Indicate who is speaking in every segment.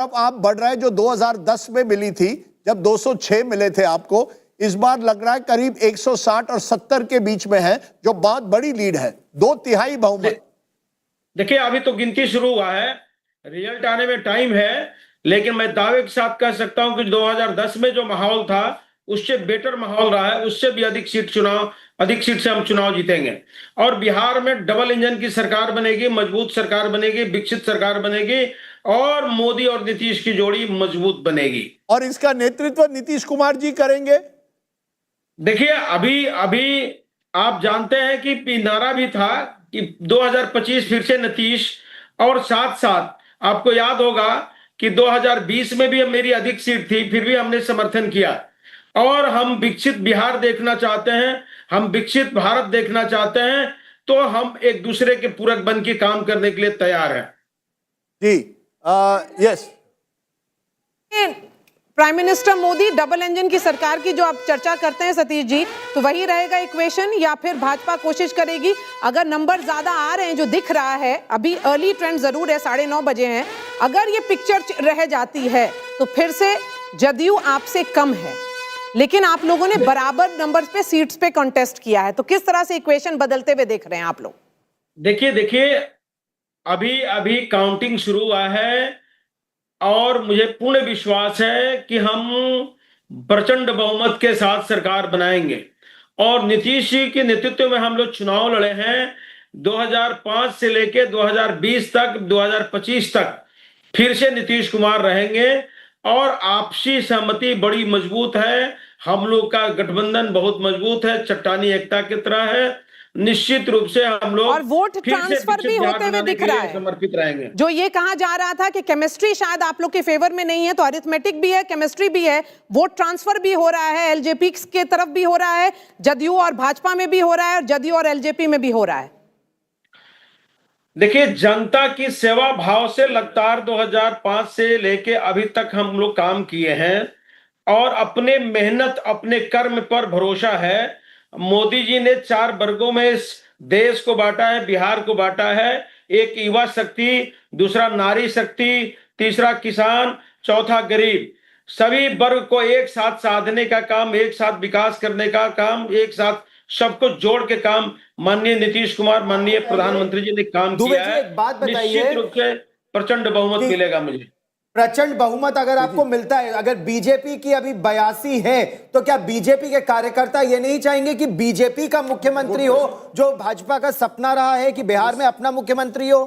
Speaker 1: अब आप बढ़ रहे हैं, जो 2010 में मिली थी जब 206 मिले थे आपको, इस बार लग रहा है करीब 160 और 70 के बीच में है, जो बहुत बड़ी लीड है, 2/3 बहुमत।
Speaker 2: देखिए अभी तो गिनती शुरू हुआ है, रिजल्ट आने में टाइम है, लेकिन मैं दावे के साथ कह सकता हूं कि 2010 में जो माहौल था उससे बेटर माहौल रहा है, उससे भी अधिक सीट से हम चुनाव जीतेंगे। और बिहार में डबल इंजन की सरकार बनेगी, मजबूत सरकार बनेगी, विकसित सरकार बनेगी और मोदी और नीतीश की जोड़ी मजबूत बनेगी।
Speaker 1: और इसका नेतृत्व नीतीश कुमार जी करेंगे।
Speaker 2: देखिए अभी अभी आप जानते हैं कि नारा भी था कि 2025 फिर से नीतीश, और साथ साथ आपको याद होगा कि 2020 में भी मेरी अधिक सीट थी, फिर भी हमने समर्थन किया। और हम विकसित बिहार देखना चाहते हैं, हम विकसित भारत देखना चाहते हैं, तो हम एक दूसरे के पूरक बन के काम करने के लिए तैयार हैं।
Speaker 1: जी yes.
Speaker 3: Prime minister Modi double engine की सरकार की जो आप चर्चा करते हैं सतीश जी, तो वही रहेगा इक्वेशन, या फिर भाजपा कोशिश करेगी? अगर नंबर ज्यादा आ रहे हैं, जो दिख रहा है अभी, अर्ली ट्रेंड जरूर है, 9:30 बजे हैं, अगर ये पिक्चर रह जाती है तो फिर से जदयू आपसे कम है, लेकिन आप लोगों ने बराबर नंबर पे सीट्स पे कॉन्टेस्ट किया है, तो किस तरह से इक्वेशन बदलते हुए देख रहे हैं आप लोग?
Speaker 2: देखिए अभी अभी काउंटिंग शुरू हुआ है और मुझे पूर्ण विश्वास है कि हम प्रचंड बहुमत के साथ सरकार बनाएंगे। और नीतीश जी के नेतृत्व में हम लोग चुनाव लड़े हैं 2005 से लेकर 2020 तक, 2025 तक फिर से नीतीश कुमार रहेंगे और आपसी सहमति बड़ी मजबूत है, हम लोग का गठबंधन बहुत मजबूत है, चट्टानी एकता की तरह है। निश्चित रूप से हम लोग
Speaker 3: और वोट ट्रांसफर भी होते हुए दिख रहा है,
Speaker 2: समर्पित रहेंगे।
Speaker 3: जो ये कहा जा रहा था कि केमिस्ट्री शायद आप लोग के फेवर में नहीं है, तो अरिथमेटिक भी है, केमिस्ट्री भी है, वोट ट्रांसफर भी हो रहा है, एलजेपी के तरफ भी हो रहा है, जदयू और भाजपा में भी हो रहा है, और जदयू और एलजेपी में भी हो रहा है।
Speaker 2: देखिए जनता की सेवा भाव से लगातार 2005 से लेके अभी तक हम लोग काम किए हैं और अपने मेहनत, अपने कर्म पर भरोसा है। मोदी जी ने 4 वर्गों में इस देश को बांटा है, बिहार को बांटा है, एक युवा शक्ति, दूसरा नारी शक्ति, तीसरा किसान, चौथा गरीब। सभी वर्ग को एक साथ साधने का काम, एक साथ विकास करने का काम, एक साथ सबको जोड़ के काम माननीय नीतीश कुमार, माननीय प्रधानमंत्री जी ने काम किया है।
Speaker 4: एक बात बताइए,
Speaker 2: निश्चित रूप से प्रचंड बहुमत मिलेगा मुझे।
Speaker 4: प्रचंड बहुमत अगर आपको मिलता है, अगर बीजेपी की अभी 82 है, तो क्या बीजेपी के कार्यकर्ता ये नहीं चाहेंगे कि बीजेपी का मुख्यमंत्री हो, जो भाजपा का सपना रहा है कि बिहार में अपना मुख्यमंत्री हो?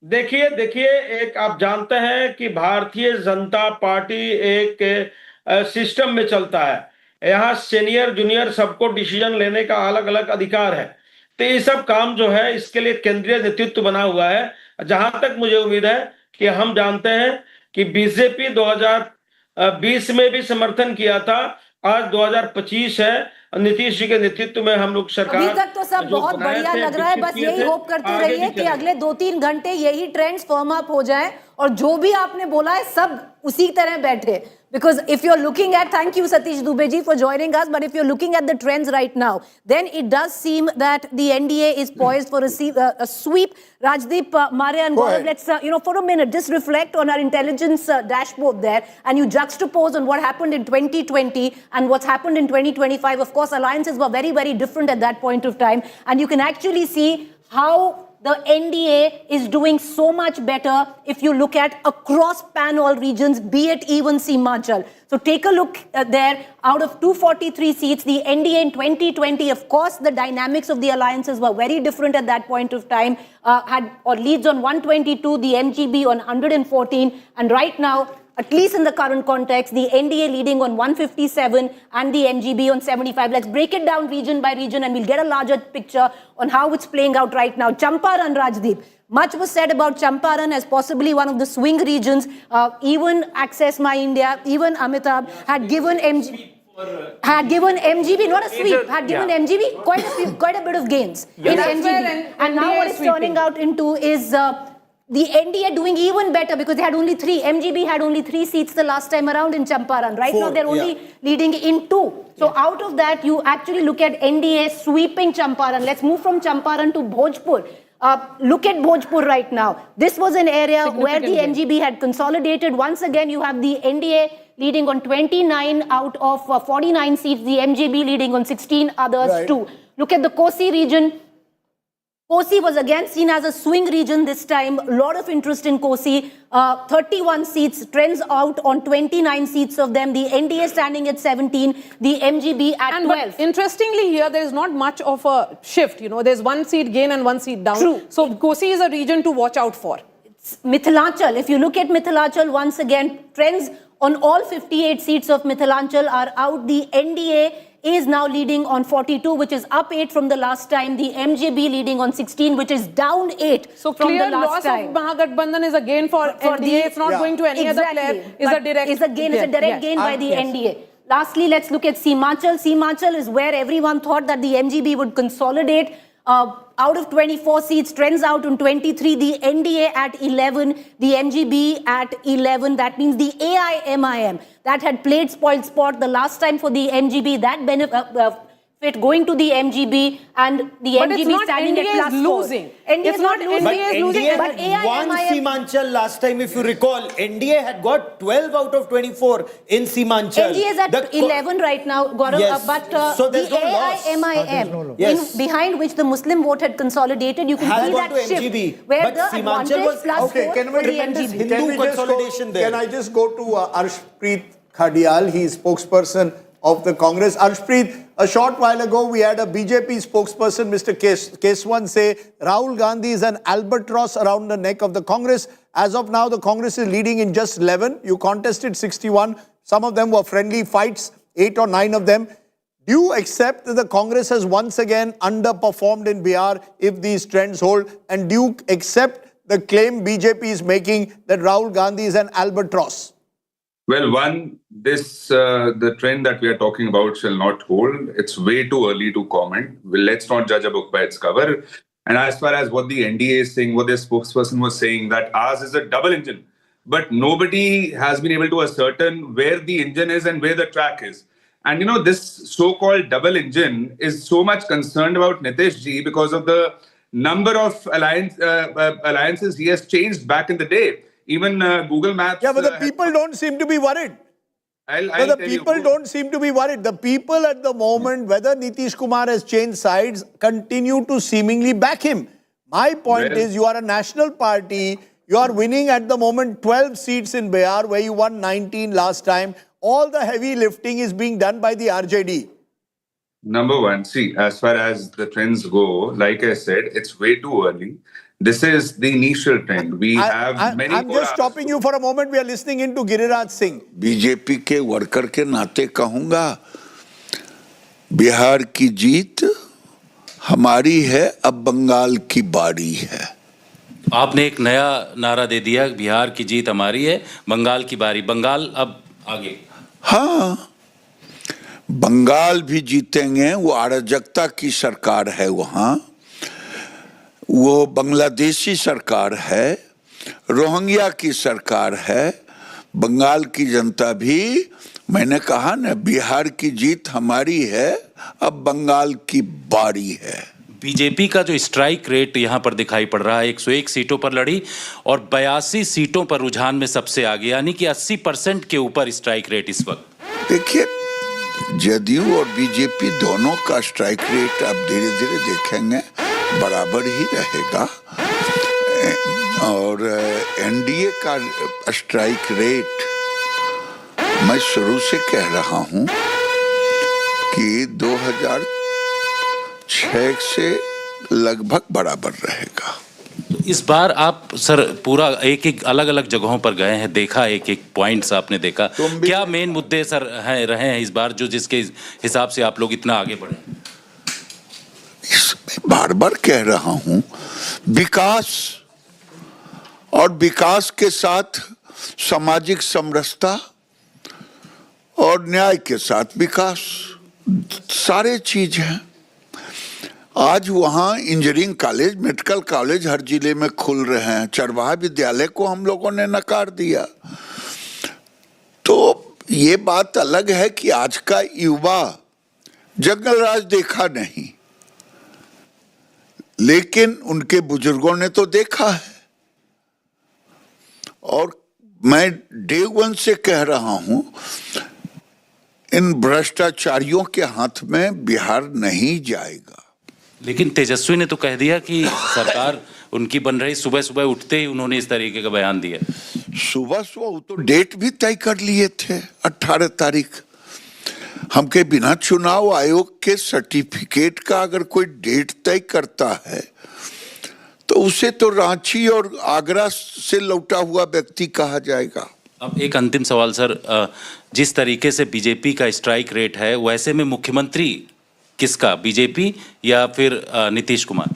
Speaker 2: देखिए एक आप जानते हैं कि भारतीय जनता पार्टी एक सिस्टम में चलता है, यहाँ सीनियर जूनियर सबको डिसीजन लेने का अलग अलग अधिकार है। तो ये सब काम जो है इसके लिए केंद्रीय नेतृत्व बना हुआ है। जहां तक मुझे उम्मीद है कि हम जानते हैं कि बीजेपी 2020 में भी समर्थन किया था, आज 2025 है, नीतीश जी के नेतृत्व में हम लोग सरकार।
Speaker 5: अभी तक तो सब बहुत बढ़िया लग रहा है, बस यही होप करते रहिए कि अगले 2-3 घंटे यही ट्रेंड्स फर्म अप हो जाएं और जो भी आपने बोला है सब उसी तरह बैठे। Because if you're looking at, thank you Satish Dubey ji for joining us, but if you're looking at the trends right now, then it does seem that the NDA is poised for a sweep. Rajdeep, Maria and Gaurav, let's for a minute just reflect on our intelligence dashboard there, and you juxtapose on what happened in 2020 and what's happened in 2025. Of course, alliances were very, very different at that point of time, and you can actually see how the NDA is doing so much better if you look at across pan-all regions, be it even Himachal. So take a look there. Out of 243 seats, the NDA in 2020, of course, the dynamics of the alliances were very different at that point of time, had leads on 122, the MGB on 114, and right now, at least in the current context, the NDA leading on 157 and the MGB on 75. Let's break it down region by region and we'll get a larger picture on how it's playing out right now. Champaran, Rajdeep. Much was said about Champaran as possibly one of the swing regions. Even Access My India, even Amitabh had given MGB, not a sweep, had given MGB quite a bit of gains in MGB. And now what it's turning out into is the NDA doing even better because they had only 3. MGB had only 3 seats the last time around in Champaran. Right 4, now they're only leading in 2. So out of that, you actually look at NDA sweeping Champaran. Let's move from Champaran to Bhojpur. Look at Bhojpur right now. This was an area where the MGB had consolidated. Once again, you have the NDA leading on 29 out of 49 seats, the MGB leading on 16 others too. Look at the Kosi region. Kosi was again seen as a swing region this time. A lot of interest in Kosi. 31 seats, trends out on 29 seats of them. The NDA standing at 17, the MGB at 12.
Speaker 3: But interestingly here, there is not much of a shift. You know, there's 1 seat gain and 1 seat down.
Speaker 5: True.
Speaker 3: So Kosi is a region to watch out for.
Speaker 5: Mithilachal, if you look at Mithilachal, once again, trends on all 58 seats of Mithilachal are out. The NDA is now leading on 42, which is up 8 from the last time. The MGB leading on 16, which is down 8
Speaker 3: so
Speaker 5: from the
Speaker 3: clear
Speaker 5: last
Speaker 3: loss
Speaker 5: time.
Speaker 3: of Mahagathbandhan is a gain for NDA. It's not going to any other player. It's a direct
Speaker 5: gain. It's a direct gain by the NDA. Lastly, let's look at Simachal. Simachal is where everyone thought that the MGB would consolidate. Out of 24 seats, trends out on 23, the NDA at 11, the MGB at 11. That means the AIMIM that had played spoiled sport the last time for the MGB, that benefit going to the MGB, and the
Speaker 3: but
Speaker 5: MGB
Speaker 3: it's not
Speaker 5: standing
Speaker 3: NDA
Speaker 5: at plus
Speaker 3: is losing.
Speaker 5: NDA
Speaker 3: It's
Speaker 5: is not losing.
Speaker 3: NDA is losing.
Speaker 4: NDA
Speaker 5: But
Speaker 4: had won
Speaker 5: AIMIM
Speaker 4: Simachal last time, if you recall. NDA had got 12 out of 24 in Simachal.
Speaker 5: NDA is at 11 right now, Gaurav.
Speaker 4: Yes.
Speaker 5: But
Speaker 4: So there's
Speaker 5: the
Speaker 4: no loss.
Speaker 5: AIMIM,
Speaker 4: Yes.
Speaker 5: behind which the Muslim vote had consolidated, you can
Speaker 4: Has
Speaker 5: see
Speaker 4: gone
Speaker 5: that
Speaker 4: to
Speaker 5: shift.
Speaker 4: MGB.
Speaker 5: Where
Speaker 4: But
Speaker 5: the
Speaker 4: Simachal
Speaker 5: advantage
Speaker 4: was-
Speaker 5: plus
Speaker 1: Okay,
Speaker 5: 4
Speaker 1: can
Speaker 5: for the
Speaker 1: we
Speaker 5: MGB.
Speaker 4: Hindu
Speaker 1: just
Speaker 4: consolidation there.
Speaker 1: Can I just go to Arshpreet Khadial? He is spokesperson of the Congress. Arshpreet, a short while ago, we had a BJP spokesperson, Mr. Keswan, say Rahul Gandhi is an albatross around the neck of the Congress. As of now, the Congress is leading in just 11. You contested 61. Some of them were friendly fights, 8 or 9 of them. Do you accept that the Congress has once again underperformed in Bihar if these trends hold? And do you accept the claim BJP is making that Rahul Gandhi is an albatross?
Speaker 6: Well, the trend that we are talking about shall not hold. It's way too early to comment. Well, let's not judge a book by its cover. And as far as what the NDA is saying, what their spokesperson was saying, that ours is a double engine. But nobody has been able to ascertain where the engine is and where the track is. And, you know, this so-called double engine is so much concerned about Nitish ji because of the number of alliances he has changed back in the day. Even Google Maps...
Speaker 1: Yeah, but the people don't seem to be worried. The people don't seem to be worried. The people at the moment, whether Nitish Kumar has changed sides, continue to seemingly back him. My point is, you are a national party. You are winning at the moment 12 seats in Bihar, where you won 19 last time. All the heavy lifting is being done by the RJD.
Speaker 6: Number one, see, as far as the trends go, like I said, it's way too early. This is the initial trend. We have many...
Speaker 1: I'm just stopping you for a moment. We are listening into Giriraj Singh.
Speaker 7: BJP के worker के नाते कहूंगा, बिहार की जीत हमारी है, अब बंगाल की बारी है।
Speaker 8: आपने एक नया नारा दे दिया, बिहार की जीत हमारी है, बंगाल की बारी। बंगाल अब आगे।
Speaker 7: हाँ, बंगाल भी जीतेंगे। वो अराजकता की सरकार है वहाँ, वो बांग्लादेशी सरकार है, रोहिंग्या की सरकार है। बंगाल की जनता भी, मैंने कहा ना, बिहार की जीत हमारी है, अब बंगाल की बारी है।
Speaker 8: बीजेपी का जो स्ट्राइक रेट यहाँ पर दिखाई पड़ रहा है, 101 सीटों पर लड़ी और 82 सीटों पर रुझान में सबसे आगे, यानी कि 80% के ऊपर स्ट्राइक रेट इस वक्त।
Speaker 7: देखिए, जदयू और बीजेपी दोनों का स्ट्राइक रेट अब धीरे धीरे देखेंगे बराबर ही रहेगा, और एनडीए का स्ट्राइक रेट मैं शुरू से कह रहा हूं कि 2006 से लगभग बराबर रहेगा।
Speaker 8: इस बार आप सर पूरा एक एक अलग अलग जगहों पर गए हैं, देखा, एक एक पॉइंट्स आपने देखा, क्या मेन मुद्दे सर रहे हैं इस बार जो जिसके हिसाब से आप लोग इतना आगे बढ़े?
Speaker 7: बार बार कह रहा हूं, विकास, और विकास के साथ सामाजिक समरसता और न्याय के साथ विकास, सारे चीज हैं। आज वहाँ इंजीनियरिंग कॉलेज, मेडिकल कॉलेज हर जिले में खुल रहे हैं। चरवाहा विद्यालय को हम लोगों ने नकार दिया। तो ये बात अलग है कि आज का युवा जंगल राज देखा नहीं, लेकिन उनके बुजुर्गों ने तो देखा है, और मैं डे वन से कह रहा हूं, इन भ्रष्टाचारियों के हाथ में बिहार नहीं जाएगा।
Speaker 8: लेकिन तेजस्वी ने तो कह दिया कि सरकार उनकी बन रही, सुबह सुबह उठते ही उन्होंने इस तरीके का बयान दिया।
Speaker 7: सुबह सुबह तो डेट भी तय कर लिए थे 18 तारीख। हमके बिना चुनाव आयोग के सर्टिफिकेट का अगर कोई डेट तय करता है तो उसे तो रांची और आगरा से लौटा हुआ व्यक्ति कहा जाएगा।
Speaker 8: अब एक अंतिम सवाल सर, जिस तरीके से बीजेपी का स्ट्राइक रेट है, वैसे में मुख्यमंत्री किसका, बीजेपी या फिर नीतीश कुमार?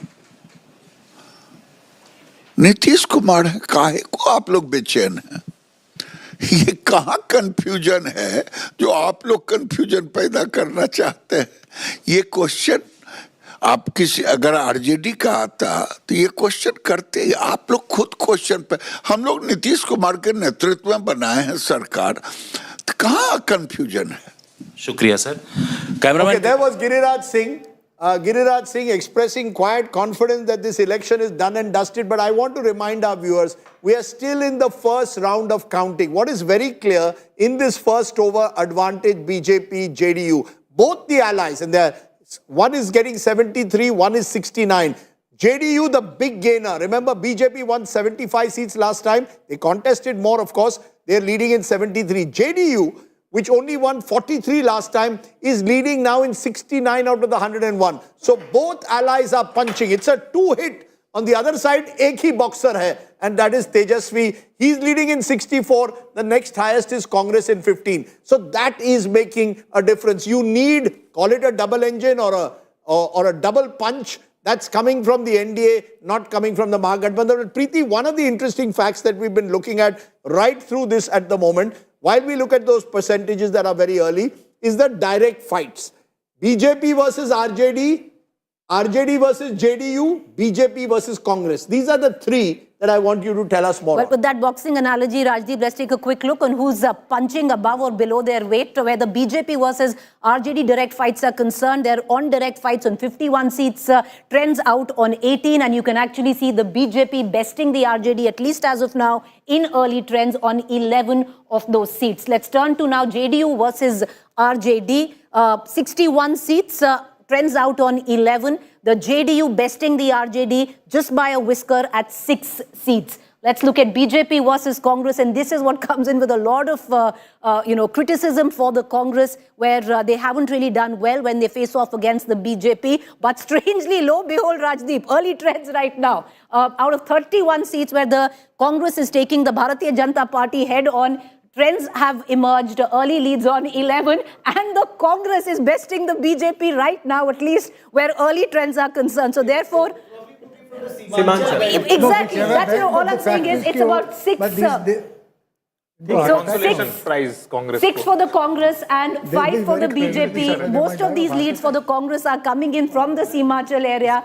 Speaker 7: नीतीश कुमार है। काहे को आप लोग बेचैन हैं? ये कहाँ कंफ्यूजन है जो आप लोग कंफ्यूजन पैदा करना चाहते हैं? ये क्वेश्चन आप किसी, अगर आरजेडी का आता तो ये क्वेश्चन करते, आप लोग खुद क्वेश्चन पे। हम लोग नीतीश कुमार के नेतृत्व में बनाए हैं सरकार, तो कहाँ कंफ्यूजन है?
Speaker 8: शुक्रिया sir. Cameraman.
Speaker 1: Okay, there was Giriraj Singh expressing quiet confidence that this election is done and dusted. But I want to remind our viewers, we are still in the first round of counting. What is very clear in this first over advantage, BJP, JDU, both the allies, and one is getting 73, one is 69. JDU, the big gainer. Remember, BJP won 75 seats last time. They contested more, of course. They're leading in 73. JDU, which only won 43 last time, is leading now in 69 out of the 101. So both allies are punching. It's a two-hit. On the other side, ek hi boxer hai, and that is Tejashwi. He's leading in 64. The next highest is Congress in 15. So that is making a difference. You need, call it a double engine or a double punch. That's coming from the NDA, not coming from the Mahagathbandhan. Preeti, one of the interesting facts that we've been looking at right through this at the moment, while we look at those percentages that are very early, is the direct fights. BJP versus RJD, RJD versus JDU, BJP versus Congress. These are the three that I want you to tell us more.
Speaker 5: But with that boxing analogy, Rajdeep, let's take a quick look on who's punching above or below their weight. Where the BJP versus RJD direct fights are concerned, they're on direct fights on 51 seats, trends out on 18, and you can actually see the BJP besting the RJD, at least as of now, in early trends on 11 of those seats. Let's turn to now JDU versus RJD, 61 seats, trends out on 11. The JDU besting the RJD just by a whisker at 6 seats. Let's look at BJP versus Congress, and this is what comes in with a lot of criticism for the Congress, where they haven't really done well when they face off against the BJP. But strangely, lo behold, Rajdeep, early trends right now. Out of 31 seats where the Congress is taking the Bharatiya Janata Party head on, trends have emerged, early leads on 11, and the Congress is besting the BJP right now, at least where early trends are concerned. So therefore, exactly, that's all I'm saying is it's about 6. Six for the Congress and 5 for the BJP. Most of these leads for the Congress are coming in from the Simachal area.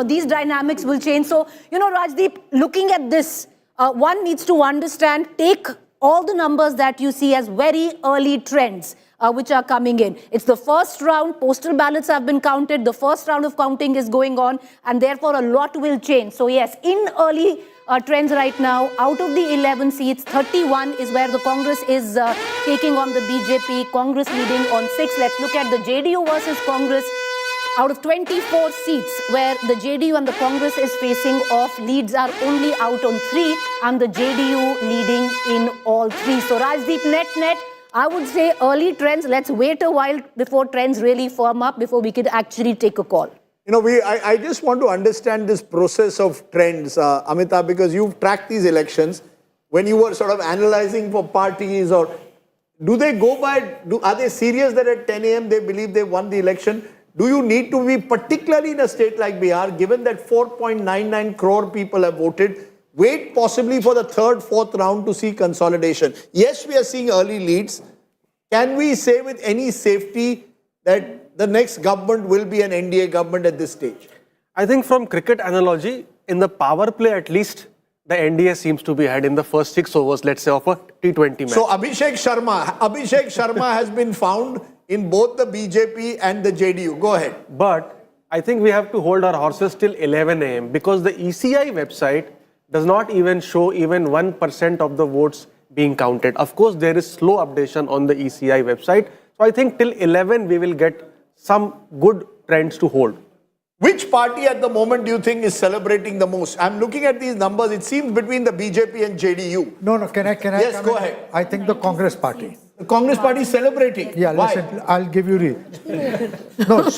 Speaker 5: These dynamics will change. So, Rajdeep, looking at this, one needs to understand, take all the numbers that you see as very early trends which are coming in. It's the first round, postal ballots have been counted, the first round of counting is going on, and therefore a lot will change. So yes, in early trends right now, out of the 11 seats, 31 is where the Congress is taking on the BJP, Congress leading on 6. Let's look at the JDU versus Congress. Out of 24 seats where the JDU and the Congress is facing off, leads are only out on 3, and the JDU leading in all 3. So Rajdeep, net, I would say early trends. Let's wait a while before trends really firm up, before we could actually take a call.
Speaker 1: I just want to understand this process of trends, Amitabh, because you've tracked these elections. When you were sort of analyzing for parties, or do they go by, are they serious that at 10 a.m. they believe they won the election? Do you need to be, particularly in a state like Bihar, given that 4.99 crore people have voted, wait possibly for the third, fourth round to see consolidation? Yes, we are seeing early leads. Can we say with any safety that the next government will be an NDA government at this stage?
Speaker 9: I think from cricket analogy, in the power play at least, the NDA seems to be ahead in the first 6 overs, let's say, of a T20 match.
Speaker 1: So Abhishek Sharma has been found in both the BJP and the JDU. Go ahead.
Speaker 9: But I think we have to hold our horses till 11 a.m. because the ECI website does not even show even 1% of the votes being counted. Of course, there is slow updation on the ECI website. So I think till 11 we will get some good trends to hold.
Speaker 1: Which party at the moment do you think is celebrating the most? I'm looking at these numbers. It seems between the BJP and JDU.
Speaker 10: No, can I
Speaker 1: Yes,
Speaker 10: come
Speaker 1: go
Speaker 10: in?
Speaker 1: ahead.
Speaker 10: I think the Congress party.
Speaker 1: The Congress party is celebrating.
Speaker 10: Yeah,
Speaker 1: Why?
Speaker 10: listen, I'll give you no,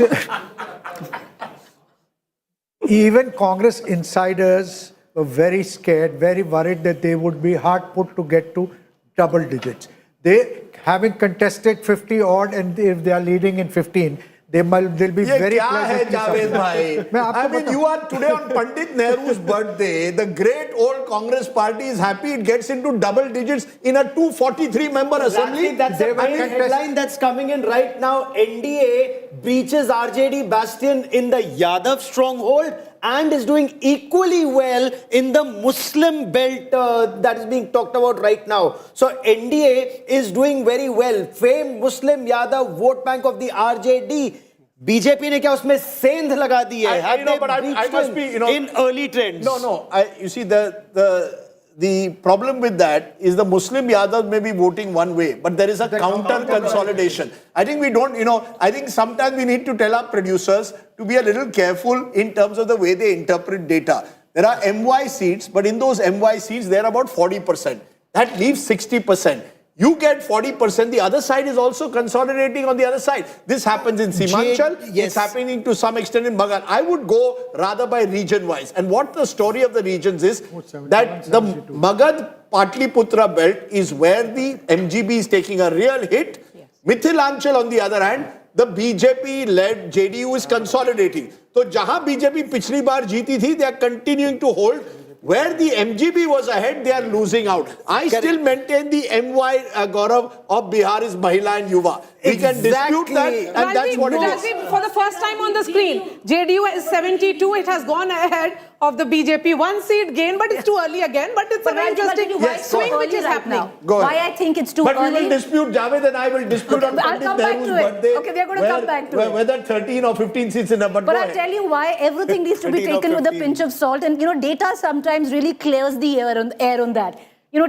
Speaker 10: even Congress insiders were very scared, very worried that they would be hard put to get to double digits. They, having contested 50 odd, and if they are leading in 15, they'll be very pleasantly surprised.
Speaker 1: I mean, you are today on Pandit Nehru's birthday. The great old Congress party is happy it gets into double digits in a 243 member assembly.
Speaker 4: That's the main headline that's coming in right now. NDA breaches RJD bastion in the Yadav stronghold and is doing equally well in the Muslim belt that is being talked about right now. So NDA is doing very well. Famed Muslim Yadav vote bank of the RJD. BJP ने क्या उसमें सेंध लगा दी है?
Speaker 1: I must be,
Speaker 4: in early trends.
Speaker 1: No. You see, the problem with that is the Muslim Yadav may be voting one way, but there is a counter consolidation. I think we don't, I think sometimes we need to tell our producers to be a little careful in terms of the way they interpret data. There are MY seats, but in those MY seats, they're about 40%. That leaves 60%. You get 40%, the other side is also consolidating on the other side. This happens in Simanchal, it's happening to some extent in Magan. I would go rather by region-wise. And what the story of the regions is, that the Magad Patliputra belt is where the MGB is taking a real hit. Mithilanchal, on the other hand, the BJP-led JDU is consolidating. So, jahan BJP pichli baar jeeti thi, they are continuing to hold. Where the MGB was ahead, they are losing out. I still maintain the MY Gaurav of Bihar is Mahila and Yuva. We can dispute that, and that's what it is.
Speaker 3: For the first time on the screen, JDU is 72. It has gone ahead of the BJP. One seat gain, but it's too early again. But it's a very interesting swing which is happening.
Speaker 5: Why I think it's too
Speaker 1: but
Speaker 5: early.
Speaker 1: But we will dispute, Javed and I will dispute on Pandit Nehru's birthday.
Speaker 5: Okay, we are going to come back to it.
Speaker 1: Whether 13 or 15 seats in a but
Speaker 5: I'll tell you why everything needs to be taken with a pinch of salt. And, data sometimes really clears the air on that.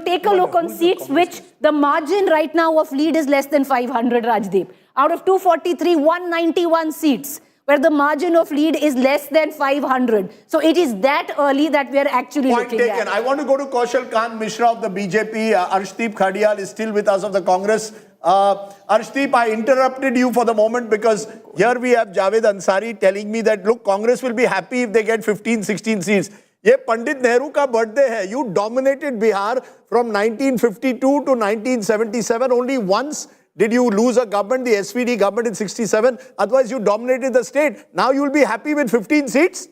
Speaker 5: Take a look on seats which the margin right now of lead is less than 500, Rajdeep. Out of 243, 191 seats where the margin of lead is less than 500. So it is that early that we are actually looking at.
Speaker 1: I want to go to Kaushal Kant Mishra of the BJP. Arshdeep Khadial is still with us of the Congress. Arshdeep, I interrupted you for the moment because here we have Javed Ansari telling me that, look, Congress will be happy if they get 15, 16 seats. ये पंडित नेहरू का birthday है. You dominated Bihar from 1952 to 1977. Only once did you lose a government, the SVD government in 67. Otherwise, you dominated the state. Now you will be happy with 15 seats?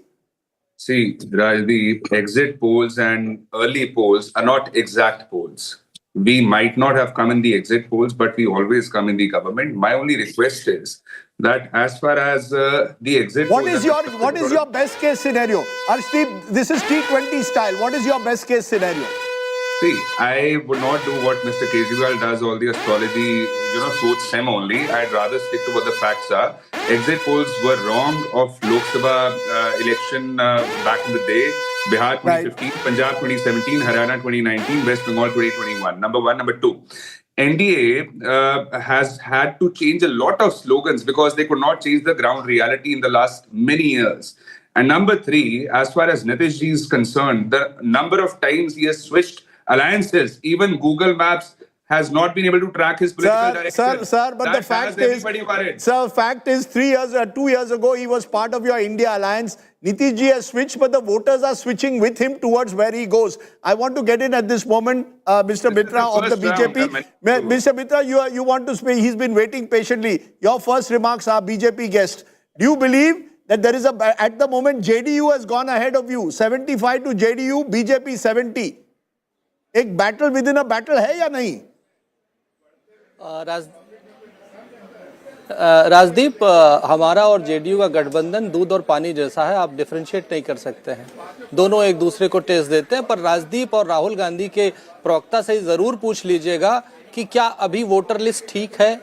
Speaker 6: See, Rajdeep, exit polls and early polls are not exact polls. We might not have come in the exit polls, but we always come in the government. My only request is that as far as the exit
Speaker 1: what is your best case scenario? Arshdeep, this is T20 style. What is your best case scenario?
Speaker 6: See, I would not do what Mr. Kejriwal does, all the astrology, suits him only. I'd rather stick to what the facts are. Exit polls were wrong of Lok Sabha election back in the day. Bihar 2015, Punjab 2017, Haryana 2019, West Bengal 2021. Number one. Number two, NDA has had to change a lot of slogans because they could not change the ground reality in the last many years. And number three, as far as Nitish ji is concerned, the number of times he has switched alliances, even Google Maps has not been able to track his political direction.
Speaker 1: Sir, but the fact is, 2 years ago, he was part of your India alliance. Nitish ji has switched, but the voters are switching with him towards where he goes. I want to get in at this moment, Mr. Mitra of the BJP. Mr. Mitra, you want to speak. He's been waiting patiently. Your first remarks are BJP guest. Do you believe that there is at the moment, JDU has gone ahead of you? 75 to JDU, BJP 70. एक battle within a battle है या नहीं?
Speaker 11: राजदीप, हमारा और JDU का गठबंधन दूध और पानी जैसा है. आप डिफरेंशिएट नहीं कर सकते हैं. दोनों एक दूसरे को टेस्ट देते हैं. पर राजदीप और राहुल गांधी के प्रवक्ता से जरूर पूछ लीजिएगा कि क्या अभी वोटर लिस्ट ठीक है,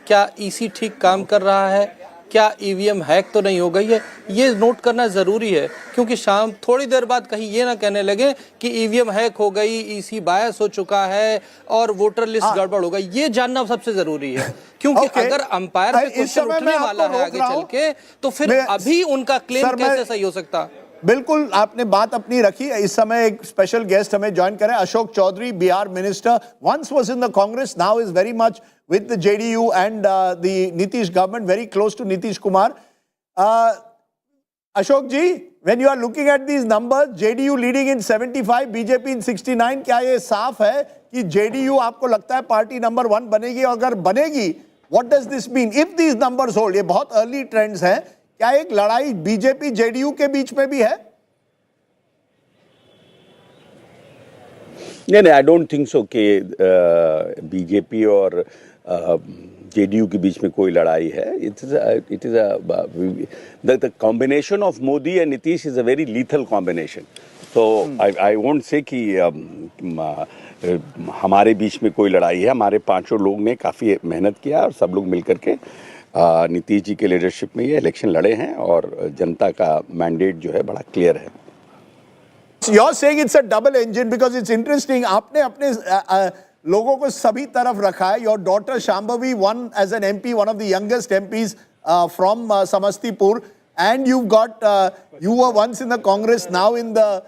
Speaker 11: क्या ईसी ठीक काम कर रहा है, क्या ईवीएम हैक तो नहीं हो गई है, ये नोट करना जरूरी है, क्योंकि शाम थोड़ी देर बाद कहीं ये ना कहने लगे कि ईवीएम हैक हो गई, ईसी बायस हो चुका है और वोटर लिस्ट गड़बड़ हो गई। ये जानना सबसे जरूरी है, क्योंकि अगर अंपायर पे क्वेश्चन उठने वाला है आगे चल के, तो फिर अभी उनका क्लेम कैसे सही हो सकता?
Speaker 1: बिल्कुल आपने बात अपनी रखी। इस समय एक स्पेशल गेस्ट हमें ज्वाइन करें, Ashok Chaudhary, Bihar minister, once was in the Congress, now is very much with the JDU and the Nitish government, very close to Nitish Kumar. Ashok ji, when you are looking at these numbers, JDU leading in 75, BJP in 69, क्या ये साफ है कि JDU आपको लगता है party number 1 बनेगी? अगर बनेगी, what does this mean? If these numbers hold, ये बहुत early trends हैं, क्या एक लड़ाई BJP JDU के बीच में भी है?
Speaker 12: नहीं, I don't think so कि बीजेपी और जेडीयू के बीच में कोई लड़ाई है. The combination of Modi and Nitish is a very lethal combination. So I won't say कि हमारे बीच में कोई लड़ाई है. हमारे पांचों लोग ने काफ़ी मेहनत किया और सब लोग मिलकर के नीतीश जी के लीडरशिप में ये इलेक्शन लड़े हैं और जनता का मैंडेट जो है बड़ा क्लियर है.
Speaker 1: You're saying it's a double engine because it's interesting. आपने अपने लोगों को सभी तरफ रखा है. Your daughter Shambhavi won as an MP, one of the youngest MPs from Samastipur, and you've got you were once in the Congress, now in the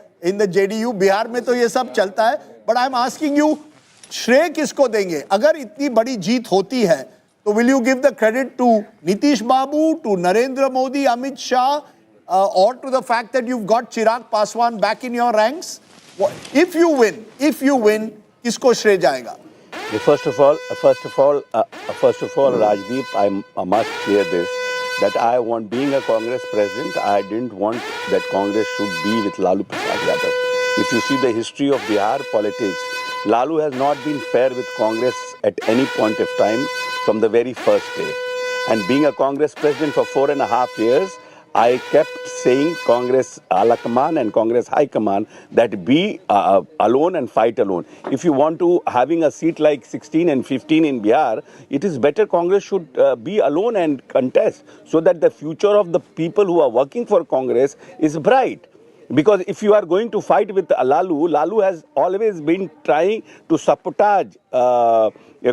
Speaker 1: JDU. Bihar में तो ये सब चलता है. But I'm asking you, श्रेय किसको देंगे? अगर इतनी बड़ी जीत होती है, तो will you give the credit to Nitish Babu, to Narendra Modi, Amit Shah? Or to the fact that you've got Chirag Paswan back in your ranks? If you win, किसको श्रेय जाएगा?
Speaker 12: First of all, Rajdeep, I must clear this, that I want, being a Congress president, I didn't want that Congress should be with Lalu Prasad Yadav. If you see the history of Bihar politics, Lalu has not been fair with Congress at any point of time from the very first day. And being a Congress president for 4.5 years, I kept saying Congress Ala Command and Congress High Command that be alone and fight alone. If you want to having a seat like 16 and 15 in Bihar, it is better Congress should be alone and contest so that the future of the people who are working for Congress is bright. Because if you are going to fight with Lalu has always been trying to sabotage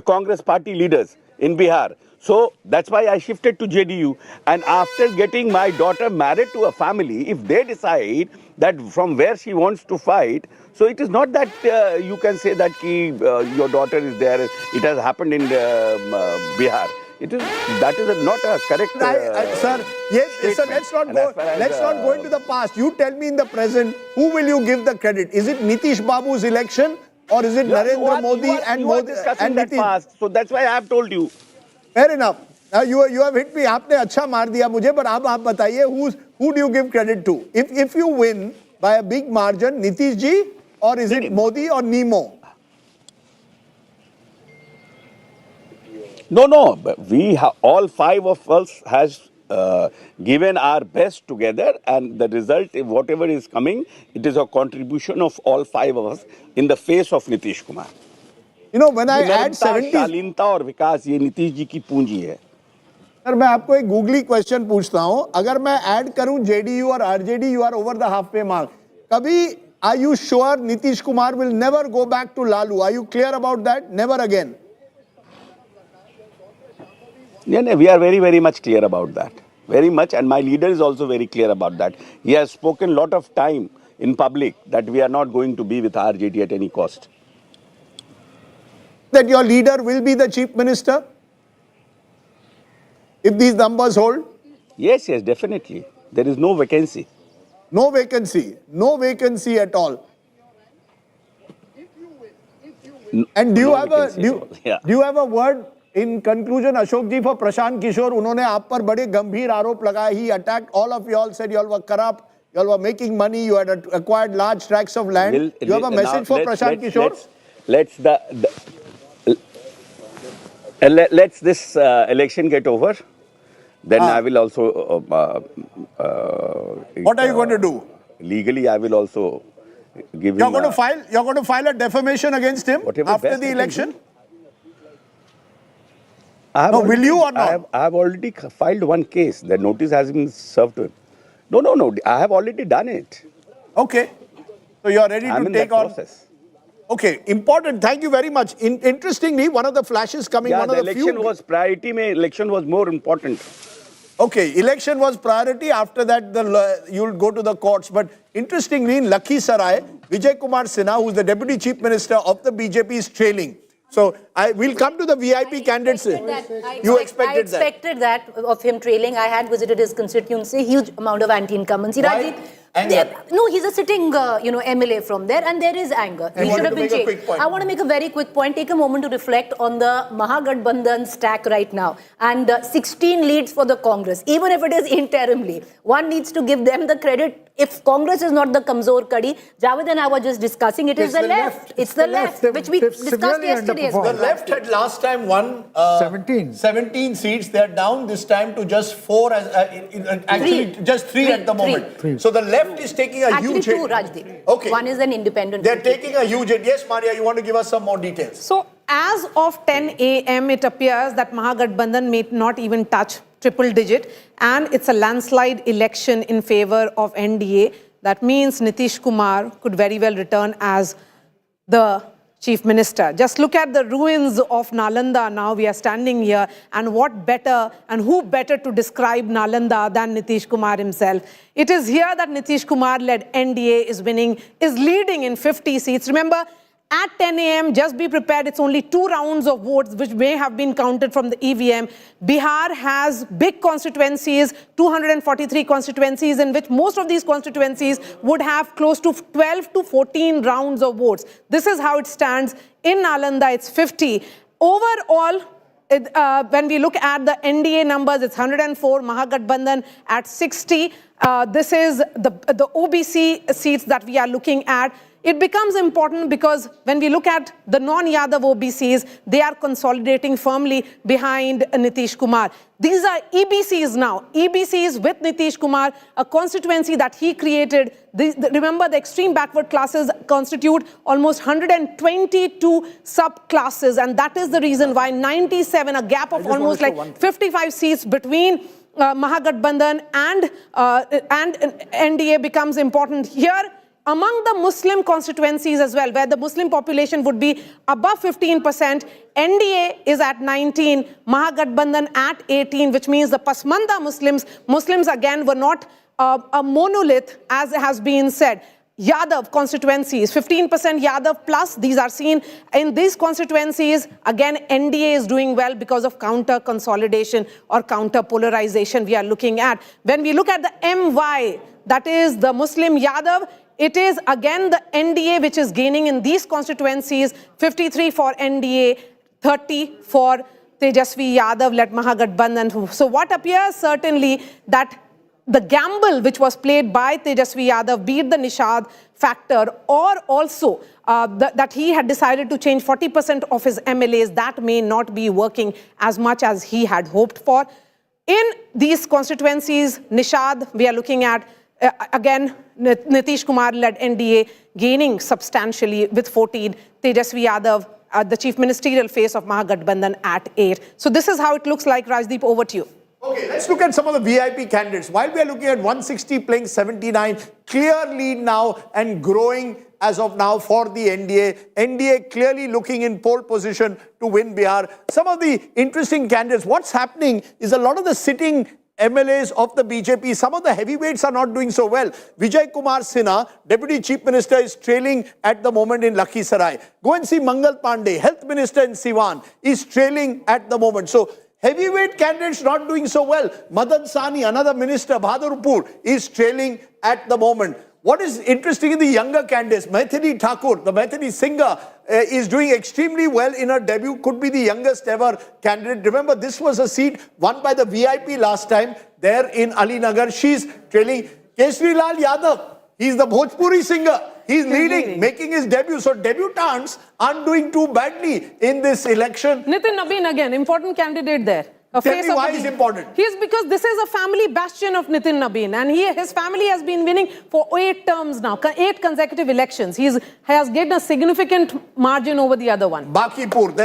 Speaker 12: Congress party leaders in Bihar. So that's why I shifted to JDU. And after getting my daughter married to a family, if they decide that from where she wants to fight, so it is not that you can say that your daughter is there. It has happened in Bihar. That is not a correct.
Speaker 1: Sir, yes, sir, let's not go into the past. You tell me in the present, who will you give the credit? Is it Nitish Babu's election or is it Narendra Modi and Nitish?
Speaker 12: Past, so that's why I have told you.
Speaker 1: Fair enough. You have hit me. आपने अच्छा मार दिया मुझे, but आप बताइए, who do you give credit to? If you win by a big margin, Nitish ji, or is it Modi or Nemo?
Speaker 12: No. But we all five of us has given our best together, and the result, whatever is coming, it is a contribution of all five of us in the face of Nitish Kumar.
Speaker 1: You know, when I add 70,
Speaker 12: शालीनता और विकास ये नीतीश जी की पूंजी है.
Speaker 1: Sir मैं आपको एक googly question पूछता हूं, अगर मैं ऐड करूं जेडीयू और RJD, you are over the halfway mark. कभी are you sure Nitish Kumar will never go back to Lalu? Are you clear about that? Never again?
Speaker 12: Yeah, we are very much clear about that. Very much, and my leader is also very clear about that. He has spoken lot of time in public that we are not going to be with RJD at any cost.
Speaker 1: That your leader will be the chief minister if these numbers hold?
Speaker 12: Yes, definitely. There is no vacancy.
Speaker 1: No vacancy at all. And do you have a word in conclusion, Ashok ji, for Prashant Kishore? उन्होंने आप पर बड़े गंभीर आरोप लगाए. He attacked all of you all, said you all were corrupt, you all were making money, you had acquired large tracts of land. You have a message for Prashant Kishore?
Speaker 12: Let's this election get over. Then I will also.
Speaker 1: What are you going to do?
Speaker 12: Legally, I will also give him. You're
Speaker 1: going to file a defamation against him after the election? No, will you or not?
Speaker 12: I have already filed one case. The notice has been served to him. No. I have already done it.
Speaker 1: Okay. So you are ready
Speaker 12: I'm
Speaker 1: to
Speaker 12: in
Speaker 1: take
Speaker 12: that
Speaker 1: on.
Speaker 12: process.
Speaker 1: Okay, important. Thank you very much. Interestingly, one of the flashes coming,
Speaker 12: Yeah,
Speaker 1: one
Speaker 12: the
Speaker 1: of the
Speaker 12: election
Speaker 1: few.
Speaker 12: was priority. Election was more important.
Speaker 1: Okay, election was priority. After that, you'll go to the courts. But interestingly, in Lakhisarai, Vijay Kumar Sinha, who's the Deputy Chief Minister of the BJP, is trailing. So we'll come to the VIP candidates. You expected that?
Speaker 5: I expected that of him trailing. I had visited his constituency, huge amount of anti-incumbency.
Speaker 1: Why? Anger.
Speaker 5: No, he's a sitting, MLA from there, and there is anger. He should have been changed. I want to make a very quick point. Take a moment to reflect on the Mahagathbandhan stack right now, and 16 leads for the Congress. Even if it is interimly, one needs to give them the credit. If Congress is not the Kamzor Kadi, Javed and I were just discussing, it's the left. It's the left, which we discussed yesterday as well.
Speaker 1: The left had last time won 17 seats. They are down this time to just 4. Actually, just 3 at the moment. So the left is taking a huge hit.
Speaker 5: Actually, 2, Rajdeep.
Speaker 1: Okay.
Speaker 5: One is an independent.
Speaker 1: They're taking a huge hit. Yes, Maria, you want to give us some more details?
Speaker 3: So as of 10 a.m., it appears that Mahagathbandhan may not even touch triple digit, and it's a landslide election in favor of NDA. That means Nitish Kumar could very well return as the Chief Minister. Just look at the ruins of Nalanda now. We are standing here, and what better and who better to describe Nalanda than Nitish Kumar himself. It is here that Nitish Kumar-led NDA is leading in 50 seats. Remember, at 10 a.m., just be prepared, it's only 2 rounds of votes which may have been counted from the EVM. Bihar has big constituencies, 243 constituencies, in which most of these constituencies would have close to 12 to 14 rounds of votes. This is how it stands. In Nalanda, it's 50. Overall, when we look at the NDA numbers, it's 104, Mahagathbandhan at 60. This is the OBC seats that we are looking at. It becomes important because when we look at the non-Yadav OBCs, they are consolidating firmly behind Nitish Kumar. These are EBCs now. EBCs with Nitish Kumar, a constituency that he created. Remember, the extreme backward classes constitute almost 122 subclasses, and that is the reason why 97, a gap of almost like 55 seats between Mahagathbandhan and NDA becomes important here. Among the Muslim constituencies as well, where the Muslim population would be above 15%, NDA is at 19, Mahagathbandhan at 18, which means the Pasmanda Muslims again were not a monolith, as has been said. Yadav constituencies, 15% Yadav plus, these are seen in these constituencies. Again, NDA is doing well because of counter consolidation or counter polarization we are looking at. When we look at the MY, that is the Muslim Yadav, it is again the NDA which is gaining in these constituencies, 53 for NDA, 30 for Tejashwi Yadav-led Mahagathbandhan. So what appears certainly that the gamble which was played by Tejashwi Yadav, be it the Nishad factor or also that he had decided to change 40% of his MLAs, that may not be working as much as he had hoped for. In these constituencies, Nishad, we are looking at again, Nitish Kumar-led NDA gaining substantially with 14, Tejashwi Yadav, the chief ministerial face of Mahagathbandhan at 8. So this is how it looks like. Rajdeep, over to you.
Speaker 1: Okay, let's look at some of the VIP candidates. While we are looking at 160 playing 79, clear lead now and growing as of now for the NDA. NDA clearly looking in pole position to win Bihar. Some of the interesting candidates, what's happening is a lot of the sitting MLAs of the BJP, some of the heavyweights are not doing so well. Vijay Kumar Sinha, Deputy Chief Minister, is trailing at the moment in Lakhisarai. Go and see Mangal Pandey, Health Minister in Siwan, is trailing at the moment. So heavyweight candidates not doing so well. Madan Sani, another minister, Bahadurpur, is trailing at the moment. What is interesting in the younger candidates, Maithili Thakur, the Maithili singer, is doing extremely well in her debut, could be the youngest ever candidate. Remember, this was a seat won by the VIP last time there in Ali Nagar. She's trailing. Tejashwi Yadav, he's the Bhojpuri singer. He's leading, making his debut. So debutants aren't doing too badly in this election.
Speaker 3: Nitin Nabin again, important candidate there.
Speaker 1: Tell me why it's important.
Speaker 3: He's because this is a family bastion of Nitin Nabin, and his family has been winning for 8 terms now, 8 consecutive elections. He has gained a significant margin over the other one.
Speaker 1: Bakipur.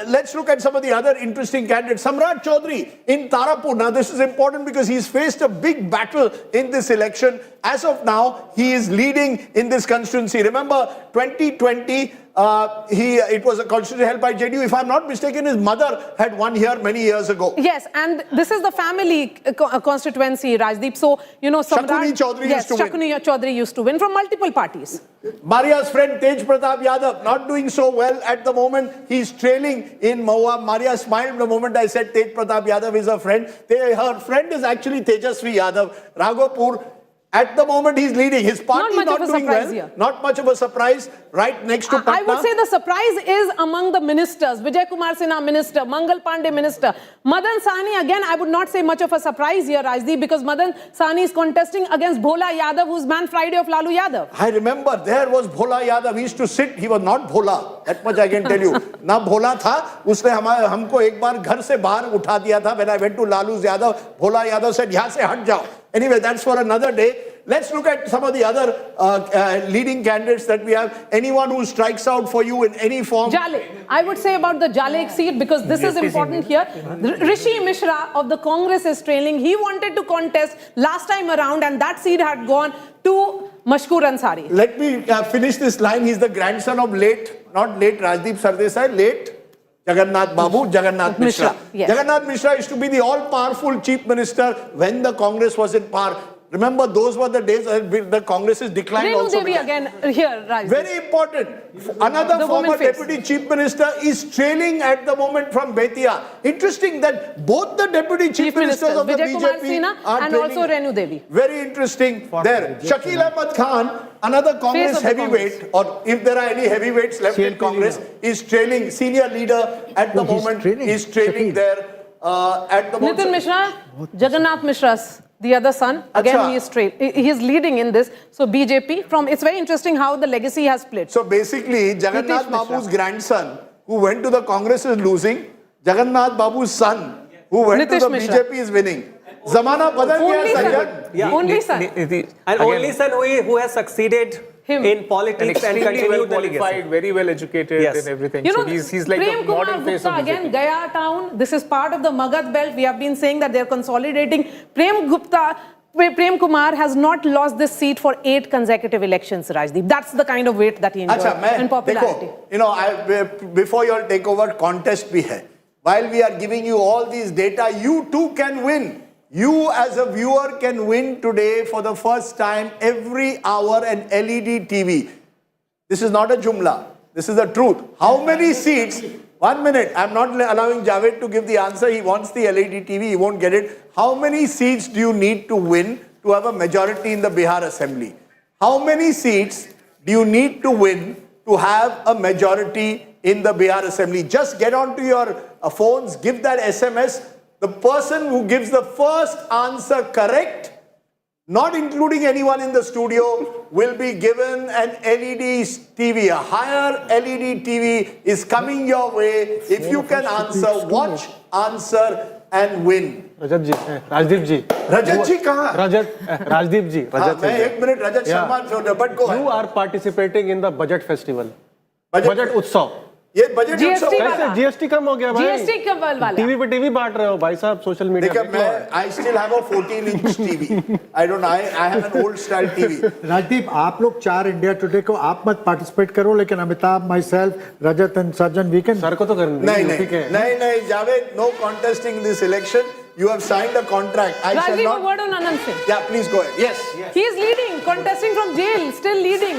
Speaker 1: Let's look at some of the other interesting candidates. Samrat Chaudhary in Tarapur. Now, this is important because he's faced a big battle in this election. As of now, he is leading in this constituency. Remember, 2020, it was a constituency held by JDU. If I'm not mistaken, his mother had won here many years ago.
Speaker 3: Yes, and this is the family constituency, Rajdeep. So, you know,
Speaker 1: Shakuni Chaudhary used to win.
Speaker 3: Shakuni Chaudhary used to win from multiple parties.
Speaker 1: Maria's friend Tej Pratap Yadav not doing so well at the moment. He's trailing in Mahua. Maria smiled the moment I said Tej Pratap Yadav is a friend. Her friend is actually Tejashwi Yadav. Raghopur. At the moment, he's leading. His party not doing well. Here. Not much of a surprise. Right next to Patna.
Speaker 3: I would say the surprise is among the ministers. Vijay Kumar Sinha, minister. Mangal Pandey, minister. Madan Sahni, again, I would not say much of a surprise here, Rajdeep, because Madan Sahni is contesting against Bhola Yadav, who's Man Friday of Lalu Yadav.
Speaker 1: I remember there was Bhola Yadav. He used to sit. He was not Bhola. That much I can tell you. Na Bhola tha. Usne humko ek baar ghar se bahar utha diya tha. When I went to Lalu Yadav, Bhola Yadav said, yahan se hat jao. Anyway, that's for another day. Let's look at some of the other leading candidates that we have. Anyone who strikes out for you in any form.
Speaker 3: Jale. I would say about the Jale seat because this is important here. Rishi Mishra of the Congress is trailing. He wanted to contest last time around and that seat had gone to Mashkoor Ansari.
Speaker 1: Let me finish this line. He's the grandson of not late Rajdeep Sardesai, late Jagannath Babu, Jagannath Mishra.
Speaker 3: Yes.
Speaker 1: Jagannath Mishra used to be the all-powerful chief minister when the Congress was in power. Remember, those were the days the Congress's decline
Speaker 3: Renu
Speaker 1: also
Speaker 3: Devi
Speaker 1: began.
Speaker 3: again here, Rajdeep.
Speaker 1: Very important. Another former deputy chief minister is trailing at the moment from Betia. Interesting that both the deputy chief ministers of the
Speaker 3: Vijay Kumar
Speaker 1: BJP
Speaker 3: Sinha
Speaker 1: are
Speaker 3: and
Speaker 1: trailing.
Speaker 3: also Renu Devi.
Speaker 1: Very interesting there. Shakil Ahmad Khan, another Congress heavyweight, or if there are any heavyweights left in Congress, is trailing. Senior leader at the moment is trailing there at the moment.
Speaker 3: Nitin Mishra, Jagannath Mishra's the other son. Again, he is leading in this. So BJP, it's very interesting how the legacy has split.
Speaker 1: So basically, Jagannath Babu's grandson, who went to the Congress, is losing. Jagannath Babu's son, who went to the BJP, is winning. Zamana badal gaya,
Speaker 3: Sajjad. Only son.
Speaker 13: And only son who has succeeded in politics and continued the legacy.
Speaker 14: Very well educated and everything.
Speaker 3: You know,
Speaker 14: so he's like
Speaker 3: Prem
Speaker 14: the modern
Speaker 3: Kumar
Speaker 14: face
Speaker 3: Gupta,
Speaker 14: of BJP.
Speaker 3: again, Gaya town. This is part of the Magad belt. We have been saying that they're consolidating. Prem Kumar has not lost this seat for 8 consecutive elections, Rajdeep. That's the kind of weight that he enjoys in popularity.
Speaker 1: You know, before your takeover, contest bhi hai. While we are giving you all these data, you too can win. You as a viewer can win today for the first time every hour an LED TV. This is not a jumla. This is the truth. How many seats? 1 minute. I'm not allowing Javed to give the answer. He wants the LED TV. He won't get it. How many seats do you need to win to have a majority in the Bihar Assembly? How many seats do you need to win to have a majority in the Bihar Assembly? Just get onto your phones, give that SMS. The person who gives the first answer correct, not including anyone in the studio, will be given an LED TV. A higher LED TV is coming your way. If you can answer, watch, answer and win.
Speaker 9: Rajat ji, Rajdeep ji.
Speaker 1: Rajat ji kahan?
Speaker 9: Rajdeep ji.
Speaker 1: Rajat ek minute, Rajat Sharma, but go ahead.
Speaker 9: You are participating in the budget festival. Budget Utsav.
Speaker 1: ये budget
Speaker 9: GST कम हो गया भाई
Speaker 3: GST कम वाला
Speaker 9: TV पे TV बांट रहे हो भाई साहब सोशल मीडिया
Speaker 1: देखिए मैं I still have a 14-inch TV. I have an old style TV.
Speaker 10: Rajdeep आप लोग 4 इंडिया टुडे को आप मत पार्टिसिपेट करो लेकिन Amitabh myself Rajat and Sajjan we can
Speaker 9: sir को तो करना
Speaker 1: नहीं Javed no contesting this election. You have signed a contract. I shall not.
Speaker 3: A word on Anant Singh.
Speaker 1: Yeah, please go ahead. Yes.
Speaker 3: He is leading, contesting from jail, still leading.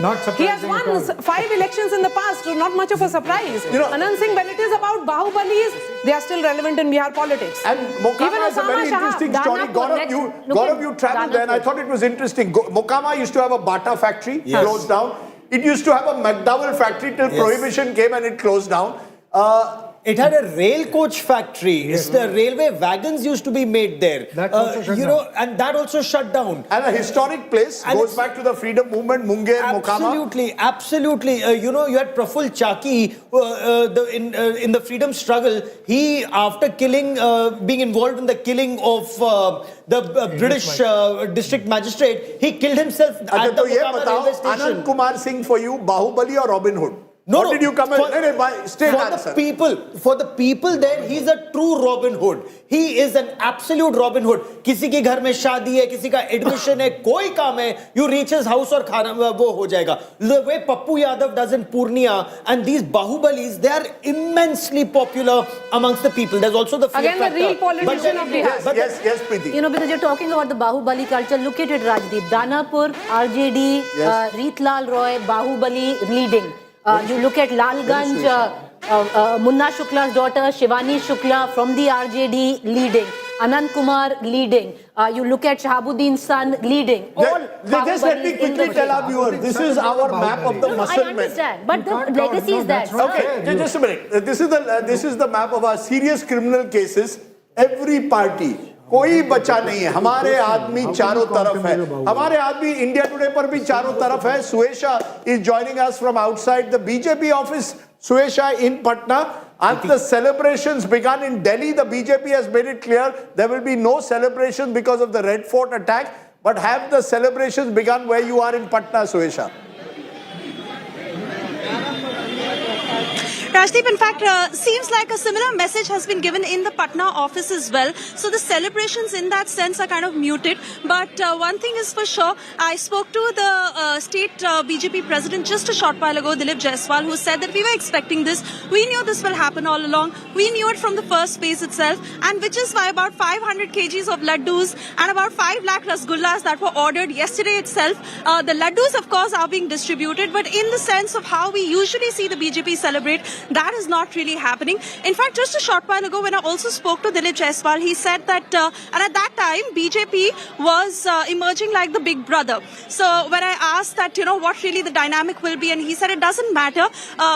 Speaker 10: Not surprising.
Speaker 3: He has won 5 elections in the past, so not much of a surprise.
Speaker 1: You know,
Speaker 3: Anant Singh, when it is about Bahubalis, they are still relevant in Bihar politics.
Speaker 1: And Mokama is a very interesting story. Gaurav, you traveled there and I thought it was interesting. Mokama used to have a Bata factory, closed down. It used to have a McDowell factory till Prohibition came and it closed down.
Speaker 4: It had a rail coach factory. It's the railway wagons used to be made there.
Speaker 10: That also shut down.
Speaker 4: And that also shut down.
Speaker 1: And a historic place,
Speaker 4: And
Speaker 1: goes back to the freedom movement, Munger, Mokama.
Speaker 4: Absolutely. You had Praful Chaki in the freedom struggle. He, after being involved in the killing of the British district magistrate, he killed himself at the Mokama railway station.
Speaker 1: Anant Kumar Singh for you, Bahubali or Robin Hood? What did you come
Speaker 4: For the people there, he's a true Robin Hood. He is an absolute Robin Hood. किसी के घर में शादी है, किसी का admission है, कोई काम है, you reach his house और खाना वो हो जाएगा. The way Pappu Yadav does in Purnia, and these Bahubalis, they are immensely popular amongst the people. There's also the fear
Speaker 3: Again,
Speaker 4: factor.
Speaker 3: the real politician of Bihar.
Speaker 1: Yes, Preeti.
Speaker 5: You know, because you're talking about the Bahubali culture, look at it, Rajdeep. Danapur, RJD, Reetlal Roy, Bahubali leading. You look at Lalganj, Munna Shukla's daughter, Shivani Shukla from the RJD leading. Anant Kumar leading. You look at Shahabuddin's son leading.
Speaker 1: Just let me quickly tell our viewers, this is our map of the muscle men.
Speaker 5: I understand, but the legacy is that.
Speaker 1: Okay, just a minute. This is the map of our serious criminal cases. Every party. कोई बचा नहीं है. हमारे आदमी चारों तरफ है. हमारे आदमी इंडिया टुडे पर भी चारों तरफ है. Suesha is joining us from outside the BJP office. Suesha in Patna. As the celebrations began in Delhi, the BJP has made it clear there will be no celebrations because of the Red Fort attack. But have the celebrations begun where you are in Patna, Suesha?
Speaker 15: Rajdeep, in fact, seems like a similar message has been given in the Patna office as well. So the celebrations in that sense are kind of muted. But one thing is for sure, I spoke to the state BJP president just a short while ago, Dilip Jaiswal, who said that we were expecting this. We knew this will happen all along. We knew it from the first phase itself. And which is why about 500 kgs of laddus and about 5 lakh rasgullas that were ordered yesterday itself. The laddus, of course, are being distributed. But in the sense of how we usually see the BJP celebrate, that is not really happening. In fact, just a short while ago, when I also spoke to Dilip Jaiswal, he said that, and at that time, BJP was emerging like the big brother. So when I asked that, what really the dynamic will be, and he said it doesn't matter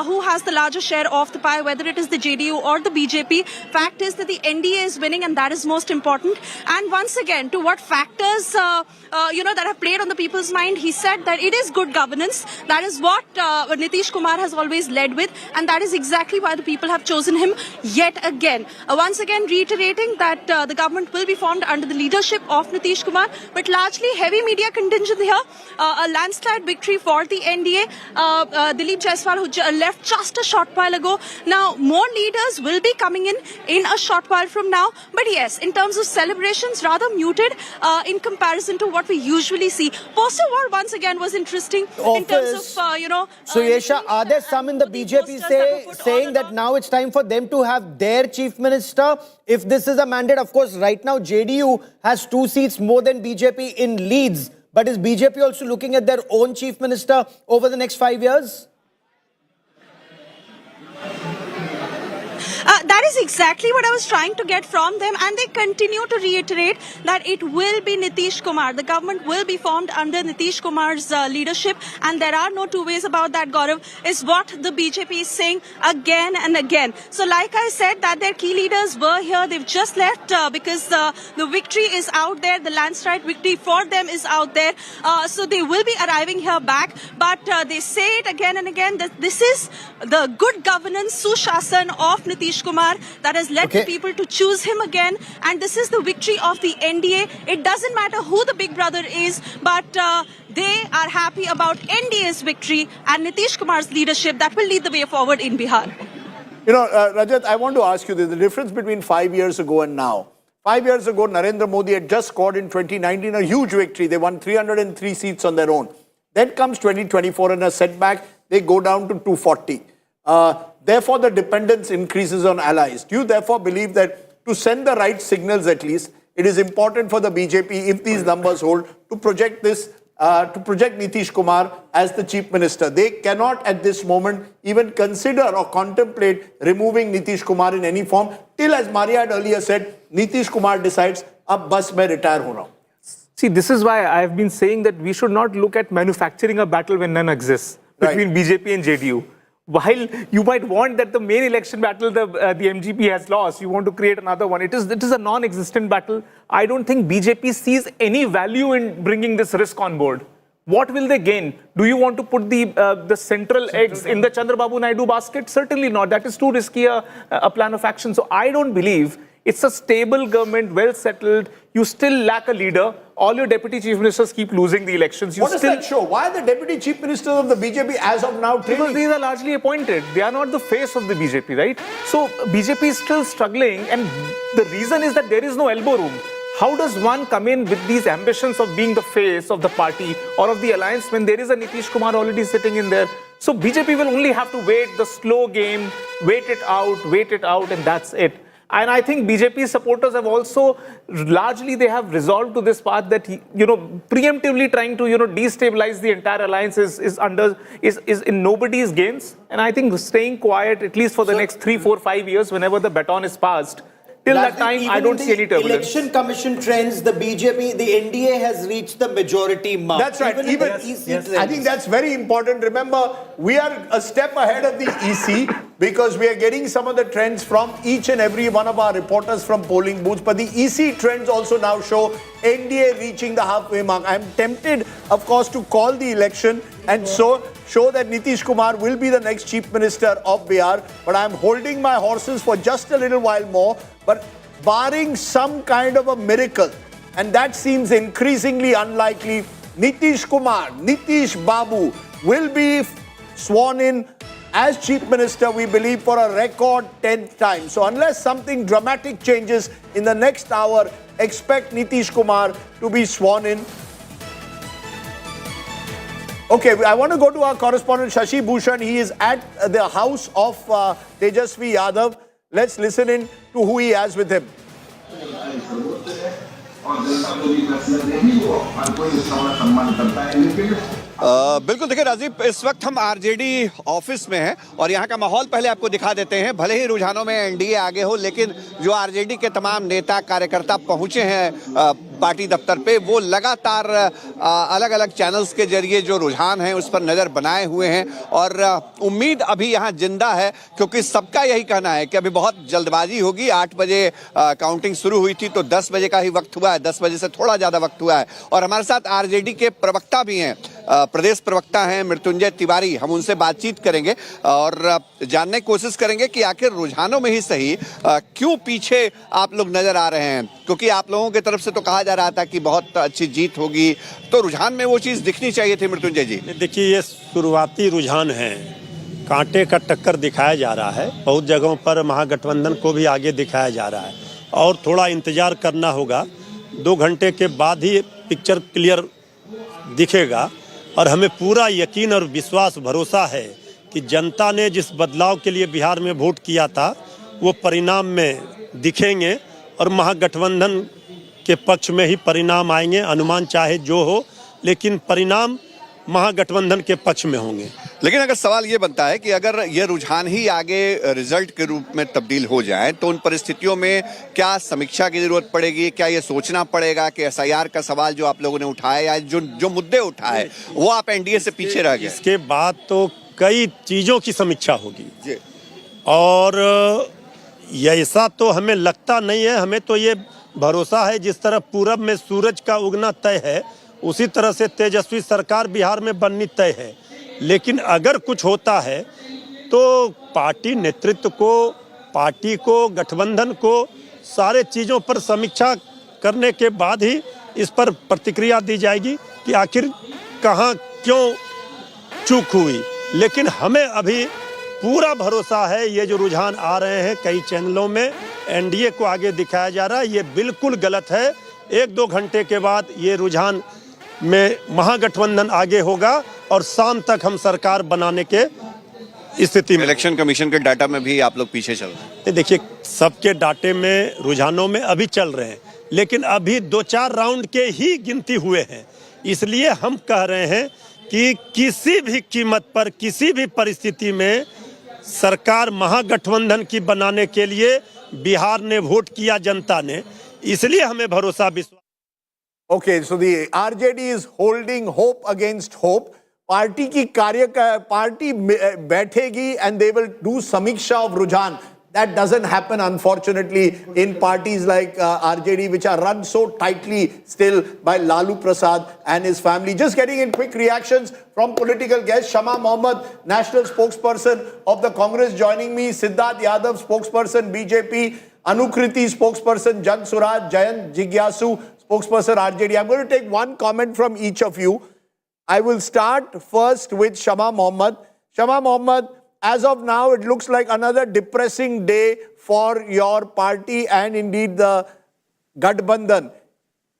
Speaker 15: who has the larger share of the pie, whether it is the JDU or the BJP. Fact is that the NDA is winning, and that is most important. And once again, to what factors, that have played on the people's mind, he said that it is good governance. That is what Nitish Kumar has always led with, and that is exactly why the people have chosen him yet again. Once again, reiterating that the government will be formed under the leadership of Nitish Kumar, but largely heavy media contingent here. A landslide victory for the NDA. Dilip Jaiswal, who left just a short while ago. Now, more leaders will be coming in a short while from now. But yes, in terms of celebrations, rather muted in comparison to what we usually see. Poster war once again was interesting in terms of,
Speaker 4: So, Yesha, are there some in the BJP saying that now it's time for them to have their chief minister? If this is a mandate, of course, right now JDU has 2 seats more than BJP in Leeds. But is BJP also looking at their own chief minister over the next 5 years?
Speaker 15: That is exactly what I was trying to get from them, and they continue to reiterate that it will be Nitish Kumar. The government will be formed under Nitish Kumar's leadership, and there are no two ways about that, Gaurav, is what the BJP is saying again and again. So like I said, that their key leaders were here. They've just left because the victory is out there. The landslide victory for them is out there. So they will be arriving here back. But they say it again and again that this is the good governance, Sushasan of Nitish Kumar that has led the people to choose him again, and this is the victory of the NDA. It doesn't matter who the big brother is, but they are happy about NDA's victory and Nitish Kumar's leadership that will lead the way forward in Bihar.
Speaker 1: Rajat, I want to ask you this, the difference between 5 years ago and now. 5 years ago, Narendra Modi had just scored in 2019 a huge victory. They won 303 seats on their own. Then comes 2024 and a setback. They go down to 240. Therefore, the dependence increases on allies. Do you therefore believe that to send the right signals at least, it is important for the BJP, if these numbers hold, to project Nitish Kumar as the chief minister? They cannot at this moment even consider or contemplate removing Nitish Kumar in any form till, as Maria had earlier said, Nitish Kumar decides, ab bas main retire ho raha hu.
Speaker 14: See, this is why I've been saying that we should not look at manufacturing a battle when none exists between BJP and JDU. while you might want that the main election battle the MGP has lost, you want to create another one. It is a non-existent battle. I don't think BJP sees any value in bringing this risk on board. What will they gain? Do you want to put the central eggs in the Chandrababu Naidu basket? Certainly not. That is too risky a plan of action. So I don't believe it's a stable government, well settled. You still lack a leader. All your deputy chief ministers keep losing the elections.
Speaker 1: What does that show? Why are the deputy chief ministers of the BJP as of now trailing?
Speaker 14: Because these are largely appointed. They are not the face of the BJP, right? So BJP is still struggling, and the reason is that there is no elbow room. How does one come in with these ambitions of being the face of the party or of the alliance when there is a Nitish Kumar already sitting in there? So BJP will only have to wait the slow game, wait it out, and that's it. And I think BJP supporters have also largely they have resolved to this path that preemptively trying to destabilize the entire alliance is in nobody's gains. And I think staying quiet at least for the next 3, 4, 5 years, whenever the baton is passed. Till that time, I don't see any turbulence.
Speaker 4: Election Commission trends, the BJP, the NDA has reached the majority mark.
Speaker 1: That's right. I think that's very important. Remember, we are a step ahead of the EC because we are getting some of the trends from each and every one of our reporters from polling booths. But the EC trends also now show NDA reaching the halfway mark. I'm tempted, of course, to call the election and show that Nitish Kumar will be the next chief minister of Bihar. But I'm holding my horses for just a little while more. But barring some kind of a miracle, and that seems increasingly unlikely, Nitish Kumar, Nitish Babu will be sworn in as chief minister, we believe, for a record 10th time. So unless something dramatic changes in the next hour, expect Nitish Kumar to be sworn in. Okay, I want to go to our correspondent Shashi Bhushan. He is at the house of Tejashwi Yadav. Let's listen in to who he has with him.
Speaker 16: बिल्कुल देखिए राजीव, इस वक्त हम RJD office में हैं और यहाँ का माहौल पहले आपको दिखा देते हैं। भले ही रुझानों में एनडीए आगे हो, लेकिन जो आरजेडी के तमाम नेता कार्यकर्ता पहुंचे हैं पार्टी दफ्तर पे, वो लगातार अलग अलग चैनल्स के जरिए जो रुझान है उस पर नजर बनाए हुए हैं और उम्मीद अभी यहाँ जिंदा है, क्योंकि सबका यही कहना है कि अभी बहुत जल्दबाजी होगी। 8 बजे काउंटिंग शुरू हुई थी तो 10 बजे का ही वक्त हुआ है, 10 बजे से थोड़ा ज्यादा वक्त हुआ है। और हमारे साथ आरजेडी के प्रवक्ता भी हैं, प्रदेश प्रवक्ता हैं मृत्युंजय तिवारी। हम उनसे बातचीत करेंगे और जानने की कोशिश करेंगे कि आखिर रुझानों में ही सही क्यों पीछे आप लोग नजर आ रहे हैं, क्योंकि आप लोगों की तरफ से तो कहा जा रहा था कि बहुत अच्छी जीत होगी, तो रुझान में वो चीज दिखनी चाहिए थी। मृत्युंजय जी,
Speaker 17: देखिए ये शुरुआती रुझान है, कांटे का टक्कर दिखाया जा रहा है। बहुत जगहों पर महागठबंधन को भी आगे दिखाया जा रहा है और थोड़ा इंतजार करना होगा। 2 घंटे के बाद ही पिक्चर क्लियर दिखेगा और हमें पूरा यकीन और विश्वास भरोसा है कि जनता ने जिस बदलाव के लिए बिहार में वोट किया था वो परिणाम में दिखेंगे और महागठबंधन के पक्ष में ही परिणाम आएंगे। अनुमान चाहे जो हो, लेकिन परिणाम महागठबंधन के पक्ष में होंगे।
Speaker 16: लेकिन अगर सवाल ये बनता है कि अगर ये रुझान ही आगे रिजल्ट के रूप में तब्दील हो जाए तो उन परिस्थितियों में क्या समीक्षा की जरूरत पड़ेगी? क्या ये सोचना पड़ेगा कि एसआईआर का सवाल जो आप लोगों ने उठाया या जो मुद्दे उठाए वो आप एनडीए से पीछे रह गए?
Speaker 17: इसके बाद तो कई चीजों की समीक्षा होगी और ऐसा तो हमें लगता नहीं है। हमें तो ये भरोसा है जिस तरह पूरब में सूरज का उगना तय है, उसी तरह से तेजस्वी सरकार बिहार में बननी तय है। लेकिन अगर कुछ होता है तो पार्टी नेतृत्व को, पार्टी को, गठबंधन को सारे चीज़ों पर समीक्षा करने के बाद ही इस पर प्रतिक्रिया दी जाएगी कि आखिर कहाँ क्यों चूक हुई। लेकिन हमें अभी पूरा भरोसा है, ये जो रुझान आ रहे हैं कई चैनलों में एनडीए को आगे दिखाया जा रहा है, ये बिल्कुल गलत है। 1-2 घंटे के बाद ये रुझान में महागठबंधन आगे होगा और शाम तक हम सरकार बनाने के स्थिति में।
Speaker 16: इलेक्शन कमीशन के डाटा में भी आप लोग पीछे चल रहे हैं?
Speaker 17: देखिए, सबके डाटे में रुझानों में अभी चल रहे हैं, लेकिन अभी 2-4 राउंड के ही गिनती हुए हैं। इसलिए हम कह रहे हैं कि किसी भी कीमत पर, किसी भी परिस्थिति में सरकार महागठबंधन की बनाने के लिए बिहार ने वोट किया, जनता ने, इसलिए हमें भरोसा, विश्वास।
Speaker 1: Okay, so the RJD is holding hope against hope. Party की पार्टी बैठेगी and they will do समीक्षा of रुझान. That doesn't happen, unfortunately, in parties like RJD, which are run so tightly still by Lalu Prasad and his family. Just getting in quick reactions from political guests. Shama Mohammed, national spokesperson of the Congress, joining me. Siddharth Yadav, spokesperson BJP. Anukriti, spokesperson Jan Suraj. Jayant Jigyasu, spokesperson RJD. I'm going to take one comment from each of you. I will start first with Shama Mohammed. Shama Mohammed, as of now, it looks like another depressing day for your party and indeed the Gathbandhan.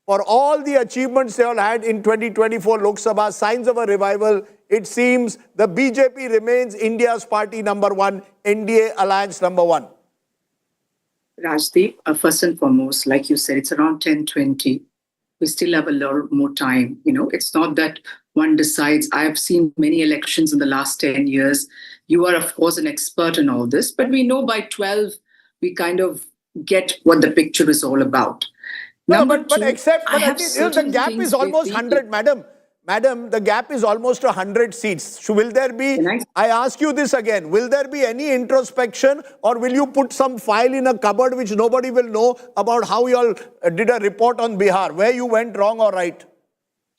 Speaker 1: For all the achievements they all had in 2024 Lok Sabha, signs of a revival, it seems the BJP remains India's party number one, NDA alliance number one.
Speaker 18: Rajdeep, first and foremost, like you said, it's around 10:20. We still have a lot more time. It's not that one decides. I've seen many elections in the last 10 years. You are, of course, an expert in all this, but we know by 12, we kind of get what the picture is all about.
Speaker 1: No, but the gap is almost 100, madam. Madam, the gap is almost 100 seats. So will there be, I ask you this again, will there be any introspection or will you put some file in a cupboard which nobody will know about how you all did a report on Bihar, where you went wrong or right?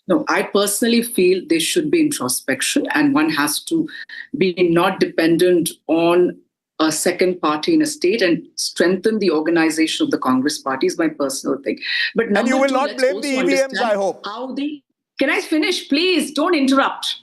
Speaker 18: No, I personally feel there should be introspection and one has to be not dependent on a second party in a state and strengthen the organization of the Congress party is my personal thing. But
Speaker 1: and you will not blame the EVMs, I hope.
Speaker 18: Can I finish? Please don't interrupt.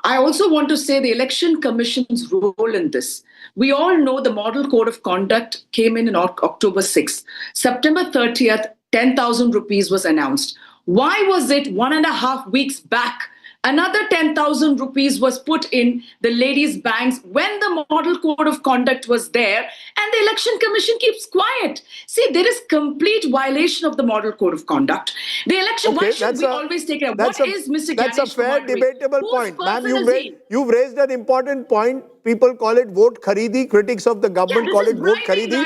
Speaker 18: I also want to say the Election Commission's role in this. We all know the Model Code of Conduct came in October 6th. September 30th, 10,000 rupees was announced. Why was it 1.5 weeks back? Another 10,000 rupees was put in the ladies' banks when the Model Code of Conduct was there and the Election Commission keeps quiet. See, there is complete violation of the Model Code of Conduct. The election, why should we always take it up? What is Mr.
Speaker 1: That's a fair debatable point. Ma'am, you've raised an important point. People call it vote kharidi. Critics of the government call it vote kharidi.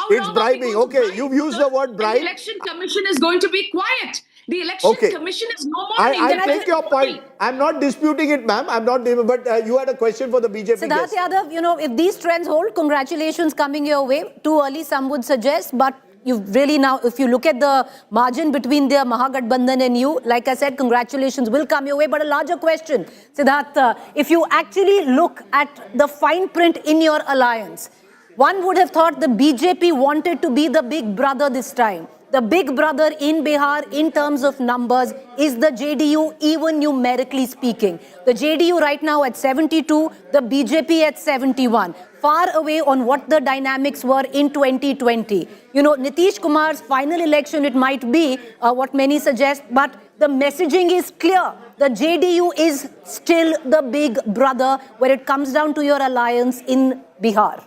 Speaker 1: It's bribing. Okay, you've used the word bribe.
Speaker 18: The Election Commission is going to be quiet. The Election Commission is no more an
Speaker 1: I take your point. I'm not disputing it, ma'am. I'm not, but you had a question for the BJP
Speaker 5: Siddharth Yadav, if these trends hold, congratulations coming your way. Too early, some would suggest, but you've really now, if you look at the margin between the Mahagathbandhan and you, like I said, congratulations will come your way. But a larger question, Siddharth, if you actually look at the fine print in your alliance, one would have thought the BJP wanted to be the big brother this time. The big brother in Bihar, in terms of numbers, is the JDU, even numerically speaking. The JDU right now at 72, the BJP at 71. Far away on what the dynamics were in 2020. Nitish Kumar's final election, it might be what many suggest, but the messaging is clear. The JDU is still the big brother when it comes down to your alliance in Bihar.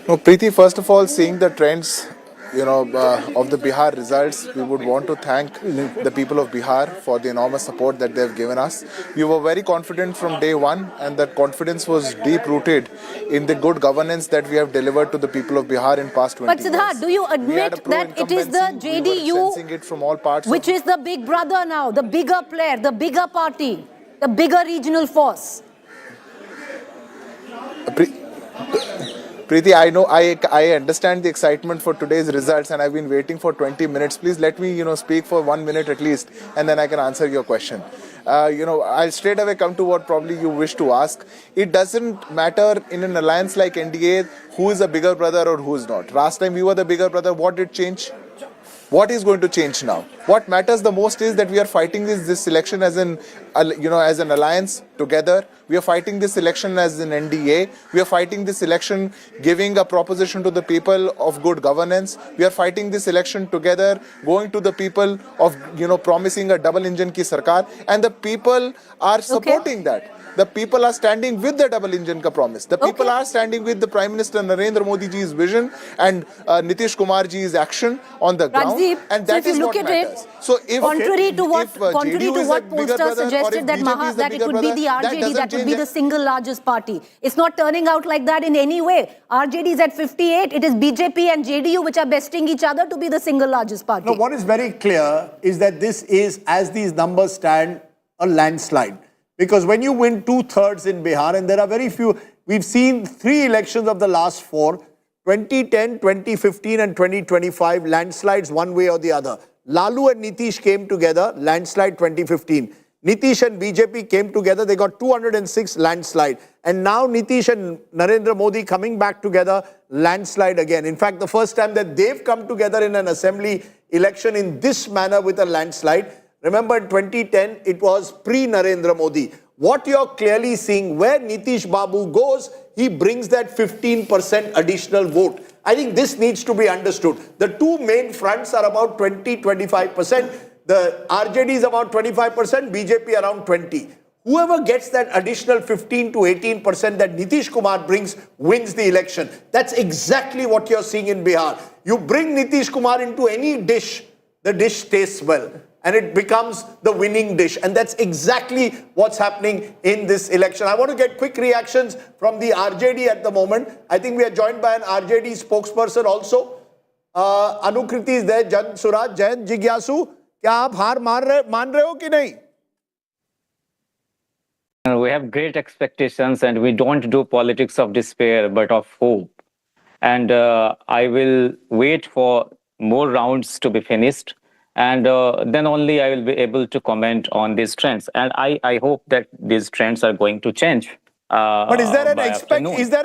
Speaker 19: No, Preeti, first of all, seeing the trends, of the Bihar results, we would want to thank the people of Bihar for the enormous support that they've given us. We were very confident from day one, and that confidence was deep-rooted in the good governance that we have delivered to the people of Bihar in past 20 years.
Speaker 5: But Siddharth, do you admit that it is the JDU which is the big brother now, the bigger player, the bigger party, the bigger regional force?
Speaker 19: Preeti, I know, I understand the excitement for today's results and I've been waiting for 20 minutes. Please let me, speak for 1 minute at least and then I can answer your question. I'll straight away come to what probably you wish to ask. It doesn't matter in an alliance like NDA who is a bigger brother or who is not. Last time we were the bigger brother, what did change? What is going to change now? What matters the most is that we are fighting this election as an alliance together. We are fighting this election as an NDA. We are fighting this election giving a proposition to the people of good governance. We are fighting this election together, going to the people of, promising a double engine ki sarkar. And the people are supporting that. The people are standing with the double engine ka promise. The people are standing with the Prime Minister Narendra Modi ji's vision and Nitish Kumar ji's action on the ground.
Speaker 5: Rajdeep,
Speaker 19: and that is what matters. So if
Speaker 5: contrary to what pollsters suggest, suggested that it would be the RJD that would be the single largest party. It's not turning out like that in any way. RJD is at 58. It is BJP and JDU which are besting each other to be the single largest party.
Speaker 1: No, what is very clear is that this is, as these numbers stand, a landslide. Because when you win 2/3 in Bihar, and there are very few, we've seen 3 elections of the last 4, 2010, 2015 and 2025, landslides one way or the other. Lalu and Nitish came together, landslide 2015. Nitish and BJP came together, they got 206, landslide. And now Nitish and Narendra Modi coming back together, landslide again. In fact, the first time that they've come together in an assembly election in this manner with a landslide. Remember in 2010, it was pre-Narendra Modi. What you're clearly seeing, where Nitish Babu goes, he brings that 15% additional vote. I think this needs to be understood. The two main fronts are about 20-25%. The RJD is about 25%, BJP around 20%. Whoever gets that additional 15 to 18% that Nitish Kumar brings wins the election. That's exactly what you're seeing in Bihar. You bring Nitish Kumar into any dish, the dish tastes well. And it becomes the winning dish. And that's exactly what's happening in this election. I want to get quick reactions from the RJD at the moment. I think we are joined by an RJD spokesperson also. Anukriti is there, Jan Suraj, Jayan Jigyasu. क्या आप हार मान रहे हो कि नहीं?
Speaker 20: We have great expectations and we don't do politics of despair but of hope. And I will wait for more rounds to be finished. And then only I will be able to comment on these trends. And I hope that these trends are going to change.
Speaker 1: But is there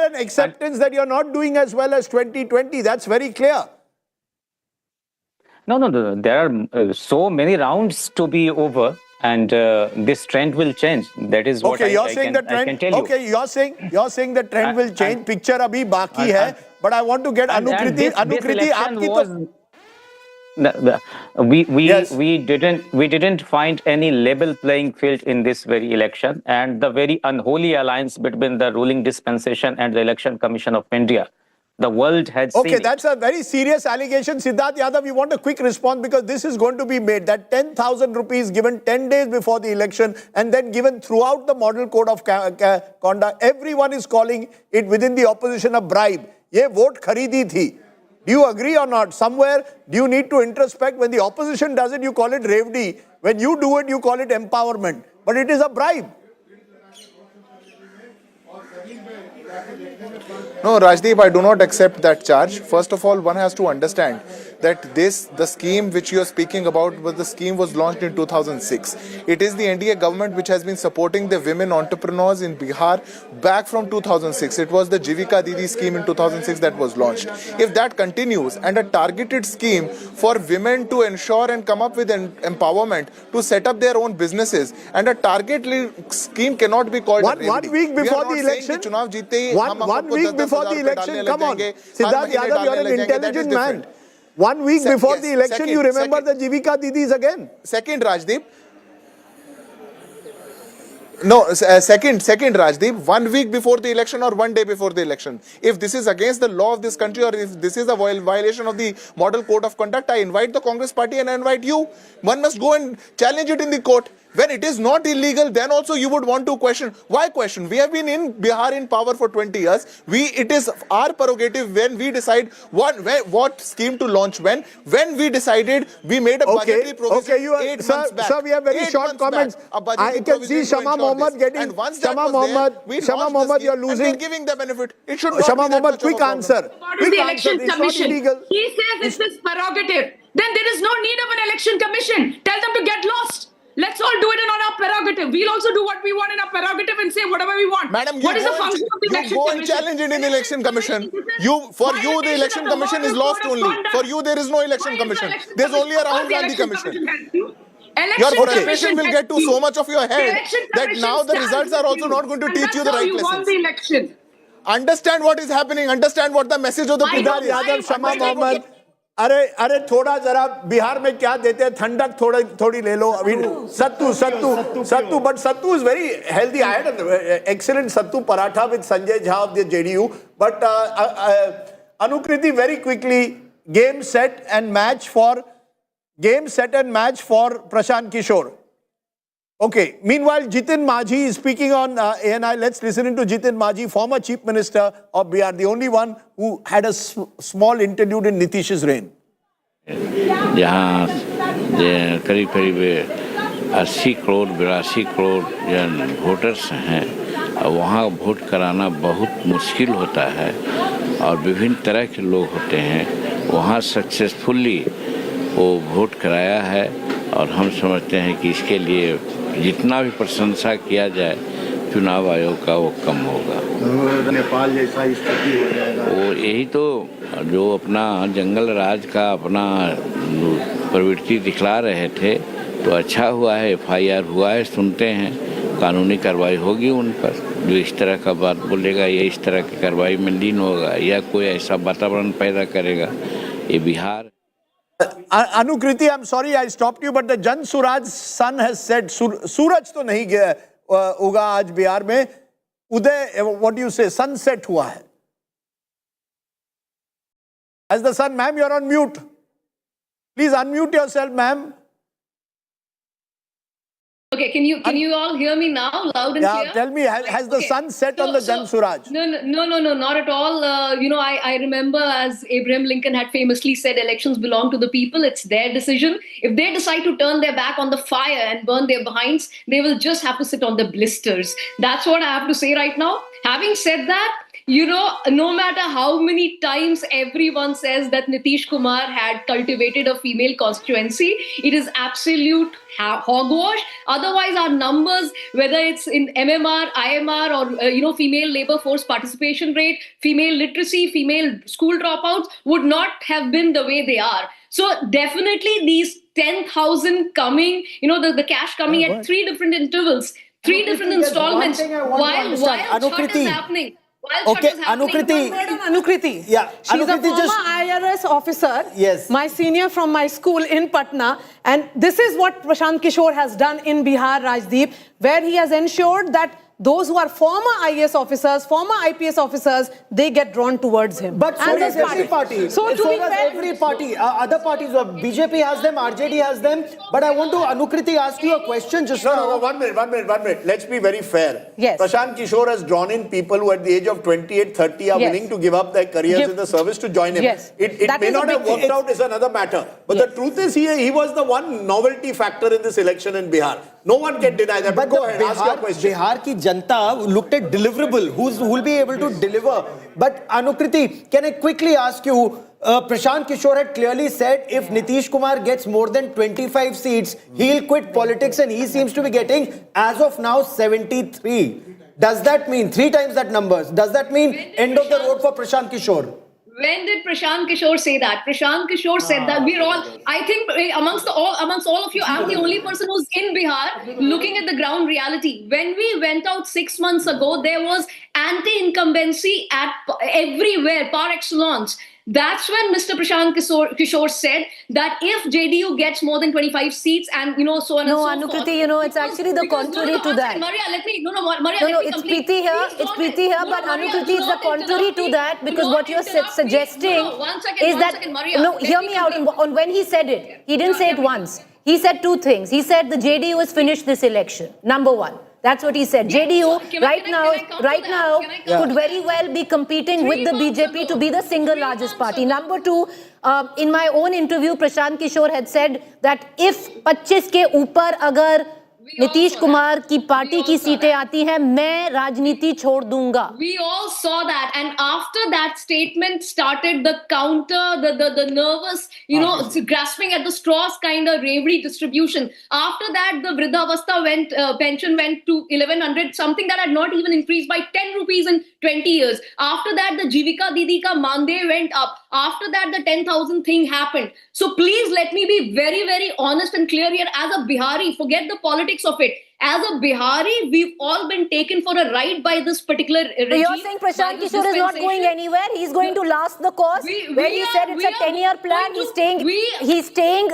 Speaker 1: an acceptance that you're not doing as well as 2020? That's very clear.
Speaker 20: No. There are so many rounds to be over. And this trend will change. That is what I can tell you.
Speaker 1: Okay, you're saying the trend will change. Picture abhi baki hai. But I want to get Anukriti. Anukriti, aapki to...
Speaker 20: We didn't find any level playing field in this very election, and the very unholy alliance between the ruling dispensation and the Election Commission of India. The world had seen
Speaker 1: Okay, that's a very serious allegation. Siddharth Yadav, we want a quick response because this is going to be made. That 10,000 rupees given 10 days before the election and then given throughout the model code of conduct. Everyone is calling it within the opposition a bribe. Ye vote kharidi thi. Do you agree or not? Somewhere, do you need to introspect? When the opposition does it, you call it revdi. When you do it, you call it empowerment. But it is a bribe.
Speaker 19: No, Rajdeep, I do not accept that charge. First of all, one has to understand that the scheme which you are speaking about, the scheme was launched in 2006. It is the NDA government which has been supporting the women entrepreneurs in Bihar back from 2006. It was the Jivika Didi scheme in 2006 that was launched. If that continues and a targeted scheme for women to ensure and come up with an empowerment to set up their own businesses, and a target scheme cannot be called
Speaker 1: one week before the election. One week before the election, come on. Siddharth Yadav, you're an intelligent man. 1 week before the election, you remember the Jivika Didis again.
Speaker 19: Second, Rajdeep. No, second, Rajdeep. 1 week before the election or 1 day before the election. If this is against the law of this country or if this is a violation of the model code of conduct, I invite the Congress party and I invite you. One must go and challenge it in the court. When it is not illegal, then also you would want to question. Why question? We have been in Bihar in power for 20 years. It is our prerogative when we decide what scheme to launch when. When we decided, we made a budgetary provision 8 months back.
Speaker 1: Sir, we have very short comments. I can see Shama Mohammed getting... Shama Mohammed, you're losing...
Speaker 19: And giving the benefit. It should not
Speaker 1: Shama Mohammed, quick answer.
Speaker 18: What is the Election Commission? He says it's his prerogative. Then there is no need of an Election Commission. Tell them to get lost. Let's all do it on our prerogative. We'll also do what we want in our prerogative and say whatever we want.
Speaker 19: Madam,
Speaker 18: what is the function of the Election
Speaker 19: Commission?
Speaker 18: Commission?
Speaker 19: Challenge it in the Election Commission. For you, the Election Commission is lost only. For you, there is no Election Commission. There's only a Rahul Gandhi Commission. Your frustration will get to so much of your head that now the results are also not going to teach you the right lessons. Understand what is happening. Understand what the message of the
Speaker 1: Siddharth Yadav, Shama Mohammed. अरे थोड़ा जरा बिहार में क्या देते हैं ठंडक थोड़ी ले लो अभी सत्तू but sattu is very healthy. I had an excellent sattu paratha with Sanjay Jha of the JDU. But Anukriti, very quickly, game set and match for Prashant Kishore. Okay. Meanwhile, Jitin Majhi is speaking on ANI. Let's listen into Jitin Majhi, former Chief Minister of Bihar, the only one who had a small interlude in Nitish's reign.
Speaker 21: जहाँ करीब करीब 80 करोड़ 82 करोड़ जन voters हैं, वहाँ vote कराना बहुत मुश्किल होता है और विभिन्न तरह के लोग होते हैं। वहाँ सक्सेसफुली वो वोट कराया है और हम समझते हैं कि इसके लिए जितना भी प्रशंसा किया जाए चुनाव आयोग का वो कम होगा।
Speaker 7: नेपाल जैसा स्थिति हो जाएगा।
Speaker 21: वो यही तो जो अपना जंगल राज का अपना प्रवृत्ति दिखला रहे थे, तो अच्छा हुआ है, FIR हुआ है, सुनते हैं कानूनी कार्रवाई होगी उन पर। जो इस तरह का बात बोलेगा या इस तरह की कार्रवाई में लीन होगा या कोई ऐसा वातावरण पैदा करेगा, ये Bihar.
Speaker 1: Anukriti, I'm sorry I stopped you, but the Jan Suraj's son has said, सूरज तो नहीं गया होगा आज बिहार में, उदय, what do you say, sunset हुआ है. As the sun, ma'am, you're on mute. Please unmute yourself, ma'am.
Speaker 22: Okay, can you all hear me now, loud and clear?
Speaker 1: Yeah, tell me, has the sun set on the Jan Suraj?
Speaker 22: No, not at all. I remember, as Abraham Lincoln had famously said, elections belong to the people. It's their decision. If they decide to turn their back on the fire and burn their behinds, they will just have to sit on the blisters. That's what I have to say right now. Having said that, no matter how many times everyone says that Nitish Kumar had cultivated a female constituency, it is absolute hogwash. Otherwise, our numbers, whether it's in MMR, IMR, or female labor force participation rate, female literacy, female school dropouts, would not have been the way they are. So definitely these 10,000 coming, the cash coming at 3 different intervals, 3 different installments, while Chhath is happening.
Speaker 4: Okay, Anukriti.
Speaker 3: Anukriti.
Speaker 4: Yeah,
Speaker 3: she's
Speaker 4: Anukriti,
Speaker 3: a former IRS officer.
Speaker 4: Yes.
Speaker 3: My senior from my school in Patna. And this is what Prashant Kishore has done in Bihar, Rajdeep, where he has ensured that those who are former IAS officers, former IPS officers, they get drawn towards him.
Speaker 4: But so does every party.
Speaker 3: So to be fair,
Speaker 4: every party. Other parties, BJP has them, RJD has them. But I want to, Anukriti, ask you a question just now.
Speaker 1: No, 1 minute. Let's be very fair.
Speaker 3: Yes.
Speaker 1: Prashant Kishore has drawn in people who at the age of 28, 30 are willing to give up their careers in the service to join him.
Speaker 3: Yes.
Speaker 1: It may not have worked out is another matter. But the truth is he was the one novelty factor in this election in Bihar. No one can deny that. But go ahead, ask your question.
Speaker 4: Bihar ki Janta looked at deliverable. Who will be able to deliver? But Anukriti, can I quickly ask you, Prashant Kishore had clearly said if Nitish Kumar gets more than 25 seats, he'll quit politics, and he seems to be getting, as of now, 73. Does that mean 3 times that numbers? Does that mean end of the road for Prashant Kishore?
Speaker 22: When did Prashant Kishore say that? Prashant Kishore said that. We're all, I think amongst all of you, I'm the only person who's in Bihar looking at the ground reality. When we went out 6 months ago, there was anti-incumbency at everywhere, par excellence. That's when Mr. Prashant Kishore said that if JDU gets more than 25 seats and, so on and so
Speaker 5: Anukriti,
Speaker 22: forth.
Speaker 5: it's actually the contrary to that.
Speaker 22: Maria, let me
Speaker 5: it's Preeti here. It's Preeti here, but Anukriti, it's the contrary to that, because what you're suggesting is that, hear me out on when he said it. He didn't say it once. He said 2 things. He said the JDU has finished this election. Number 1. That's what he said. JDU right now could very well be competing with the BJP to be the single largest party. Number 2, in my own interview, Prashant Kishore had said that if 25 के ऊपर अगर नीतीश कुमार की party की सीटें आती हैं, मैं राजनीति छोड़ दूंगा.
Speaker 22: We all saw that, and after that statement started the counter, the nervous, grasping at the straws kind of reverie distribution. After that, the Vridhavastha pension went to 1100, something that had not even increased by 10 rupees in 20 years. After that, the Jivika Didi ka Mandev went up. After that, the 10,000 thing happened. So please let me be very, very honest and clear here. As a Bihari, forget the politics of it. As a Bihari, we've all been taken for a ride by this particular regime.
Speaker 5: So you're saying Prashant Kishore is not going anywhere? He's going to last the course? Where he said it's a 10-year plan, he's staying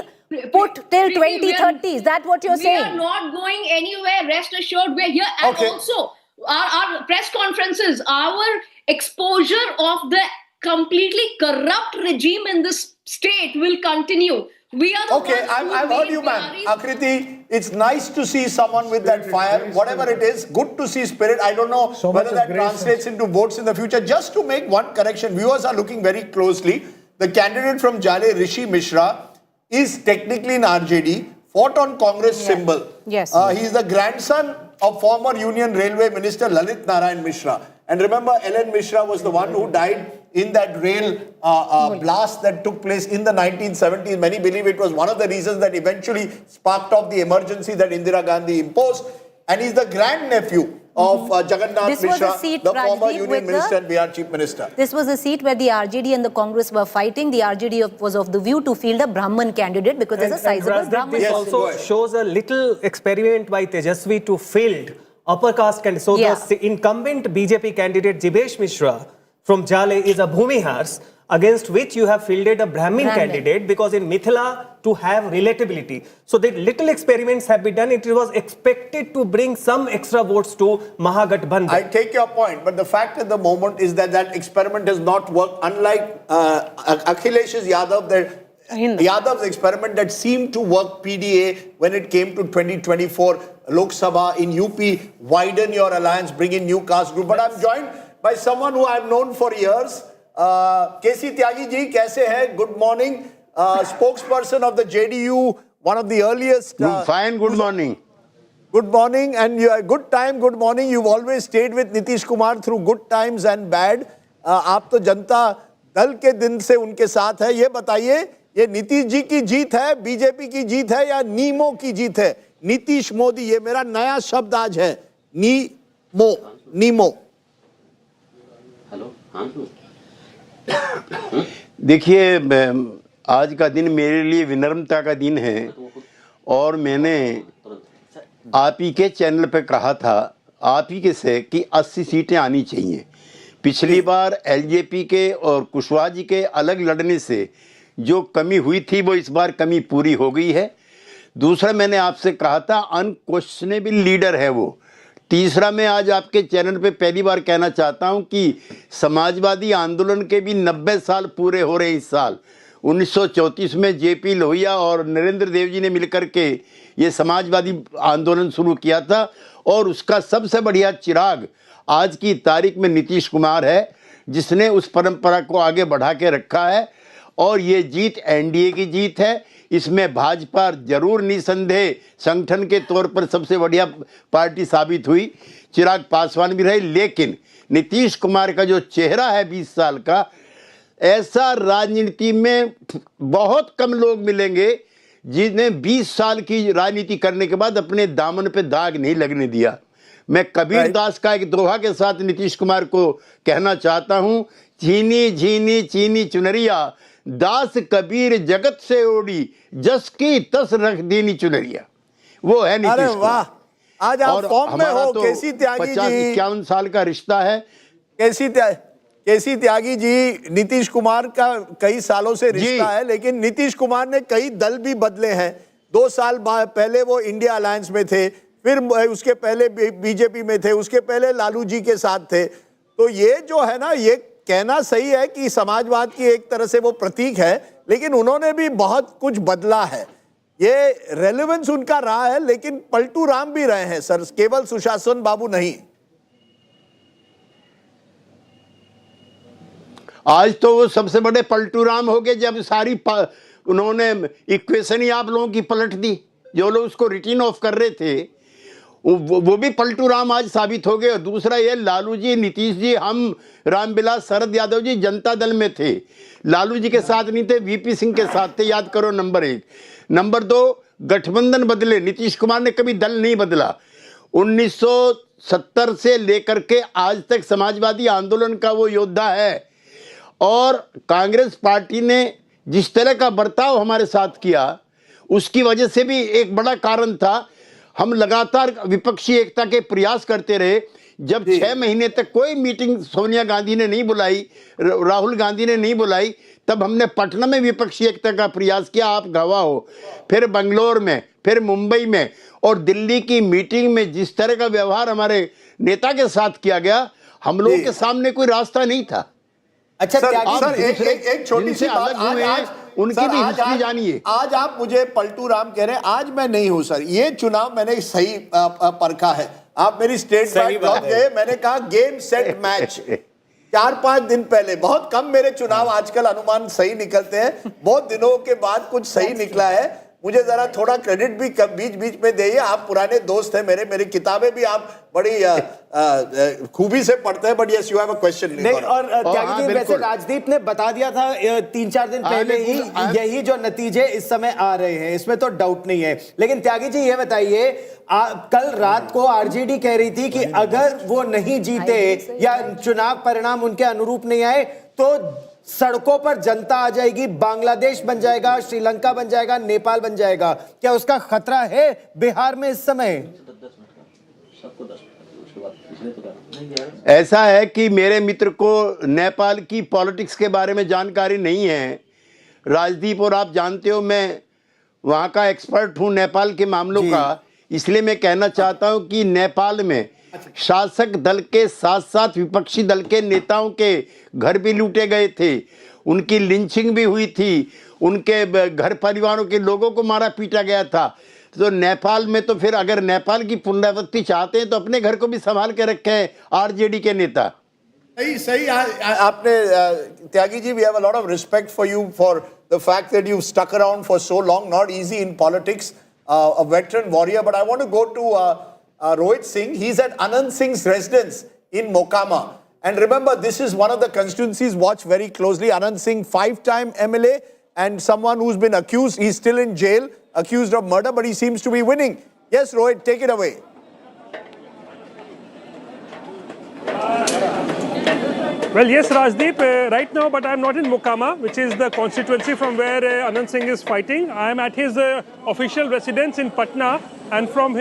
Speaker 5: put till 2030. Is that what you're saying?
Speaker 22: We are not going anywhere. Rest assured, we're here. And also, our press conferences, our exposure of the completely corrupt regime in this state will continue. We are the
Speaker 1: Okay,
Speaker 22: ones who
Speaker 1: I've heard
Speaker 22: made
Speaker 1: you, ma'am.
Speaker 22: Biharis.
Speaker 1: Akriti, it's nice to see someone with that fire, whatever it is, good to see spirit. I don't know
Speaker 10: So
Speaker 1: whether
Speaker 10: much of
Speaker 1: that
Speaker 10: grace
Speaker 1: translates into votes in the future. Just to make one correction, viewers are looking very closely. The candidate from Jale, Rishi Mishra, is technically an RJD, fought on Congress symbol.
Speaker 3: Yes.
Speaker 1: He is the grandson of former Union Railway Minister Lalit Narayan Mishra. And remember, Ellen Mishra was the one who died in that rail blast that took place in the 1970s. Many believe it was one of the reasons that eventually sparked off the emergency that Indira Gandhi imposed. And he's the grandnephew of Jagannath
Speaker 5: This was
Speaker 1: Mishra,
Speaker 5: a seat,
Speaker 1: the former
Speaker 5: Rajdeep,
Speaker 1: Union
Speaker 5: with
Speaker 1: Minister and Bihar Chief Minister.
Speaker 5: This was a seat where the RJD and the Congress were fighting. The RJD was of the view to field a Brahman candidate because there's a sizable
Speaker 13: Rajdeep,
Speaker 5: Brahman.
Speaker 13: this also shows a little experiment by Tejashwi to field upper caste candidates. So the incumbent BJP candidate Jibesh Mishra from Jale is a Bhumihars, against which you have fielded a Brahmin candidate because in Mithila to have relatability. So the little experiments have been done. It was expected to bring some extra votes to Mahagathbandhan.
Speaker 1: I take your point, but the fact at the moment is that that experiment has not worked. Unlike Akhilesh Yadav's experiment that seemed to work PDA when it came to 2024 Lok Sabha in UP, widen your alliance, bring in new caste group. But I'm joined by someone who I've known for years. KC Tyagi ji, kaise hai? Good morning. Spokesperson of the JDU, one of the earliest.
Speaker 2: Fine, good morning.
Speaker 1: Good morning, and you good time, good morning. You've always stayed with Nitish Kumar through good times and bad. आप तो जनता दल के दिन से उनके साथ है. ये बताइए, ये नीतीश जी की जीत है, बीजेपी की जीत है या नीमो की जीत है? नीतीश मोदी, ये मेरा नया शब्द आज है. नीमो.
Speaker 2: हेलो, देखिए, आज का दिन मेरे लिए विनम्रता का दिन है और मैंने आप ही के चैनल पे कहा था, आप ही के से कि 80 सीटें आनी चाहिए. पिछली बार एलजेपी के और कुशवाहा जी के अलग लड़ने से जो कमी हुई थी वो इस बार कमी पूरी हो गई है. दूसरा, मैंने आपसे कहा था अनक्वेश्चनेबल लीडर है वो. तीसरा, मैं आज आपके चैनल पे पहली बार कहना चाहता हूं कि समाजवादी आंदोलन के भी 90 साल पूरे हो रहे इस साल. 1934 में जेपी लोहिया और नरेंद्र देव जी ने मिलकर के ये समाजवादी आंदोलन शुरू किया था और उसका सबसे बढ़िया चिराग आज की तारीख में नीतीश कुमार है, जिसने उस परंपरा को आगे बढ़ा के रखा है. और ये जीत एनडीए की जीत है. इसमें भाजपा जरूर निसंदेह संगठन के तौर पर सबसे बढ़िया पार्टी साबित हुई. चिराग पासवान भी रहे, लेकिन नीतीश कुमार का जो चेहरा है 20 साल का, ऐसा राजनीति में बहुत कम लोग मिलेंगे जिन्हें 20 साल की राजनीति करने के बाद अपने दामन पे दाग नहीं लगने दिया. मैं कबीर दास का एक दोहा के साथ नीतीश कुमार को कहना चाहता हूं, झीनी झीनी चीनी चुनरिया, दास कबीर जगत से ओढ़ी, जस की तस रख दीनी चुनरिया. वो है नीतीश कुमार.
Speaker 1: वाह, आज आप फॉर्म में हो.
Speaker 2: तो
Speaker 1: केसी त्यागी जी,
Speaker 2: 50-51 साल का रिश्ता है.
Speaker 1: केसी त्यागी जी, नीतीश कुमार का कई सालों से रिश्ता है, लेकिन नीतीश कुमार ने कई दल भी बदले हैं. 2 साल पहले वो इंडिया अलायंस में थे, फिर उसके पहले बीजेपी में थे, उसके पहले लालू जी के साथ थे. तो ये जो है ना, ये कहना सही है कि समाजवाद की एक तरह से वो प्रतीक है, लेकिन उन्होंने भी बहुत कुछ बदला है. ये रेलेवेंस उनका रहा है, लेकिन पलटू राम भी रहे हैं सर, केवल सुशासन बाबू नहीं.
Speaker 2: आज तो वो सबसे बड़े पलटू राम हो गए जब सारी उन्होंने इक्वेशन ही आप लोगों की पलट दी. जो लोग उसको रिटर्न ऑफ कर रहे थे वो भी पलटू राम आज साबित हो गए. और दूसरा ये, लालू जी, नीतीश जी, हम रामविलास शरद यादव जी जनता दल में थे, लालू जी के साथ नहीं थे, वीपी सिंह के साथ थे. याद करो. नंबर 1. नंबर 2, गठबंधन बदले, नीतीश कुमार ने कभी दल नहीं बदला. 1970 से लेकर के आज तक समाजवादी आंदोलन का वो योद्धा है. और कांग्रेस पार्टी ने जिस तरह का बर्ताव हमारे साथ किया, उसकी वजह से भी एक बड़ा कारण था. हम लगातार विपक्षी एकता के प्रयास करते रहे. जब 6 महीने तक कोई मीटिंग सोनिया गांधी ने नहीं बुलाई, राहुल गांधी ने नहीं बुलाई, तब हमने पटना में विपक्षी एकता का प्रयास किया. आप गवाह हो. फिर बंगलोर में, फिर मुंबई में और दिल्ली की मीटिंग में जिस तरह का व्यवहार हमारे नेता के साथ किया गया, हम लोगों के सामने कोई रास्ता नहीं था.
Speaker 1: अच्छा सर, एक छोटी सी बात. आज
Speaker 2: उनकी भी हिस्ट्री जानिए।
Speaker 1: आज आप मुझे पलटू राम कह रहे हैं, आज मैं नहीं हूं सर, ये चुनाव मैंने सही परखा है। आप मेरी स्टेट बैक लौट गए, मैंने कहा गेम सेट मैच 4-5 दिन पहले। बहुत कम मेरे चुनाव आजकल अनुमान सही निकलते हैं, बहुत दिनों के बाद कुछ सही निकला है। मुझे जरा थोड़ा क्रेडिट भी बीच बीच में दीजिए, आप पुराने दोस्त हैं मेरी किताबें भी आप बड़ी खूबी से पढ़ते हैं। But yes, you have a question.
Speaker 4: नहीं, और त्यागी जी, वैसे राजदीप ने बता दिया था 3-4 दिन पहले ही यही जो नतीजे इस समय आ रहे हैं, इसमें तो डाउट नहीं है। लेकिन त्यागी जी ये बताइए, कल रात को आरजेडी कह रही थी कि अगर वो नहीं जीते या चुनाव परिणाम उनके अनुरूप नहीं आए तो सड़कों पर जनता आ जाएगी, बांग्लादेश बन जाएगा, श्रीलंका बन जाएगा, नेपाल बन जाएगा। क्या उसका खतरा है बिहार में इस समय?
Speaker 2: ऐसा है कि मेरे मित्र को नेपाल की पॉलिटिक्स के बारे में जानकारी नहीं है राजदीप, और आप जानते हो मैं वहाँ का एक्सपर्ट हूँ नेपाल के मामलों का। इसलिए मैं कहना चाहता हूँ कि नेपाल में शासक दल के साथ साथ विपक्षी दल के नेताओं के घर भी लूटे गए थे, उनकी लिंचिंग भी हुई थी, उनके घर परिवारों के लोगों को मारा पीटा गया था। तो नेपाल में तो फिर अगर नेपाल की पुनरावृत्ति चाहते हैं तो अपने घर को भी संभाल के रखे हैं आरजेडी के नेता।
Speaker 1: सही आपने Tyagi ji, we have a lot of respect for you for the fact that you've stuck around for so long. Not easy in politics, a veteran warrior. But I want to go to Rohit Singh. He's at Anant Singh's residence in Mokama. And remember, this is one of the constituencies watched very closely. Anant Singh, 5-time MLA, and someone who's been accused. He's still in jail, accused of murder, but he seems to be winning. Yes, Rohit, take it away.
Speaker 6: Well, yes, Rajdeep, right now, but I'm not in Mokama, which is the constituency from where Anant Singh is fighting. I'm at his official residence in Patna, and from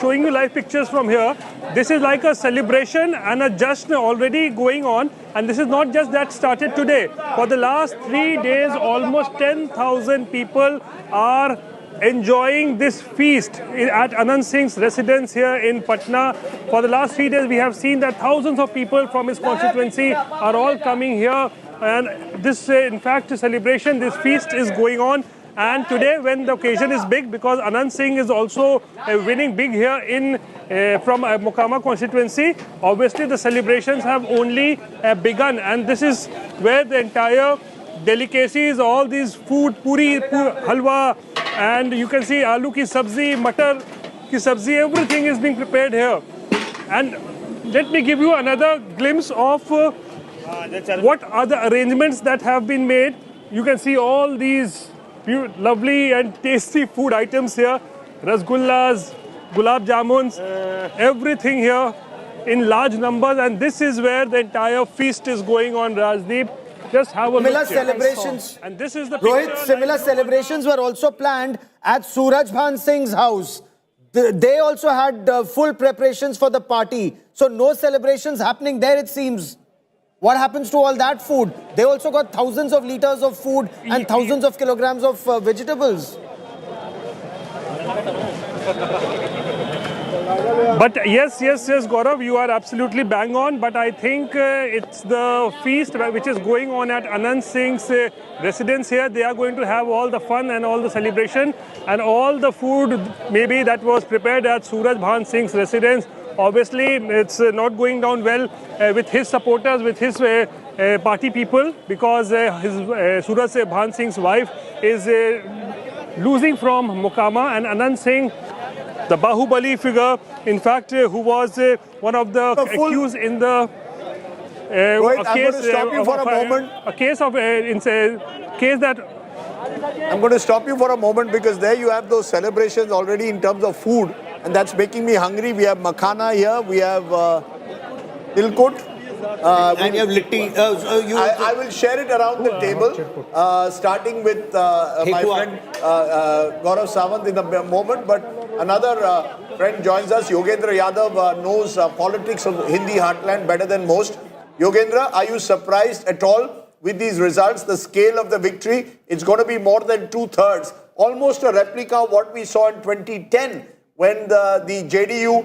Speaker 6: showing you live pictures from here. This is like a celebration and a just already going on, and this is not just that started today. For the last 3 days, almost 10,000 people are enjoying this feast at Anant Singh's residence here in Patna. For the last 3 days, we have seen that thousands of people from his constituency are all coming here. And this, in fact, celebration, this feast is going on. And today, when the occasion is big, because Anant Singh is also winning big here in from Mokama constituency, obviously the celebrations have only begun. And this is where the entire delicacies, all these food, puri, halwa, and you can see aloo ki sabzi, matar ki sabzi, everything is being prepared here. And let me give you another glimpse of what are the arrangements that have been made. You can see all these lovely and tasty food items here, rasgullas, gulab jamuns, everything here in large numbers, and this is where the entire feast is going on, Rajdeep. Just have a
Speaker 4: similar
Speaker 6: look.
Speaker 4: Celebrations.
Speaker 6: And this is the
Speaker 4: Rohit, similar celebrations were also planned at Suraj Bhan Singh's house. They also had full preparations for the party. So no celebrations happening there, it seems. What happens to all that food? They also got thousands of liters of food and thousands of kilograms of vegetables.
Speaker 6: But yes, Gaurav, you are absolutely bang on. But I think it's the feast which is going on at Anant Singh's residence here. They are going to have all the fun and all the celebration and all the food maybe that was prepared at Suraj Bhan Singh's residence. Obviously, it's not going down well with his supporters, with his party people, because Suraj Bhan Singh's wife is losing from Mokama, and Anant Singh, the Bahubali figure, in fact, who was one of the accused in the
Speaker 1: Rohit, I'm going to stop you for a moment.
Speaker 6: A case that.
Speaker 1: I'm going to stop you for a moment because there you have those celebrations already in terms of food, and that's making me hungry. We have makhana here, we have tilkut.
Speaker 4: And you have litti.
Speaker 1: I will share it around the table, starting with my friend Gaurav Sawant in a moment. But another friend joins us. Yogendra Yadav knows politics of Hindi heartland better than most. Yogendra, are you surprised at all with these results? The scale of the victory, it's going to be more than 2/3. Almost a replica of what we saw in 2010 when the JDU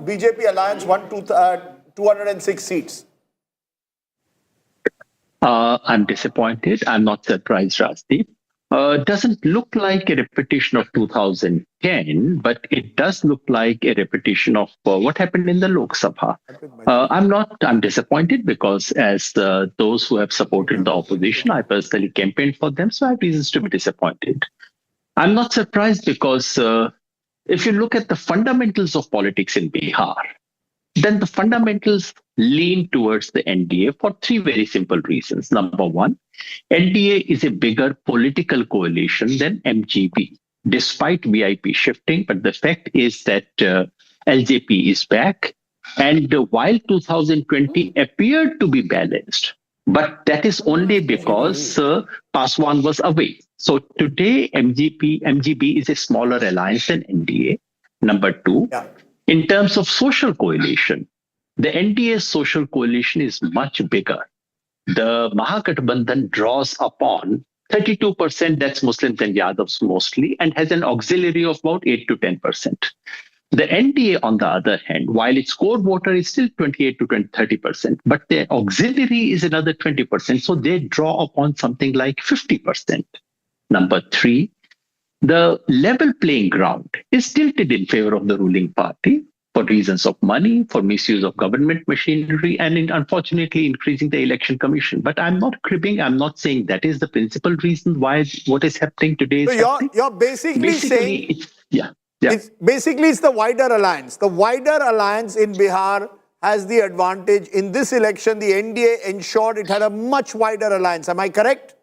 Speaker 1: BJP alliance won 206 seats.
Speaker 8: I'm disappointed. I'm not surprised, Rajdeep. Doesn't look like a repetition of 2010, but it does look like a repetition of what happened in the Lok Sabha. I'm disappointed because as those who have supported the opposition, I personally campaigned for them, so I have reasons to be disappointed. I'm not surprised because if you look at the fundamentals of politics in Bihar, then the fundamentals lean towards the NDA for three very simple reasons. Number one, NDA is a bigger political coalition than MGP, despite VIP shifting. But the fact is that LJP is back. And while 2020 appeared to be balanced, but that is only because Paswan was away. So today, MGB is a smaller alliance than NDA. Number two, in terms of social coalition, the NDA social coalition is much bigger. The Mahagathbandhan draws upon 32%, that's Muslims and Yadavs mostly, and has an auxiliary of about 8 to 10%. The NDA, on the other hand, while its core voter is still 28 to 30%, but their auxiliary is another 20%, so they draw upon something like 50%. Number three, the level playing ground is tilted in favor of the ruling party for reasons of money, for misuse of government machinery, and unfortunately increasing the election commission. But I'm not cribbing. I'm not saying that is the principal reason why what is happening today is happening.
Speaker 1: You're basically saying...
Speaker 8: It's
Speaker 1: the wider alliance. The wider alliance in Bihar has the advantage. In this election, the NDA ensured it had a much wider alliance. Am I correct?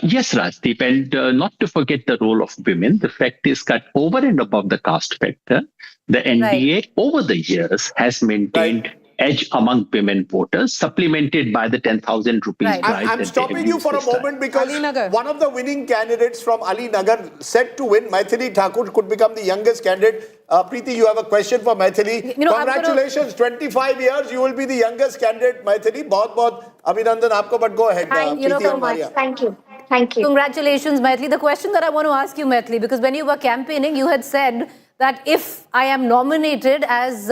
Speaker 8: Yes, Rajdeep, and not to forget the role of women. The fact is that over and above the caste factor, the NDA over the years has maintained edge among women voters, supplemented by the 10,000 rupees bribe.
Speaker 1: I'm stopping you for a moment because one of the winning candidates from Ali Nagar set to win, Maithili Thakur, could become the youngest candidate. Preeti, you have a question for Maithili. Congratulations, 25 years, you will be the youngest candidate, Maithili. Bahut Abhinandan aapko, but go ahead.
Speaker 5: Thank you so much. Thank you. Thank you. Congratulations, Maithili. The question that I want to ask you, Maithili, because when you were campaigning, you had said that if I am nominated as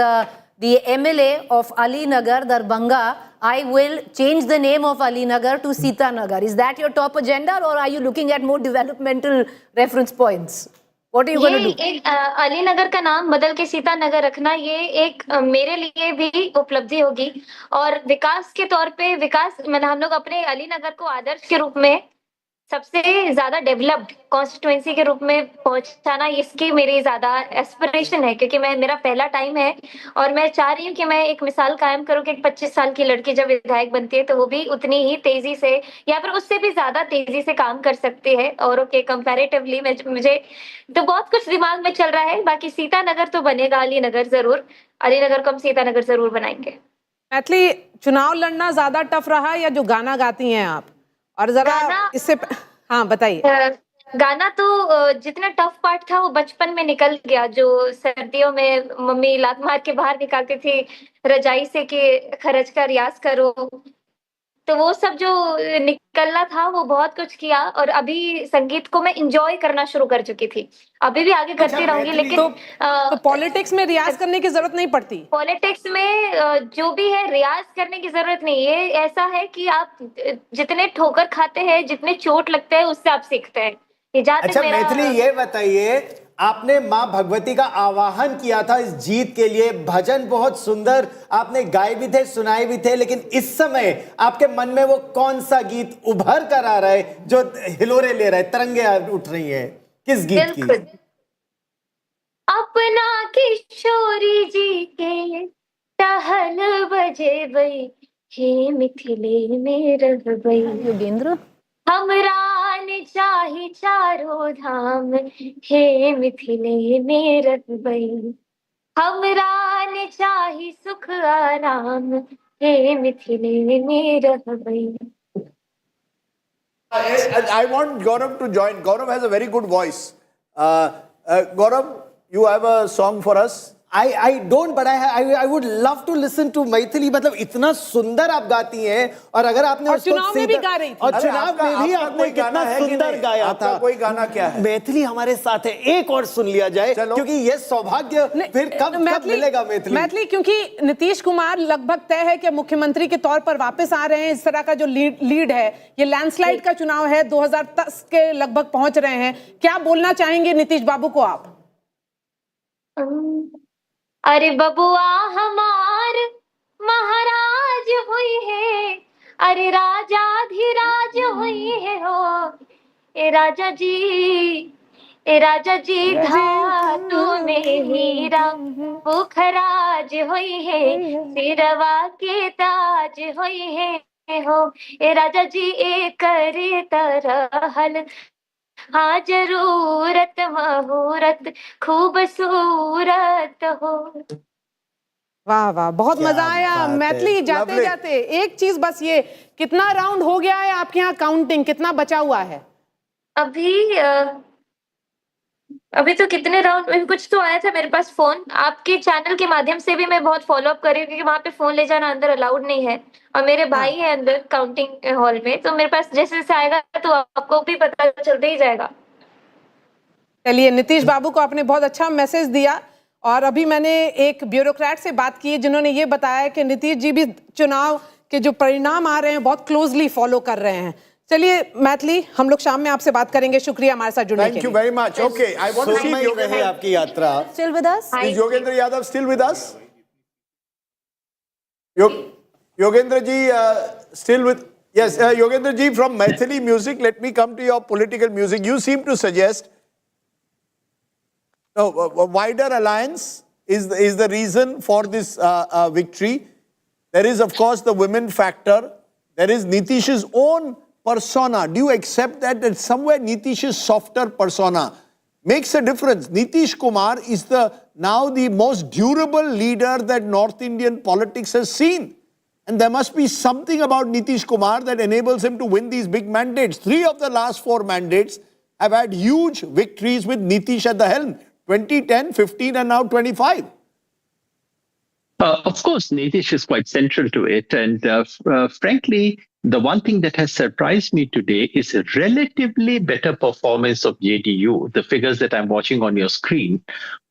Speaker 5: the MLA of Ali Nagar, Darbhanga, I will change the name of Ali Nagar to Sita Nagar. Is that your top agenda, or are you looking at more developmental reference points? What are you going to do?
Speaker 11: Ali Nagar का नाम बदल के सीता नगर रखना ये एक मेरे लिए भी उपलब्धि होगी और विकास के तौर पे मतलब हम लोग अपने अली नगर को आदर्श के रूप में सबसे ज्यादा डेवलप्ड कॉन्स्टिट्यूएंसी के रूप में पहुंचाना इसकी मेरी ज्यादा एस्पिरेशन है क्योंकि मेरा पहला टाइम है और मैं चाह रही हूँ कि मैं एक मिसाल कायम करूँ कि 25 साल की लड़की जब विधायक बनती है तो वो भी उतनी ही तेजी से या फिर उससे भी ज्यादा तेजी से काम कर सकती है और के कंपैरेटिवली मुझे तो बहुत कुछ दिमाग में चल रहा है। बाकी सीता नगर तो बनेगा, अली नगर जरूर, अली नगर को हम सीता नगर जरूर बनाएंगे।
Speaker 3: मैथिली, चुनाव लड़ना ज्यादा टफ रहा या जो गाना गाती हैं आप? और जरा इससे हाँ बताइए।
Speaker 11: गाना तो जितना टफ पार्ट था वो बचपन में निकल गया, जो सर्दियों में मम्मी लात मार के बाहर निकालती थी रजाई से कि खरच का रियाज करो, तो वो सब जो निकलना था वो बहुत कुछ किया और अभी संगीत को मैं एंजॉय करना शुरू कर चुकी थी, अभी भी आगे करती रहूंगी। लेकिन
Speaker 3: तो पॉलिटिक्स में रियाज करने की जरूरत नहीं पड़ती? पॉलिटिक्स
Speaker 11: में जो भी है रियाज करने की जरूरत नहीं है। ऐसा है कि आप जितने ठोकर खाते हैं, जितने चोट लगते हैं, उससे आप सीखते हैं।
Speaker 4: अच्छा मैथिली, ये बताइए, आपने माँ भगवती का आवाहन किया था इस जीत के लिए, भजन बहुत सुंदर आपने गाए भी थे, सुनाए भी थे, लेकिन इस समय आपके मन में वो कौन सा गीत उभर कर आ रहा है जो हिलोरे ले रहा है, तरंगे उठ रही हैं? किस गीत की?
Speaker 11: अपना किशोरी जी के टहल बजे बई, हे मिथिले में रह बई
Speaker 5: योगेंद्र,
Speaker 11: हमरा चाही चारों धाम, हे मिथिले में रह बई, हमरा ने चाही सुख आराम, हे मिथिले में रह बई।
Speaker 1: I want Gaurav to join. Gaurav has a very good voice. Gaurav, you have a song for us?
Speaker 4: I don't, but I would love to listen to Maithili. मतलब इतना सुंदर आप गाती हैं और अगर आपने
Speaker 3: और
Speaker 4: उसको
Speaker 3: चुनाव में भी गा रही थी।
Speaker 4: और चुनाव में भी आपने कितना सुंदर गाया था।
Speaker 1: कोई गाना क्या है?
Speaker 4: मैथिली हमारे साथ है, एक और सुन लिया जाए क्योंकि ये सौभाग्य फिर कब मिलेगा मैथिली?
Speaker 3: मैथिली क्योंकि नीतीश कुमार लगभग तय है कि मुख्यमंत्री के तौर पर वापस आ रहे हैं। इस तरह का जो लीड है, ये लैंडस्लाइड का चुनाव है, 2010 के लगभग पहुंच रहे हैं। क्या बोलना चाहेंगे नीतीश बाबू को आप?
Speaker 11: अरे बबुआ हमार महाराज हुई है, अरे राजाधिराज हुई है हो। ए राजा जी धातु में हीरा पुखराज हुई है, सिरवा के ताज हुई है हो। ए राजा जी एक करे तरहल, हाँ जरूरत मुहूर्त खूबसूरत हो।
Speaker 3: वाह वाह, बहुत मजा आया मैथिली। जाते जाते एक चीज बस, ये कितना राउंड हो गया है आपके यहाँ? काउंटिंग कितना बचा हुआ है
Speaker 11: अभी तो कितने राउंड, अभी कुछ तो आया था मेरे पास फोन। आपके चैनल के माध्यम से भी मैं बहुत फॉलो अप कर रही हूँ क्योंकि वहां पे फोन ले जाना अंदर अलाउड नहीं है और मेरे भाई है अंदर काउंटिंग हॉल में, तो मेरे पास जैसे जैसे आएगा तो आपको भी पता चलते ही जाएगा।
Speaker 3: चलिए, नीतीश बाबू को आपने बहुत अच्छा मैसेज दिया। और अभी मैंने एक ब्यूरोक्रेट से बात की जिन्होंने ये बताया कि नीतीश जी भी चुनाव के जो परिणाम आ रहे हैं बहुत क्लोजली फॉलो कर रहे हैं। चलिए मैथिली, हम लोग शाम में आपसे बात करेंगे। शुक्रिया हमारे साथ जुड़ने के लिए।
Speaker 1: Thank you very much. Okay, I want to see
Speaker 4: रहे आपकी यात्रा।
Speaker 5: Still with us?
Speaker 1: Is Yogendra Yadav still with us? Yogendra ji still with? Yes, Yogendra ji from Maithili music. Let me come to your political music. You seem to suggest a wider alliance is the reason for this victory. There is, of course, the women factor. There is Nitish's own persona. Do you accept that somewhere Nitish's softer persona makes a difference? Nitish Kumar is now the most durable leader that North Indian politics has seen. And there must be something about Nitish Kumar that enables him to win these big mandates. 3 of the last 4 mandates have had huge victories with Nitish at the helm. 2010, 15 and now 25.
Speaker 8: Of course, Nitish is quite central to it. And frankly, the one thing that has surprised me today is a relatively better performance of JDU. The figures that I'm watching on your screen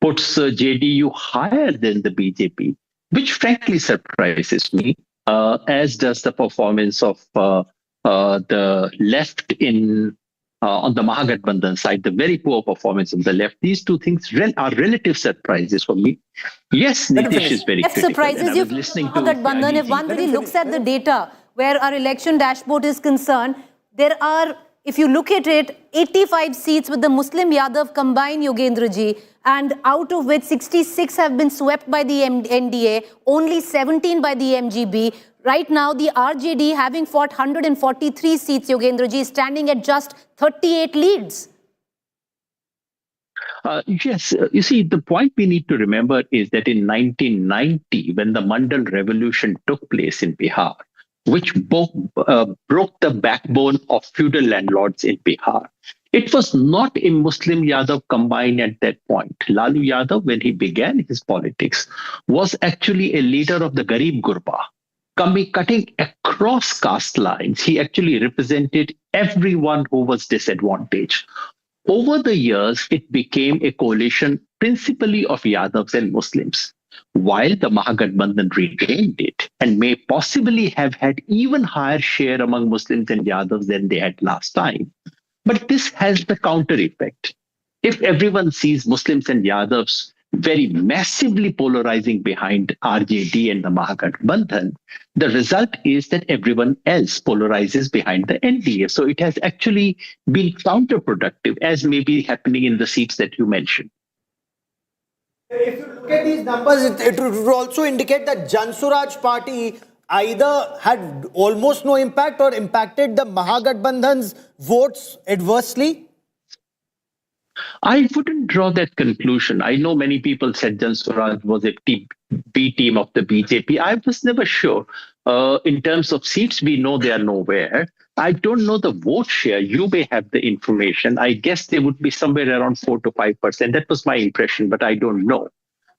Speaker 8: puts JDU higher than the BJP, which frankly surprises me, as does the performance of the left on the Mahagathbandhan side, the very poor performance of the left. These two things are relative surprises for me. Yes, Nitish is very critical.
Speaker 5: Surprises you, Mahagathbandhan. If one really looks at the data where our election dashboard is concerned, there are, if you look at it, 85 seats with the Muslim Yadav combined, Yogendra ji, and out of which 66 have been swept by the NDA, only 17 by the MGB. Right now, the RJD, having fought 143 seats, Yogendra ji, is standing at just 38 leads.
Speaker 8: Yes, you see, the point we need to remember is that in 1990, when the Mandal revolution took place in Bihar, which broke the backbone of feudal landlords in Bihar, it was not a Muslim Yadav combined at that point. Lalu Yadav, when he began his politics, was actually a leader of the Garib Gurba. Cutting across caste lines, he actually represented everyone who was disadvantaged. Over the years, it became a coalition principally of Yadavs and Muslims, while the Mahagathbandhan regained it and may possibly have had even higher share among Muslims and Yadavs than they had last time. But this has the counter effect. If everyone sees Muslims and Yadavs very massively polarizing behind RJD and the Mahagathbandhan, the result is that everyone else polarizes behind the NDA. So it has actually been counterproductive, as may be happening in the seats that you mentioned.
Speaker 4: If you look at these numbers, it would also indicate that Jan Suraj party either had almost no impact or impacted the Mahagathbandhan's votes adversely.
Speaker 8: I wouldn't draw that conclusion. I know many people said Jan Suraj was a B team of the BJP. I was never sure. In terms of seats, we know they are nowhere. I don't know the vote share. You may have the information. I guess they would be somewhere around 4 to 5%. That was my impression, but I don't know.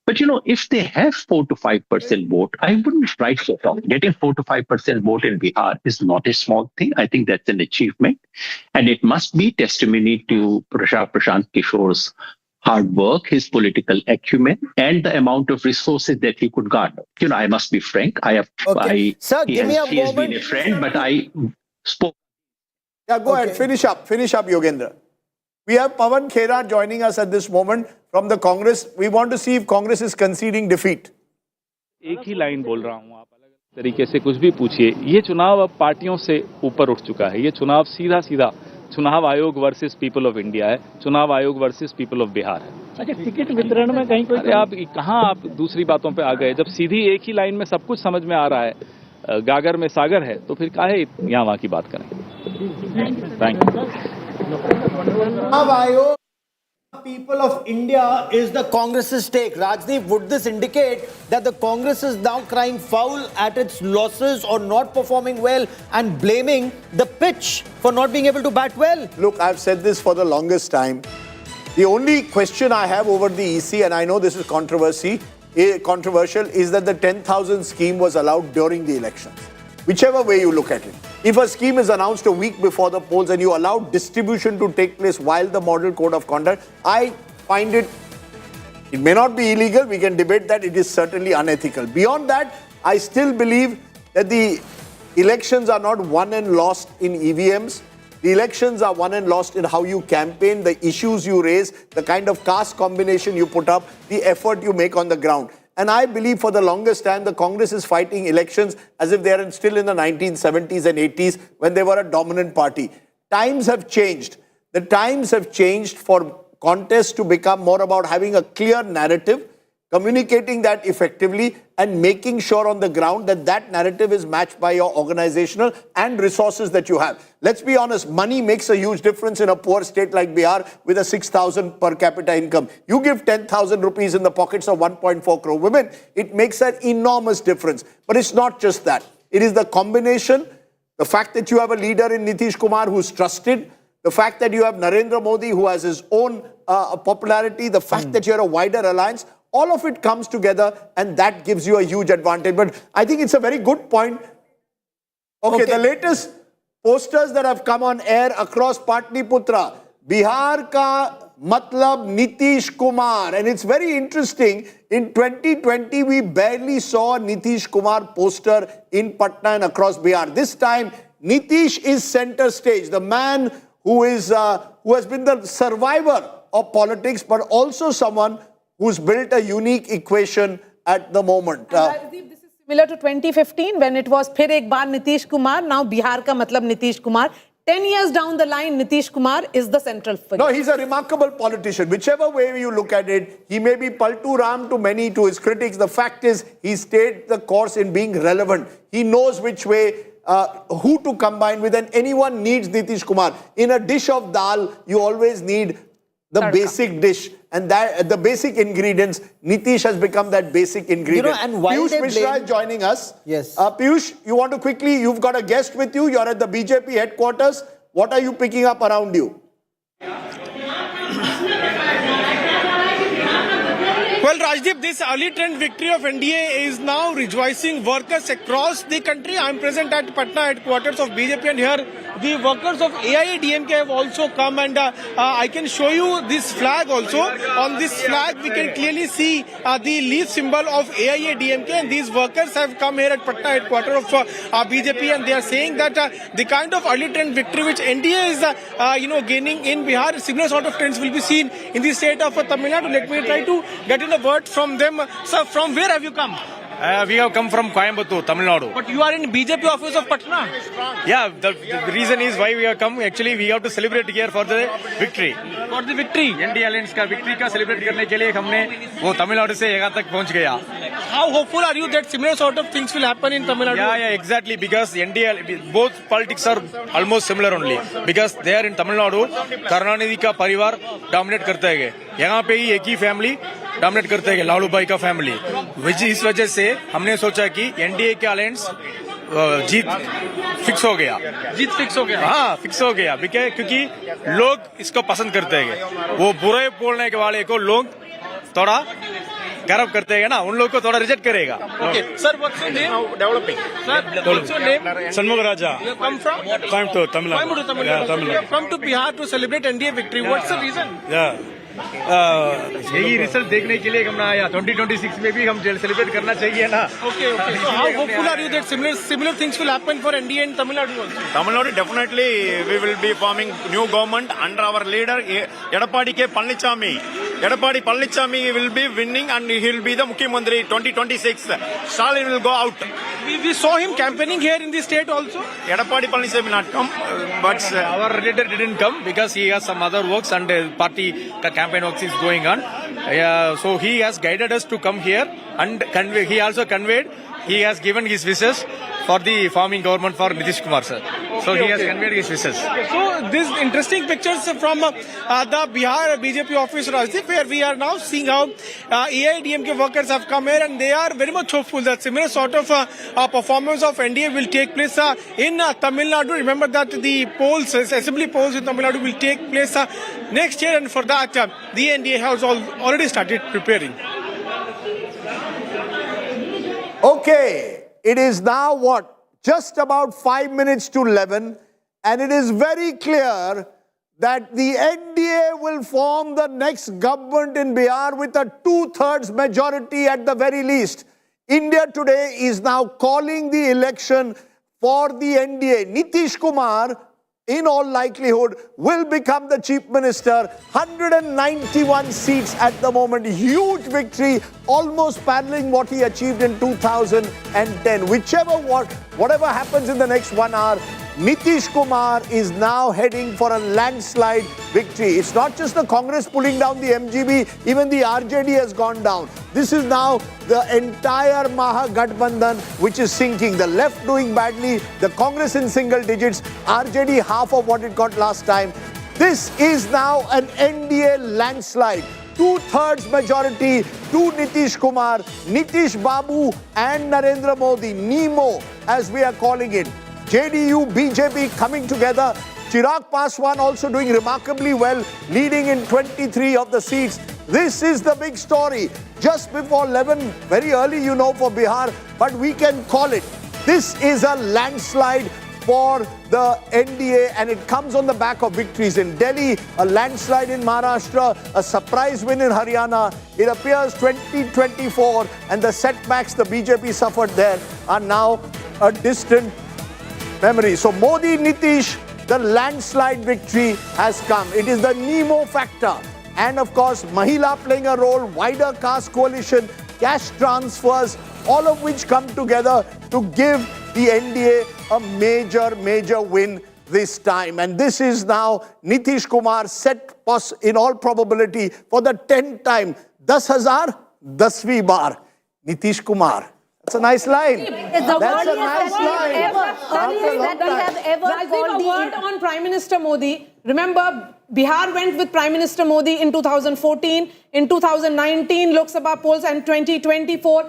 Speaker 8: But if they have 4 to 5% vote, I wouldn't write that off. Getting 4 to 5% vote in Bihar is not a small thing. I think that's an achievement, and it must be testimony to Prashant Kishore's hard work, his political acumen, and the amount of resources that he could garner. I must be frank.
Speaker 4: Sir, give me a
Speaker 8: he has
Speaker 4: moment.
Speaker 8: been a friend, but I spoke.
Speaker 1: Yeah, go ahead. Finish up, Yogendra. We have Pawan Khera joining us at this moment from the Congress. We want to see if Congress is conceding defeat.
Speaker 9: एक ही line बोल रहा हूँ, आप अलग तरीके से कुछ भी पूछिए। ये चुनाव अब पार्टियों से ऊपर उठ चुका है। ये चुनाव सीधा चुनाव आयोग वर्सेस पीपल ऑफ इंडिया है, चुनाव आयोग वर्सेस पीपल ऑफ बिहार है। अच्छा, टिकट वितरण में कहीं कोई आप कहाँ आप दूसरी बातों पे आ गए? जब सीधी एक ही लाइन में सब कुछ समझ में आ रहा है, गागर में सागर है, तो फिर काहे यहाँ वहाँ की बात करें? Thank
Speaker 4: you. People of India is the Congress's take. Rajdeep, would this indicate that the Congress is now crying foul at its losses or not performing well and blaming the pitch for not being able to bat well?
Speaker 1: Look, I've said this for the longest time. The only question I have over the EC, and I know this is controversial, is that the 10,000 scheme was allowed during the elections. Whichever way you look at it. If a scheme is announced a week before the polls and you allow distribution to take place while the model code of conduct, I find it may not be illegal, we can debate that, it is certainly unethical. Beyond that, I still believe that the elections are not won and lost in EVMs. The elections are won and lost in how you campaign, the issues you raise, the kind of caste combination you put up, the effort you make on the ground. And I believe for the longest time, the Congress is fighting elections as if they are still in the 1970s and 80s when they were a dominant party. Times have changed. The times have changed for contests to become more about having a clear narrative, communicating that effectively, and making sure on the ground that that narrative is matched by your organizational and resources that you have. Let's be honest, money makes a huge difference in a poor state like Bihar with a 6,000 per capita income. You give 10,000 rupees in the pockets of 1.4 crore women, it makes an enormous difference. But it's not just that. It is the combination, the fact that you have a leader in Nitish Kumar who's trusted, the fact that you have Narendra Modi who has his own popularity, the fact that you're a wider alliance, all of it comes together and that gives you a huge advantage. But I think it's a very good point. Okay, the latest posters that have come on air across Patliputra, Bihar ka matlab Nitish Kumar. And it's very interesting, in 2020 we barely saw a Nitish Kumar poster in Patna and across Bihar. This time Nitish is center stage, the man who has been the survivor of politics, but also someone who's built a unique equation at the moment.
Speaker 3: This is similar to 2015 when it was Phir Ek Baar Nitish Kumar, now Bihar ka matlab Nitish Kumar. 10 years down the line, Nitish Kumar is the central figure.
Speaker 1: No, he's a remarkable politician. Whichever way you look at it, he may be Paltu Ram to many, to his critics. The fact is, he stayed the course in being relevant. He knows which way, who to combine with, and anyone needs Nitish Kumar. In a dish of dal, you always need the basic dish, and that the basic ingredients. Nitish has become that basic ingredient.
Speaker 4: And while
Speaker 1: Piyush Mishra is joining us.
Speaker 4: Yes.
Speaker 1: Piyush, you want to quickly, you've got a guest with you. You're at the BJP headquarters. What are you picking up around you?
Speaker 12: Well, Rajdeep, this early trend victory of NDA is now rejoicing workers across the country. I'm present at Patna headquarters of BJP, and here the workers of AIADMK have also come, and I can show you this flag also. On this flag, we can clearly see the leaf symbol of AIADMK, and these workers have come here at Patna headquarters of BJP, and they are saying that the kind of early trend victory which NDA is, gaining in Bihar, similar sort of trends will be seen in the state of Tamil Nadu. Let me try to get in a word from them. Sir, from where have you come?
Speaker 23: We have come from Coimbatore, Tamil Nadu.
Speaker 12: But you are in BJP office of Patna.
Speaker 23: Yeah, the reason is why we have come. Actually, we have to celebrate here for the victory.
Speaker 12: For the victory.
Speaker 23: NDA Alliance का victory का celebrate करने के लिए हमने वो तमिल नाडु से यहाँ तक पहुँच गया.
Speaker 12: How hopeful are you that similar sort of things will happen in Tamil Nadu?
Speaker 23: Yeah, exactly. Because NDA, both politics are almost similar only. Because there in Tamil Nadu, Karunanidhi का परिवार dominate करता है. यहाँ पे ही एक ही family dominate करते हैं लालू भाई का फैमिली. इस वजह से हमने सोचा कि एनडीए के अलायंस जीत फिक्स हो गया.
Speaker 12: जीत फिक्स हो गया?
Speaker 23: हाँ, फिक्स हो गया. क्योंकि लोग इसको पसंद करते हैं. वो बुरे बोलने के वाले को लोग थोड़ा गर्व करते हैं ना, उन लोगों को थोड़ा रिजेक्ट करेगा.
Speaker 12: Okay, sir, what's your name?
Speaker 23: Developing.
Speaker 12: Sir, what's your name?
Speaker 17: Shanmugh Raja.
Speaker 12: You come from?
Speaker 17: Coimbatore, Tamil Nadu.
Speaker 12: Coimbatore, Tamil
Speaker 17: Yeah,
Speaker 12: Nadu.
Speaker 17: Tamil
Speaker 12: You have
Speaker 17: Nadu.
Speaker 12: come to Bihar to celebrate NDA victory. What's the reason?
Speaker 17: Yeah.
Speaker 23: यही result देखने के लिए हम आया. 2026 में भी हम celebrate करना चाहिए ना.
Speaker 12: Okay, okay. So how hopeful are you that similar things will happen for NDA in Tamil Nadu also?
Speaker 14: Tamil Nadu, definitely we will be forming new government under our leader Edapadi K. Palnichami. Edapadi Palnichami will be winning and he will be the Mukhyamantri 2026. Stalin will go out.
Speaker 12: We saw him campaigning here in the state also.
Speaker 14: Edapadi Palnichami will not come, but
Speaker 23: our leader didn't come because he has some other works and party campaign works is going on. So he has guided us to come here and he also conveyed, he has given his wishes for the forming government for Nitish Kumar, sir. So he has conveyed his wishes.
Speaker 12: So these interesting pictures from the Bihar BJP office, Rajdeep, where we are now seeing how AIDMK workers have come here and they are very much hopeful that similar sort of performance of NDA will take place in Tamil Nadu. Remember that the polls, assembly polls in Tamil Nadu will take place next year, and for that the NDA has already started preparing.
Speaker 1: Okay, it is now what? Just about 5 minutes to 11, and it is very clear that the NDA will form the next government in Bihar with a 2/3 majority at the very least. India Today is now calling the election for the NDA. Nitish Kumar, in all likelihood, will become the chief minister. 191 seats at the moment. Huge victory, almost paralleling what he achieved in 2010. Whatever happens in the next 1 hour, Nitish Kumar is now heading for a landslide victory. It's not just the Congress pulling down the MGB, even the RJD has gone down. This is now the entire Mahagathbandhan which is sinking. The left doing badly, the Congress in single digits, RJD half of what it got last time. This is now an NDA landslide. 2/3 majority to Nitish Kumar, Nitish Babu and Narendra Modi, NEMO as we are calling it. JDU, BJP coming together. Chirag Paswan also doing remarkably well, leading in 23 of the seats. This is the big story. Just before 11, very early for Bihar, but we can call it. This is a landslide for the NDA, and it comes on the back of victories in Delhi, a landslide in Maharashtra, a surprise win in Haryana. It appears 2024 and the setbacks the BJP suffered there are now a distant memory. So Modi, Nitish, the landslide victory has come. It is the NEMO factor. And of course, Mahila playing a role, wider caste coalition, cash transfers, all of which come together to give the NDA a major win this time. And this is now Nitish Kumar set in all probability for the 10th time. 10,000, 10वीं बार. Nitish Kumar. That's a nice line.
Speaker 5: It's the
Speaker 1: That's a
Speaker 5: earliest
Speaker 1: nice line.
Speaker 5: earliest that we have ever
Speaker 3: Rajdeep,
Speaker 5: called
Speaker 3: a word on Prime Minister Modi. Remember, Bihar went with Prime Minister Modi in 2014, in 2019 Lok Sabha polls, and 2024.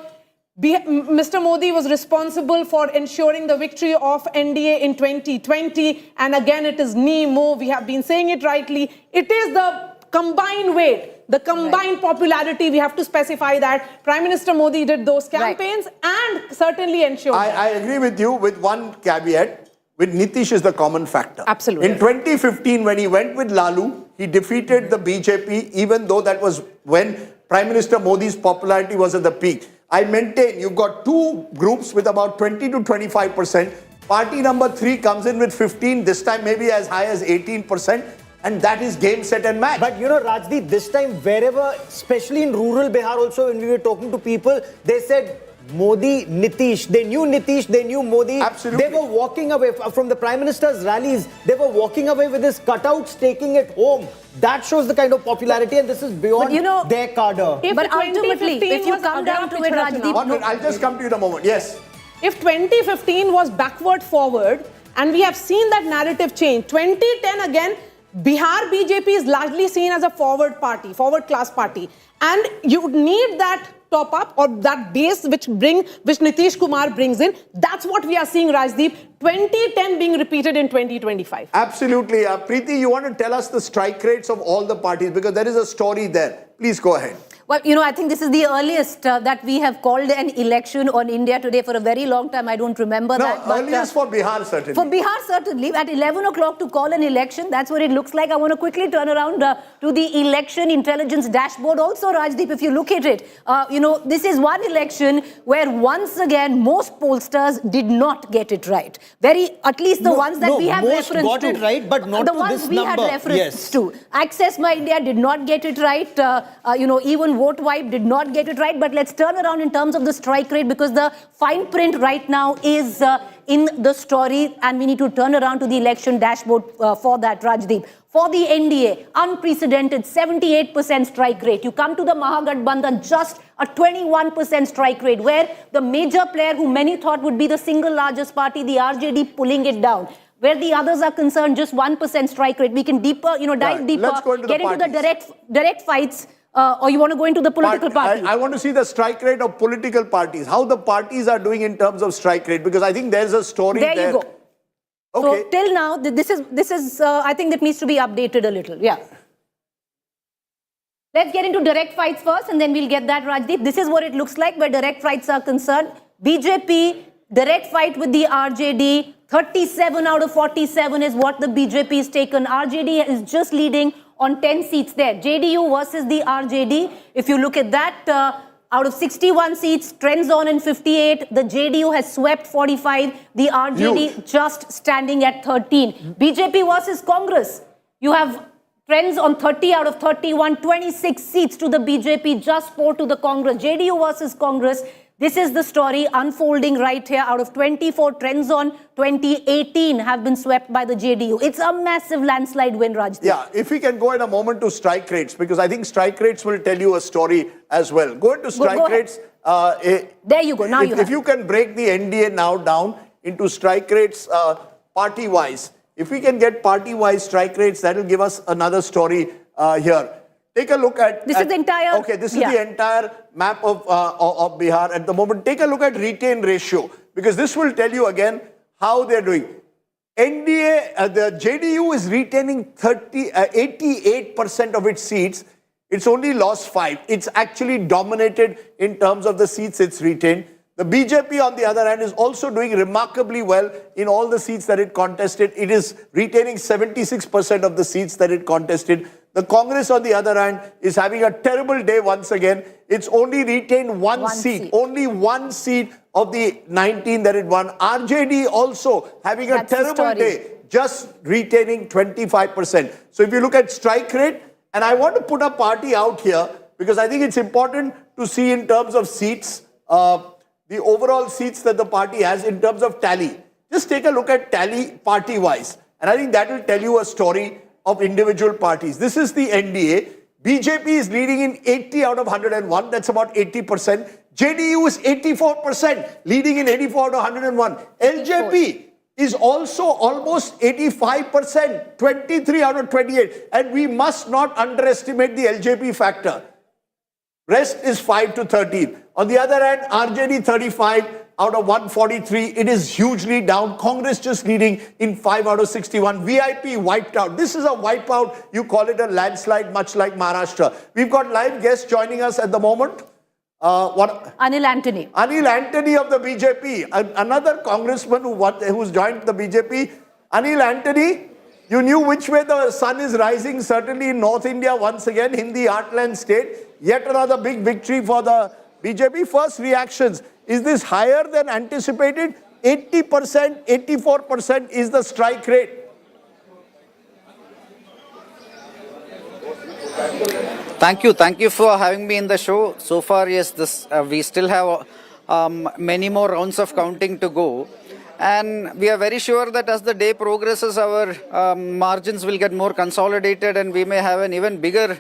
Speaker 3: Mr. Modi was responsible for ensuring the victory of NDA in 2020. And again, it is NEMO. We have been saying it rightly. It is the combined weight. The combined popularity, we have to specify that. Prime Minister Modi did those campaigns and certainly ensured.
Speaker 1: I agree with you with one caveat. With Nitish is the common factor.
Speaker 3: Absolutely.
Speaker 1: In 2015, when he went with Lalu, he defeated the BJP, even though that was when Prime Minister Modi's popularity was at the peak. I maintain you've got two groups with about 20 to 25%. Party number 3 comes in with 15, this time maybe as high as 18%. And that is game, set and match.
Speaker 4: But Rajdeep, this time wherever, especially in rural Bihar also, when we were talking to people, they said Modi, Nitish. They knew Nitish, they knew Modi.
Speaker 1: Absolutely.
Speaker 4: They were walking away from the Prime Minister's rallies. They were walking away with his cutouts, taking it home. That shows the kind of popularity, and this is beyond their cadre.
Speaker 5: But ultimately, if you come down to it, Rajdeep...
Speaker 1: One minute, I'll just come to you in a moment. Yes.
Speaker 3: If 2015 was backward forward, and we have seen that narrative change, 2010 again, Bihar BJP is largely seen as a forward class party. And you need that top up or that base which Nitish Kumar brings in. That's what we are seeing, Rajdeep. 2010 being repeated in 2025.
Speaker 1: Absolutely. Preeti, you want to tell us the strike rates of all the parties because there is a story there. Please go ahead.
Speaker 5: Well, I think this is the earliest that we have called an election on India today for a very long time. I don't remember that.
Speaker 1: No, earliest for Bihar, certainly.
Speaker 5: For Bihar, certainly. At 11 o'clock to call an election, that's what it looks like. I want to quickly turn around to the election intelligence dashboard. Also, Rajdeep, if you look at it, this is one election where once again, most pollsters did not get it right. At least the ones that we have reference to.
Speaker 4: Most got it right, but not
Speaker 5: the
Speaker 4: to
Speaker 5: ones
Speaker 4: this
Speaker 5: we
Speaker 4: number.
Speaker 5: had reference to. Access My India did not get it right. Even Vote Wipe did not get it right. But let's turn around in terms of the strike rate, because the fine print right now is in the story, and we need to turn around to the election dashboard for that, Rajdeep. For the NDA, unprecedented 78% strike rate. You come to the Mahagathbandhan, just a 21% strike rate, where the major player who many thought would be the single largest party, the RJD, pulling it down. Where the others are concerned, just 1% strike rate. We can dive deeper, get into the direct fights, or you want to go into the political parties?
Speaker 1: I want to see the strike rate of political parties, how the parties are doing in terms of strike rate, because I think there's a story there.
Speaker 5: There you go.
Speaker 1: Okay.
Speaker 5: So till now, this is I think that needs to be updated a little. Yeah. Let's get into direct fights first, and then we'll get that, Rajdeep. This is what it looks like where direct fights are concerned. BJP, direct fight with the RJD. 37 out of 47 is what the BJP has taken. RJD is just leading on 10 seats there. JDU versus the RJD. If you look at that, out of 61 seats, trends on in 58. The JDU has swept 45. The RJD just standing at 13. BJP versus Congress. You have trends on 30 out of 31. 26 seats to the BJP, just 4 to the Congress. JDU versus Congress. This is the story unfolding right here. Out of 24 trends on, 2018 have been swept by the JDU. It's a massive landslide win, Rajdeep.
Speaker 1: Yeah, if we can go in a moment to strike rates, because I think strike rates will tell you a story as well. Go into strike rates.
Speaker 5: There you go. Now
Speaker 1: if you can break the NDA now down into strike rates party-wise, if we can get party-wise strike rates, that will give us another story here. Take a look at...
Speaker 5: This is the entire...
Speaker 1: Okay, this is the entire map of Bihar at the moment. Take a look at retain ratio, because this will tell you again how they're doing. NDA, the JDU is retaining 88% of its seats. It's only lost 5. It's actually dominated in terms of the seats it's retained. The BJP, on the other hand, is also doing remarkably well in all the seats that it contested. It is retaining 76% of the seats that it contested. The Congress, on the other hand, is having a terrible day once again. It's only retained one seat. Only one seat of the 19 that it won. RJD also having a terrible day, just retaining 25%. So if you look at strike rate, and I want to put a party out here, because I think it's important to see in terms of seats, the overall seats that the party has in terms of tally. Just take a look at tally party-wise. And I think that will tell you a story of individual parties. This is the NDA. BJP is leading in 80 out of 101. That's about 80%. JDU is 84%, leading in 84 out of 101. LJP is also almost 85%, 23 out of 28. And we must not underestimate the LJP factor. Rest is 5 to 13. On the other hand, RJD 35 out of 143. It is hugely down. Congress just leading in 5 out of 61. VIP wiped out. This is a wipeout. You call it a landslide, much like Maharashtra. We've got live guests joining us at the moment.
Speaker 5: Anil Antony.
Speaker 1: Anil Antony of the BJP. Another congressman who's joined the BJP. Anil Antony, you knew which way the sun is rising, certainly in North India once again, Hindi heartland state. Yet another big victory for the BJP. First reactions, is this higher than anticipated? 80%, 84% is the strike rate.
Speaker 15: Thank you for having me in the show. So far, yes, we still have many more rounds of counting to go. And we are very sure that as the day progresses, our margins will get more consolidated and we may have an even bigger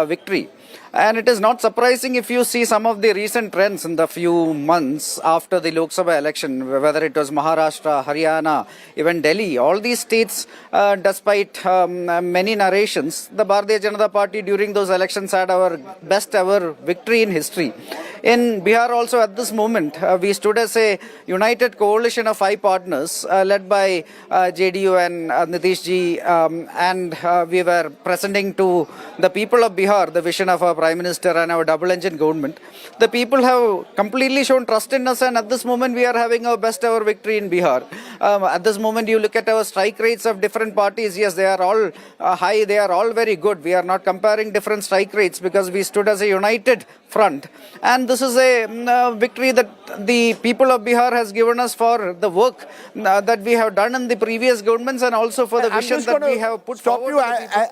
Speaker 15: victory. And it is not surprising if you see some of the recent trends in the few months after the Lok Sabha election, whether it was Maharashtra, Haryana, even Delhi, all these states, despite many narrations, the Bharatiya Janata Party during those elections had our best ever victory in history. In Bihar also at this moment, we stood as a united coalition of 5 partners led by JDU and Nitish ji, and we were presenting to the people of Bihar the vision of our Prime Minister and our double-engine government. The people have completely shown trust in us, and at this moment we are having our best ever victory in Bihar. At this moment you look at our strike rates of different parties, yes, they are all high, they are all very good. We are not comparing different strike rates because we stood as a united front, and this is a victory that the people of Bihar has given us for the work that we have done in the previous governments, and also for the vision that we have put forward.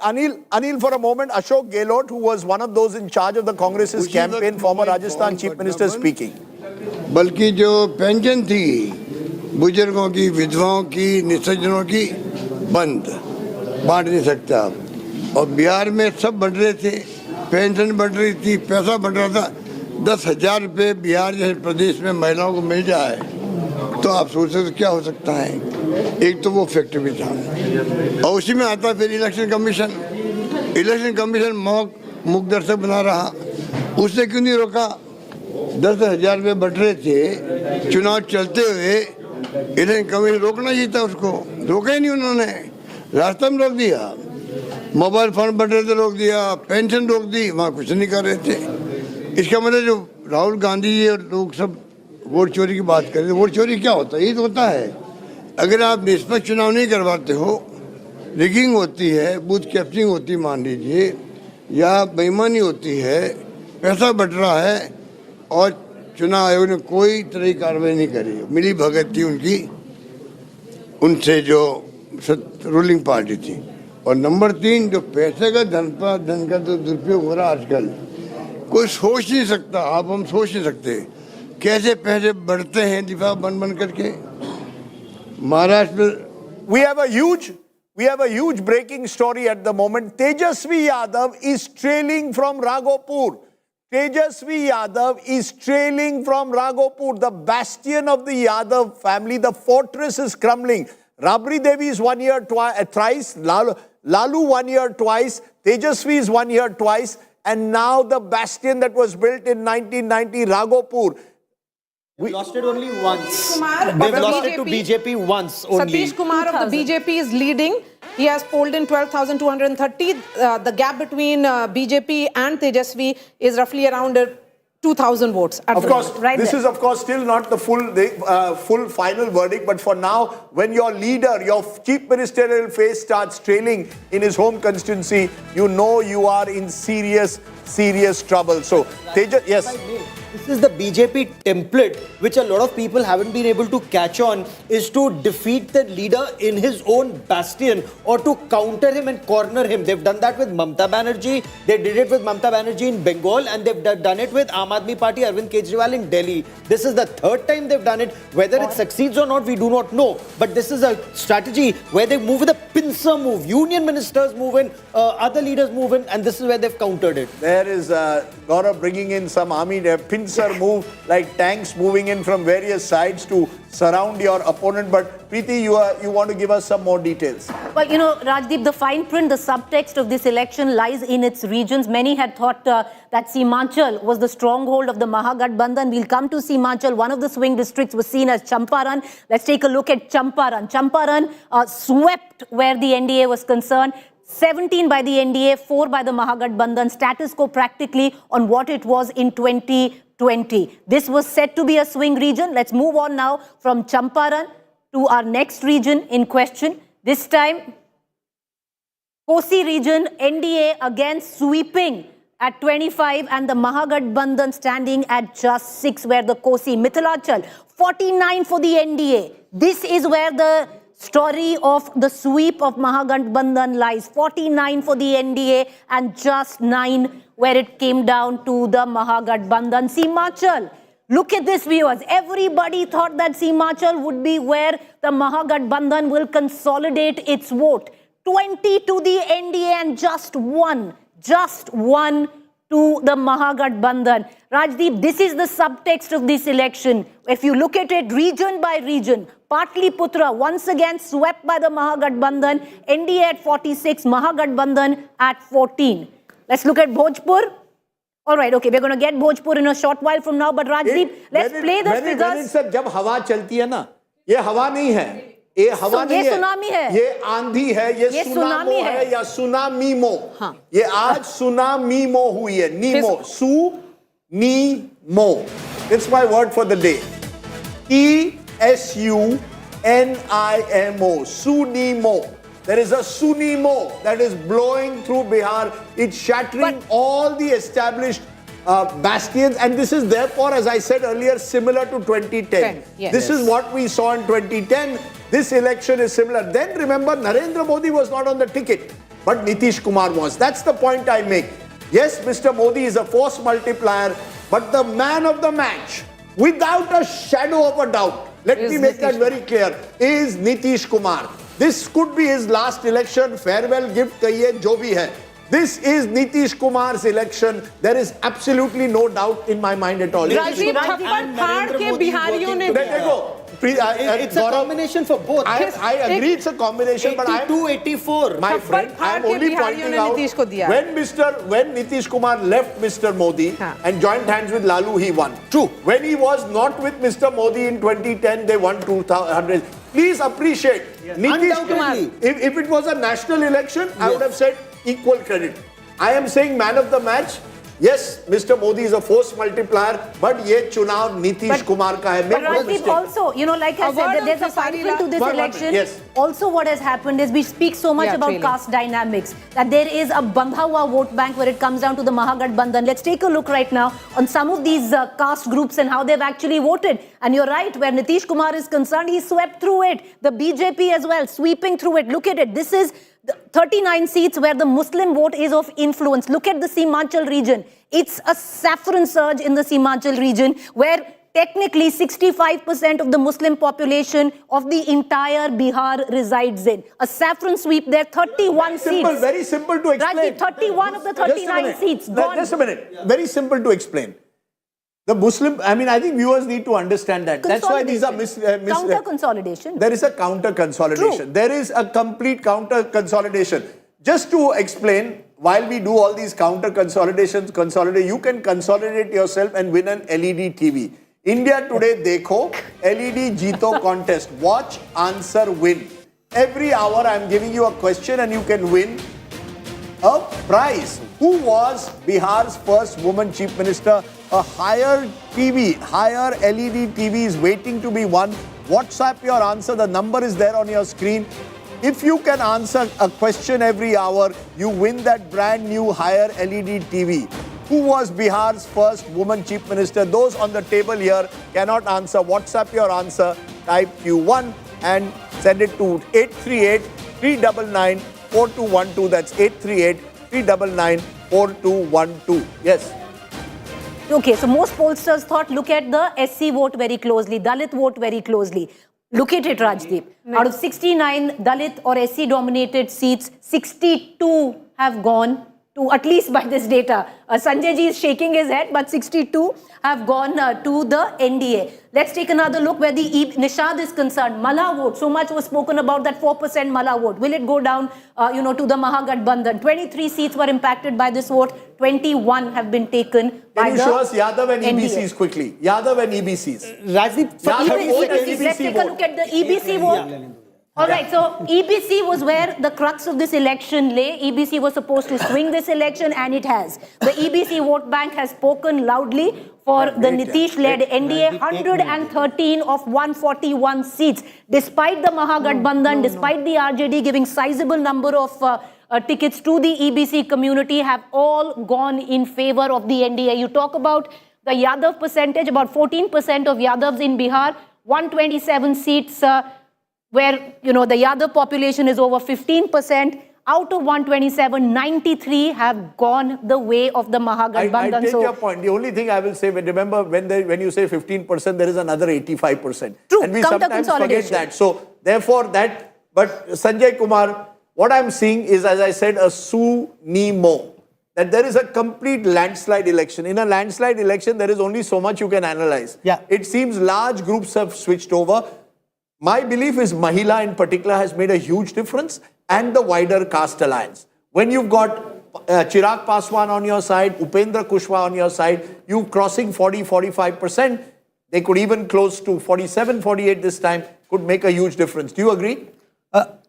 Speaker 1: Anil, for a moment, Ashok Gehlot, who was one of those in charge of the Congress's campaign, former Rajasthan Chief Minister, speaking.
Speaker 16: बल्कि जो pension थी बुजुर्गों की, विधवाओं की, निसज्जनों की, बंद, बांट नहीं सकता आप। और बिहार में सब बढ़ रहे थे, पेंशन बढ़ रही थी, पैसा बढ़ रहा था। 10,000 रुपये बिहार जैसे प्रदेश में महिलाओं को मिल जाए तो आप सोच सकते क्या हो सकता है। एक तो वो फैक्टर भी था, और उसी में आता फिर इलेक्शन कमीशन मुख दर्शक बना रहा, उसने क्यों नहीं रोका। 10,000 रुपये बढ़ रहे थे, चुनाव चलते हुए इलेक्शन कमीशन रोकना चाहिए था, उसको रोका ही नहीं उन्होंने, रास्ते में रोक दिया। मोबाइल फोन बढ़ रहे थे, रोक दिया, पेंशन रोक दी, वहाँ कुछ नहीं कर रहे थे। इसका मतलब जो राहुल गांधी जी और लोग सब वोट चोरी की बात कर रहे थे, वोट चोरी क्या होता है? ये तो होता है, अगर आप निष्पक्ष चुनाव नहीं करवाते हो, रिगिंग होती है, बूथ कैप्चरिंग होती है मान लीजिए, या बेईमानी होती है, पैसा बढ़ रहा है, और चुनाव आयोग ने कोई तरह की कार्रवाई नहीं करी, मिली भगत थी उनकी, उनसे जो रूलिंग पार्टी थी। और नंबर 3, जो पैसे का धन का तो दुरुपयोग हो रहा आजकल, कोई सोच नहीं सकता, आप हम सोच नहीं सकते कैसे पैसे बढ़ते हैं दिफा बन करके। महाराष्ट्र में
Speaker 1: We have a huge breaking story at the moment. Tejashwi Yadav is trailing from Raghopur. Tejashwi Yadav is trailing from Raghopur, the bastion of the Yadav family. The fortress is crumbling. Rabri Devi is 1 year thrice, Lalu 1 year twice, Tejashwi is 1 year twice, and now the bastion that was built in 1990, Raghopur.
Speaker 4: We lost it only once.
Speaker 3: Kumar,
Speaker 4: They've lost it to BJP once only.
Speaker 3: Satish Kumar of the BJP is leading. He has polled in 12,230. The gap between BJP and Tejashwi is roughly around 2,000 votes.
Speaker 1: Of course, this is of course still not the full final verdict, but for now, when your leader, your chief ministerial face starts trailing in his home constituency, you know you are in serious trouble. So, Tejas, yes.
Speaker 4: This is the BJP template, which a lot of people haven't been able to catch on, is to defeat the leader in his own bastion or to counter him and corner him. They've done that with Mamata Banerjee. They did it with Mamata Banerjee in Bengal, and they've done it with Aam Aadmi Party, Arvind Kejriwal in Delhi. This is the 3rd time they've done it. Whether it succeeds or not, we do not know. But this is a strategy where they move with a pincer move. Union ministers move in, other leaders move in, and this is where they've countered it.
Speaker 1: There is Gaurav bringing in some army pincer move, like tanks moving in from various sides to surround your opponent. But Preeti, you want to give us some more details.
Speaker 5: Well, you know, Rajdeep, the fine print, the subtext of this election lies in its regions. Many had thought that Simachal was the stronghold of the Mahagathbandhan. We'll come to Simachal. One of the swing districts was seen as Champaran. Let's take a look at Champaran. Champaran swept where the NDA was concerned. 17 by the NDA, 4 by the Mahagathbandhan. Status quo practically on what it was in 2020. This was said to be a swing region. Let's move on now from Champaran to our next region in question. This time, Kosi region, NDA again sweeping at 25 and the Mahagathbandhan standing at just 6, where the Kosi, Mithilachal, 49 for the NDA. This is where the story of the sweep of Mahagathbandhan lies. 49 for the NDA and just 9 where it came down to the Mahagathbandhan. Simachal, look at this, viewers. Everybody thought that Simachal would be where the Mahagathbandhan will consolidate its vote. 20 to the NDA and just one to the Mahagathbandhan. Rajdeep, this is the subtext of this election. If you look at it region by region, Patliputra once again swept by the Mahagathbandhan, NDA at 46, Mahagathbandhan at 14. Let's look at Bhojpur. All right, okay, we're going to get Bhojpur in a short while from now, but Rajdeep, let's play the figures.
Speaker 1: Sir जब हवा चलती है ना, ये हवा नहीं है, ये हवा नहीं है,
Speaker 5: सुनामी है,
Speaker 1: ये आंधी है, ये सुनामी है या सुनामीमो, ये आज सुनामीमो हुई है, नीमो, सुनीमो, it's my word for the day, ESUNIMO, Sunimo. There is a Sunimo that is blowing through Bihar. It's shattering all the established bastions, and this is therefore, as I said earlier, similar to 2010. This is what we saw in 2010. This election is similar. Then remember, Narendra Modi was not on the ticket, but Nitish Kumar was. That's the point I make. Yes, Mr. Modi is a force multiplier, but the man of the match, without a shadow of a doubt, let me make that very clear, is Nitish Kumar. This could be his last election, farewell gift kahiye, jo bhi hai. This is Nitish Kumar's election. There is absolutely no doubt in my mind at all.
Speaker 3: Rajiv थप्पड़ फाड़ के बिहारियों ने
Speaker 4: It's a combination for both.
Speaker 1: I agree it's a combination, but I'm
Speaker 4: 284.
Speaker 1: My friend, I'm only pointing out when Nitish Kumar left Mr. Modi and joined hands with Lalu, he won.
Speaker 4: True.
Speaker 1: When he was not with Mr. Modi in 2010, they won 200. Please appreciate Nitish Kumar. If it was a national election, I would have said equal credit. I am saying man of the match. Yes, Mr. Modi is a force multiplier, but ye chunav Nitish Kumar ka hai.
Speaker 5: But Rajdeep also, you know, like I said, there's a cycle to this election.
Speaker 1: Yes.
Speaker 5: Also what has happened is we speak so much about caste dynamics, that there is a bandha hua vote bank where it comes down to the Mahagathbandhan. Let's take a look right now on some of these caste groups and how they've actually voted. And you're right, where Nitish Kumar is concerned, he swept through it. The BJP as well, sweeping through it. Look at it. This is 39 seats where the Muslim vote is of influence. Look at the Simachal region. It's a saffron surge in the Simachal region where technically 65% of the Muslim population of the entire Bihar resides in. A saffron sweep there, 31 seats.
Speaker 1: Very simple to explain.
Speaker 5: Rajdeep, 31 of the 39 seats gone.
Speaker 1: Just a minute. Very simple to explain. The Muslim, I mean, I think viewers need to understand that. That's why these are
Speaker 5: counter consolidation.
Speaker 1: There is a counter consolidation. There is a complete counter consolidation. Just to explain, while we do all these counter consolidations, you can consolidate yourself and win an LED TV. India Today Dekho, LED Jeeto contest. Watch, answer, win. Every hour I am giving you a question and you can win a prize. Who was Bihar's first woman chief minister? A higher TV, higher LED TV is waiting to be won. WhatsApp your answer. The number is there on your screen. If you can answer a question every hour, you win that brand new higher LED TV. Who was Bihar's first woman chief minister? Those on the table here cannot answer. WhatsApp your answer. Type Q1 and send it to 838-399-4212. That's 838-399-4212. Yes.
Speaker 5: Okay, so most pollsters thought, look at the SC vote very closely, Dalit vote very closely. Look at it, Rajdeep. Out of 69 Dalit or SC dominated seats, 62 have gone to, at least by this data. Sanjay ji is shaking his head, but 62 have gone to the NDA. Let's take another look where the Nishad is concerned. Malla vote, so much was spoken about that 4% Malla vote. Will it go down, to the Mahagathbandhan? 23 seats were impacted by this vote. 21 have been taken by the
Speaker 1: Can you show us Yadav and
Speaker 5: NDA.
Speaker 1: EBCs quickly? Yadav and EBCs.
Speaker 4: Rajdeep,
Speaker 5: Let's take a look at the EBC vote. All right, so EBC was where the crux of this election lay. EBC was supposed to swing this election, and it has. The EBC vote bank has spoken loudly for the Nitish-led NDA, 113 of 141 seats. Despite the Mahagathbandhan, despite the RJD giving sizable number of tickets to the EBC community, have all gone in favor of the NDA. You talk about the Yadav percentage, about 14% of Yadavs in Bihar, 127 seats, where, the Yadav population is over 15%. Out of 127, 93 have gone the way of the Mahagathbandhan.
Speaker 1: I take your point. The only thing I will say, remember, when you say 15%, there is another 85%.
Speaker 5: True,
Speaker 1: and we sometimes forget that. So, therefore, but Sanjay Kumar, what I'm seeing is, as I said, a Sunimo. That there is a complete landslide election. In a landslide election, there is only so much you can analyze.
Speaker 4: Yeah.
Speaker 1: It seems large groups have switched over. My belief is Mahila in particular has made a huge difference, and the wider caste alliance. When you've got Chirag Paswan on your side, Upendra Kushwaha on your side, you crossing 40-45%. They could even close to 47-48 this time, could make a huge difference. Do you agree?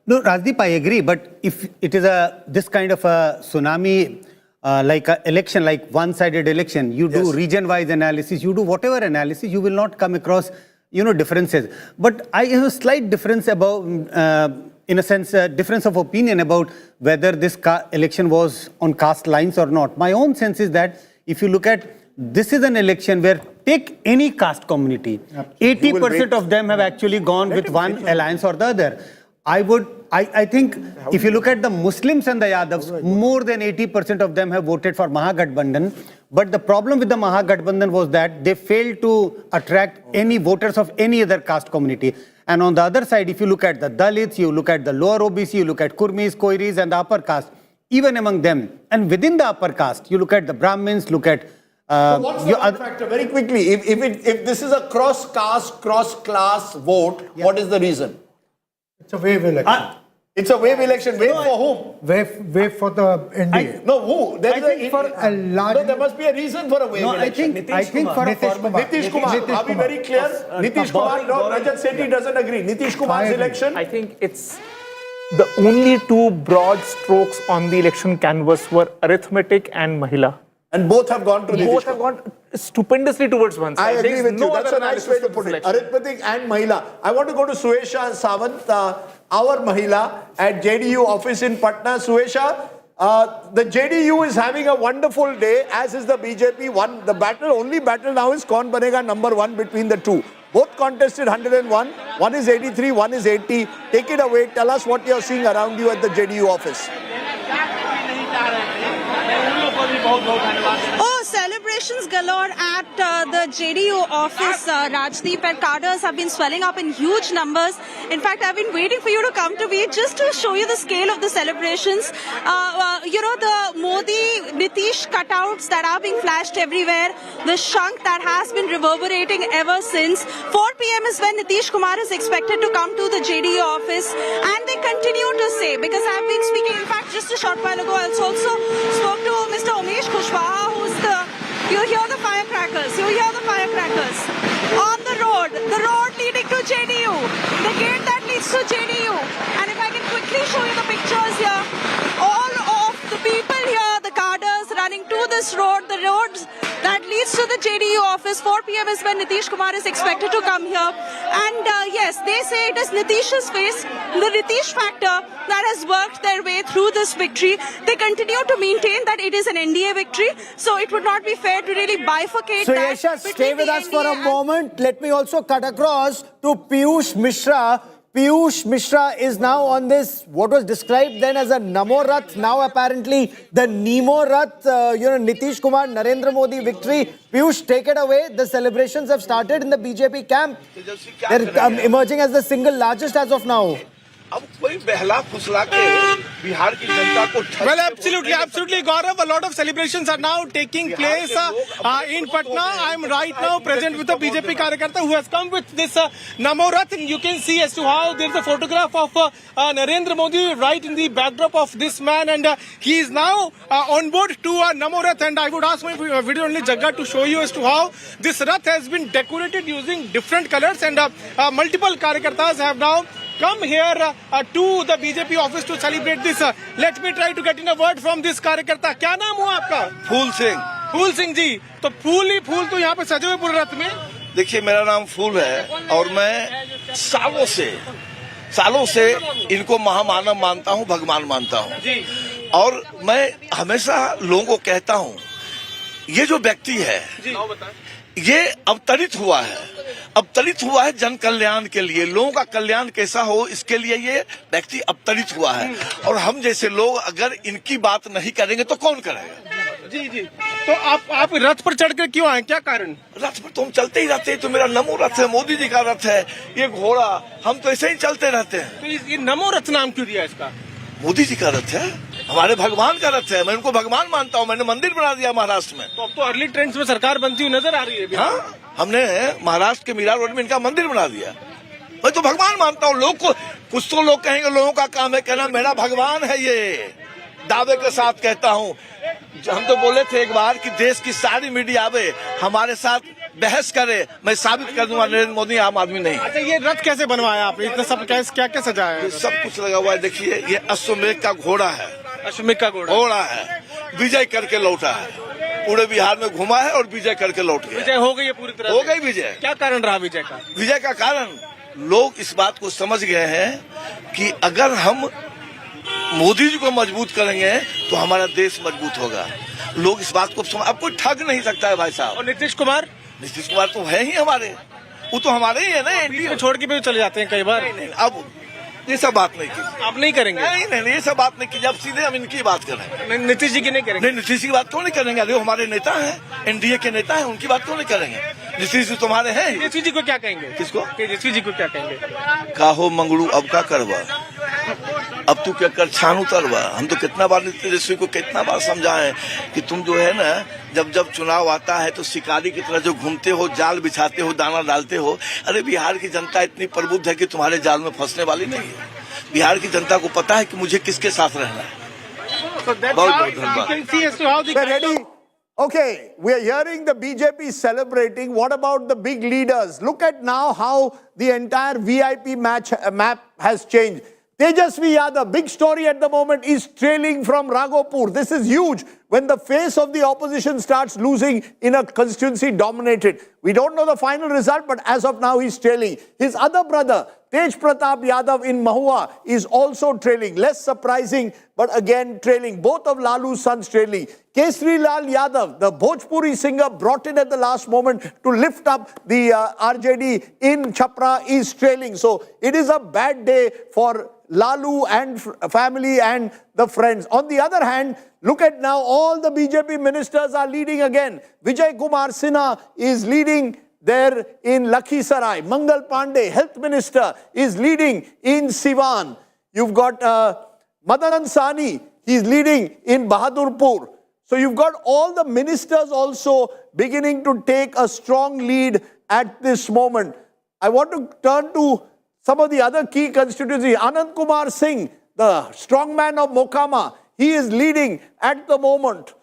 Speaker 18: No, Rajdeep, I agree. But if it is this kind of a tsunami, like an election, like one-sided election, you do region-wise analysis, you do whatever analysis, you will not come across, differences. But I have a slight difference about, in a sense, difference of opinion about whether this election was on caste lines or not. My own sense is that if you look at, this is an election where, take any caste community, 80% of them have actually gone with one alliance or the other. I think if you look at the Muslims and the Yadavs, more than 80% of them have voted for Mahagathbandhan. But the problem with the Mahagathbandhan was that they failed to attract any voters of any other caste community. And on the other side, if you look at the Dalits, you look at the lower OBC, you look at Kurmis, Koiris and the upper caste, even among them. And within the upper caste, you look at the Brahmins, look at...
Speaker 1: so what's the factor? Very quickly, if this is a cross-caste, cross-class vote, what is the reason?
Speaker 10: It's a wave election.
Speaker 1: It's a wave election. Wave for whom?
Speaker 10: Wave for the NDA.
Speaker 1: Who?
Speaker 10: I think for a large...
Speaker 1: there must be a reason for a wave election.
Speaker 10: I think for
Speaker 1: Nitish Kumar. Are we very clear? Nitish Kumar, no, Rajat Sethi doesn't agree. Nitish Kumar's election?
Speaker 19: I think it's the only two broad strokes on the election canvas were arithmetic and Mahila.
Speaker 1: And both have gone to Nitish
Speaker 19: Both have gone stupendously towards one side.
Speaker 1: I agree with you. That's a nice way to put
Speaker 19: it.
Speaker 1: Arithmetic and Mahila. I want to go to Suesha Sawant, our Mahila at JDU office in Patna. Suesha, the JDU is having a wonderful day, as is the BJP. Only battle now is kaun banega number one between the two. Both contested 101. One is 83, one is 80. Take it away. Tell us what you're seeing around you at the JDU office.
Speaker 20: Oh, celebrations galore at the JDU office, Rajdeep, and cadres have been swelling up in huge numbers. In fact, I've been waiting for you to come to me just to show you the scale of the celebrations. The Modi, Nitish cutouts that are being flashed everywhere, the shank that has been reverberating ever since. 4 p.m. is when Nitish Kumar is expected to come to the JDU office, and they continue to say, because I've been speaking, in fact, just a short while ago, I also spoke to Mr. Nitish Kumar, who's you hear the firecrackers, on the road leading to JDU, the gate that leads to JDU. And if I can quickly show you the pictures here, all of the people here, the cadres running to this road, the road that leads to the JDU office. 4 p.m. is when Nitish Kumar is expected to come here. And yes, they say it is Nitish's face, the Nitish factor that has worked their way through this victory. They continue to maintain that it is an NDA victory, so it would not be fair to really bifurcate that.
Speaker 4: Yesha, stay with us for a moment. Let me also cut across to Piyush Mishra. Piyush Mishra is now on this, what was described then as a Namo Rath, now apparently the Nemo Rath, Nitish Kumar, Narendra Modi victory. Piyush, take it away. The celebrations have started in the BJP camp. They're emerging as the single largest as of now.
Speaker 24: अब कोई बहला फुसला के बिहार की जनता को
Speaker 12: Well, absolutely, Gaurav. A lot of celebrations are now taking place in Patna. I'm right now present with a BJP Karyakarta who has come with this Namo Rath, and you can see as to how there's a photograph of Narendra Modi right in the backdrop of this man, and he is now on board to Namo Rath. And I would ask my video only Jagga to show you as to how this Rath has been decorated using different colors, and multiple Karyakartas have now come here to the BJP office to celebrate this. Let me try to get in a word from this कार्यकर्ता. क्या नाम हुआ आपका?
Speaker 24: फूल सिंह.
Speaker 12: फूल सिंह जी, तो फूल ही फूल तो यहाँ पे सजे हुए पूरे रथ में.
Speaker 24: देखिए, मेरा नाम फूल है और मैं सालों से इनको महामानव मानता हूँ, भगवान मानता हूँ. और मैं हमेशा लोगों को कहता हूँ, ये जो व्यक्ति है, ये अवतरित हुआ है जन कल्याण के लिए. लोगों का कल्याण कैसा हो, इसके लिए ये व्यक्ति अवतरित हुआ है. और हम जैसे लोग अगर इनकी बात नहीं करेंगे तो कौन करेगा?
Speaker 12: जी. तो आप रथ पर चढ़कर क्यों आए, क्या कारण?
Speaker 24: रथ पर तो हम चलते ही रहते हैं. तो मेरा नमो रथ है, मोदी जी का रथ है, ये घोड़ा, हम तो ऐसे ही चलते रहते हैं.
Speaker 12: तो ये नमो रथ नाम क्यों दिया इसका?
Speaker 24: मोदी जी का रथ है, हमारे भगवान का रथ है. मैं उनको भगवान मानता हूँ. मैंने मंदिर बना दिया महाराष्ट्र में.
Speaker 12: तो अब तो अर्ली ट्रेंड्स में सरकार बनती हुई नजर आ रही है.
Speaker 24: हाँ, हमने महाराष्ट्र के मीरा रोड में इनका मंदिर बना दिया. मैं तो भगवान मानता हूँ. लोग को कुछ तो लोग कहेंगे लोगों का काम है कहना मेरा भगवान है ये. दावे के साथ कहता हूं, हम तो बोले थे एक बार कि देश की सारी मीडिया आवे हमारे साथ बहस करे, मैं साबित कर दूंगा नरेंद्र मोदी आम आदमी नहीं।
Speaker 12: अच्छा, ये रथ कैसे बनवाया आपने? इतना सब क्या क्या सजाया है?
Speaker 24: सब कुछ लगा हुआ है। देखिए, ये अश्वमेध का घोड़ा है।
Speaker 12: अश्वमेध का घोड़ा
Speaker 24: है, विजय करके लौटा है, पूरे बिहार में घुमा है और विजय करके लौट गया।
Speaker 12: विजय हो गई है पूरी तरह
Speaker 24: हो गई विजय।
Speaker 12: क्या कारण रहा विजय का?
Speaker 24: विजय का कारण लोग इस बात को समझ गए हैं कि अगर हम मोदी जी को मजबूत करेंगे तो हमारा देश मजबूत होगा। लोग इस बात को समझ, अब कोई ठग नहीं सकता है भाई साहब।
Speaker 12: और नीतीश कुमार
Speaker 24: तो है ही हमारे, वो तो हमारे ही है ना।
Speaker 12: एनडीए को छोड़ के भी चले जाते हैं कई बार।
Speaker 24: नहीं, अब ये सब बात नहीं की।
Speaker 12: आप नहीं करेंगे?
Speaker 24: नहीं, ये सब बात नहीं की। जब सीधे हम इनकी बात करें।
Speaker 12: नीतीश जी की नहीं करेंगे?
Speaker 24: नहीं, नीतीश जी की बात क्यों नहीं करेंगे? अरे हमारे नेता हैं, एनडीए के नेता हैं, उनकी बात क्यों नहीं करेंगे? नीतीश जी तुम्हारे हैं।
Speaker 12: तेजस्वी जी को क्या कहेंगे?
Speaker 24: किसको?
Speaker 12: तेजस्वी जी को क्या कहेंगे?
Speaker 24: काहो मंगड़ू अब का करवा, अब तू क्या कर छान उतरवा। हम तो कितना बार तेजस्वी को कितना बार समझाए कि तुम जो है ना, जब चुनाव आता है तो शिकारी की तरह जो घूमते हो, जाल बिछाते हो, दाना डालते हो। अरे बिहार की जनता इतनी प्रबुद्ध है कि तुम्हारे जाल में फंसने वाली नहीं है। बिहार की जनता को पता है कि मुझे किसके साथ रहना है। बहुत
Speaker 1: धन्यवाद। Okay, we are hearing the BJP celebrating. What about the big leaders? Look at now how the entire VIP map has changed. Tejashwi Yadav, big story at the moment, is trailing from Raghopur. This is huge when the face of the opposition starts losing in a constituency dominated. We don't know the final result, but as of now, he's trailing. His other brother, Tej Pratap Yadav in Mahua, is also trailing. Less surprising, but again trailing. Both of Lalu's sons trailing. Kesri Lal Yadav, the Bhojpuri singer brought in at the last moment to lift up the RJD in Chhapra, is trailing. So it is a bad day for Lalu and family and the friends. On the other hand, look at now, all the BJP ministers are leading again. Vijay Kumar Sinha is leading there in Lakhisarai. Mangal Pandey, health minister, is leading in Siwan. You've got Madan Sani, he's leading in Bahadurpur. So you've got all the ministers also beginning to take a strong lead at this moment. I want to turn to some of the other key constituencies. Anant Kumar Singh, the strongman of Mokama, he is leading at the moment.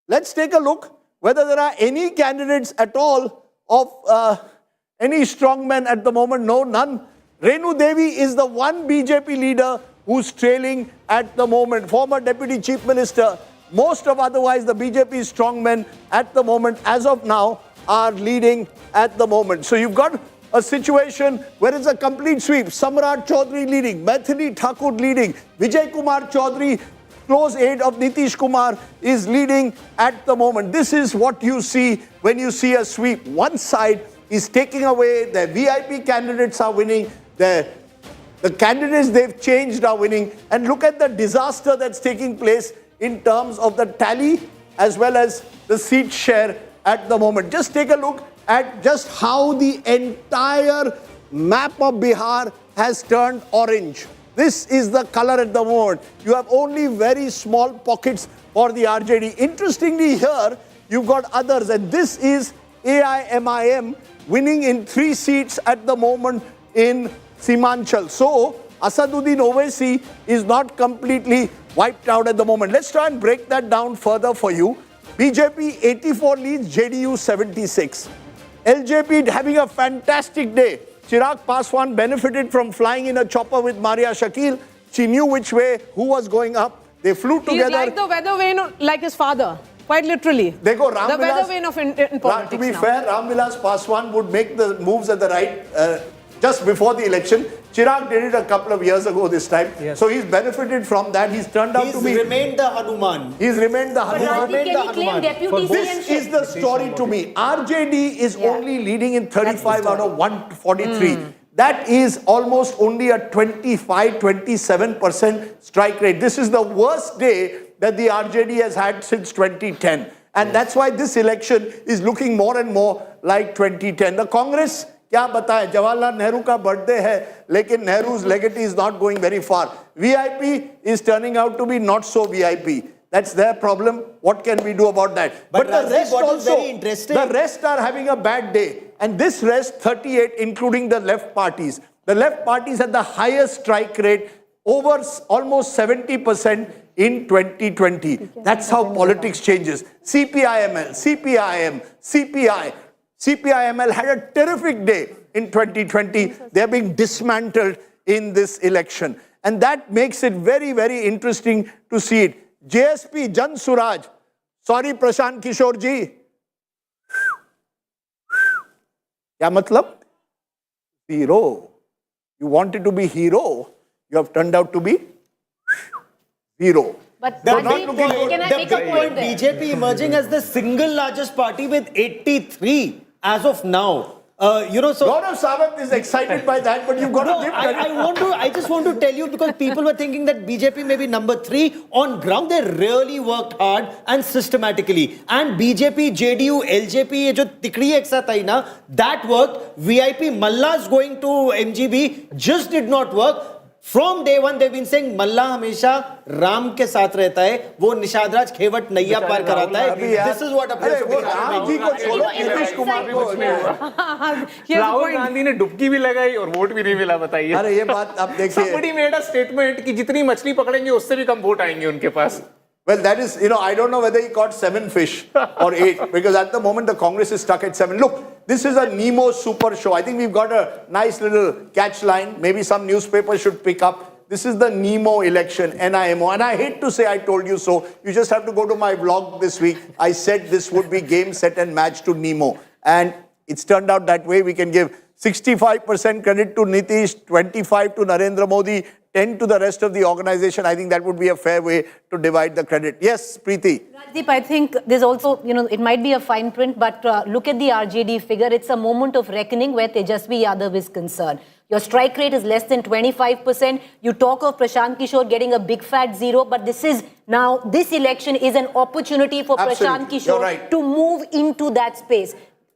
Speaker 1: Let's take a look whether there are any candidates at all of any strongmen at the moment. No, none. Renu Devi is the one BJP leader who's trailing at the moment. Former Deputy Chief Minister. Most of otherwise the BJP strongmen at the moment, as of now, are leading at the moment. So you've got a situation where it's a complete sweep. Samrat Chaudhary leading, Maithili Thakur leading, Vijay Kumar Chaudhary, close aide of Nitish Kumar, is leading at the moment. This is what you see when you see a sweep. One side is taking away, the VIP candidates are winning, the candidates they've changed are winning. And look at the disaster that's taking place in terms of the tally as well as the seat share at the moment. Just take a look at just how the entire map of Bihar has turned orange. This is the color at the moment. You have only very small pockets for the RJD. Interestingly here, you've got others, and this is AIMIM winning in 3 seats at the moment in Simanchal. So Asaduddin Owaisi is not completely wiped out at the moment. Let's try and break that down further for you. BJP 84 leads, JDU 76. LJP having a fantastic day. Chirag Paswan benefited from flying in a chopper with Maria Shakil. She knew which way, who was going up. They flew together.
Speaker 3: He's like the weather vane, like his father. Quite literally.
Speaker 1: The
Speaker 3: weather vane of in politics.
Speaker 1: To be fair, Ram Vilas Paswan would make the moves at the right just before the election. Chirag did it a couple of years ago this time. Yes. So he's benefited from that. He's turned out to be...
Speaker 4: He's remained the Hanuman.
Speaker 1: He's remained the Hanuman.
Speaker 5: This
Speaker 1: is the story to me. RJD is only leading in 35 out of 143. That is almost only a 25-27% strike rate. This is the worst day that the RJD has had since 2010. And that's why this election is looking more and more like 2010. The Congress... क्या बताएं, जवाहरलाल नेहरू का birthday है, लेकिन Nehru's legacy is not going very far. VIP is turning out to be not so VIP. That's their problem. What can we do about that?
Speaker 4: But the rest also, very interesting.
Speaker 1: The rest are having a bad day. And this rest, 38, including the left parties. The left parties had the highest strike rate, over almost 70%. in 2020. That's how politics changes. CPIML, CPIM, CPI. CPIML had a terrific day in 2020. They're being dismantled in this election. And that makes it very, very interesting to see it. JSP, Jan Suraj. Sorry, Prashant Kishore ji. Kya matlab? Zero. You wanted to be hero. You have turned out to be zero.
Speaker 5: But
Speaker 4: can
Speaker 5: I make a point there?
Speaker 4: BJP emerging as the single largest party with 83 as of now.
Speaker 1: Gaurav Sawant is excited by that, but you've got to give credit.
Speaker 4: I just want to tell you, because people were thinking that BJP may be number 3. On ground, they really worked hard and systematically. And BJP, JDU, LJP, ye jo tikri ek sath aayi na, that worked. VIP Malla's going to MGB just did not work. From day one, they've been saying Malla हमेशा राम के साथ रहता है, वो निषाद राज खेवट नैया पार कराता है. This is what appears to be happening.
Speaker 19: Nitish Kumar को राहुल गांधी ने डुबकी भी लगाई और वोट भी नहीं मिला, बताइए.
Speaker 1: अरे ये बात आप देखिए.
Speaker 19: Somebody made a statement कि जितनी मछली पकड़ेंगे उससे भी कम वोट आएंगे उनके पास.
Speaker 1: Well, that is, I don't know whether he caught 7 fish or 8, because at the moment the Congress is stuck at 7. Look, this is a Nemo super show. I think we've got a nice little catch line. Maybe some newspapers should pick up. This is the Nemo election, NIMO. And I hate to say I told you so. You just have to go to my vlog this week. I said this would be game, set and match to Nemo. And it's turned out that way. We can give 65% credit to Nitish, 25 to Narendra Modi, 10 to the rest of the organization. I think that would be a fair way to divide the credit. Yes, Preeti.
Speaker 5: Rajdeep, I think there's also, it might be a fine print, but look at the RJD figure. It's a moment of reckoning where Tejashwi Yadav is concerned. Your strike rate is less than 25%. You talk of Prashant Kishore getting a big fat 0, but this election is an opportunity for Prashant Kishore to move into that space.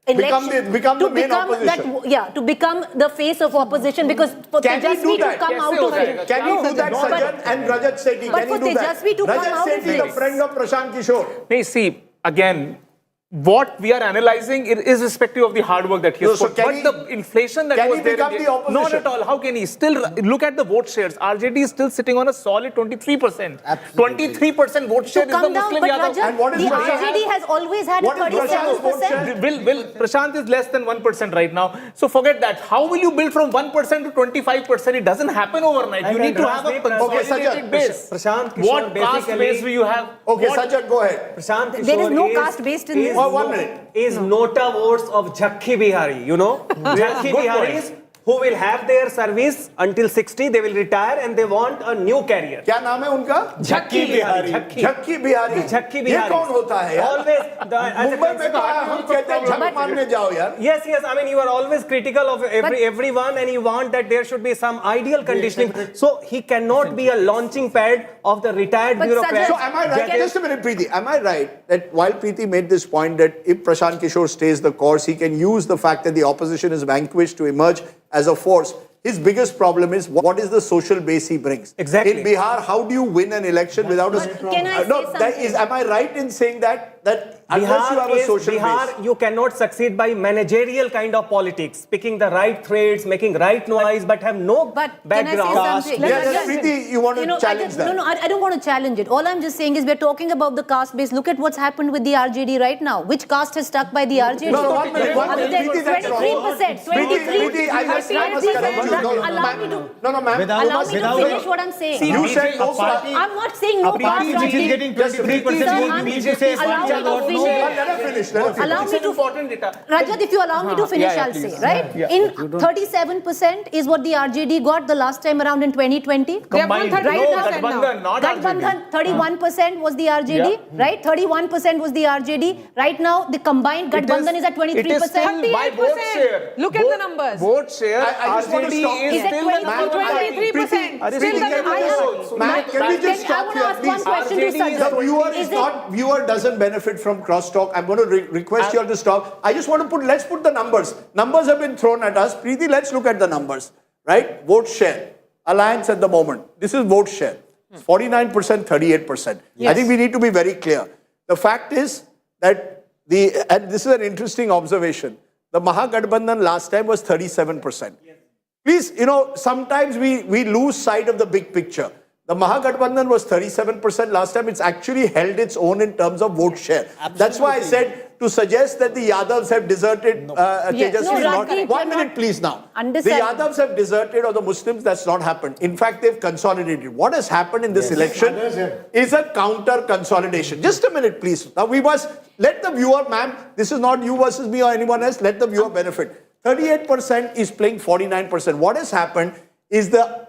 Speaker 1: Become the main opposition.
Speaker 5: To become the face of opposition, because for Tejashwi to come out of it.
Speaker 1: Can he do that, Sajjan and Rajat Sethi?
Speaker 5: But for Tejashwi to come out of it.
Speaker 1: Rajat Sethi, the friend of Prashant Kishore.
Speaker 19: No, see, again, what we are analyzing is irrespective of the hard work that he has put. But the inflation that was there, not at all. How can he? Still, look at the vote shares. RJD is still sitting on a solid 23%. 23% vote share is the Muslim Yadav.
Speaker 5: And what is the RJD has always had a 37%.
Speaker 19: Will Prashant is less than 1% right now. So forget that. How will you build from 1% to 25%? It doesn't happen overnight. You need to have a consolidated base. What caste base do you have?
Speaker 1: Okay, Sajjan, go ahead.
Speaker 5: There is no caste based in this.
Speaker 1: 1 minute.
Speaker 7: Is nota votes of Jhakki Bihari, Jhakki Biharis who will have their service until 60, they will retire and they want a new career.
Speaker 1: क्या नाम है उनका?
Speaker 7: Jhakki Bihari.
Speaker 1: Jhakki Bihari.
Speaker 7: Jhakki Bihari.
Speaker 1: ये कौन होता है यार?
Speaker 7: Always.
Speaker 1: Mumbai में कहा हम कहते हैं झक मारने जाओ यार.
Speaker 7: Yes. I mean, you are always critical of everyone and you want that there should be some ideal conditioning. So he cannot be a launching pad of the retired bureaucrat.
Speaker 1: So am I right? Just a minute, Preeti. Am I right that while Preeti made this point that if Prashant Kishore stays the course, he can use the fact that the opposition is vanquished to emerge as a force? His biggest problem is what is the social base he brings.
Speaker 7: Exactly.
Speaker 1: In Bihar, how do you win an election without a...
Speaker 5: Can I say something?
Speaker 1: Am I right in saying that unless you have a social
Speaker 7: Bihar,
Speaker 1: base?
Speaker 7: you cannot succeed by managerial kind of politics, picking the right threads, making right noise, but have no background.
Speaker 5: Can I say something?
Speaker 1: Yes, Preeti, you want to challenge that?
Speaker 5: No, I don't want to challenge it. All I'm just saying is we're talking about the caste base. Look at what's happened with the RJD right now. Which caste has stuck by the RJD?
Speaker 1: No, 1 minute.
Speaker 5: Preeti, that's wrong. 23%. 23%.
Speaker 1: I just must correct you.
Speaker 5: Allow me to...
Speaker 1: No, ma'am.
Speaker 5: Allow me to finish what I'm saying.
Speaker 1: You said no caste.
Speaker 5: I'm not saying no caste.
Speaker 18: Which is getting 23%.
Speaker 5: Means you say
Speaker 1: Allow me to finish.
Speaker 5: Allow me to... Rajat, if you allow me to finish, I'll say, right? In 37% is what the RJD got the last time around in 2020.
Speaker 19: Combined.
Speaker 5: Gadbandhan, 31% was the RJD, right? 31% was the RJD. Right now, the combined Gadbandhan is at 23%.
Speaker 19: It is still by vote share.
Speaker 3: Look at the numbers.
Speaker 19: Vote share,
Speaker 1: I just want to stop.
Speaker 19: RJD is still the number
Speaker 3: 23%. Still the highest.
Speaker 1: Ma'am, can we just stop here, please? The viewer doesn't benefit from crosstalk. I'm going to request you all to stop. I just want to let's put the numbers. Numbers have been thrown at us. Preeti, let's look at the numbers, right? Vote share. Alliance at the moment. This is vote share. 49%, 38%. Yes. I think we need to be very clear. The fact is that and this is an interesting observation. The Mahagathbandhan last time was 37%. Yes. Please, sometimes we lose sight of the big picture. The Mahagathbandhan was 37% last time. It's actually held its own in terms of vote share. That's why I said to suggest that the Yadavs have deserted. Tejashwi, not. 1 minute, please. Now, the Yadavs have deserted, or the Muslims. That's not happened. In fact, they've consolidated. What has happened in this election is a counter consolidation. Just a minute, please. Now we must let the viewer, ma'am. This is not you versus me or anyone else. Let the viewer benefit. 38% is playing 49%. What has happened is the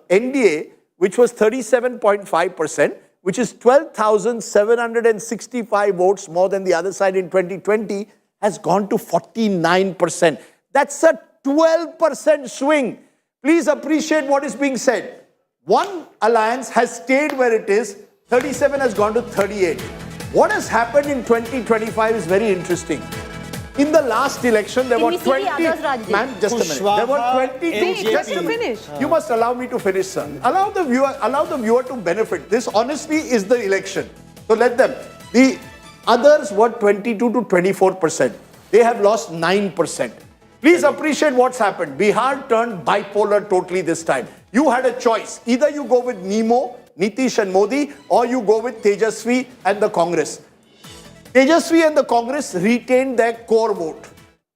Speaker 1: NDA, which was 37.5%, which is 12,765 votes more than the other side in 2020, has gone to 49%. That's a 12% swing. Please appreciate what is being said. One alliance has stayed where it is. 37 has gone to 38. What has happened in 2025 is very interesting. In the last election, there were 20... Ma'am, just a minute. There were 22...
Speaker 3: Just to finish.
Speaker 1: You must allow me to finish, sir. Allow the viewer to benefit. This honestly is the election. So let them. The others were 22 to 24%. They have lost 9%. Please appreciate what's happened. Bihar turned bipolar totally this time. You had a choice. Either you go with Nemo, Nitish and Modi, or you go with Tejashwi and the Congress. Tejashwi and the Congress retained their core vote.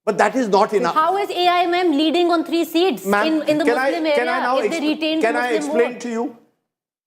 Speaker 1: But that is not enough.
Speaker 5: How is AIMM leading on 3 seats in the Muslim area if they retain the Muslim vote?
Speaker 1: Can I explain to you?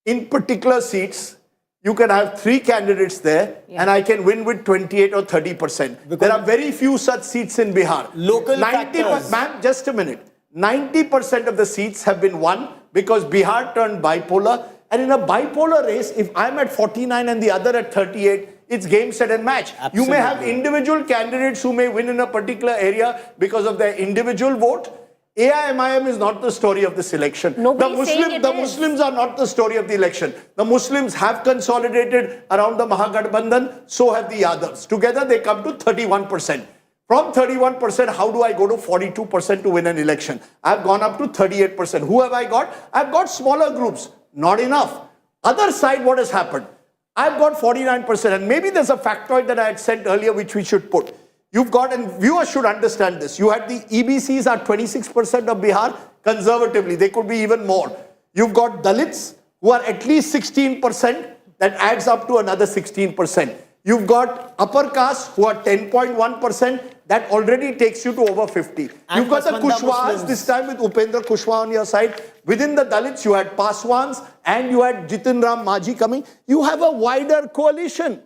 Speaker 1: In particular seats, you can have 3 candidates there and I can win with 28 or 30%. There are very few such seats in Bihar.
Speaker 4: Local factors.
Speaker 1: Ma'am, just a minute. 90% of the seats have been won because Bihar turned bipolar. And in a bipolar race, if I'm at 49 and the other at 38, it's game, set and match.
Speaker 4: Absolutely.
Speaker 1: You may have individual candidates who may win in a particular area because of their individual vote. AIMIM is not the story of this election. The Muslims are not the story of the election. The Muslims have consolidated around the Mahagathbandhan, so have the Yadavs. Together they come to 31%. From 31%, how do I go to 42% to win an election? I've gone up to 38%. Who have I got? I've got smaller groups. Not enough. Other side, what has happened? I've got 49%, and maybe there's a factoid that I had said earlier which we should put. You've got, and viewers should understand this, you had the EBCs are 26% of Bihar, conservatively, they could be even more. You've got Dalits who are at least 16%, that adds up to another 16%. You've got upper caste who are 10.1%, that already takes you to over 50.
Speaker 4: And
Speaker 1: You've got the Kushwahas this time with Upendra Kushwaha on your side. Within the Dalits, you had Paswans and you had Jitin Ram Majhi coming. You have a wider coalition.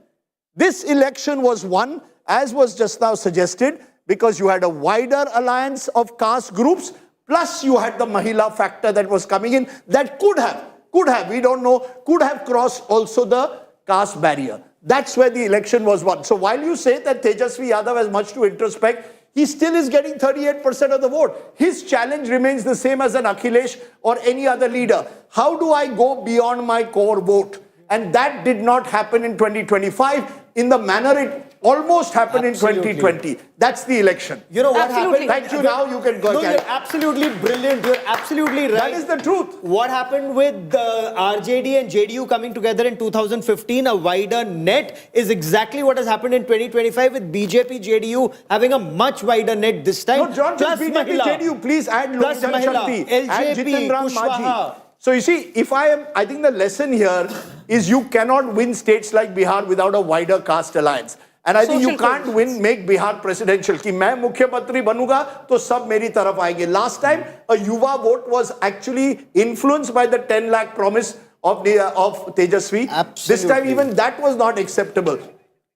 Speaker 1: This election was won, as was just now suggested, because you had a wider alliance of caste groups, plus you had the Mahila factor that was coming in, that could have, we don't know, could have crossed also the caste barrier. That's where the election was won. So while you say that Tejashwi Yadav has much to introspect, he still is getting 38% of the vote. His challenge remains the same as an Akhilesh or any other leader. How do I go beyond my core vote? And that did not happen in 2025 in the manner it almost happened in 2020. That's the election.
Speaker 4: You know what happened?
Speaker 1: Thank you. Now you can go.
Speaker 4: No, you're absolutely brilliant. You're absolutely right.
Speaker 1: That is the truth.
Speaker 4: What happened with the RJD and JDU coming together in 2015, a wider net, is exactly what has happened in 2025 with BJP, JDU having a much wider net this time.
Speaker 1: No, John, plus BJP, JDU, please add Lok Janshakti, add Jitin Ram Majhi. So you see, I think the lesson here is you cannot win states like Bihar without a wider caste alliance. And I think you can't make Bihar presidential. Ki main mukhyamantri banuga, to sab meri taraf aayenge. Last time, a Yuva vote was actually influenced by the 10 lakh promise of Tejashwi.
Speaker 4: Absolutely.
Speaker 1: This time, even that was not acceptable.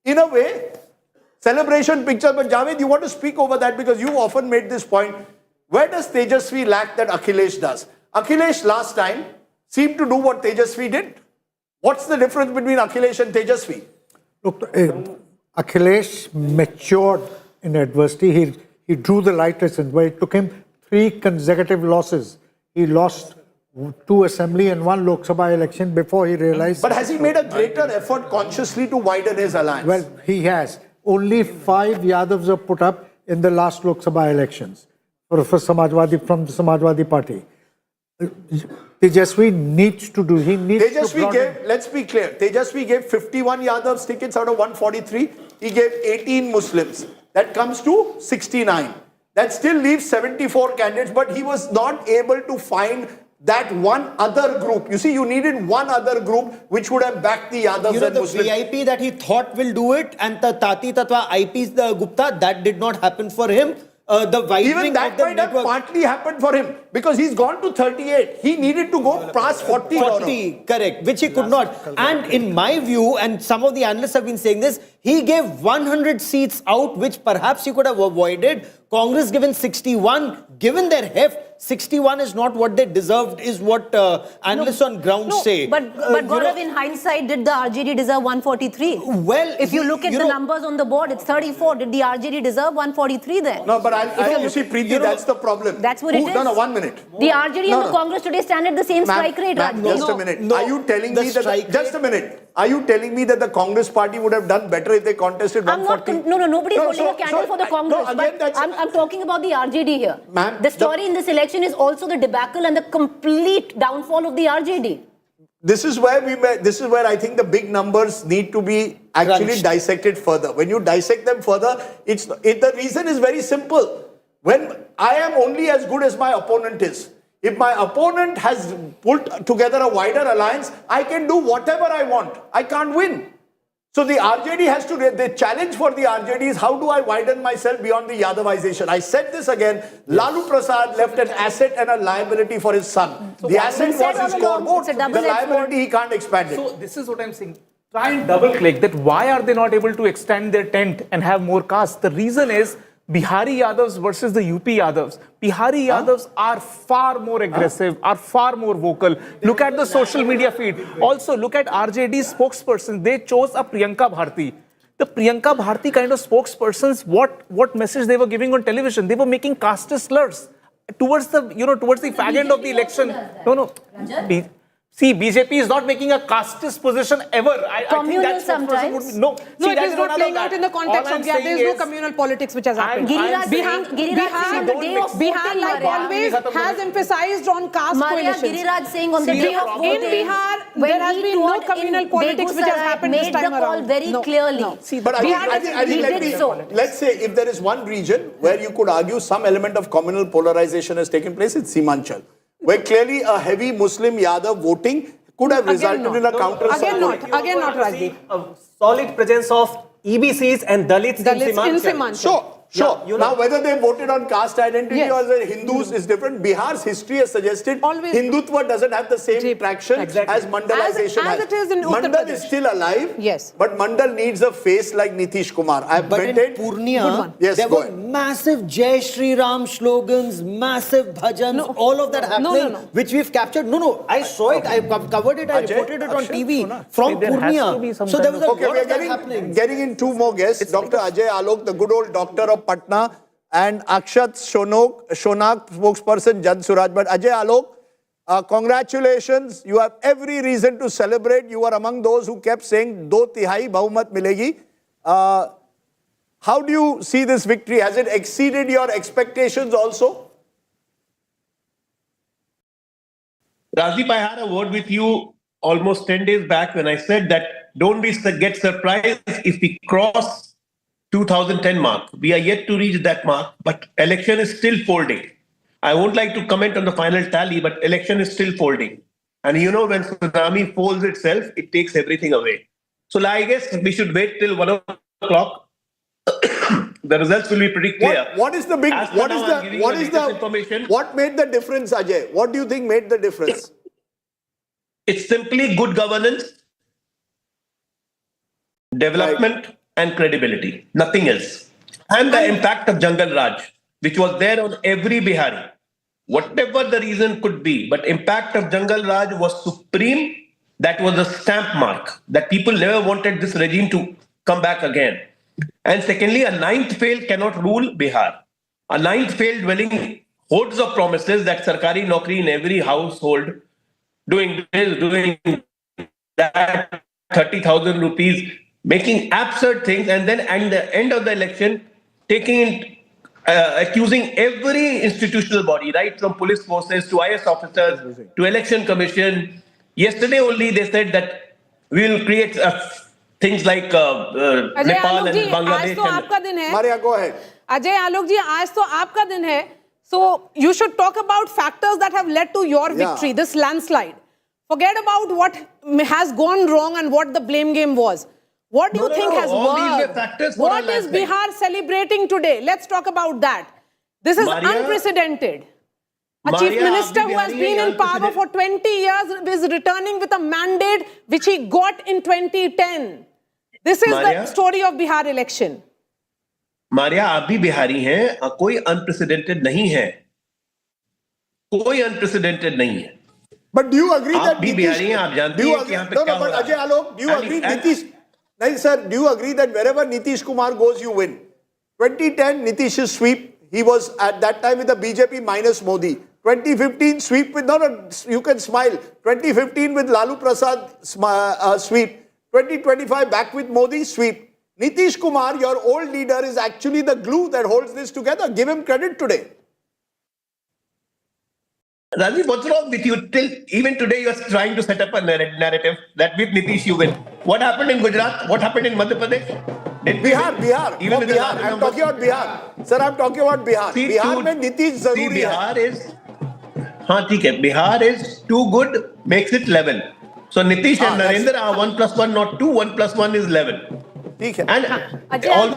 Speaker 1: In a way, celebration picture. But Javed, you want to speak over that because you've often made this point. Where does Tejashwi lack that Akhilesh does? Akhilesh last time seemed to do what Tejashwi did. What's the difference between Akhilesh and Tejashwi?
Speaker 10: Look, Akhilesh matured in adversity. He drew the right lessons, but it took him 3 consecutive losses. He lost 2 assembly and 1 Lok Sabha election before he realized...
Speaker 1: But has he made a greater effort consciously to widen his alliance?
Speaker 10: Well, he has. Only 5 Yadavs were put up in the last Lok Sabha elections from the Samajwadi Party. Tejashwi needs to do.
Speaker 1: Let's be clear. Tejashwi gave 51 Yadavs tickets out of 143. He gave 18 Muslims. That comes to 69. That still leaves 74 candidates, but he was not able to find that one other group. You see, you needed one other group which would have backed the Yadavs
Speaker 4: You know,
Speaker 1: and
Speaker 4: the
Speaker 1: Muslims.
Speaker 4: VIP that he thought will do it, and the Tati Tatwa IP Gupta, that did not happen for him. The widening
Speaker 1: Even that
Speaker 4: of the
Speaker 1: might have
Speaker 4: network.
Speaker 1: partly happened for him because he's gone to 38. He needed to go past 40.
Speaker 4: 40, correct, which he could not. And in my view, and some of the analysts have been saying this, he gave 100 seats out, which perhaps he could have avoided. Congress given 61, given their heft, 61 is not what they deserved, is what analysts on ground say.
Speaker 5: But Gaurav, in hindsight, did the RJD deserve 143?
Speaker 4: Well,
Speaker 5: if you look at the numbers on the board, it's 34. Did the RJD deserve 143 then?
Speaker 1: No, but you see, Preeti, that's the problem.
Speaker 5: That's what it is.
Speaker 1: No, 1 minute.
Speaker 5: The RJD and the Congress today stand at the same strike rate.
Speaker 1: Just a minute. Are you telling me that... Just a minute. Are you telling me that the Congress party would have done better if they contested 140?
Speaker 5: Nobody's holding a candle for the Congress. But I'm talking about the RJD here. The story in this election is also the debacle and the complete downfall of the RJD.
Speaker 1: This is where I think the big numbers need to be actually dissected further. When you dissect them further, the reason is very simple. When I am only as good as my opponent is. If my opponent has pulled together a wider alliance, I can do whatever I want. I can't win. So the RJD has to, the challenge for the RJD is how do I widen myself beyond the Yadavization? I said this again, Lalu Prasad left an asset and a liability for his son. The asset was his scoreboard, the liability he can't expand it.
Speaker 19: So this is what I'm saying. Try and double click that why are they not able to extend their tent and have more castes? The reason is Bihari Yadavs versus the UP Yadavs. Bihari Yadavs are far more aggressive, are far more vocal. Look at the social media feed. Also, look at RJD's spokesperson. They chose a Priyanka Bharti. The Priyanka Bharti kind of spokespersons, what message they were giving on television? They were making caste slurs towards the, towards the fag end of the election. See, BJP is not making a casteist position ever. I think that's
Speaker 5: sometimes.
Speaker 19: No,
Speaker 3: it is not playing out in the context of there is no communal politics which has happened. Bihar, like always, has emphasized on caste coalitions.
Speaker 5: Giriraj saying on the day of voting,
Speaker 3: in Bihar, there has been no communal politics which has happened this time around.
Speaker 5: Very clearly.
Speaker 1: But I think let's say if there is one region where you could argue some element of communal polarization has taken place, it's Simanchal, where clearly a heavy Muslim Yadav voting could have resulted in a counter support.
Speaker 3: Again not, Rajdeep.
Speaker 7: A solid presence of EBCs and Dalits in Simanchal.
Speaker 1: Sure. Now, whether they voted on caste identity or the Hindus is different. Bihar's history has suggested Hindutva doesn't have the same traction as Mandalization has.
Speaker 3: As it is in Uttar
Speaker 1: Mandal
Speaker 3: Pradesh.
Speaker 1: is still alive.
Speaker 3: Yes.
Speaker 1: But Mandal needs a face like Nitish Kumar. I've
Speaker 4: But in
Speaker 1: maintained.
Speaker 4: Purnia,
Speaker 1: Yes,
Speaker 4: there
Speaker 1: go
Speaker 4: were
Speaker 1: ahead.
Speaker 4: massive Jai Shri Ram slogans, massive bhajans, all of that happening, which we've captured. I saw it, I covered it, I reported it on TV from Purnia. So there was a lot of that happening.
Speaker 1: Getting in two more guests, Dr. Ajay Alok, the good old doctor of Patna, and Akshat Shonak, spokesperson Jan Suraj. But Ajay Alok, congratulations. You have every reason to celebrate. You were among those who kept saying, "Do tihai Bahumat milegi." How do you see this victory? Has it exceeded your expectations also?
Speaker 2: Rajdeep, I had a word with you almost 10 days back when I said that don't get surprised if we cross 2010 mark. We are yet to reach that mark, but election is still folding. I won't like to comment on the final tally, but election is still folding. And when tsunami folds itself, it takes everything away. So I guess we should wait till 1 o'clock. The results will be pretty clear.
Speaker 1: What made the difference, Ajay? What do you think made the difference?
Speaker 2: It's simply good governance, development, and credibility. Nothing else. And the impact of Jungle Raj, which was there on every Bihari. Whatever the reason could be, but impact of Jungle Raj was supreme. That was a stamp mark that people never wanted this regime to come back again. And secondly, a ninth fail cannot rule Bihar. A ninth fail dwelling hordes of promises that Sarkari Naukri in every household, doing this, doing that, 30,000 rupees, making absurd things, and then at the end of the election, accusing every institutional body, right from police forces to IS officers to election commission. Yesterday only they said that we will create things like Nepal and Bangladesh.
Speaker 3: आज तो आपका दिन है.
Speaker 1: Maria, go ahead.
Speaker 3: Ajay Alok जी, आज तो आपका दिन है. So you should talk about factors that have led to your victory, this landslide. Forget about what has gone wrong and what the blame game was. What do you think has worked? What is Bihar celebrating today? Let's talk about that. This is unprecedented. A chief minister who has been in power for 20 years is returning with a mandate which he got in 2010. This is the story of Bihar election.
Speaker 2: Maria, आप भी बिहारी हैं, कोई unprecedented नहीं है, कोई unprecedented नहीं है.
Speaker 1: But do you agree that
Speaker 2: भी बिहारी हैं, आप जानते हैं कि यहाँ पे क्या हो रहा है?
Speaker 1: Ajay Alok, do you agree Nitish? No, sir, do you agree that wherever Nitish Kumar goes, you win? 2010, Nitish's sweep, he was at that time with the BJP minus Modi. 2015 sweep with, you can smile. 2015 with Lalu Prasad sweep. 2025 back with Modi sweep. Nitish Kumar, your old leader, is actually the glue that holds this together. Give him credit today.
Speaker 2: Rajiv, what's wrong with you? Even today you are trying to set up a narrative that with Nitish you win. What happened in Gujarat? What happened in Madhya Pradesh?
Speaker 1: Bihar. Even with Bihar. I'm talking about Bihar. Sir, I'm talking about Bihar. Bihar mein Nitish zaruri hai.
Speaker 2: Bihar is... हाँ ठीक है, Bihar is too good, makes it 11. So Nitish and Narendra are 1 plus 1, not 2. 1 plus 1 is 11.
Speaker 1: ठीक है.
Speaker 2: And all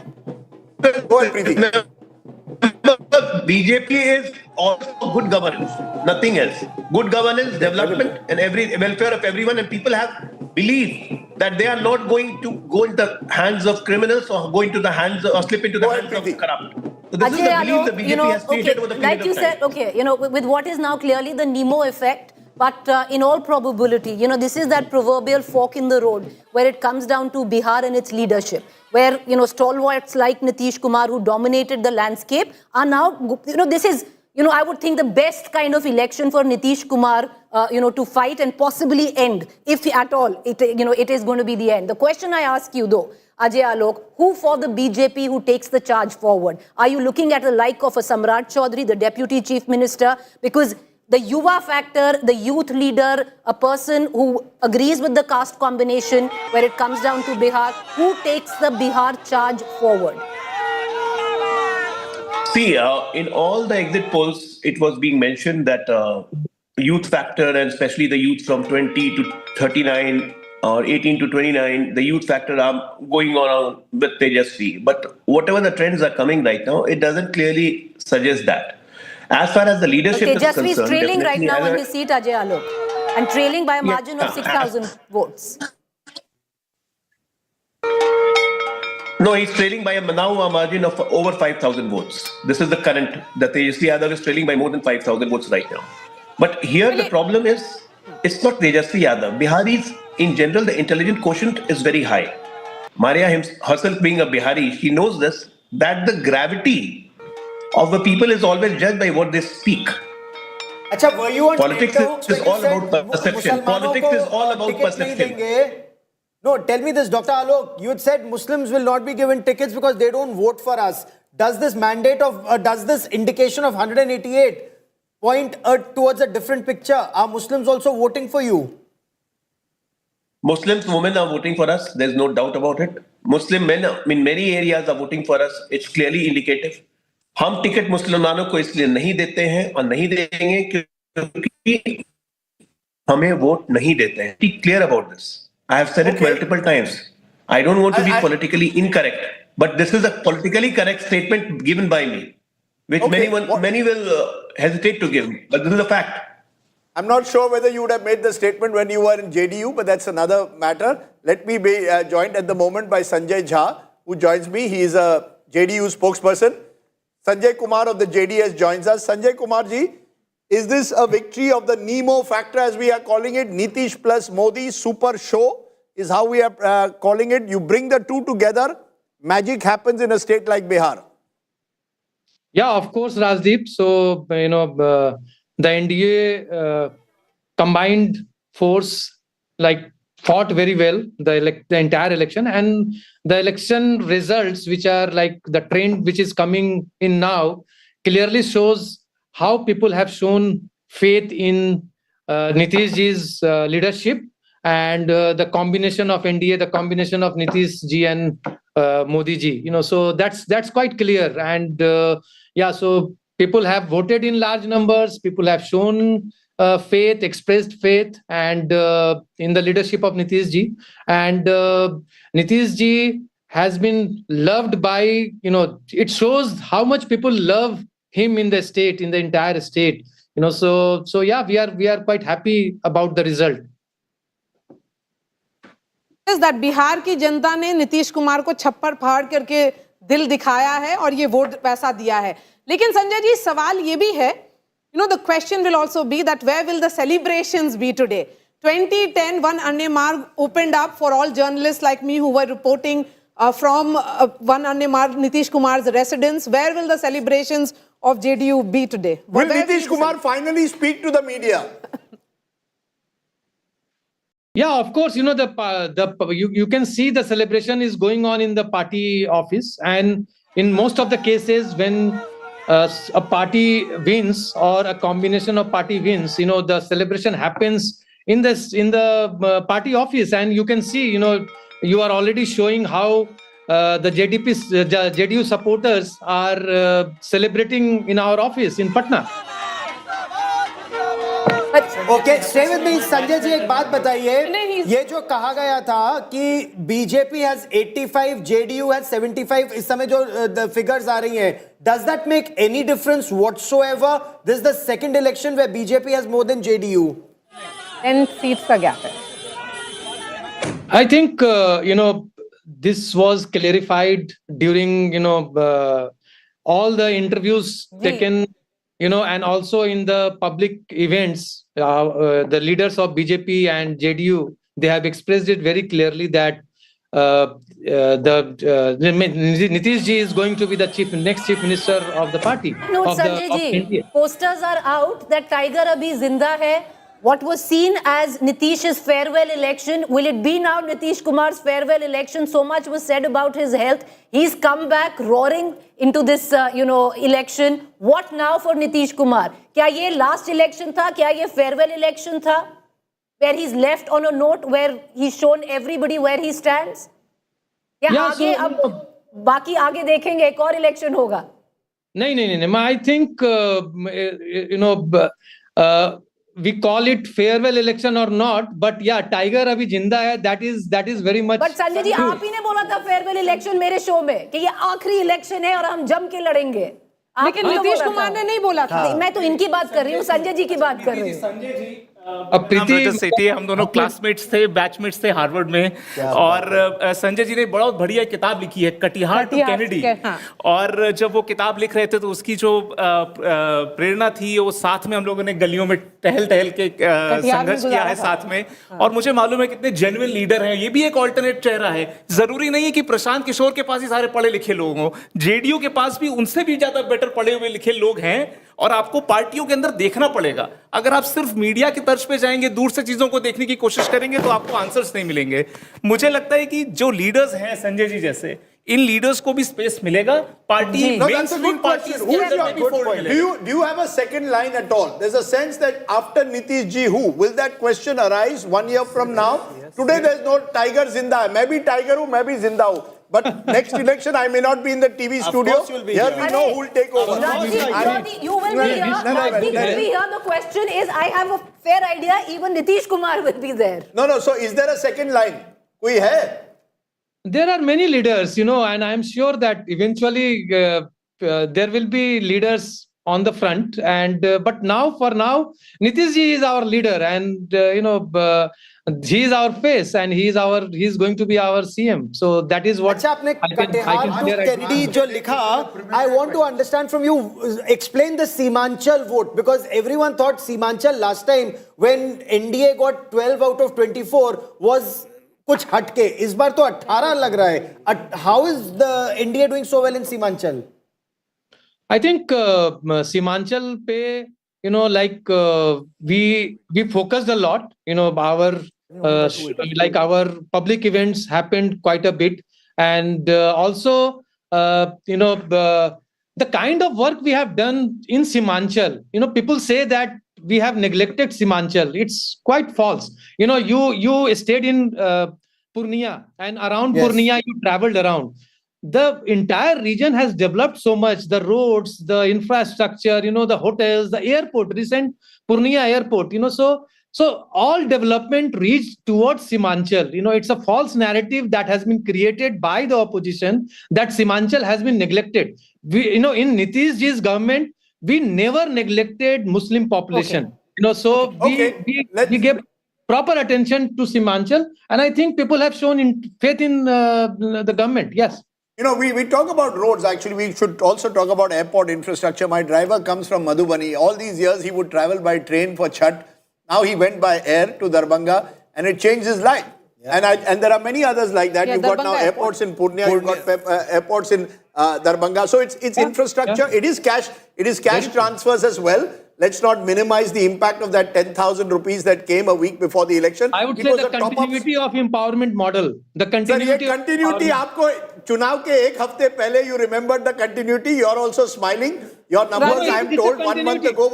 Speaker 2: BJP is also good governance, nothing else. Good governance, development, and welfare of everyone, and people have belief that they are not going to go into the hands of criminals or go into the hands or slip into the hands of corrupt. So this is the belief the BJP has created over the period
Speaker 5: like you
Speaker 2: of time.
Speaker 5: said, okay, with what is now clearly the Nemo effect, but in all probability, this is that proverbial fork in the road where it comes down to Bihar and its leadership, where, stalwarts like Nitish Kumar, who dominated the landscape, are now, this is, I would think the best kind of election for Nitish Kumar, to fight and possibly end, if at all, it is going to be the end. The question I ask you though, Ajay Alok, who for the BJP who takes the charge forward? Are you looking at the like of a Samrat Chaudhary, the Deputy Chief Minister? Because the Yuva factor, the youth leader, a person who agrees with the caste combination where it comes down to Bihar, who takes the Bihar charge forward?
Speaker 2: See, in all the exit polls, it was being mentioned that youth factor, and especially the youth from 20 to 39 or 18 to 29, the youth factor are going on with Tejashwi. But whatever the trends are coming right now, it doesn't clearly suggest that. As far as the leadership is concerned,
Speaker 5: Tejashwi is trailing right now on his seat, Ajay Alok, and trailing by a margin of 6,000 votes.
Speaker 2: No, he's trailing by now a margin of over 5,000 votes. This is the current. The Tejashwi Yadav is trailing by more than 5,000 votes right now. But here the problem is, it's not Tejashwi Yadav. Biharis, in general, the intelligent quotient is very high. Maria herself being a Bihari, she knows this, that the gravity of the people is always judged by what they speak.
Speaker 4: Achha, were you on
Speaker 2: Politics is all about perception. Politics is all about perception.
Speaker 4: No, tell me this, Dr. Alok. You had said Muslims will not be given tickets because they don't vote for us. Does this mandate of, does this indication of 188 point towards a different picture? Are Muslims also voting for you?
Speaker 2: Muslims, women are voting for us. There's no doubt about it. Muslim men in many areas are voting for us. It's clearly indicative. हम ticket मुसलमानों को इसलिए नहीं देते हैं और नहीं देंगे क्योंकि हमें वोट नहीं देते हैं. Be clear about this. I have said it multiple times. I don't want to be politically incorrect, but this is a politically correct statement given by me, which many will hesitate to give, but this is a fact.
Speaker 1: I'm not sure whether you would have made the statement when you were in JDU, but that's another matter. Let me be joined at the moment by Sanjay Jha, who joins me. He is a JDU spokesperson. Sanjay Kumar of the JDS joins us. Sanjay Kumar ji, is this a victory of the Nemo factor, as we are calling it? Nitish plus Modi super show is how we are calling it. You bring the two together, magic happens in a state like Bihar.
Speaker 6: Yeah, of course, Rajdeep. So, the NDA combined force fought very well the entire election, and the election results, which are the trend which is coming in now, clearly shows how people have shown faith in Nitishji's leadership, and the combination of NDA, the combination of Nitishji and Modiji. So that's quite clear. And so people have voted in large numbers. People have shown faith, expressed faith, and in the leadership of Nitish ji. And Nitish ji has been loved by, it shows how much people love him in the state, in the entire state. So yeah, we are quite happy about the result.
Speaker 3: Is that Bihar की जनता ने नीतीश कुमार को छप्पर फाड़ करके दिल दिखाया है और ये वोट पैसा दिया है. लेकिन संजय जी, सवाल ये भी है, the question will also be that where will the celebrations be today? 2010, one Anya Marg opened up for all journalists like me who were reporting from one Anya Marg, Nitish Kumar's residence. Where will the celebrations of JDU be today?
Speaker 1: Will Nitish Kumar finally speak to the media?
Speaker 6: Yeah, of course, you can see the celebration is going on in the party office, and in most of the cases when a party wins or a combination of party wins, the celebration happens in the party office, and you can see, you are already showing how the JDU supporters are celebrating in our office in Patna.
Speaker 4: Okay, stay with me. Sanjay ji, एक बात बताइए, ये जो कहा गया था कि BJP has 85, JDU has 75, इस समय जो फिगर्स आ रही हैं, does that make any difference whatsoever? This is the second election where BJP has more than JDU.
Speaker 3: 10 seats का gap है.
Speaker 6: I think this was clarified during all the interviews taken, and also in the public events. The leaders of BJP and JDU, they have expressed it very clearly that Nitish ji is going to be the next chief minister of the party.
Speaker 5: No, Sanjay ji, posters are out that Tiger abhi zinda hai. What was seen as Nitish's farewell election, will it be now Nitish Kumar's farewell election? So much was said about his health. He's come back roaring into this, election. What now for Nitish Kumar? क्या ये last election था? क्या ये farewell election था? Where he's left on a note where he's shown everybody where he stands? या आगे अब बाकी आगे देखेंगे, एक और election होगा?
Speaker 6: नहीं. I think, we call it farewell election or not, but yeah, Tiger abhi jinda hai. That is very much.
Speaker 5: But Sanjay ji, आप ही ने बोला था farewell election मेरे शो में कि ये आखिरी election है और हम जम के लड़ेंगे.
Speaker 3: लेकिन नीतीश कुमार ने नहीं बोला था.
Speaker 5: मैं तो इनकी बात कर रही हूँ, संजय जी की बात कर रही हूँ.
Speaker 19: संजय जी, हम दोनों क्लासमेट्स थे, बैचमेट्स थे हार्वर्ड में, और संजय जी ने बहुत बढ़िया किताब लिखी है, कटिहार टू कैनेडी. और जब वो किताब लिख रहे थे तो उसकी जो प्रेरणा थी, वो साथ में हम लोगों ने गलियों में टहल के संघर्ष किया है साथ में. और मुझे मालूम है कितने जेन्युइन लीडर हैं. ये भी एक ऑल्टरनेट चेहरा है. जरूरी नहीं है कि प्रशांत किशोर के पास ही सारे पढ़े लिखे लोग हों. जेडीयू के पास भी उनसे भी ज्यादा बेटर पढ़े हुए लिखे लोग हैं. और आपको पार्टियों के अंदर देखना पड़ेगा. अगर आप सिर्फ मीडिया की तर्ज पे जाएंगे, दूर से चीजों को देखने की कोशिश करेंगे, तो आपको आंसर्स नहीं मिलेंगे. मुझे लगता है कि जो लीडर्स हैं संजय जी जैसे, इन लीडर्स को भी स्पेस मिलेगा. Party mainstream party.
Speaker 1: Do you have a second line at all? There's a sense that after Nitish ji, who will that question arise 1 year from now? Today there's no Tiger zinda. Maybe Tiger hu, maybe zinda hu. But next election, I may not be in the TV studio. Here we know who will take over.
Speaker 5: Rajdeep, you will be here. Rajdeep will be here. The question is, I have a fair idea. Even Nitish Kumar will be there.
Speaker 1: No. So is there a second line? Koi hai?
Speaker 6: There are many leaders, and I'm sure that eventually there will be leaders on the front. And but for now, Nitish ji is our leader, and he is our face, and he's going to be our CM. So that is what
Speaker 4: I can Kennedy jo likha. I want to understand from you. Explain the Simanchal vote, because everyone thought Simanchal last time when NDA got 12 out of 24 was कुछ हटके. इस बार तो 18 लग रहा है. How is the NDA doing so well in Simanchal?
Speaker 6: I think Simanchal pe, we focused a lot. Our public events happened quite a bit, and also the kind of work we have done in Simanchal. People say that we have neglected Simanchal. It's quite false. You stayed in Purnia, and around Purnia you traveled around. the entire region has developed so much, the roads, the infrastructure, the hotels, the airport, recent Purnia airport, so all development reached towards Simanchal. It's a false narrative that has been created by the opposition that Simanchal has been neglected. In Nitish Ji's government, we never neglected Muslim population. So we gave proper attention to Simanchal, and I think people have shown faith in the government. Yes.
Speaker 1: We talk about roads. Actually, we should also talk about airport infrastructure. My driver comes from Madhubani. All these years, he would travel by train for Chhath. Now he went by air to Darbhanga, and it changed his life. Yeah. And there are many others like that. You've got now airports in Purnia. You've got airports in Darbhanga. So it's infrastructure. Yeah. It is cash transfers as well. Let's not minimize the impact of that 10,000 rupees that came a week before the election.
Speaker 6: I would say the continuity of empowerment model. The continuity.
Speaker 1: Sir, continuity. Aapko chunav ke ek hafte pehle you remembered the continuity. You're also smiling. Your numbers, I am told, 1 month ago.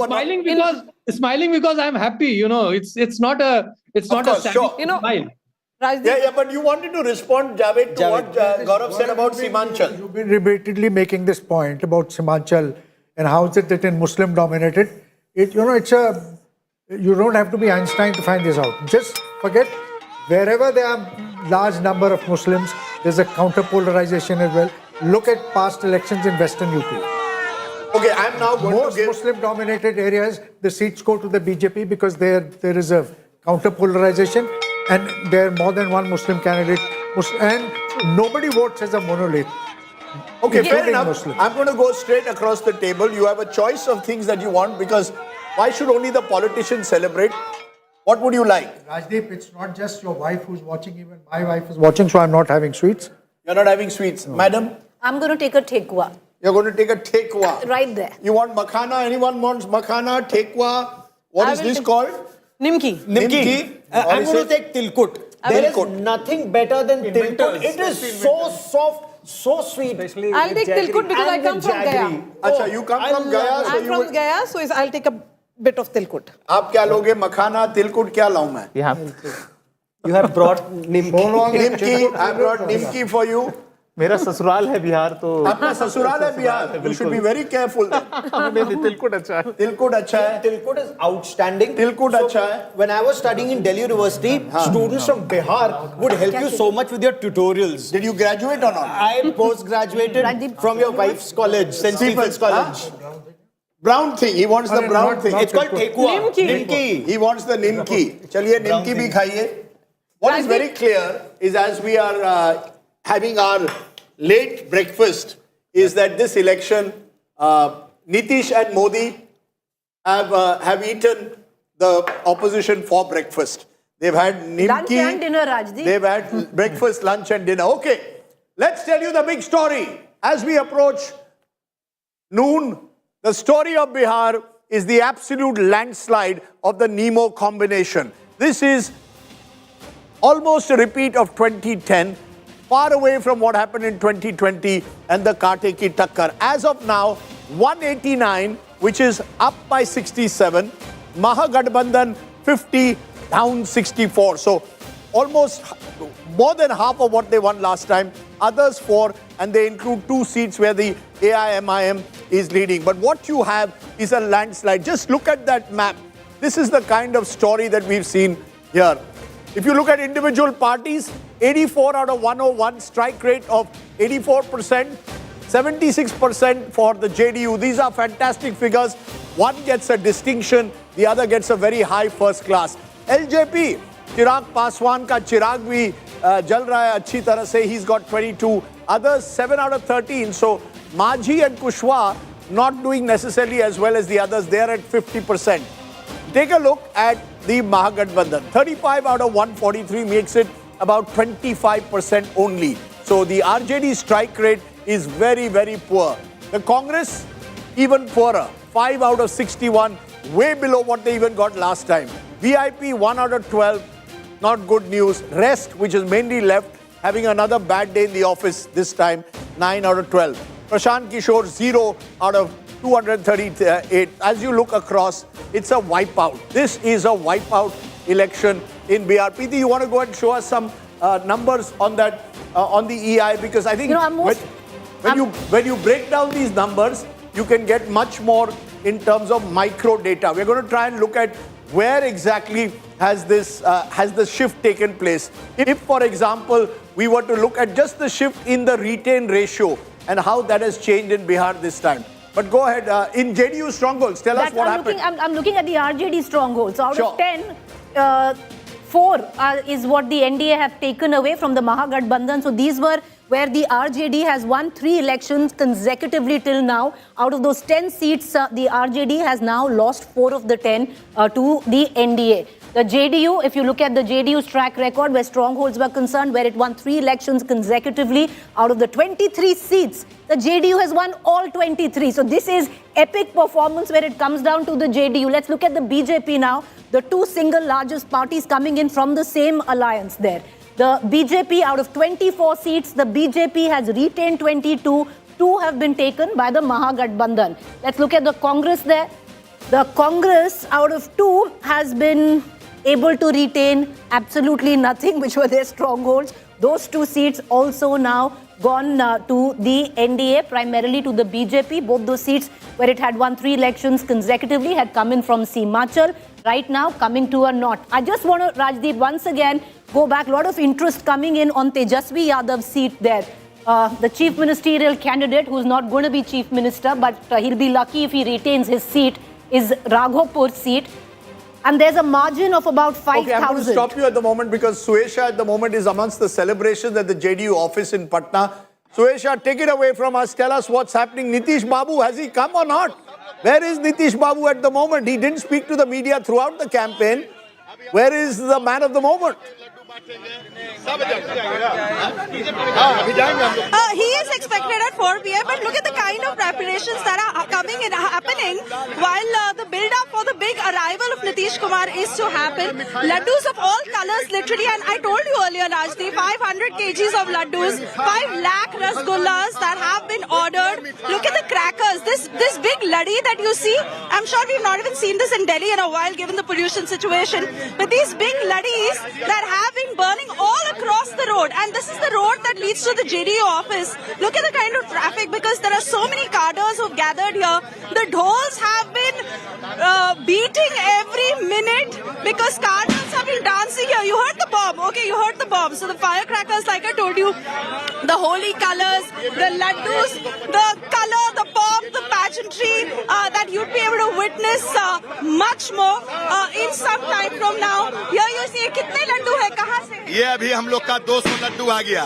Speaker 6: Smiling because I'm happy. It's not a smile.
Speaker 1: Yeah, but you wanted to respond, Javed, to what Gaurav said about Simanchal.
Speaker 10: You've been repeatedly making this point about Simanchal and how is it that in Muslim dominated. You don't have to be Einstein to find this out. Just forget, wherever there are large number of Muslims, there's a counter-polarization as well. Look at past elections in Western UP.
Speaker 1: Okay, I'm now going
Speaker 10: to give... Most Muslim-dominated areas, the seats go to the BJP because there is a counter-polarization and there are more than one Muslim candidate. And nobody votes as a monolith.
Speaker 1: Okay, fair enough. Muslims. I'm going to go straight across the table. You have a choice of things that you want because why should only the politicians celebrate? What would you like?
Speaker 10: Rajdeep, it's not just your wife who's watching, even my wife is watching, so I'm not having sweets.
Speaker 1: You're not having sweets. No. Madam?
Speaker 5: I'm going to take a tekwa.
Speaker 1: You're going to take a tekwa?
Speaker 5: Right there.
Speaker 1: You want makhana? Anyone wants makhana, tekwa? What is this called?
Speaker 3: Nimki.
Speaker 4: Nimki. I'm going to take tilkut. There is nothing better than tilkut. It is so soft. So sweet.
Speaker 3: I'll take tilkut because I come from Gaya.
Speaker 1: Acha, you come from Gaya?
Speaker 3: I'm from Gaya, so I'll take a bit of tilkut.
Speaker 1: आप क्या लोगे? मखाना, tilkut क्या लाऊं मैं?
Speaker 7: You have brought nimki.
Speaker 1: Nimki. I brought nimki for you.
Speaker 7: मेरा ससुराल है बिहार तो
Speaker 1: आपका ससुराल है Bihar. You should be very careful then.
Speaker 7: तिलकुट अच्छा है.
Speaker 1: तिलकुट अच्छा है.
Speaker 4: Tilkut is outstanding.
Speaker 1: तिलकुट अच्छा है.
Speaker 4: When I was studying in Delhi University, students from Bihar would help you so much with your tutorials.
Speaker 1: Did you graduate or not?
Speaker 4: I post-graduated from your wife's college, St. Stephen's College.
Speaker 1: Brown thing. He wants the brown thing.
Speaker 4: It's called tekwa.
Speaker 1: Nimki. He wants the nimki. चलिए nimki भी खाइए. What is very clear is as we are having our late breakfast is that this election, Nitish and Modi have eaten the opposition for breakfast. They've had nimki.
Speaker 5: Lunch and dinner, Rajdeep.
Speaker 1: They've had breakfast, lunch and dinner. Okay, let's tell you the big story. As we approach noon, the story of Bihar is the absolute landslide of the Nemo combination. This is almost a repeat of 2010. Far away from what happened in 2020 and the Kate ki takkar. As of now, 189, which is up by 67. Mahagathbandhan 50, down 64. So almost more than half of what they won last time. Others 4, and they include 2 seats where the AIMIM is leading. But what you have is a landslide. Just look at that map. This is the kind of story that we've seen here. If you look at individual parties, 84 out of 101, strike rate of 84%, 76% for the JDU. These are fantastic figures. One gets a distinction, the other gets a very high first class. LJP, Chirag Paswan ka Chirag bhi jal raha hai achhi tarah se. He's got 22. Others 7 out of 13. So Majhi and Kushwaha not doing necessarily as well as the others. They're at 50%. Take a look at the Mahagathbandhan. 35 out of 143 makes it about 25% only. So the RJD strike rate is very, very poor. The Congress, even poorer. 5 out of 61, way below what they even got last time. VIP, 1 out of 12, not good news. Rest, which is mainly left, having another bad day in the office this time, 9 out of 12. Prashant Kishore, 0 out of 238. As you look across, it's a wipeout. This is a wipeout election in Bihar. Preeti, you want to go and show us some numbers on that on the EI, because I think when you break down these numbers, you can get much more in terms of micro data. We're going to try and look at where exactly has the shift taken place. If, for example, we were to look at just the shift in the retain ratio and how that has changed in Bihar this time. But go ahead, in JDU strongholds, tell us what happened.
Speaker 5: I'm looking at the RJD strongholds. Out of 10, 4 is what the NDA have taken away from the Mahagathbandhan. So these were where the RJD has won 3 elections consecutively till now. Out of those 10 seats, the RJD has now lost 4 of the 10 to the NDA. The JDU, if you look at the JDU's track record where strongholds were concerned, where it won 3 elections consecutively, out of the 23 seats, the JDU has won all 23. So this is epic performance where it comes down to the JDU. Let's look at the BJP now. The 2 single largest parties coming in from the same alliance there. The BJP, out of 24 seats, the BJP has retained 22. 2 have been taken by the Mahagathbandhan. Let's look at the Congress there. The Congress, out of 2, has been able to retain absolutely nothing, which were their strongholds. Those 2 seats also now gone to the NDA, primarily to the BJP. Both those seats where it had won 3 elections consecutively had come in from Himachal. Right now, coming to a knot. I just want to, Rajdeep, once again, go back. A lot of interest coming in on Tejashwi Yadav's seat there. The chief ministerial candidate, who's not going to be chief minister, but he'll be lucky if he retains his seat, is Raghavpur's seat. And there's a margin of about 5,000.
Speaker 1: Okay, I'm going to stop you at the moment because Suesha at the moment is amongst the celebrations at the JDU office in Patna. Suesha, take it away from us. Tell us what's happening. Nitish Babu, has he come or not? Where is Nitish Babu at the moment? He didn't speak to the media throughout the campaign. Where is the man of the moment?
Speaker 20: He is expected at 4 p.m. But look at the kind of preparations that are coming and happening while the build-up for the big arrival of Nitish Kumar is to happen. Laddus of all colors, literally, and I told you earlier, Rajdeep, 500 kgs of laddus, 5 lakh rasgullas that have been ordered. Look at the crackers. This big laddi that you see, I'm sure we've not even seen this in Delhi in a while, given the pollution situation. But these big laddis that have been burning all across the road, and this is the road that leads to the JDU office. Look at the kind of traffic because there are so many cadres who've gathered here. The dhols have been beating every minute because cadres have been dancing here. You heard the bomb. Okay, you heard the bomb. So the firecrackers, like I told you, the holy colors, the laddus, the color, the pomp, the pageantry that you'd be able to witness much more in some time from now. Here you see, kitne laddu hai, kahan se?
Speaker 14: ये अभी हम लोग का 200 लड्डू आ गया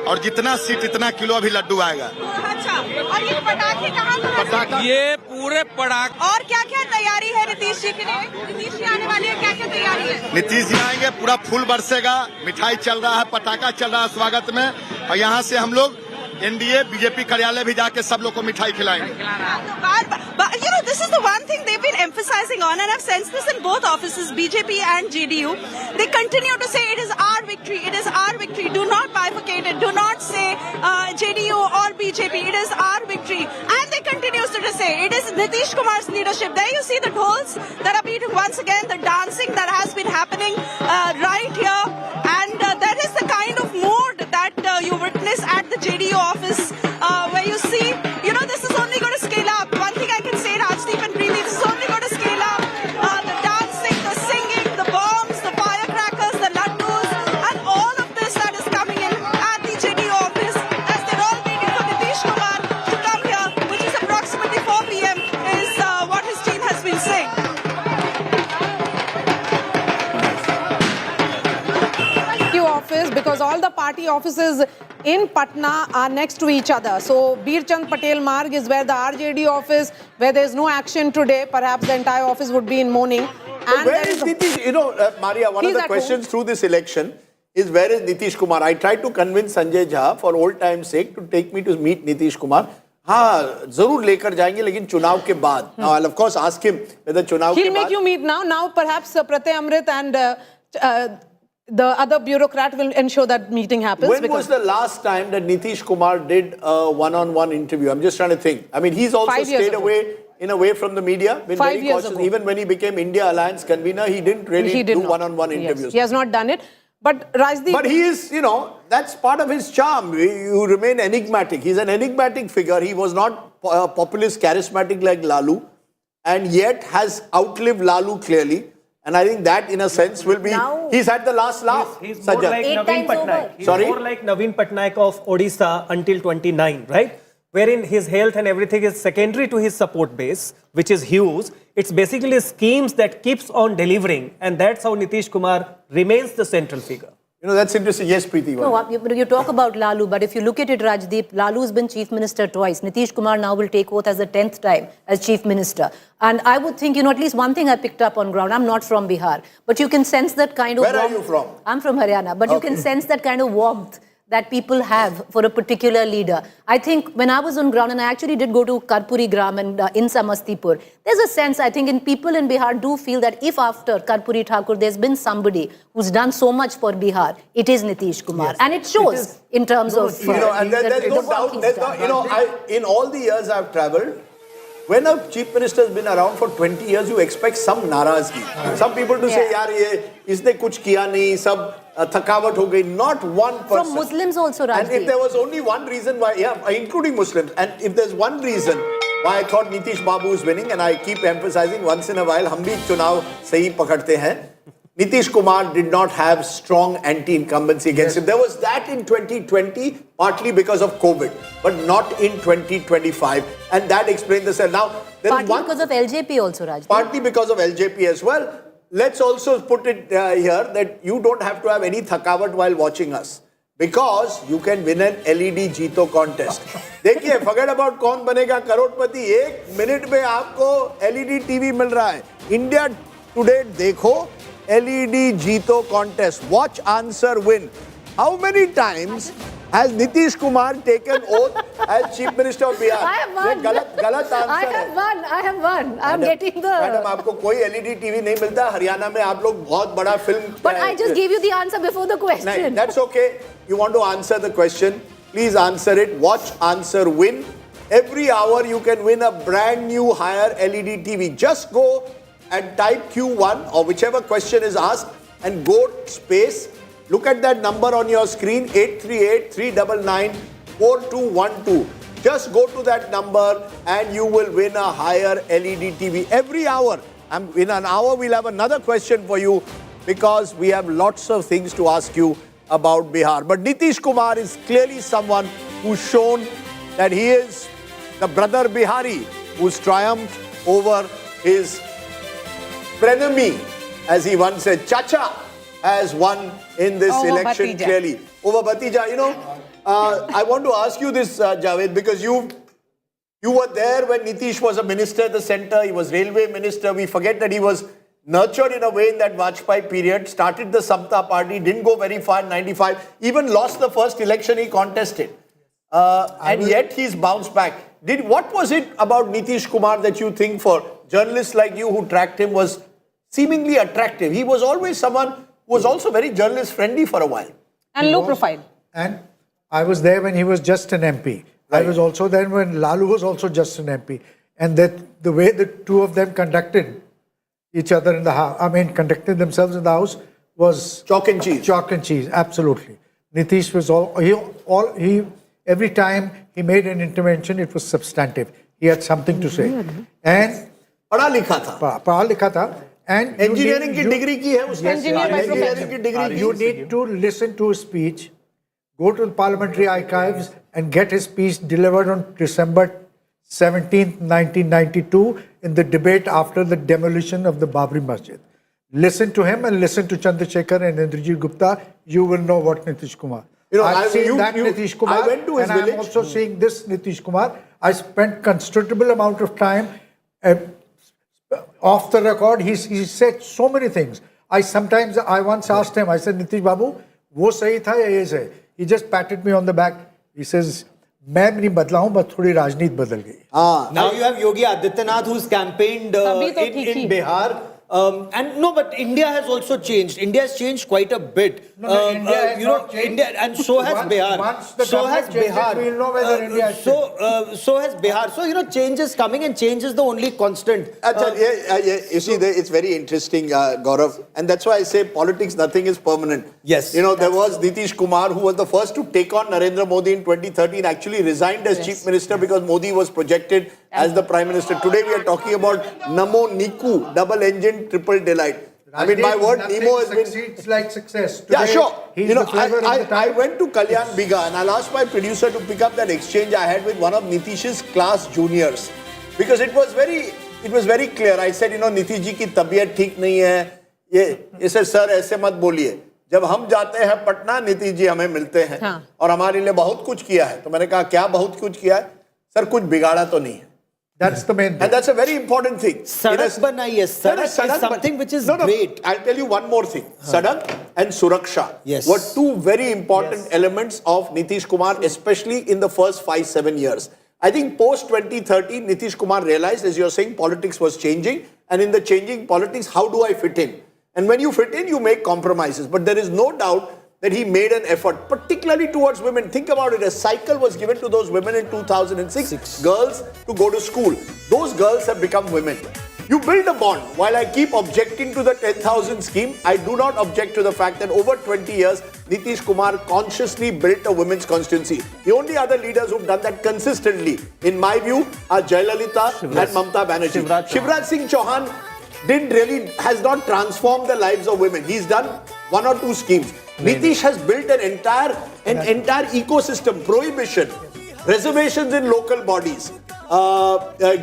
Speaker 14: और जितना seat इतना kilo अभी लड्डू आएगा।
Speaker 20: अच्छा, और ये पटाखे कहाँ से?
Speaker 14: ये पूरे पटाखे।
Speaker 20: और क्या-क्या तैयारी है नीतीश जी के लिए? नीतीश जी आने वाले हैं, क्या-क्या तैयारी है?
Speaker 14: नीतीश जी आएंगे, पूरा फूल बरसेगा, मिठाई चल रहा है, पटाखा चल रहा है स्वागत में, और यहाँ से हम लोग एनडीए बीजेपी कार्यालय भी जाके सब लोग को मिठाई खिलाएंगे।
Speaker 20: But you know, this is the one thing they've been emphasizing on, and I've sensed this in both offices, BJP and JDU. They continue to say it is our victory, it is our victory. Do not bifurcate it. Do not say JDU or BJP. It is our victory. And they continue to say it is Nitish Kumar's leadership. There you see the dhols that are beating once again, the dancing that has been happening right here. And that is the kind of mood that you witness at the JDU office where you see, you know, this is only going to scale up. One thing I can say, Rajdeep and Preeti, this is only going to scale up. The dancing, the singing, the bombs, the firecrackers, the laddus, and all of this that is coming in at the JDU office as they're all waiting for Nitish Kumar to come here, which is approximately 4 p.m. is what his team has been saying.
Speaker 3: Office, because all the party offices in Patna are next to each other. So Bir Chand Patel Marg is where the RJD office, where there is no action today, perhaps the entire office would be in mourning. And
Speaker 1: where is Nitish? You know, Maria, one of the questions through this election is where is Nitish Kumar? I tried to convince Sanjay Jha for old time's sake to take me to meet Nitish Kumar. हाँ जरूर लेकर जाएंगे लेकिन चुनाव के बाद. Now I'll of course ask him whether चुनाव के बाद.
Speaker 3: He'll make you meet now. Now perhaps Pratyay Amrit and the other bureaucrat will ensure that meeting happens.
Speaker 1: When was the last time that Nitish Kumar did a one-on-one interview? I'm just trying to think. I mean, he's also stayed away from the media, been very cautious. Even when he became India Alliance convener, he didn't really do one-on-one interviews.
Speaker 3: Yes, he has not done it. But Rajdeep,
Speaker 1: but he is, you know, that's part of his charm. You remain enigmatic. He's an enigmatic figure. He was not populist, charismatic like Lalu, and yet has outlived Lalu clearly. And I think that, in a sense, will be.
Speaker 5: Now,
Speaker 1: he's had the last laugh.
Speaker 7: He's more like Naveen Patnaik. He's
Speaker 1: Sorry?
Speaker 7: more like Naveen Patnaik of Odisha until 29, right? Wherein his health and everything is secondary to his support base, which is huge. It's basically schemes that keeps on delivering, and that's how Nitish Kumar remains the central figure.
Speaker 1: You know, that's interesting. Yes, Preeti.
Speaker 5: No, you talk about Lalu, but if you look at it, Rajdeep, Lalu's been chief minister twice. Nitish Kumar now will take oath as the 10th time as chief minister. And I would think, you know, at least one thing I picked up on ground. I'm not from Bihar, but you can sense that kind of
Speaker 1: Where
Speaker 5: warmth.
Speaker 1: are you from?
Speaker 5: I'm from Haryana, but you can sense that kind of warmth that people have for a particular leader. I think when I was on ground, and I actually did go to Karpuri Gram and in Samastipur, there's a sense, I think, in people in Bihar do feel that if after Karpuri Thakur, there's been somebody who's done so much for Bihar, it is Nitish Kumar. Yes. And it shows in terms of...
Speaker 1: You know, and there's no doubt, you know, in all the years I've travelled, when a chief minister has been around for 20 years, you expect some narazgi. Some people to say, yaar, ye, isne kuch kiya nahi, sab thakawat ho gayi. Not one person.
Speaker 5: From Muslims also, Rajdeep.
Speaker 1: And if there was only one reason why, yeah, including Muslims, and if there's one reason why I thought Nitish Babu is winning, and I keep emphasizing once in a while, hum bhi chunav sahi pakadte hain. Nitish Kumar did not have strong anti-incumbency against him. There was that in 2020, partly because of COVID, but not in 2025. And that explained the cell. Now,
Speaker 5: partly because of LJP also, Raj.
Speaker 1: Partly because of LJP as well. Let's also put it here that you don't have to have any thakawat while watching us. Because you can win an LED Jeeto contest. देखिए, forget about कौन बनेगा करोड़पति. 1 minute में आपको LED TV मिल रहा है. India Today देखो. LED Jeeto contest. Watch, answer, win. How many times has Nitish Kumar taken oath as Chief Minister of Bihar?
Speaker 5: I have won.
Speaker 1: गलत answer
Speaker 5: I have won. I'm getting the...
Speaker 1: Madam, आपको कोई LED TV नहीं मिलता. हरियाणा में आप लोग बहुत बड़ा film.
Speaker 5: But I just gave you the answer before the question.
Speaker 1: नहीं, that's okay. You want to answer the question? Please answer it. Watch, answer, win. Every hour you can win a brand new higher LED TV. Just go and type Q1 or whichever question is asked and go space. Look at that number on your screen, 838-399-4212. Just go to that number and you will win a higher LED TV every hour. In an hour, we'll have another question for you because we have lots of things to ask you about Bihar. But Nitish Kumar is clearly someone who's shown that he is the brother Bihari who's triumphed over his frenemy, as he once said. Chacha has won in this election clearly. Over Bhatija, you know, I want to ask you this, Javed, because you were there when Nitish was a minister at the center. He was railway minister. We forget that he was nurtured in a way in that Vajpayee period, started the Samta party, didn't go very far in 95, even lost the first election he contested. And yet he's bounced back. What was it about Nitish Kumar that you think for journalists like you who tracked him was seemingly attractive? He was always someone who was also very journalist friendly for a while.
Speaker 3: And low profile.
Speaker 10: And I was there when he was just an MP. Right. I was also there when Lalu was also just an MP. And that the way the two of them conducted each other in the house, conducted themselves in the house was
Speaker 1: chalk and cheese.
Speaker 10: Chalk and cheese, absolutely. Nitish was every time he made an intervention, it was substantive. He had something to say. And
Speaker 1: पढ़ा लिखा था.
Speaker 10: And
Speaker 1: engineering की degree की है उसने.
Speaker 10: Engineering की degree. You need to listen to his speech, go to the parliamentary archives and get his speech delivered on December 17th, 1992 in the debate after the demolition of the Babri Masjid. Listen to him and listen to Chandrasekhar and Indrajit Gupta. You will know what Nitish Kumar.
Speaker 1: You know,
Speaker 10: I've seen that Nitish Kumar.
Speaker 1: I went to his village.
Speaker 10: I'm also seeing this Nitish Kumar. I spent considerable amount of time off the record. He said so many things. I once asked him, I said, Nitish Babu, wo sahi tha ya ye sahi? He just patted me on the back. He says, मैं नहीं बदला हूं बस थोड़ी राजनीति बदल गई.
Speaker 4: Now you have Yogi Adityanath who's campaigned in Bihar And no, but India has also changed. India has changed quite a bit.
Speaker 10: India has not changed.
Speaker 4: India, and so has Bihar.
Speaker 10: Once the
Speaker 4: so has
Speaker 10: government changes,
Speaker 4: Bihar.
Speaker 10: we'll know whether India has
Speaker 4: So has Bihar. So change is coming, and change is the only constant.
Speaker 1: You see, it's very interesting, Gaurav, and that's why I say politics, nothing is permanent.
Speaker 4: Yes.
Speaker 1: There was Nitish Kumar, who was the first to take on Narendra Modi in 2013, actually resigned as chief minister because Modi was projected as the prime minister. Today we are talking about Namo Niku, double engine, triple delight. I mean, my word, Nemo has been...
Speaker 10: succeeds like success.
Speaker 1: Yeah,
Speaker 10: Today,
Speaker 1: sure.
Speaker 10: He's the flavor of the time.
Speaker 1: I went to Kalyan Biga and I'll ask my producer to pick up that exchange I had with one of Nitish's class juniors. Because it was very clear. I said, Nitish ji ki tabiyat theek nahi hai. He said, sir, aise mat boliye. जब हम जाते हैं पटना, नीतीश जी हमें मिलते हैं और हमारे लिए बहुत कुछ किया है. तो मैंने कहा, क्या बहुत कुछ किया है? सर, कुछ बिगाड़ा तो नहीं है.
Speaker 10: That's the main thing.
Speaker 1: And that's a very important thing.
Speaker 4: Sadak banai hai. Sadak is something which is great.
Speaker 1: I'll tell you one more thing. Sadak and Suraksha were two very important elements of Nitish Kumar, especially in the first 5-7 years. I think post 2013, Nitish Kumar realized, as you're saying, politics was changing. And in the changing politics, how do I fit in? And when you fit in, you make compromises. But there is no doubt that he made an effort, particularly towards women. Think about it, a cycle was given to those women in 2006, girls to go to school. Those girls have become women. You build a bond. While I keep objecting to the 10,000 scheme, I do not object to the fact that over 20 years, Nitish Kumar consciously built a women's constituency. The only other leaders who've done that consistently, in my view, are Jayalalitha and Mamata Banerjee. Shivraj Singh Chauhan has not transformed the lives of women. He's done 1 or 2 schemes. Nitish has built an entire ecosystem, prohibition, reservations in local bodies,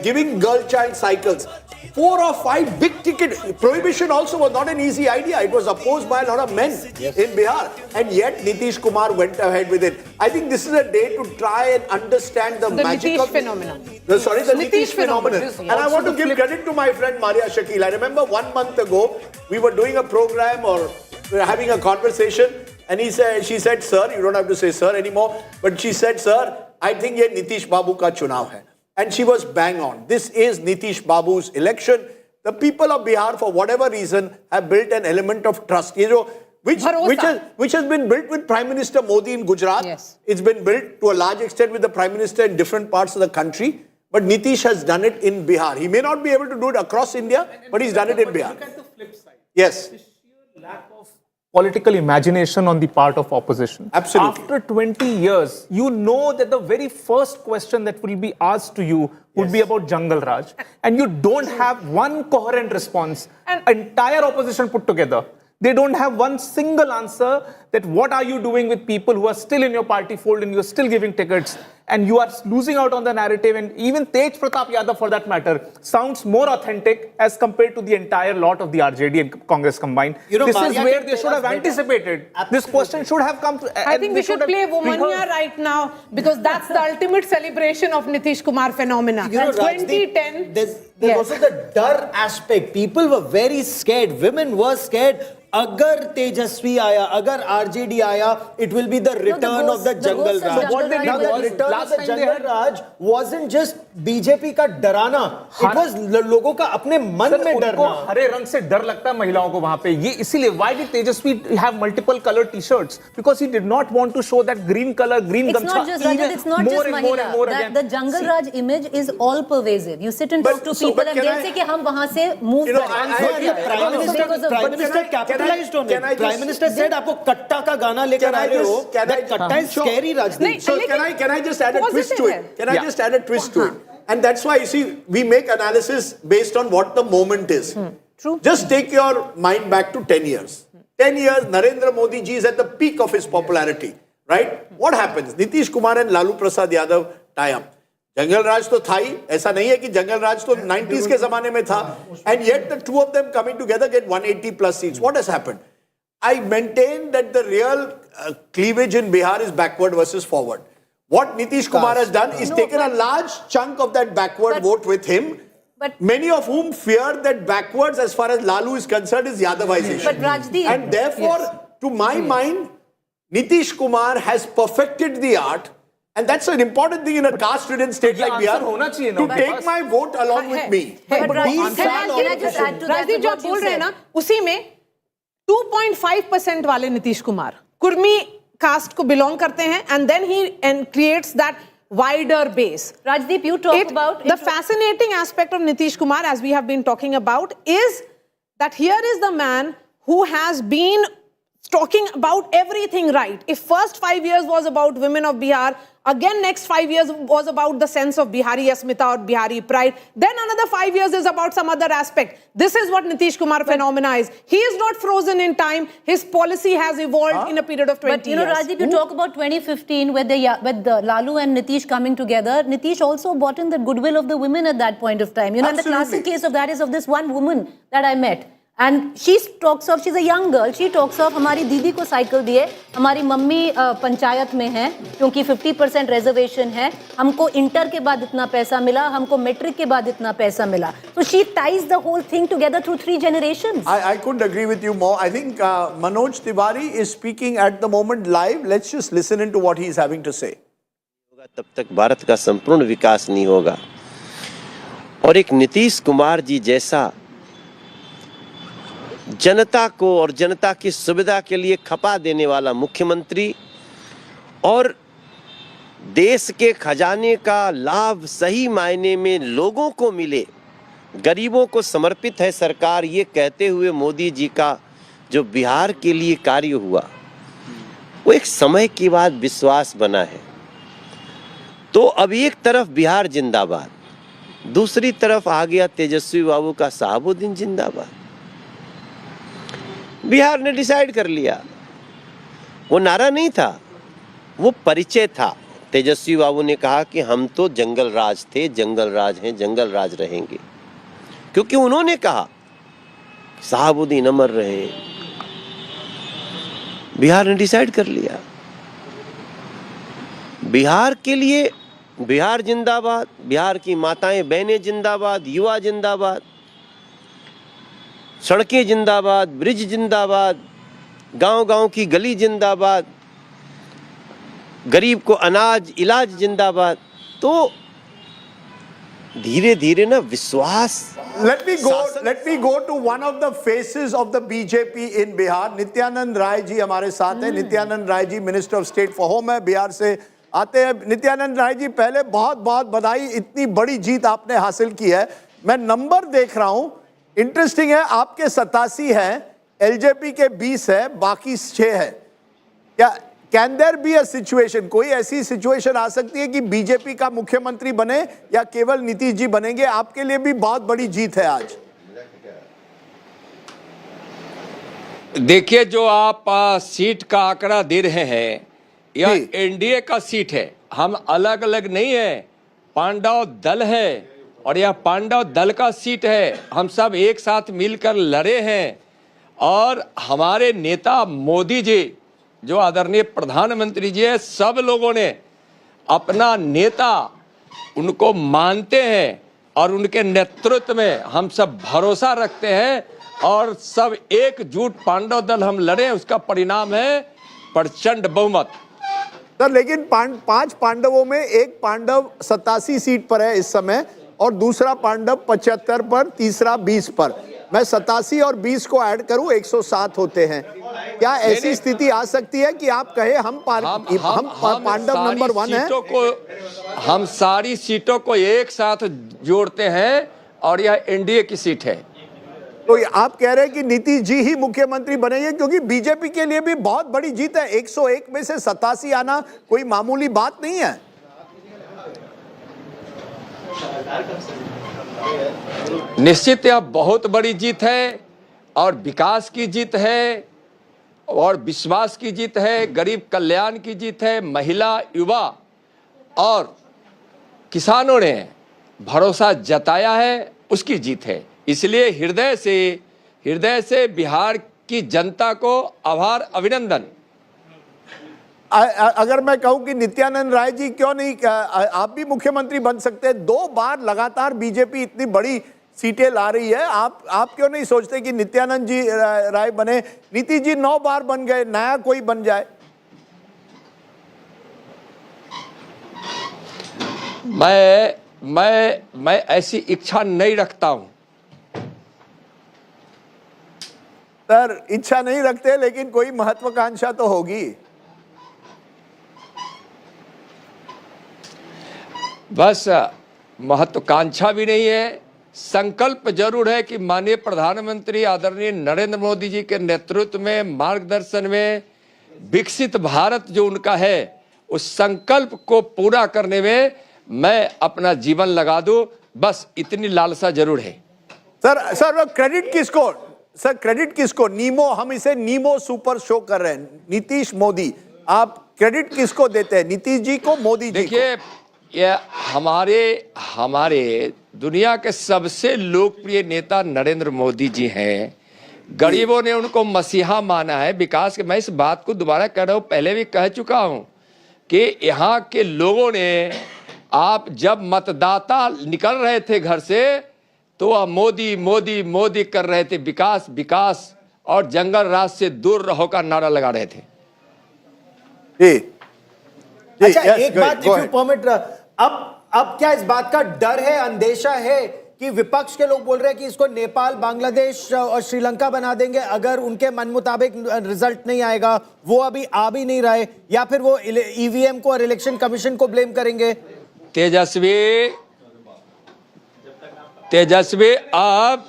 Speaker 1: giving girl child cycles. 4 or 5 big ticket. Prohibition also was not an easy idea. It was opposed by a lot of men in Bihar. And yet Nitish Kumar went ahead with it. I think this is a day to try and understand the magic
Speaker 3: Nitish
Speaker 1: of...
Speaker 3: phenomenon.
Speaker 1: The Nitish phenomenon. And I want to give credit to my friend Maria Shakil. I remember 1 month ago, we were doing a program or we were having a conversation. And she said, sir, you don't have to say sir anymore. But she said, sir, I think ye Nitish Babu ka chunav hai. And she was bang on. This is Nitish Babu's election. The people of Bihar, for whatever reason, have built an element of trust. Which has been built with Prime Minister Modi in Gujarat. It's been built to a large extent with the Prime Minister in different parts of the country. But Nitish has done it in Bihar. He may not be able to do it across India, but he's done it in Bihar.
Speaker 19: Look at the flip side.
Speaker 1: Yes.
Speaker 19: The sheer lack of political imagination on the part of opposition.
Speaker 1: Absolutely.
Speaker 19: After 20 years, you know that the very first question that will be asked to you would be about Jungle Raj. And you don't have one coherent response. Entire opposition put together. They don't have one single answer that what are you doing with people who are still in your party fold and you're still giving tickets and you are losing out on the narrative. And even Tej Pratap Yadav, for that matter, sounds more authentic as compared to the entire lot of the RJD and Congress combined. This is where they should have anticipated. This question should have come to...
Speaker 3: I think we should play Womania right now because that's the ultimate celebration of Nitish Kumar phenomena. 2010...
Speaker 4: There's also the dar aspect. People were very scared. Women were scared. Agar Tejashwi aaya, agar RJD aaya, it will be the return of the Jungle Raj. Now the return of the Jungle Raj wasn't just BJP का डराना. It was लोगों का अपने मन में डरना.
Speaker 19: हरे रंग से डर लगता है महिलाओं को वहां पे. ये इसीलिए why did Tejashwi have multiple colored t-shirts? Because he did not want to show that green color, green gamcha.
Speaker 5: It's not just Rajat, it's not just Mahila. The Jungle Raj image is all pervasive. You sit and talk to people and they'll say कि हम वहां से move करें.
Speaker 4: Prime Minister capitalized on it. Prime Minister said आपको कट्टा का गाना लेकर आ रहे हो. That कट्टा is scary, Rajdeep.
Speaker 1: So can I just add a twist to it? Can I just add a twist to it? And that's why, you see, we make analysis based on what the moment is.
Speaker 3: True.
Speaker 1: Just take your mind back to 10 years. 10 years, Narendra Modi ji is at the peak of his popularity, right? What happens? Nitish Kumar and Lalu Prasad Yadav tie up. Jungle Raj to tha hi. ऐसा नहीं है कि Jungle Raj to 90s के ज़माने में था. And yet the two of them coming together get 180 plus seats. What has happened? I maintain that the real cleavage in Bihar is backward versus forward. What Nitish Kumar has done is taken a large chunk of that backward vote with him, many of whom fear that backwards as far as Lalu is concerned is Yadavization.
Speaker 5: But Rajdeep,
Speaker 1: and therefore, to my mind, Nitish Kumar has perfected the art And that's an important thing in a caste-ridden state like Bihar. To take my vote along with me.
Speaker 3: Rajdeep जो आप बोल रहे हैं ना, उसी में 2.5% वाले Nitish Kumar Kurmi cast को बिलोंग करते हैं, and then he creates that wider base.
Speaker 5: Rajdeep, you talk about
Speaker 3: the fascinating aspect of Nitish Kumar, as we have been talking about, is that here is the man who has been talking about everything right. If first 5 years was about women of Bihar, again next 5 years was about the sense of Bihari Asmita or Bihari pride, then another 5 years is about some other aspect. This is what Nitish Kumar phenomena is. He is not frozen in time. His policy has evolved in a period of 20 years.
Speaker 5: But you know, Rajdeep, you talk about 2015 with the Lalu and Nitish coming together. Nitish also bought in the goodwill of the women at that point of time. You know, and the classic case of that is of this one woman that I met. And she talks of, she's a young girl, she talks of, हमारी दीदी को cycle दिए, हमारी mummy panchayat में है, क्योंकि 50% reservation है, हमको इंटर के बाद इतना पैसा मिला, हमको मैट्रिक के बाद इतना पैसा मिला. So she ties the whole thing together through 3 generations.
Speaker 1: I couldn't agree with you more. I think Manoj Tiwari is speaking at the moment live. Let's just listen into what he is having to say.
Speaker 11: तब तक भारत का संपूर्ण विकास नहीं होगा. और एक नीतीश कुमार जी जैसा जनता को और जनता की सुविधा के लिए खपा देने वाला मुख्यमंत्री और देश के खजाने का लाभ सही मायने में लोगों को मिले, गरीबों को समर्पित है सरकार, ये कहते हुए मोदी जी का जो बिहार के लिए कार्य हुआ वो एक समय के बाद विश्वास बना है. तो अब एक तरफ बिहार जिंदाबाद, दूसरी तरफ आ गया तेजस्वी बाबू का शहाबुद्दीन जिंदाबाद. बिहार ने डिसाइड कर लिया. वो नारा नहीं था, वो परिचय था. तेजस्वी बाबू ने कहा कि हम तो जंगल राज थे, जंगल राज हैं, जंगल राज रहेंगे, क्योंकि उन्होंने कहा शहाबुद्दीन अमर रहे. बिहार ने डिसाइड कर लिया. बिहार के लिए बिहार जिंदाबाद, बिहार की माताएं बहनें जिंदाबाद, युवा जिंदाबाद, सड़कें जिंदाबाद, ब्रिज जिंदाबाद, गांव-गांव की गली जिंदाबाद, गरीब को अनाज इलाज जिंदाबाद. तो धीरे-धीरे ना विश्वास.
Speaker 1: Let me go to one of the faces of the BJP in Bihar. Nityanand Rai जी हमारे साथ हैं. Nityanand Rai ji minister of state for home है, बिहार से आते हैं. नित्यानंद राय जी, पहले बहुत बहुत बधाई, इतनी बड़ी जीत आपने हासिल की है. मैं नंबर देख रहा हूं, इंटरेस्टिंग है. आपके 87 है, एलजेपी के 20 है, बाकी 6 है. क्या can there be a situation, कोई ऐसी सिचुएशन आ सकती है कि बीजेपी का मुख्यमंत्री बने या केवल नीतीश जी बनेंगे? आपके लिए भी बहुत बड़ी जीत है आज.
Speaker 13: देखिए, जो आप सीट का आंकड़ा दे रहे हैं, यह एनडीए का सीट है. हम अलग अलग नहीं है, पांडव दल है और यह पांडव दल का सीट है. हम सब एक साथ मिलकर लड़े हैं और हमारे नेता मोदी जी, जो आदरणीय प्रधानमंत्री जी है, सब लोगों ने अपना नेता उनको मानते हैं और उनके नेतृत्व में हम सब भरोसा रखते हैं और सब एकजुट पांडव दल हम लड़े. उसका परिणाम है प्रचंड बहुमत.
Speaker 1: सर, लेकिन 5 पांडवों में एक पांडव 87 सीट पर है इस समय और दूसरा पांडव 75 पर, तीसरा 20 पर. मैं 87 और 20 को ऐड करूं 107 होते हैं. क्या ऐसी स्थिति आ सकती है कि आप कहे हम पांडव नंबर 1 हैं?
Speaker 13: हम सारी सीटों को एक साथ जोड़ते हैं और यह एनडीए की सीट है.
Speaker 1: तो आप कह रहे हैं कि नीतीश जी ही मुख्यमंत्री बनेंगे, क्योंकि बीजेपी के लिए भी बहुत बड़ी जीत है. 101 में से 87 आना कोई मामूली बात नहीं है.
Speaker 13: निश्चित यह बहुत बड़ी जीत है और विकास की जीत है और विश्वास की जीत है, गरीब कल्याण की जीत है. महिला, युवा और किसानों ने भरोसा जताया है, उसकी जीत है. इसलिए हृदय से बिहार की जनता को आभार, अभिनंदन.
Speaker 1: अगर मैं कहूं कि नित्यानंद राय जी, क्यों नहीं आप भी मुख्यमंत्री बन सकते हैं? 2 बार लगातार बीजेपी इतनी बड़ी सीटें ला रही है. आप क्यों नहीं सोचते कि नित्यानंद जी राय बने? नीतीश जी 9 बार बन गए, नया कोई बन जाए.
Speaker 13: मैं ऐसी इच्छा नहीं रखता हूं।
Speaker 1: सर इच्छा नहीं रखते, लेकिन कोई महत्वाकांक्षा तो होगी।
Speaker 13: बस महत्वाकांक्षा भी नहीं है, संकल्प जरूर है कि माननीय प्रधानमंत्री आदरणीय नरेंद्र मोदी जी के नेतृत्व में, मार्गदर्शन में विकसित भारत जो उनका है, उस संकल्प को पूरा करने में मैं अपना जीवन लगा दूं, बस इतनी लालसा जरूर है।
Speaker 1: सर क्रेडिट किसको, सर क्रेडिट किसको? नीमो, हम इसे नीमो सुपर शो कर रहे हैं, नीतीश मोदी, आप क्रेडिट किसको देते हैं? नीतीश जी को, मोदी जी को?
Speaker 13: देखिए, ये हमारे दुनिया के सबसे लोकप्रिय नेता नरेंद्र मोदी जी हैं। गरीबों ने उनको मसीहा माना है, विकास के। मैं इस बात को दोबारा कह रहा हूं, पहले भी कह चुका हूं कि यहाँ के लोगों ने, आप जब मतदाता निकल रहे थे घर से तो वह मोदी मोदी मोदी कर रहे थे, विकास विकास और जंगल राज से दूर रहो का नारा लगा रहे थे।
Speaker 4: अच्छा, एक बात if you permit, अब क्या इस बात का डर है, अंदेशा है कि विपक्ष के लोग बोल रहे हैं कि इसको नेपाल, बांग्लादेश और श्रीलंका बना देंगे अगर उनके मन मुताबिक रिजल्ट नहीं आएगा? वो अभी आ भी नहीं रहा है, या फिर वो ईवीएम को और इलेक्शन कमीशन को ब्लेम करेंगे?
Speaker 13: तेजस्वी आप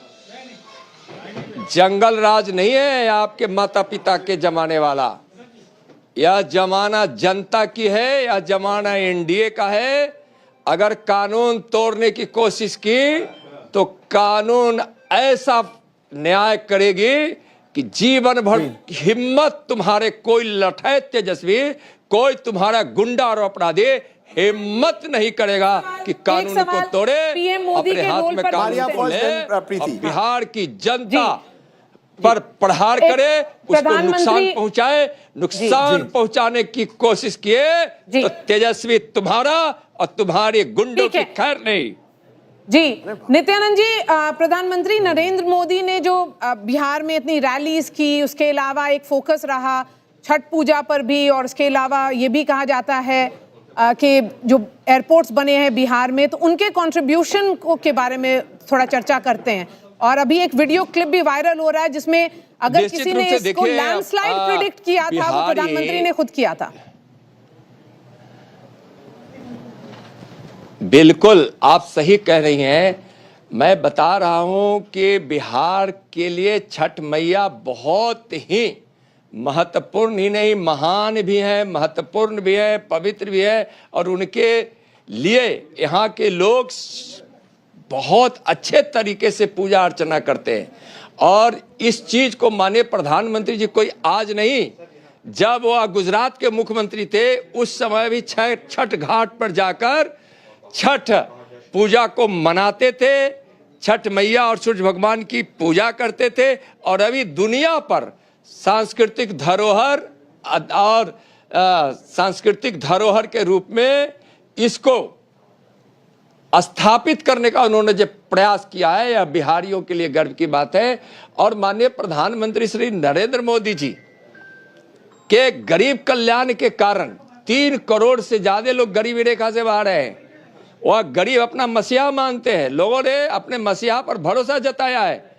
Speaker 13: जंगल राज नहीं है आपके माता पिता के जमाने वाला। यह जमाना जनता की है, यह जमाना एनडीए का है। अगर कानून तोड़ने की कोशिश की तो कानून ऐसा न्याय करेगी कि जीवन भर हिम्मत तुम्हारे कोई लठे तेजस्वी, कोई तुम्हारा गुंडा और अपराधी हिम्मत नहीं करेगा कि कानून को तोड़े, अपने हाथ में कानून ले और बिहार की जनता पर प्रहार करे, उसको नुकसान पहुंचाए, नुकसान पहुंचाने की कोशिश किए तो तेजस्वी तुम्हारा और तुम्हारे गुंडों की खैर नहीं।
Speaker 3: जी नित्यानंद जी, प्रधानमंत्री नरेंद्र मोदी ने जो बिहार में इतनी रैलीज की, उसके अलावा एक फोकस रहा छठ पूजा पर भी, और उसके अलावा ये भी कहा जाता है कि जो एयरपोर्ट्स बने हैं बिहार में, तो उनके कंट्रीब्यूशन के बारे में थोड़ा चर्चा करते हैं। और अभी एक वीडियो क्लिप भी वायरल हो रहा है जिसमें अगर किसी ने इसको लैंडस्लाइड प्रेडिक्ट किया था, वो प्रधानमंत्री ने खुद किया था।
Speaker 13: बिल्कुल आप सही कह रही हैं। मैं बता रहा हूं कि बिहार के लिए छठ मैया बहुत ही महत्वपूर्ण ही नहीं, महान भी है, महत्वपूर्ण भी है, पवित्र भी है, और उनके लिए यहाँ के लोग बहुत अच्छे तरीके से पूजा अर्चना करते हैं। और इस चीज को माननीय प्रधानमंत्री जी कोई आज नहीं, जब वह गुजरात के मुख्यमंत्री थे उस समय भी छठ घाट पर जाकर छठ पूजा को मनाते थे, छठ मैया और सूर्य भगवान की पूजा करते थे। और अभी दुनिया पर सांस्कृतिक धरोहर और सांस्कृतिक धरोहर के रूप में इसको स्थापित करने का उन्होंने जो प्रयास किया है, यह बिहारियों के लिए गर्व की बात है। और माननीय प्रधानमंत्री श्री नरेंद्र मोदी जी के गरीब कल्याण के कारण 3 करोड़ से ज्यादा लोग गरीबी रेखा से बाहर हैं। वह गरीब अपना मसीहा मानते हैं, लोगों ने अपने मसीहा पर भरोसा जताया है।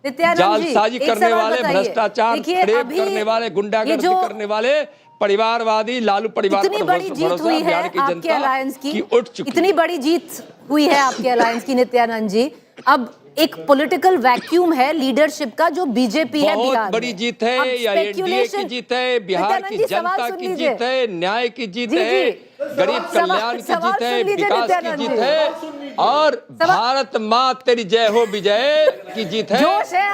Speaker 13: जालसाजी करने वाले, भ्रष्टाचार फरेब करने वाले, गुंडागर्दी करने वाले, परिवारवादी लालू परिवार
Speaker 5: इतनी बड़ी जीत हुई है आपके अलायंस की, इतनी बड़ी जीत हुई है आपके अलायंस की नित्यानंद जी। अब एक पॉलिटिकल वैक्यूम है लीडरशिप का जो बीजेपी है बिहार में।
Speaker 13: बड़ी जीत है, या एनडीए की जीत है, बिहार की जनता की जीत है, न्याय की जीत है, गरीब कल्याण की जीत है, विकास की जीत है, और भारत माँ तेरी जय हो विजय की जीत है,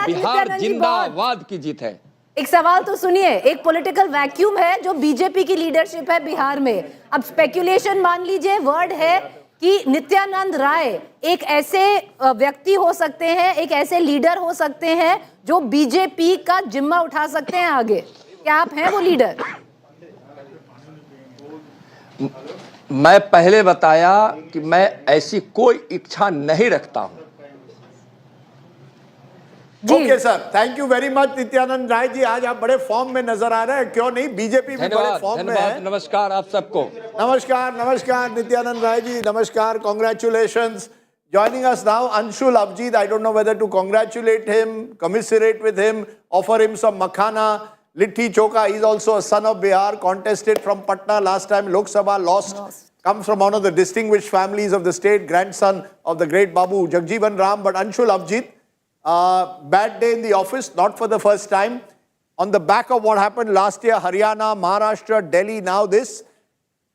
Speaker 13: बिहार जिंदाबाद की जीत है।
Speaker 5: एक सवाल तो सुनिए, एक पॉलिटिकल वैक्यूम है जो बीजेपी की लीडरशिप है बिहार में। अब स्पेक्यूलेशन मान लीजिए वर्ड है कि नित्यानंद राय एक ऐसे व्यक्ति हो सकते हैं, एक ऐसे लीडर हो सकते हैं जो बीजेपी का जिम्मा उठा सकते हैं आगे। क्या आप हैं वो लीडर?
Speaker 13: मैं पहले बताया कि मैं ऐसी कोई इच्छा नहीं रखता हूं।
Speaker 1: Okay sir, thank you very much Nityanand Rai ji. आज आप बड़े फॉर्म में नजर आ रहे हैं, क्यों नहीं? बीजेपी भी बड़े फॉर्म में है।
Speaker 13: नमस्कार आप सबको।
Speaker 1: नमस्कार नित्यानंद राय जी, नमस्कार, congratulations. Joining us now, Anshul Abjeet. I don't know whether to congratulate him, commiserate with him, offer him some makhana. Litti Choka, he's also a son of Bihar, contested from Patna last time, Lok Sabha, lost. Comes from one of the distinguished families of the state, grandson of the great Babu Jagjeevan Ram. But Anshul Abjeet, bad day in the office, not for the first time. On the back of what happened last year, Haryana, Maharashtra, Delhi, now this.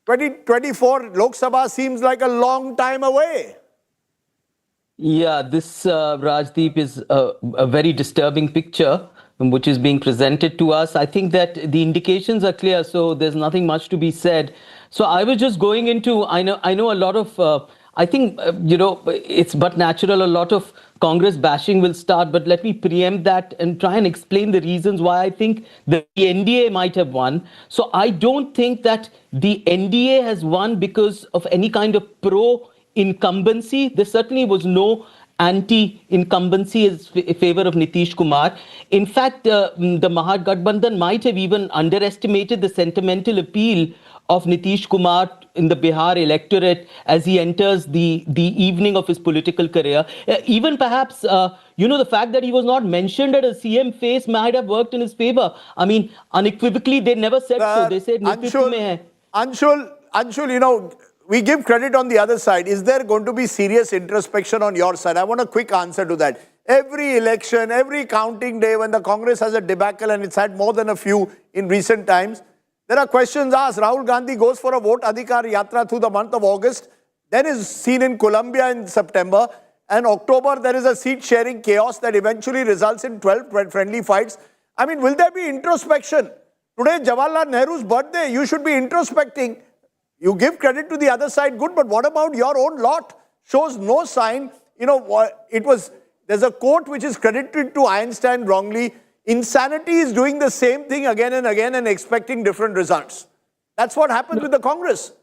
Speaker 1: 2024 Lok Sabha seems like a long time away.
Speaker 8: Yeah, this Rajdeep is a very disturbing picture which is being presented to us. I think that the indications are clear, so there's nothing much to be said. So I was just going into, I know a lot of, I think, it's but natural, a lot of Congress bashing will start, but let me preempt that and try and explain the reasons why I think the NDA might have won. So I don't think that the NDA has won because of any kind of pro-incumbency. There certainly was no anti-incumbency in favor of Nitish Kumar. In fact, the Mahagathbandhan might have even underestimated the sentimental appeal of Nitish Kumar in the Bihar electorate as he enters the evening of his political career. Even perhaps, the fact that he was not mentioned at a CM face might have worked in his favor. I mean, unequivocally, they never said so. They said,
Speaker 1: Anshul, we give credit on the other side. Is there going to be serious introspection on your side? I want a quick answer to that. Every election, every counting day, when the Congress has a debacle, and it's had more than a few in recent times, there are questions asked. Rahul Gandhi goes for a vote adhikar yatra through the month of August, then is seen in Colombia in September, and October there is a seat-sharing chaos that eventually results in 12 friendly fights. I mean, will there be introspection? Today, Jawaharlal Nehru's birthday, you should be introspecting. You give credit to the other side, good, but what about your own lot? Shows no sign. There's a quote which is credited to Einstein wrongly. Insanity is doing the same thing again and again and expecting different results. That's what happens with the Congress.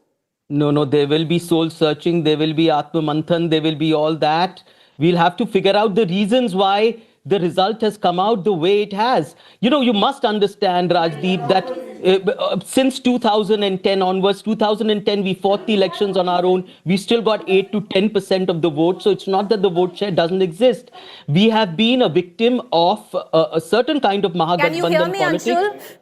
Speaker 8: No, there will be soul searching, there will be Atma Manthan, there will be all that. We'll have to figure out the reasons why the result has come out the way it has. You must understand, Rajdeep, that since 2010 onwards, 2010 we fought the elections on our own. We still got 8 to 10% of the vote. So it's not that the vote share doesn't exist. We have been a victim of a certain kind of Mahagathbandhan
Speaker 5: Can you hear me,
Speaker 8: politics.
Speaker 5: Anshul?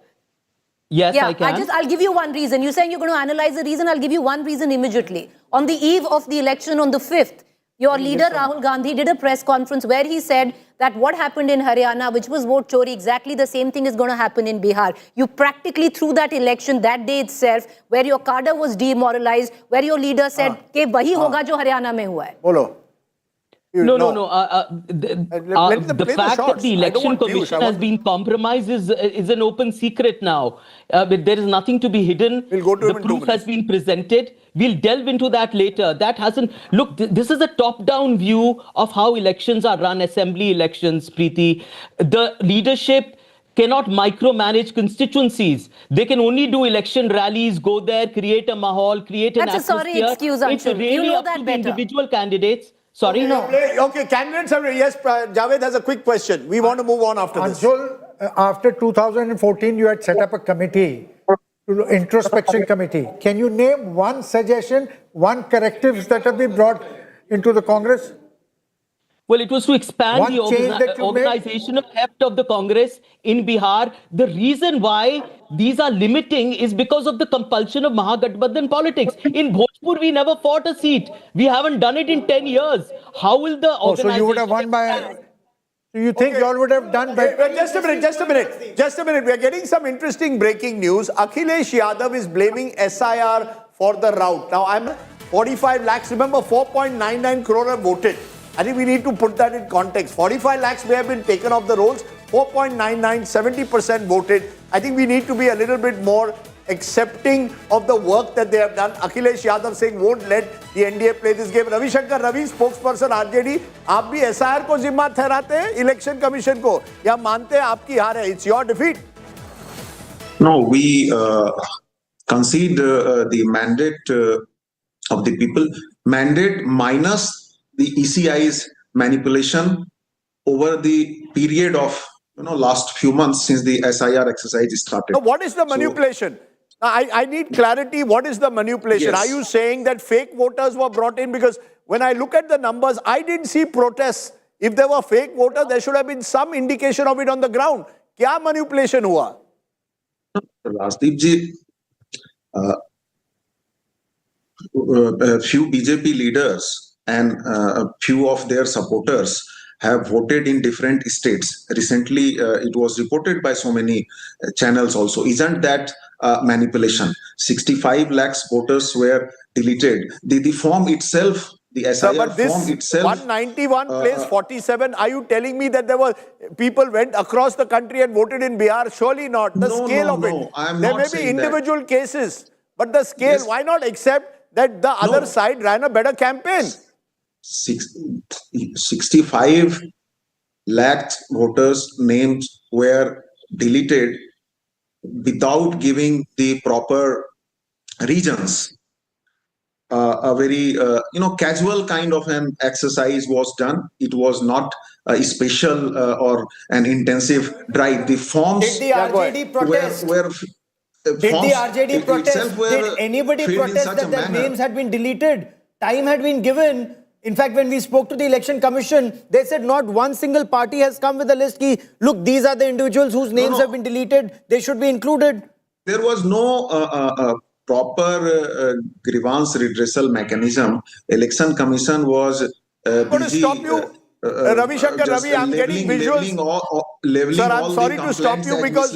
Speaker 8: Yes, I can.
Speaker 5: I'll give you one reason. You're saying you're going to analyze the reason. I'll give you one reason immediately. On the eve of the election on the 5th, your leader Rahul Gandhi did a press conference where he said that what happened in Haryana, which was vote chori, exactly the same thing is going to happen in Bihar. You practically threw that election that day itself, where your cadre was demoralized, where your leader said कि वही होगा जो हरियाणा में हुआ है.
Speaker 1: बोलो.
Speaker 8: No. The fact that the election commission has been compromised is an open secret now. But there is nothing to be hidden.
Speaker 1: We'll go to
Speaker 8: the proof has been presented. We'll delve into that later. That hasn't... Look, this is a top-down view of how elections are run, assembly elections, Preeti. The leadership cannot micromanage constituencies. They can only do election rallies, go there, create a mahal, create an atmosphere.
Speaker 5: That's a sorry excuse, Anshul.
Speaker 8: It's really
Speaker 5: you know
Speaker 8: up
Speaker 5: that
Speaker 8: to the
Speaker 5: better.
Speaker 8: individual candidates. Sorry?
Speaker 5: No.
Speaker 1: Okay, candidates are... Yes, Javed has a quick question. We want to move on after this.
Speaker 10: Anshul, after 2014, you had set up a committee, introspection committee. Can you name one suggestion, one correctives that have been brought into the Congress?
Speaker 8: Well, it was to expand the organizational heft of the Congress in Bihar. The reason why these are limiting is because of the compulsion of Mahagathbandhan politics. In Bhojpur, we never fought a seat. We haven't done it in 10 years. How will the organization...
Speaker 10: So you would have won by... Do you think you all would have done better?
Speaker 1: Just a minute. We are getting some interesting breaking news. Akhilesh Yadav is blaming SIR for the rout. Now, I'm 45 lakhs. Remember, 4.99 crore have voted. I think we need to put that in context. 45 lakhs may have been taken off the rolls. 4.99, 70% voted. I think we need to be a little bit more accepting of the work that they have done. Akhilesh Yadav saying won't let the NDA play this game. Ravi Shankar Ravi, spokesperson RJD, आप भी SIR को जिम्मा ठहराते हैं election commission को या मानते हैं आपकी हार है? It's your defeat.
Speaker 9: No, we concede the mandate of the people. Mandate minus the ECI's manipulation over the period of last few months since the SIR exercise started.
Speaker 1: Now, what is the manipulation? Now, I need clarity. What is the manipulation?
Speaker 9: Yes.
Speaker 1: Are you saying that fake voters were brought in? Because when I look at the numbers, I didn't see protests. If there were fake voters, there should have been some indication of it on the ground. Kya manipulation hua?
Speaker 9: Rajdeep ji, a few BJP leaders and a few of their supporters have voted in different states. Recently, it was reported by so many channels also. Isn't that manipulation? 65 lakhs voters were deleted. The form itself, the SIR
Speaker 1: but this
Speaker 9: form itself...
Speaker 1: 191 place 47, are you telling me that there were people went across the country and voted in Bihar? Surely not. The scale of it.
Speaker 9: I am
Speaker 1: there
Speaker 9: not
Speaker 1: may be
Speaker 9: saying
Speaker 1: individual cases, but the scale, why not accept that the other side ran a better campaign?
Speaker 9: 65 lakh voters' names were deleted without giving the proper reasons. A very casual kind of an exercise was done. It was not a special or an intensive drive. The forms
Speaker 4: Did the RJD protest? Did the RJD protest? Did anybody protest that their names had been deleted? Time had been given. In fact, when we spoke to the Election Commission, they said not one single party has come with a list. Look, these are the individuals whose names have been deleted. They should be included.
Speaker 9: There was no proper grievance redressal mechanism. Election Commission was
Speaker 1: I'm going to stop you. Ravi Shankar, Ravi, I'm getting visuals. Sir, I'm sorry to stop you because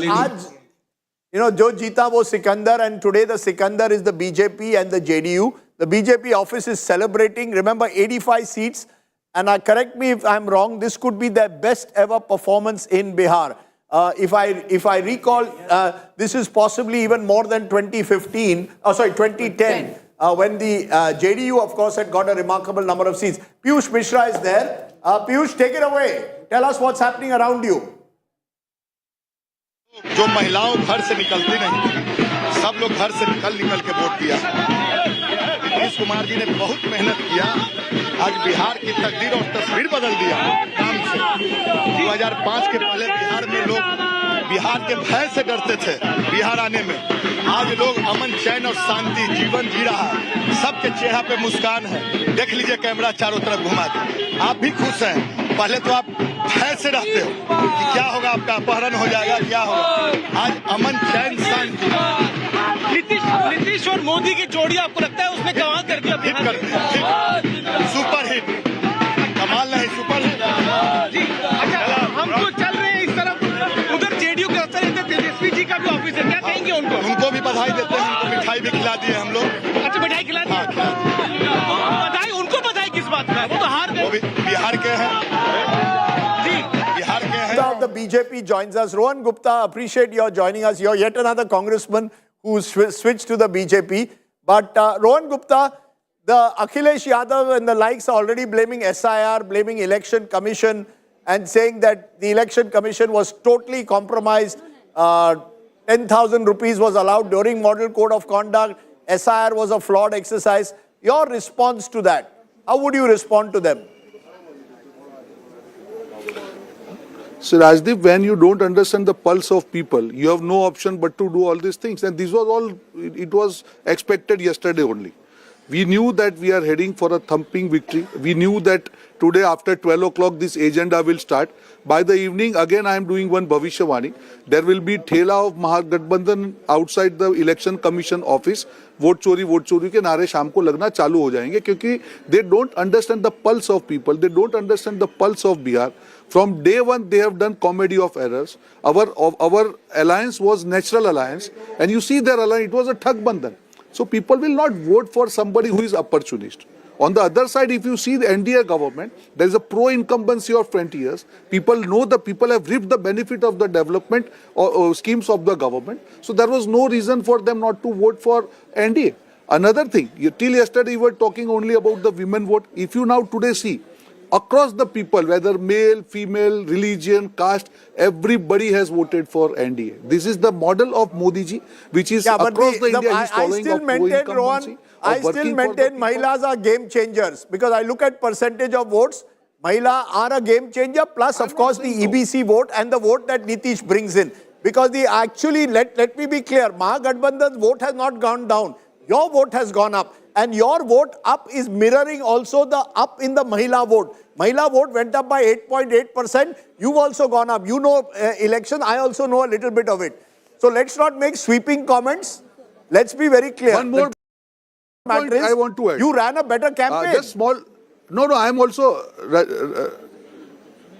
Speaker 1: Jo Jeeta wo Sikandar, and today the Sikandar is the BJP and the JDU. The BJP office is celebrating, remember, 85 seats. And correct me if I'm wrong, this could be their best ever performance in Bihar. If I recall, this is possibly even more than 2010, when the JDU, of course, had got a remarkable number of seats. Piyush Mishra is there. Piyush, take it away. Tell us what's happening around you.
Speaker 14: जो महिलाओं घर से निकलती नहीं थी, सब लोग घर से निकल के वोट दिया। नीतीश कुमार जी ने बहुत मेहनत किया, आज बिहार की तकदीर और तस्वीर बदल दिया काम से। 2005 के पहले बिहार में लोग बिहार के भय से डरते थे बिहार आने में। आज लोग अमन चैन और शांति जीवन जी रहा है, सबके चेहरा पे मुस्कान है। देख लीजिए कैमरा चारों तरफ घुमा के, आप भी खुश हैं। पहले तो आप भय से रहते हो कि क्या होगा, आपका अपहरण हो जाएगा, क्या होगा। आज अमन चैन शांति।
Speaker 12: नीतीश और मोदी की जोड़ी आपको लगता है उसने कमाल कर दिया?
Speaker 14: हिट कर दिया, सुपर हिट। कमाल नहीं, सुपर हिट।
Speaker 12: जी, अच्छा, हम तो चल रहे हैं इस तरफ, उधर जेडीयू के अफसर तेजस्वी जी का भी ऑफिस है, क्या कहेंगे उनको?
Speaker 14: उनको भी बधाई देते हैं, उनको मिठाई भी खिला दिए हम लोग।
Speaker 12: अच्छा, मिठाई खिला दी? बधाई उनको, बधाई किस बात का? वो तो हार गए।
Speaker 14: वो भी बिहार के हैं।
Speaker 1: Now the BJP joins us. Rohan Gupta, appreciate your joining us. You're yet another congressman who switched to the BJP. But Rohan Gupta, the Akhilesh Yadav and the likes are already blaming SIR, blaming Election Commission and saying that the Election Commission was totally compromised. 10,000 rupees was allowed during Model Code of Conduct. SIR was a flawed exercise. Your response to that, how would you respond to them?
Speaker 17: So Rajdeep, when you don't understand the pulse of people, you have no option but to do all these things. And this was all, it was expected yesterday only. We knew that we are heading for a thumping victory. We knew that today after 12 o'clock this agenda will start. By the evening, again I am doing one Bhavishyavani. There will be thela of Mahagathbandhan outside the Election Commission office. Vote चोरी के नारे शाम को लगना चालू हो जाएंगे क्योंकि they don't understand the pulse of people. They don't understand the pulse of Bihar. From day one, they have done comedy of errors. Our alliance was natural alliance. And you see their alliance, it was a Thakbandhan. So people will not vote for somebody who is opportunist. On the other side, if you see the NDA government, there is a pro-incumbency of 20 years. People know the people have reaped the benefit of the development or schemes of the government. So there was no reason for them not to vote for NDA. Another thing, till yesterday you were talking only about the women vote. If you now today see, across the people, whether male, female, religion, caste, everybody has voted for NDA. This is the model of Modi ji, which is across the India. He's following
Speaker 1: I still maintain, Rohan, I still maintain Mahilas are game changers because I look at percentage of votes. Mahila are a game changer, plus of course the EBC vote and the vote that Nitish brings in. Because let me be clear, Mahagathbandhan's vote has not gone down. Your vote has gone up. And your vote up is mirroring also the up in the Mahila vote. Mahila vote went up by 8.8%. You've also gone up. You know election, I also know a little bit of it. So let's not make sweeping comments. Let's be very clear.
Speaker 17: One more point I want to add.
Speaker 1: You ran a better campaign.
Speaker 17: Just small. No, I am also.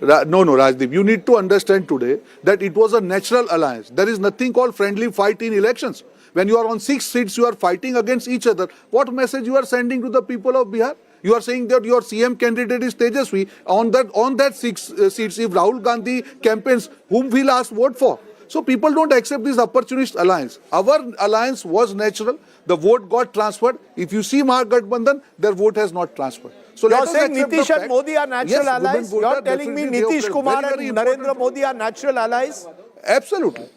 Speaker 17: No, Rajdeep. You need to understand today that it was a natural alliance. There is nothing called friendly fight in elections. When you are on 6 seats, you are fighting against each other. What message you are sending to the people of Bihar? You are saying that your CM candidate is Tejashwi. On that 6 seats, if Rahul Gandhi campaigns, whom will last vote for? So people don't accept this opportunist alliance. Our alliance was natural. The vote got transferred. If you see Mahagathbandhan, their vote has not transferred. So
Speaker 1: you're saying Nitish and Modi are natural allies? You're telling me Nitish Kumar and Narendra Modi are natural allies?
Speaker 17: Absolutely.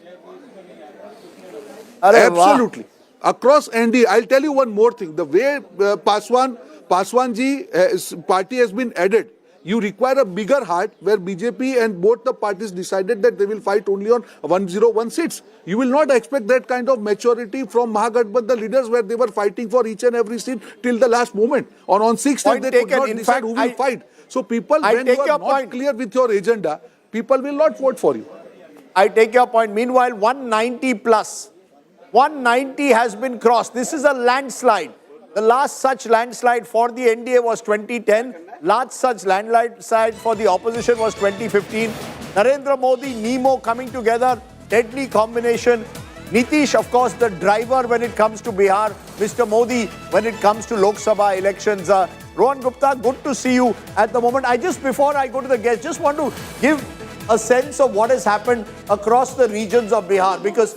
Speaker 17: Absolutely. Across ND, I'll tell you one more thing. The way Paswanji's party has been added, you require a bigger heart where BJP and both the parties decided that they will fight only on 101 seats. You will not expect that kind of maturity from Mahagathbandhan leaders where they were fighting for each and every seat till the last moment. On 6 seats, they could not decide who will fight. So people, when you are not clear with your agenda, people will not vote for you.
Speaker 1: I take your point. Meanwhile, 190 plus. 190 has been crossed. This is a landslide. The last such landslide for the NDA was 2010. Last such landslide for the opposition was 2015. Narendra Modi, Nemo coming together, deadly combination. Nitish, of course, the driver when it comes to Bihar. Mr. Modi when it comes to Lok Sabha elections. Rohan Gupta, good to see you at the moment. Before I go to the guests, just want to give a sense of what has happened across the regions of Bihar, because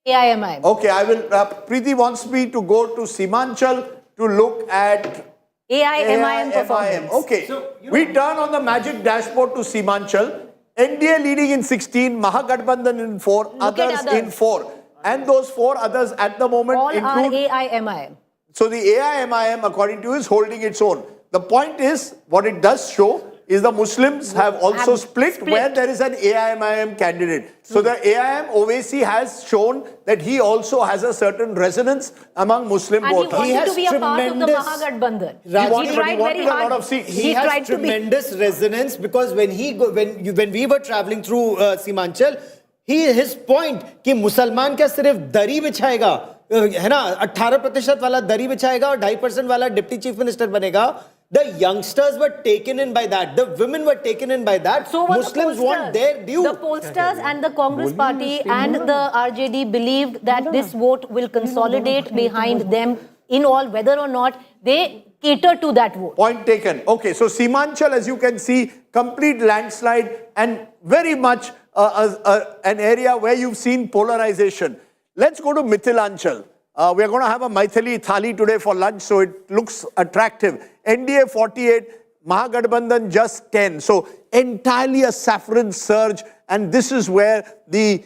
Speaker 5: AIMIM.
Speaker 1: Okay, I will. Preeti wants me to go to Simanchal to look at
Speaker 5: AIMIM performance.
Speaker 1: Okay, we turn on the magic dashboard to Simanchal. NDA leading in 16, Mahagathbandhan in 4, others in 4. And those 4 others at the moment
Speaker 5: all
Speaker 1: include
Speaker 5: are AIMIM.
Speaker 1: So the AIMIM, according to you, is holding its own. The point is, what it does show is the Muslims have also split where there is an AIMIM candidate. So the AIM Owaisi has shown that he also has a certain resonance among Muslim voters.
Speaker 5: And he wanted to be a part of the Mahagathbandhan.
Speaker 1: He tried very hard.
Speaker 4: He has tremendous resonance because when we were traveling through Simanchal, his point कि मुसलमान क्या सिर्फ दरी बिछाएगा, है ना, 18% वाला दरी बिछाएगा और 2.5% वाला डिप्टी चीफ मिनिस्टर बनेगा. The youngsters were taken in by that. The women were taken in by that.
Speaker 5: So
Speaker 4: Muslims want their due.
Speaker 5: The pollsters and the Congress party and the RJD believed that this vote will consolidate behind them in all, whether or not they cater to that vote.
Speaker 1: Point taken. Okay, so Simanchal, as you can see, complete landslide and very much an area where you've seen polarization. Let's go to Mithilanchal. We are going to have a Maithili thali today for lunch, so it looks attractive. NDA 48, Mahagathbandhan just 10. So entirely a saffron surge, and this is where the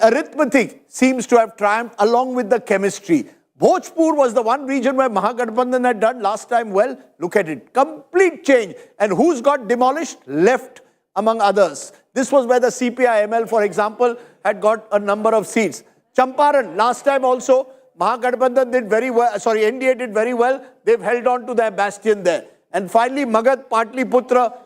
Speaker 1: arithmetic seems to have triumphed along with the chemistry. Bhojpur was the one region where Mahagathbandhan had done last time well. Look at it. Complete change. And who's got demolished? Left, among others. This was where the CPI-ML, for example, had got a number of seats. Champaran, last time also, Mahagathbandhan did very well. Sorry, NDA did very well. They've held on to their bastion there. And finally, Magad, Patliputra,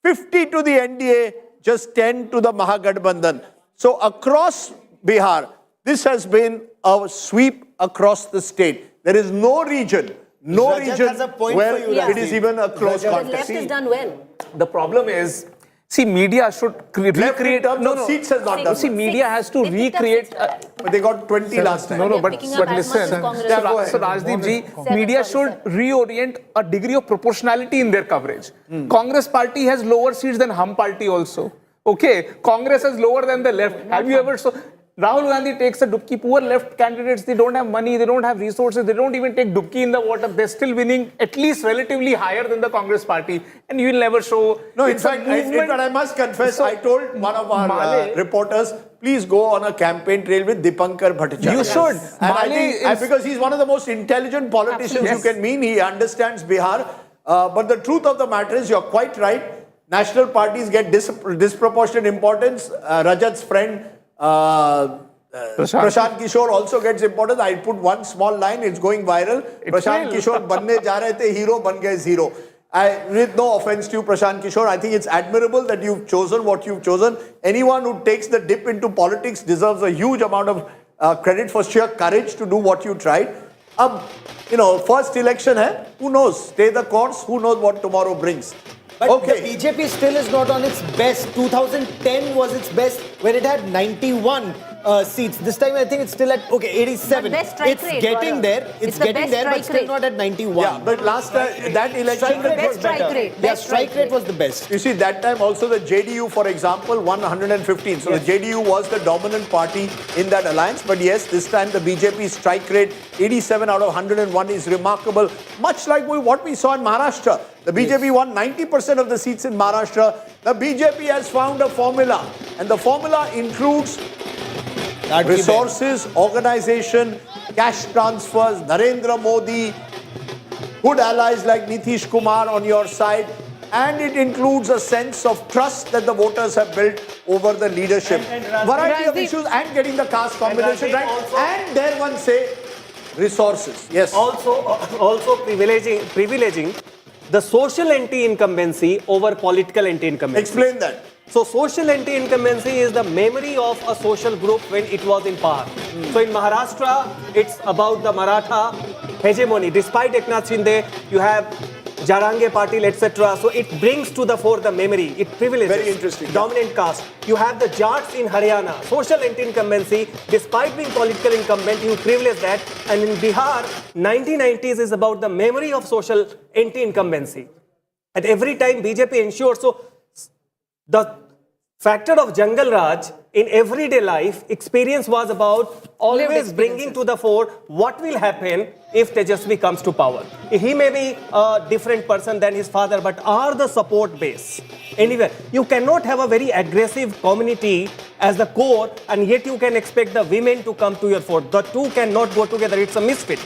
Speaker 1: 50 to the NDA, just 10 to the Mahagathbandhan. So across Bihar, this has been a sweep across the state. There is no region where it is even a close contest.
Speaker 5: The left has done well.
Speaker 19: The problem is, see, media should recreate.
Speaker 1: Seats has not done.
Speaker 19: See, media has to recreate.
Speaker 1: But they got 20 last time.
Speaker 19: But listen. So Rajdeep ji, media should reorient a degree of proportionality in their coverage. Congress party has lower seats than Hum party also. Okay, Congress is lower than the left. Have you ever so? Rahul Gandhi takes a dubki. Poor left candidates, they don't have money, they don't have resources, they don't even take dubki in the water. They're still winning at least relatively higher than the Congress party. And you will never show.
Speaker 1: No, in fact, I must confess, I told one of our reporters, please go on a campaign trail with Dipankar Bhattacharya.
Speaker 19: You should.
Speaker 1: And I think, because he's one of the most intelligent politicians you can meet. He understands Bihar. But the truth of the matter is, you're quite right. National parties get disproportionate importance. Rajat's friend Prashant Kishore also gets importance. I put one small line, it's going viral. Prashant Kishore banne ja rahe the, hero ban gaye zero. With no offense to you, Prashant Kishore, I think it's admirable that you've chosen what you've chosen. Anyone who takes the dip into politics deserves a huge amount of credit for sheer courage to do what you tried. First election hai, who knows? Stay the course, who knows what tomorrow brings.
Speaker 4: But the BJP still is not on its best. 2010 was its best when it had 91 seats. This time I think it's still at 87.
Speaker 5: It's
Speaker 4: getting there. It's getting there, but still not at 91.
Speaker 1: Yeah, but last time that election
Speaker 4: was better. Yeah, strike rate was the best.
Speaker 1: You see, that time also the JDU, for example, won 115. So the JDU was the dominant party in that alliance. But yes, this time the BJP strike rate 87 out of 101 is remarkable. Much like what we saw in Maharashtra. The BJP won 90% of the seats in Maharashtra. The BJP has found a formula, and the formula includes resources, organization, cash transfers, Narendra Modi, good allies like Nitish Kumar on your side, and it includes a sense of trust that the voters have built over the leadership. Variety of issues and getting the caste combination right. And dare one say, resources. Yes.
Speaker 7: Also privileging the social anti-incumbency over political anti-incumbency.
Speaker 1: Explain that.
Speaker 7: So social anti-incumbency is the memory of a social group when it was in power. So in Maharashtra, it's about the Maratha hegemony. Despite Eknath Shinde, you have Jarange Patil, etc. So it brings to the fore the memory. It privileges
Speaker 1: very interesting
Speaker 7: dominant caste. You have the Jats in Haryana. Social anti-incumbency. Despite being political incumbent, you privilege that. And in Bihar, 1990s is about the memory of social anti-incumbency. At every time BJP ensures, so the factor of Jungle Raj in everyday life experience was about always bringing to the fore what will happen if Tejashwi comes to power. He may be a different person than his father, but are the support base. Anyway, you cannot have a very aggressive community as the core, and yet you can expect the women to come to your fore. The two cannot go together. It's a misfit,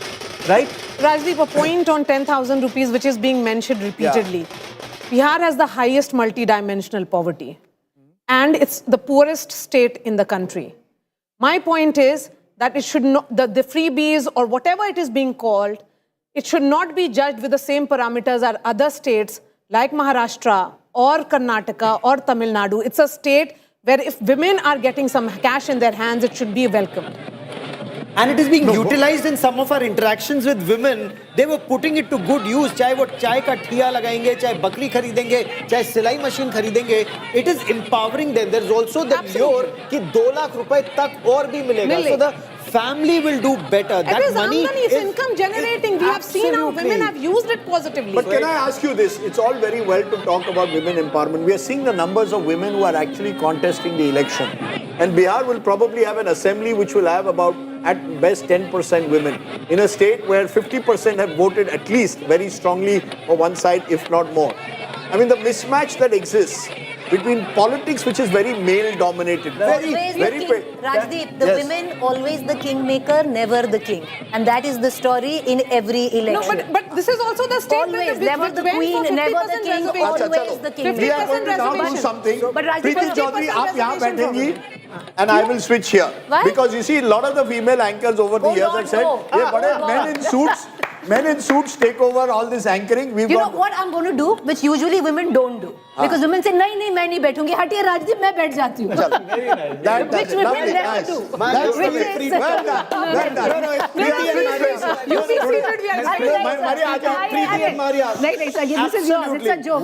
Speaker 7: right?
Speaker 3: Rajdeep, a point on 10,000 rupees, which is being mentioned repeatedly.
Speaker 1: Yeah.
Speaker 3: Bihar has the highest multidimensional poverty, and it's the poorest state in the country. My point is that it should not, the freebies or whatever it is being called, it should not be judged with the same parameters as other states like Maharashtra or Karnataka or Tamil Nadu. It's a state where if women are getting some cash in their hands, it should be welcomed.
Speaker 4: And it is being utilized in some of our interactions with women. They were putting it to good use. चाहे वो चाय का ठिया लगाएंगे, चाहे बकरी खरीदेंगे, चाहे सिलाई मशीन खरीदेंगे. It is empowering them. There is also the lure कि 2 लाख रुपए तक और भी मिलेगा. So the family will do better. That money
Speaker 3: is income generating. We have seen how women have used it positively.
Speaker 1: But can I ask you this? It's all very well to talk about women empowerment. We are seeing the numbers of women who are actually contesting the election. And Bihar will probably have an assembly which will have about, at best, 10% women. In a state where 50% have voted at least very strongly for one side, if not more. I mean, the mismatch that exists between politics, which is very male-dominated.
Speaker 5: Rajdeep, the women always the kingmaker, never the king. And that is the story in every election.
Speaker 3: No, but this is also the state
Speaker 5: always, never the queen, never the king, always the king.
Speaker 1: We are going to now do something. Preeti Chaudhary, aap yahan baithengi, and I will switch here.
Speaker 5: Why?
Speaker 1: Because you see, a lot of the female anchors over the years have said, men in suits take over all this anchoring.
Speaker 5: You know what I'm going to do, which usually women don't do. Because women say, nahi, मैं नहीं बैठूंगी. हटिए राजदीप, मैं बैठ जाती हूँ. Which women never do.
Speaker 1: Well done.
Speaker 5: You see, नहीं, this is yours. It's a joke.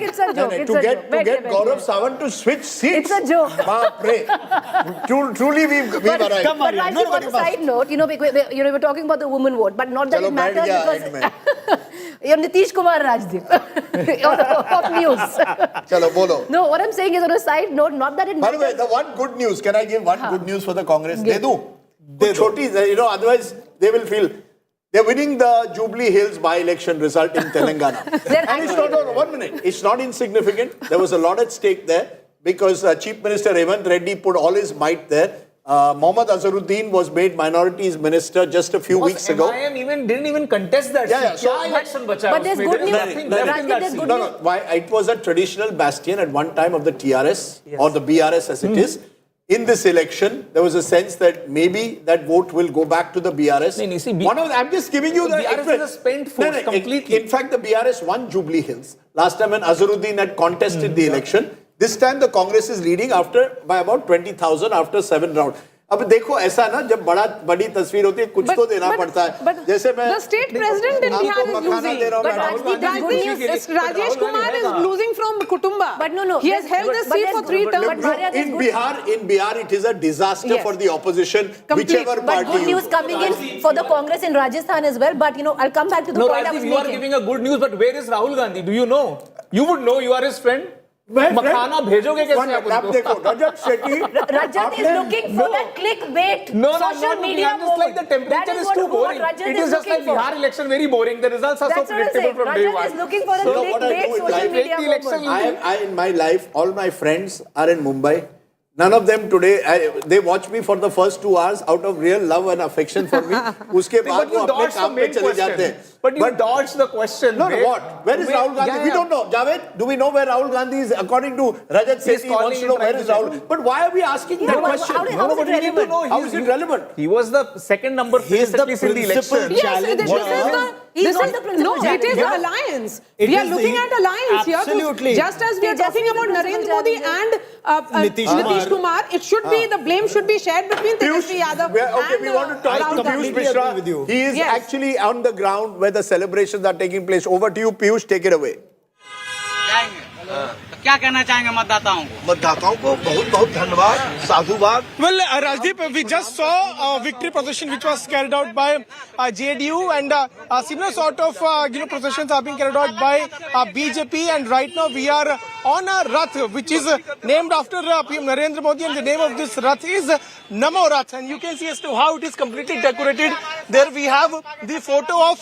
Speaker 5: It's a joke.
Speaker 1: To get Gaurav Sawant to switch seats.
Speaker 5: It's a joke.
Speaker 1: Truly, we've arrived.
Speaker 5: But Rajdeep, on a side note, we're talking about the woman vote, but not that it matters because you're Nitish Kumar Rajdeep of news.
Speaker 1: Chalo, bolo.
Speaker 5: No, what I'm saying is on a side note, not that it matters.
Speaker 1: By the way, the one good news, can I give one good news for the Congress? They do. Otherwise they will feel they're winning the Jubilee Hills by-election result in Telangana. And it's not, 1 minute, it's not insignificant. There was a lot at stake there because Chief Minister Revanth Reddy put all his might there. Mohammad Azharuddin was made minorities minister just a few weeks ago.
Speaker 19: MIM didn't even contest that.
Speaker 1: Yeah,
Speaker 19: seat. Kya election bacha
Speaker 5: But there's
Speaker 19: usme?
Speaker 5: good
Speaker 19: There is
Speaker 5: news.
Speaker 19: nothing left in that
Speaker 5: there's
Speaker 19: seat.
Speaker 5: good
Speaker 1: No, why? It was a traditional bastion at one time of the TRS or the BRS as it is. In this election, there was a sense that maybe that vote will go back to the BRS. I'm just giving you the
Speaker 19: BRS is a spent force completely.
Speaker 1: In fact, the BRS won Jubilee Hills last time when Azharuddin had contested the election. This time the Congress is leading by about 20,000 after 7 rounds. अब देखो ऐसा ना जब बड़ी तस्वीर होती है कुछ तो देना पड़ता है जैसे मैं
Speaker 3: the state president in Bihar is losing. Rajesh Kumar is losing from Kutumba.
Speaker 5: But no.
Speaker 3: He has held the seat for 3 terms.
Speaker 1: In Bihar, it is a disaster for the opposition, whichever
Speaker 5: But
Speaker 1: party.
Speaker 5: good news coming in for the Congress in Rajasthan as well. But I'll come back to the point I was
Speaker 19: Rajdeep, you are
Speaker 5: making.
Speaker 19: giving a good news, but where is Rahul Gandhi? Do you know? You would know. You are his friend. मखाना भेजोगे कैसे आप
Speaker 1: देखो रजत Shetty
Speaker 5: Rajat is looking for that clickbait social media
Speaker 19: just like the temperature is too boring. It is just like Bihar election, very boring. The results are so predictable from day one.
Speaker 5: Rajat is looking for a clickbait social media moment.
Speaker 1: I in my life, all my friends are in Mumbai. None of them today, they watch me for the first 2 hours out of real love and affection for me. उसके बाद वो अपने काम पे चले जाते हैं.
Speaker 19: But you dodged the question.
Speaker 1: No, what? Where is Rahul Gandhi? We don't know. Javed, do we know where Rahul Gandhi is? According to Rajat Sethi, he wants to know where is Rahul. But why are we asking that question?
Speaker 5: How is it relevant?
Speaker 1: How is it relevant?
Speaker 19: He was the second number
Speaker 1: He's the
Speaker 19: in the election.
Speaker 5: He's not the principal
Speaker 3: No, it is the alliance. We are looking at alliance here.
Speaker 4: Absolutely.
Speaker 3: Just as we are talking about Narendra Modi and Nitish Kumar, it should be, the blame should be shared between Tejashwi Yadav and
Speaker 1: we want to talk to Piyush Mishra. He is actually on the ground where the celebrations are taking place. Over to you, Piyush, take it away.
Speaker 15: क्या कहना चाहेंगे मतदाताओं को?
Speaker 24: मतदाताओं को बहुत बहुत धन्यवाद, साधुवाद.
Speaker 12: Well, Rajdeep, we just saw a victory procession which was carried out by JDU, and a similar sort of processions are being carried out by BJP, and right now we are on a Rath which is named after PM Narendra Modi, and the name of this Rath is Namo Rath, and you can see as to how it is completely decorated. There we have the photo of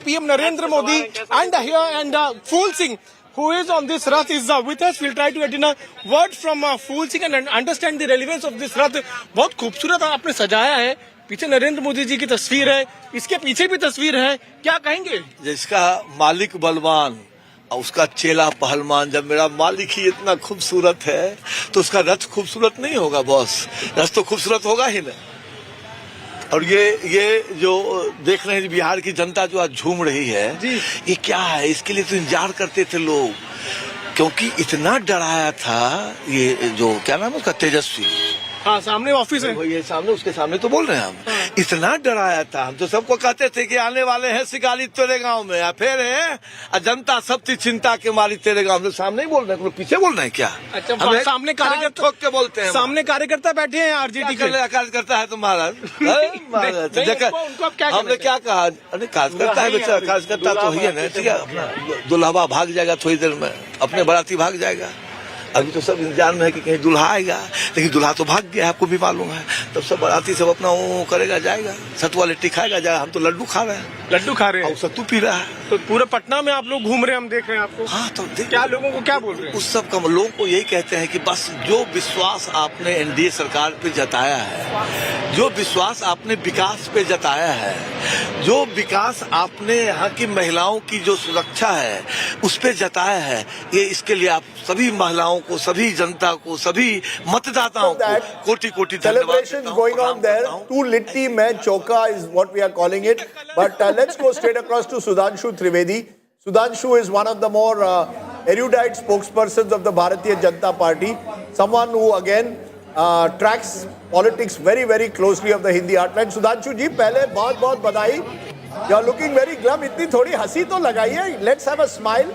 Speaker 12: PM Narendra Modi, and here and Phul Singh, who is on this Rath, is with us. We'll try to get in a word from Phul Singh and understand the relevance of this Rath. बहुत खूबसूरत आपने सजाया है. पीछे नरेंद्र मोदी जी की तस्वीर है, इसके पीछे भी तस्वीर है. क्या कहेंगे?
Speaker 24: जिसका मालिक बलवान और उसका चेला पहलवान, जब मेरा मालिक ही इतना खूबसूरत है तो उसका रथ खूबसूरत नहीं होगा बॉस. रथ तो खूबसूरत होगा ही ना. और ये जो देख रहे हैं बिहार की जनता जो आज झूम रही है, ये क्या है? इसके लिए तो इंतजार करते थे लोग, क्योंकि इतना डराया था ये जो क्या नाम है उसका, तेजस्वी.
Speaker 12: हाँ, सामने ऑफिस है.
Speaker 24: ये सामने, उसके सामने तो बोल रहे हैं हम. इतना डराया था, हम तो सबको कहते थे कि आने वाले हैं शिकारी तेरे गांव में, या फिर है जनता सब चिंता के मारी तेरे गांव में. सामने ही बोल रहे हैं, पीछे बोल रहे हैं क्या?
Speaker 12: अच्छा, सामने कार्यकर्ता
Speaker 24: ठोक के बोलते हैं.
Speaker 12: सामने कार्यकर्ता बैठे हैं आरजेडी के.
Speaker 24: कार्यकर्ता है तो महाराज, हमने क्या कहा? अरे कार्यकर्ता है बेचारा, कार्यकर्ता तो ही है ना. ठीक है, दुल्हवा भाग जाएगा थोड़ी देर में, अपने बाराती भाग जाएगा. अभी तो सब इंतजार में है कि कहीं दुल्हा आएगा, लेकिन दुल्हा तो भाग गया, आपको भी मालूम है. तब सब बाराती सब अपना वो करेगा, जाएगा, सतुआ लिट्टी खाएगा, जाएगा. हम तो लड्डू खा रहे हैं.
Speaker 12: लड्डू खा रहे हैं
Speaker 24: और सत्तू पी रहा है.
Speaker 12: तो पूरे पटना में आप लोग घूम रहे हैं, हम देख रहे हैं आपको.
Speaker 24: हाँ, तो
Speaker 12: क्या लोगों को क्या बोल रहे हैं?
Speaker 24: उस सब का लोगों को यही कहते हैं कि बस जो विश्वास आपने एनडीए सरकार पे जताया है, जो विश्वास आपने विकास पे जताया है, जो विकास आपने यहाँ की महिलाओं की जो सुरक्षा है उस पे जताया है, ये इसके लिए आप सभी महिलाओं को, सभी जनता को, सभी मतदाताओं को कोटि कोटि धन्यवाद.
Speaker 1: Celebrations going on there. Two litti mein choka is what we are calling it. But let's go straight across to Sudhanshu Trivedi. Sudhanshu is one of the more erudite spokespersons of the Bharatiya Janata Party. Someone who again tracks politics very, very closely of the Hindi heartland. Sudhanshu ji, pehle बहुत बधाई. You are looking very glum. इतनी थोड़ी हंसी तो लगाइए. Let's have a smile.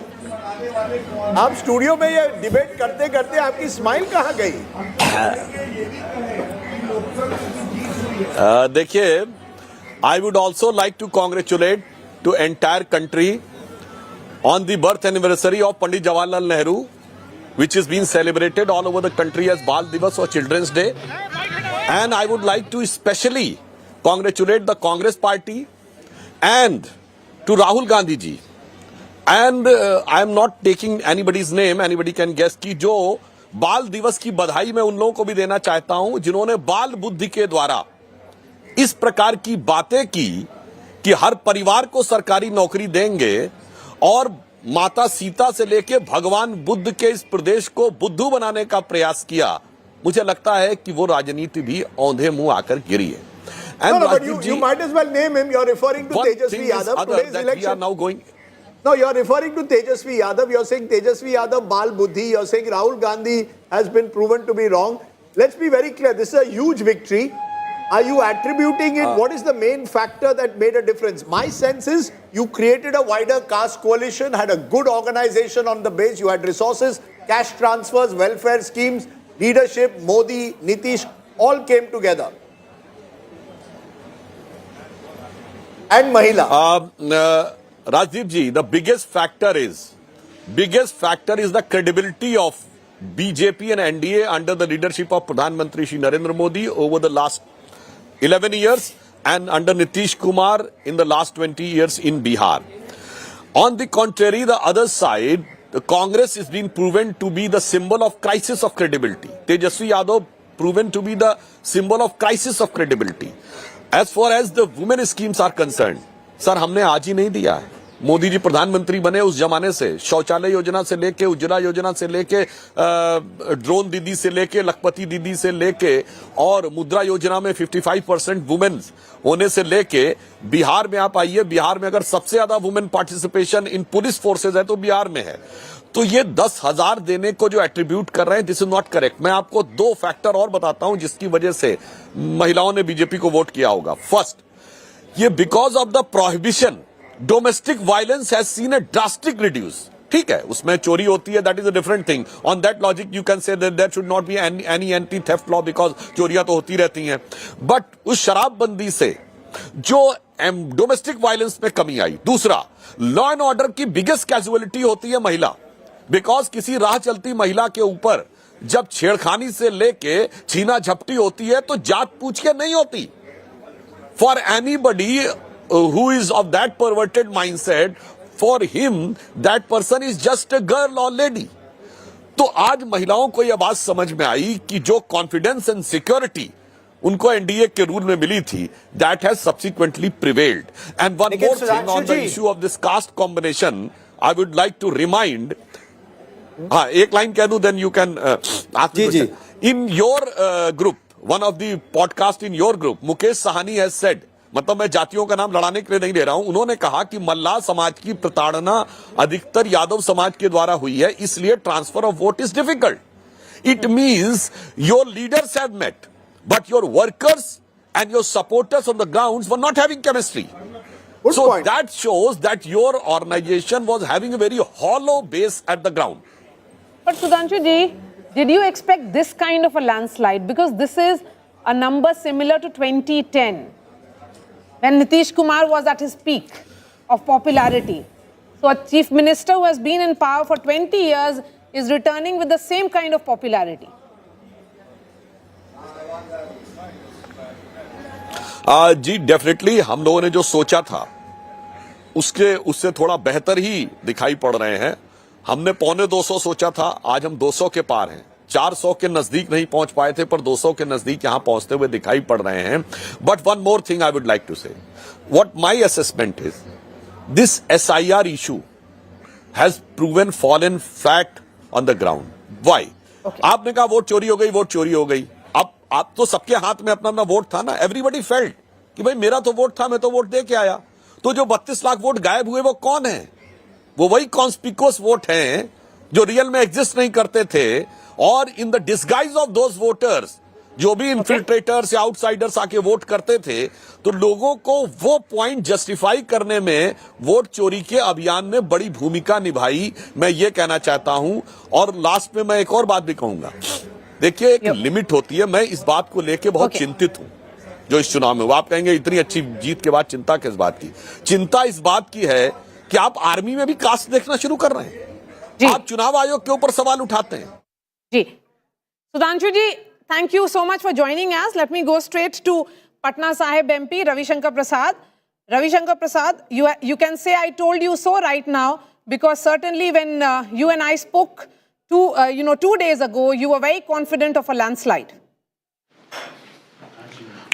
Speaker 1: आप studio में ये डिबेट करते करते आपकी स्माइल कहाँ गई?
Speaker 21: देखिए, I would also like to congratulate to entire country on the birth anniversary of Pandit Jawaharlal Nehru, which is being celebrated all over the country as Bal Divas or Children's Day. And I would like to especially congratulate the Congress party and to Rahul Gandhi ji. And I am not taking anybody's name, anybody can guess कि जो बाल दिवस की बधाई मैं उन लोगों को भी देना चाहता हूं जिन्होंने बाल बुद्धि के द्वारा इस प्रकार की बातें की कि हर परिवार को सरकारी नौकरी देंगे और माता सीता से लेकर भगवान बुद्ध के इस प्रदेश को बुद्धू बनाने का प्रयास किया। मुझे लगता है कि वो राजनीति भी औंधे मुंह आकर गिरी है।
Speaker 1: No, but you might as well name him. You're referring to Tejashwi Yadav. Today's election.
Speaker 21: We are now going.
Speaker 1: No, you're referring to Tejashwi Yadav. You're saying Tejashwi Yadav, Bal Buddhi. You're saying Rahul Gandhi has been proven to be wrong. Let's be very clear. This is a huge victory. Are you attributing it? What is the main factor that made a difference? My sense is you created a wider caste coalition, had a good organization on the base. You had resources, cash transfers, welfare schemes, leadership. Modi, Nitish, all came together. And Mahila.
Speaker 21: Rajdeep ji, the biggest factor is the credibility of BJP and NDA under the leadership of Pradhan Mantri Shri Narendra Modi over the last 11 years and under Nitish Kumar in the last 20 years in Bihar. On the contrary, the other side, the Congress is being proven to be the symbol of crisis of credibility. Tejashwi Yadav proven to be the symbol of crisis of credibility. As far as the women schemes are concerned, sir हमने आज ही नहीं दिया है। मोदी जी प्रधानमंत्री बने उस जमाने से शौचालय योजना से लेके उज्ज्वला योजना से लेके ड्रोन दीदी से लेके लखपति दीदी से लेके और मुद्रा योजना में 55% वुमेन होने से लेके बिहार में आप आइए, बिहार में अगर सबसे ज्यादा women participation in police forces है तो बिहार में है। तो ये 10,000 देने को जो एट्रीब्यूट कर रहे हैं, दिस इज नॉट करेक्ट। मैं आपको दो फैक्टर और बताता हूं जिसकी वजह से महिलाओं ने बीजेपी को वोट किया होगा। फर्स्ट, ये because of the prohibition domestic violence has seen a drastic reduce. ठीक है, उसमें चोरी होती है, that is a different thing. On that logic you can say that there should not be any anti theft law because चोरियां तो होती रहती हैं। बट उस शराबबंदी से जो डोमेस्टिक वायलेंस में कमी आई। दूसरा, लॉ एंड ऑर्डर की बिगेस्ट कैजुअलिटी होती है महिला, बिकॉज किसी राह चलती महिला के ऊपर जब छेड़खानी से लेके छीना झपटी होती है तो जात पूछ के नहीं होती। For anybody who is of that perverted mindset, for him that person is just a girl or lady. तो आज महिलाओं को यह बात समझ में आई कि जो कॉन्फिडेंस एंड सिक्योरिटी उनको एनडीए के रूल में मिली थी, that has subsequently prevailed. And one more thing on the issue of this caste combination, I would like to remind. हाँ, एक लाइन कह दूं, then you can ask the question. In your group, one of the podcast in your group, Mukesh Sahani has said, मतलब मैं जातियों का नाम लड़ाने के लिए नहीं ले रहा हूं, उन्होंने कहा कि मल्लाह समाज की प्रताड़ना अधिकतर यादव समाज के द्वारा हुई है, इसलिए transfer of vote is difficult. It means your leaders have met but your workers and your supporters on the grounds were not having chemistry. So that shows that your organization was having a very hollow base at the ground.
Speaker 3: But Sudhanshu ji, did you expect this kind of a landslide? Because this is a number similar to 2010, when Nitish Kumar was at his peak of popularity. So a chief minister who has been in power for 20 years is returning with the same kind of popularity.
Speaker 21: जी definitely हम लोगों ने जो सोचा था उससे थोड़ा बेहतर ही दिखाई पड़ रहे हैं। हमने 250 सोचा था, आज हम 200 के पार हैं। 400 के नजदीक नहीं पहुंच पाए थे, पर 200 के नजदीक यहां पहुंचते हुए दिखाई पड़ रहे हैं। But one more thing I would like to say, what my assessment is this SIR issue has proven fallen fact on the ground. Why? आपने कहा वोट चोरी हो गई, वोट चोरी हो गई। आप तो सबके हाथ में अपना अपना वोट था ना। एवरीबडी फेल्ट कि भाई मेरा तो वोट था, मैं तो वोट दे के आया। तो जो 32 लाख वोट गायब हुए वो कौन है? वो वही कॉन्स्पिकुअस वोट हैं जो रियल में एग्जिस्ट नहीं करते थे। और in the disguise of those voters, जो भी इन्फिल्ट्रेटर्स या आउटसाइडर्स आके वोट करते थे, तो लोगों को वो पॉइंट जस्टिफाई करने में वोट चोरी के अभियान ने बड़ी भूमिका निभाई, मैं ये कहना चाहता हूं। और लास्ट में मैं एक और बात भी कहूंगा। देखिए, एक लिमिट होती है। मैं इस बात को लेके बहुत चिंतित हूं जो इस चुनाव में। वो आप कहेंगे इतनी अच्छी जीत के बाद चिंता किस बात की? चिंता इस बात की है कि आप आर्मी में भी कास्ट देखना शुरू कर रहे हैं। आप चुनाव आयोग के ऊपर सवाल उठाते हैं।
Speaker 3: जी सुधांशु जी, thank you so much for joining us. Let me go straight to Patna Sahib MP Ravi Shankar Prasad. Ravi Shankar Prasad, you can say I told you so right now, because certainly when you and I spoke 2 days ago, you were very confident of a landslide.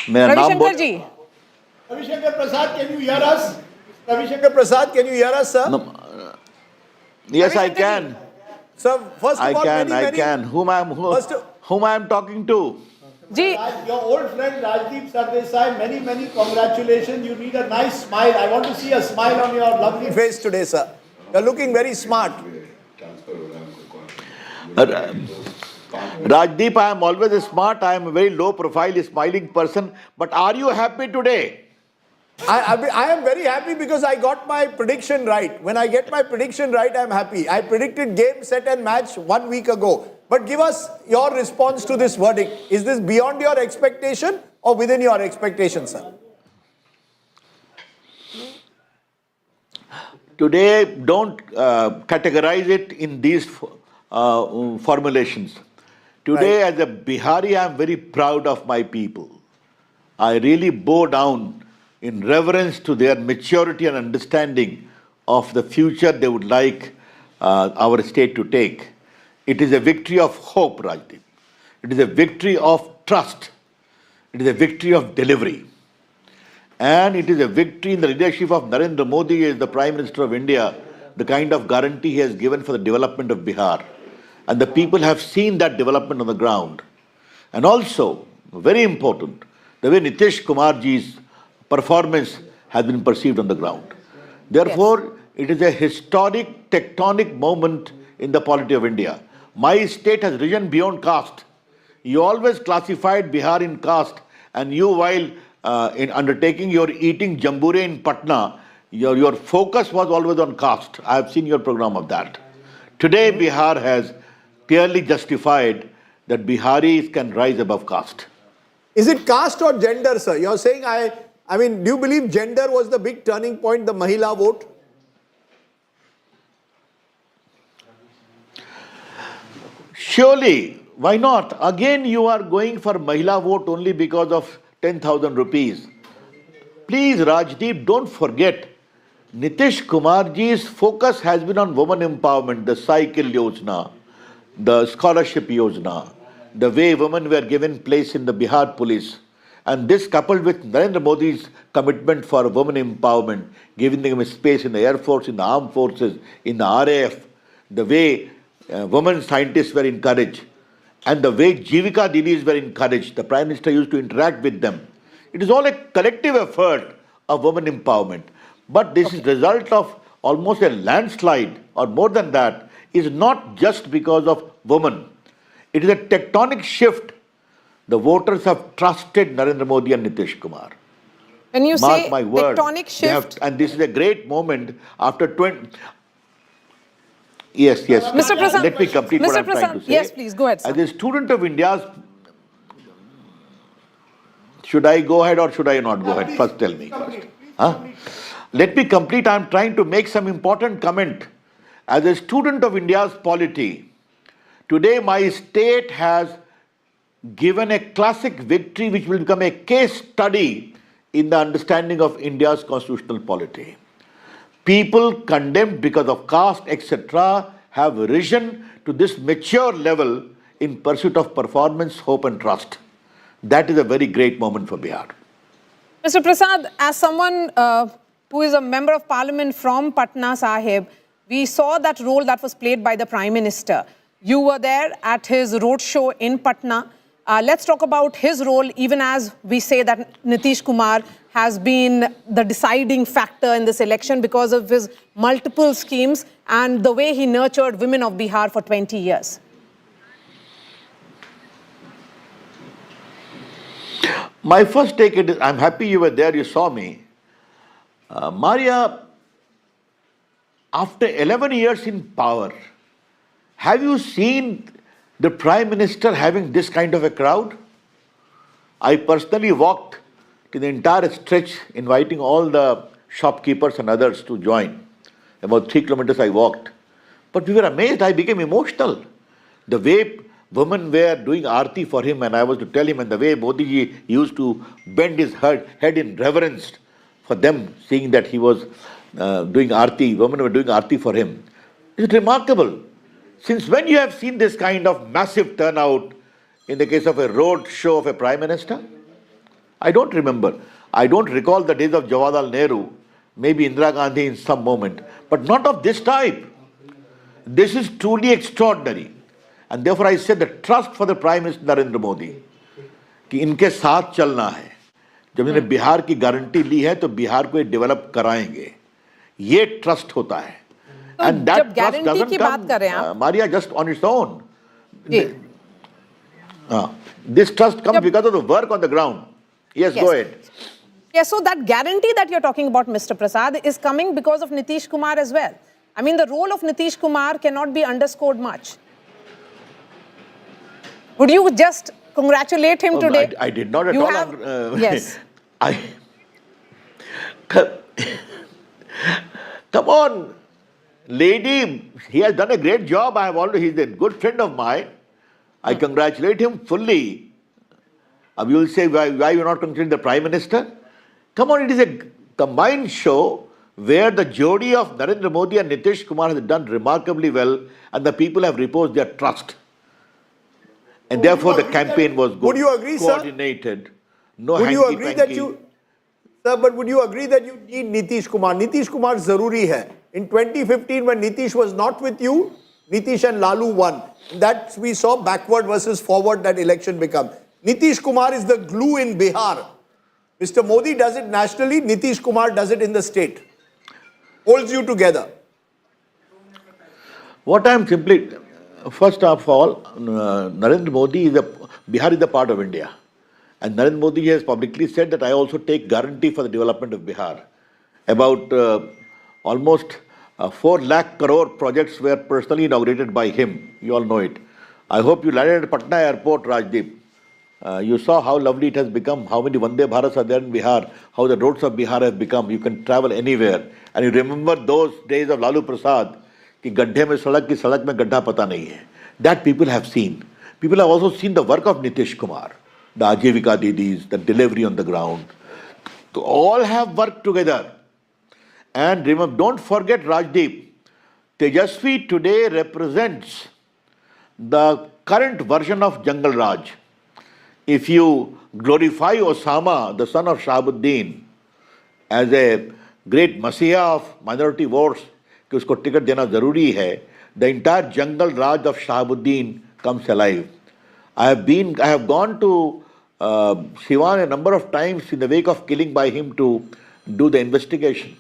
Speaker 3: Ravi Shankar ji.
Speaker 1: Ravi Shankar Prasad, can you hear us? Ravi Shankar Prasad, can you hear us, sir?
Speaker 16: No. Yes, I can.
Speaker 1: Sir, first of all,
Speaker 16: I can. Whom I am talking to?
Speaker 1: Ji. Your old friend Rajdeep Sardesai, many congratulations. You need a nice smile. I want to see a smile on your lovely face today, sir. You're looking very smart.
Speaker 16: Rajdeep, I am always smart. I am a very low profile, smiling person. But are you happy today?
Speaker 1: I am very happy because I got my prediction right. When I get my prediction right, I am happy. I predicted game, set and match 1 week ago. But give us your response to this verdict. Is this beyond your expectation or within your expectation, sir?
Speaker 16: Today, don't categorize it in these formulations. Today, as a Bihari, I am very proud of my people. I really bow down in reverence to their maturity and understanding of the future they would like our state to take. It is a victory of hope, Rajdeep. It is a victory of trust. It is a victory of delivery. And it is a victory in the leadership of Narendra Modi as the Prime Minister of India, the kind of guarantee he has given for the development of Bihar. And the people have seen that development on the ground. And also, very important, the way Nitish Kumarji's performance has been perceived on the ground. Therefore, it is a historic, tectonic moment in the polity of India. My state has risen beyond caste. You always classified Bihar in caste, and you, while in undertaking your eating jambure in Patna, your focus was always on caste. I have seen your program of that. Today, Bihar has clearly justified that Biharis can rise above caste.
Speaker 1: Is it caste or gender, sir? You're saying, I mean, do you believe gender was the big turning point, the Mahila vote?
Speaker 16: Surely, why not? Again, you are going for Mahila vote only because of 10,000 rupees. Please, Rajdeep, don't forget, Nitish Kumarji's focus has been on women empowerment, the cycle yojana, the scholarship yojana, the way women were given place in the Bihar police. And this coupled with Narendra Modi's commitment for women empowerment, giving them a space in the Air Force, in the armed forces, in the RAF, the way women scientists were encouraged, and the way Jivika Didis were encouraged, the Prime Minister used to interact with them. It is all a collective effort of women empowerment. But this is result of almost a landslide, or more than that, is not just because of women. It is a tectonic shift. The voters have trusted Narendra Modi and Nitish Kumar.
Speaker 3: When you
Speaker 16: Mark
Speaker 3: say
Speaker 16: my word,
Speaker 3: tectonic shift,
Speaker 16: and this is a great moment after 20. Yes.
Speaker 3: Mr. Prasad,
Speaker 16: let me complete what I'm trying to say.
Speaker 3: Yes, please go ahead, sir.
Speaker 16: As a student of India's, should I go ahead or should I not go ahead? First, tell me. Let me complete. I'm trying to make some important comment. As a student of India's polity, today my state has given a classic victory which will become a case study in the understanding of India's constitutional polity. People condemned because of caste, etc., have risen to this mature level in pursuit of performance, hope and trust. That is a very great moment for Bihar.
Speaker 3: Mr. Prasad, as someone who is a member of parliament from Patna Sahib, we saw that role that was played by the Prime Minister. You were there at his roadshow in Patna. Let's talk about his role, even as we say that Nitish Kumar has been the deciding factor in this election because of his multiple schemes and the way he nurtured women of Bihar for 20 years.
Speaker 16: My first take it is, I'm happy you were there, you saw me. Maria, after 11 years in power, have you seen the Prime Minister having this kind of a crowd? I personally walked to the entire stretch, inviting all the shopkeepers and others to join. About 3 kilometers I walked. But we were amazed, I became emotional. The way women were doing aarti for him, and I was to tell him, and the way Modi ji used to bend his head in reverence for them, seeing that he was doing aarti, women were doing aarti for him. It's remarkable. Since when you have seen this kind of massive turnout in the case of a road show of a prime minister? I don't remember. I don't recall the days of Jawaharlal Nehru, maybe Indira Gandhi in some moment, but not of this type. This is truly extraordinary. And therefore I say the trust for the Prime Minister Narendra Modi, कि इनके साथ चलना है. जब इन्होंने बिहार की guarantee ली है तो बिहार को डेवलप कराएंगे. ये ट्रस्ट होता है. And that trust doesn't come, Maria, just on its own. This trust comes because of the work on the ground. Yes, go ahead.
Speaker 3: Yeah, so that guarantee that you're talking about, Mr. Prasad, is coming because of Nitish Kumar as well. I mean, the role of Nitish Kumar cannot be underscored much. Would you just congratulate him today?
Speaker 16: I did not at all.
Speaker 3: Yes.
Speaker 16: Come on, lady, he has done a great job. He's a good friend of mine. I congratulate him fully. You will say, why you're not congratulating the Prime Minister? Come on, it is a combined show where the Jodi of Narendra Modi and Nitish Kumar has done remarkably well and the people have reposed their trust. And therefore the campaign was good.
Speaker 1: Would you agree,
Speaker 16: coordinated,
Speaker 1: sir?
Speaker 16: No
Speaker 1: would you agree that
Speaker 16: hanky-panky.
Speaker 1: you, sir, but would you agree that you need Nitish Kumar? Nitish Kumar zaruri hai. In 2015, when Nitish was not with you, Nitish and Lalu won. That we saw backward versus forward that election become. Nitish Kumar is the glue in Bihar. Mr. Modi does it nationally, Nitish Kumar does it in the state. Holds you together.
Speaker 16: What I am simply, first of all, Narendra Modi Bihar is a part of India. And Narendra Modi has publicly said that I also take guarantee for the development of Bihar. About almost 4 lakh crore projects were personally inaugurated by him. You all know it. I hope you landed at Patna Airport, Rajdeep. You saw how lovely it has become, how many Vande Bharats are there in Bihar, how the roads of Bihar have become. You can travel anywhere. And you remember those days of Lalu Prasad, कि गड्ढे में सड़क की सड़क में गड्ढा पता नहीं है. That people have seen. People have also seen the work of Nitish Kumar, the Ajivika Didis, the delivery on the ground. So all have worked together. And remember, don't forget, Rajdeep, Tejashwi today represents the current version of Jungle Raj. If you glorify Osama, the son of Shahabuddin, as a great messiah of minority votes, कि उसको ticket देना जरूरी है, the entire Jungle Raj of Shahabuddin comes alive. I have gone to Siwan a number of times in the wake of killing by him to do the investigation.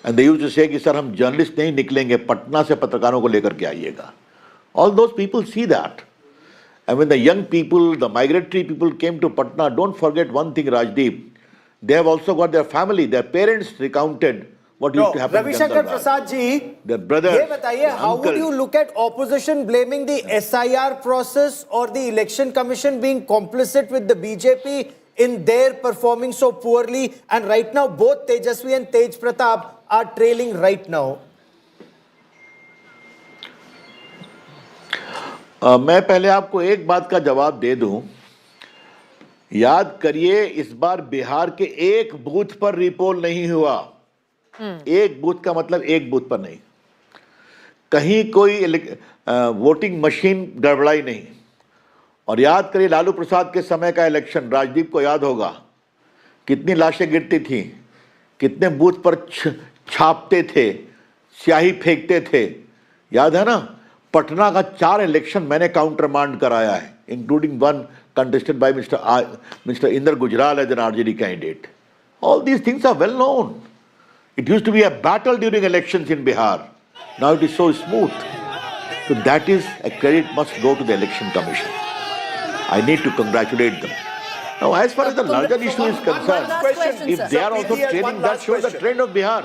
Speaker 16: And they used to say कि sir हम journalist नहीं निकलेंगे, पटना से पत्रकारों को लेकर के आइएगा. All those people see that. And when the young people, the migratory people came to Patna, don't forget one thing, Rajdeep. They have also got their family, their parents recounted what used to happen.
Speaker 4: Ravi Shankar Prasad ji,
Speaker 16: their brothers,
Speaker 4: ये बताइए, how would you look at opposition blaming the SIR process or the election commission being complicit with the BJP in their performing so poorly? And right now, both Tejashwi and Tej Pratap are trailing right now.
Speaker 16: मैं पहले आपको एक बात का जवाब दे दूं. याद करिए, इस बार बिहार के एक बूथ पर रीपोल नहीं हुआ. एक बूथ का मतलब एक बूथ पर नहीं. कहीं कोई वोटिंग मशीन गड़बड़ाई नहीं. और याद करिए, लालू प्रसाद के समय का इलेक्शन, राजदीप को याद होगा, कितनी लाशें गिरती थी, कितने बूथ पर छापते थे, स्याही फेंकते थे. याद है ना? पटना का 4 इलेक्शन मैंने काउंटर मांड कराया है, including one contested by Mr. Inder Gujral as an RJD candidate. All these things are well known. It used to be a battle during elections in Bihar. Now it is so smooth. So that is a credit must go to the Election Commission. I need to congratulate them. Now, as far as the larger issue is concerned, if they are also training, that shows the trend of Bihar.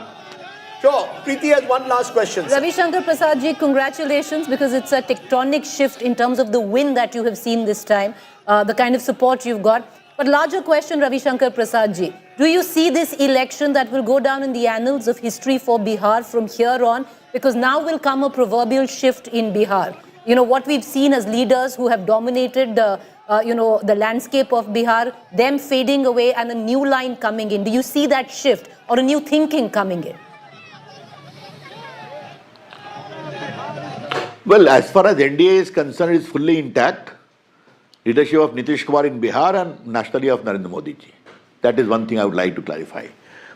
Speaker 1: Sure. Preeti has one last question.
Speaker 5: Ravi Shankar Prasad ji, congratulations, because it's a tectonic shift in terms of the win that you have seen this time, the kind of support you've got. But larger question, Ravi Shankar Prasad ji, do you see this election that will go down in the annals of history for Bihar from here on? Because now will come a proverbial shift in Bihar. You know, what we've seen as leaders who have dominated the landscape of Bihar, them fading away and a new line coming in. Do you see that shift or a new thinking coming in?
Speaker 16: Well, as far as NDA is concerned, it is fully intact. Leadership of Nitish Kumar in Bihar and nationally of Narendra Modi ji. That is one thing I would like to clarify.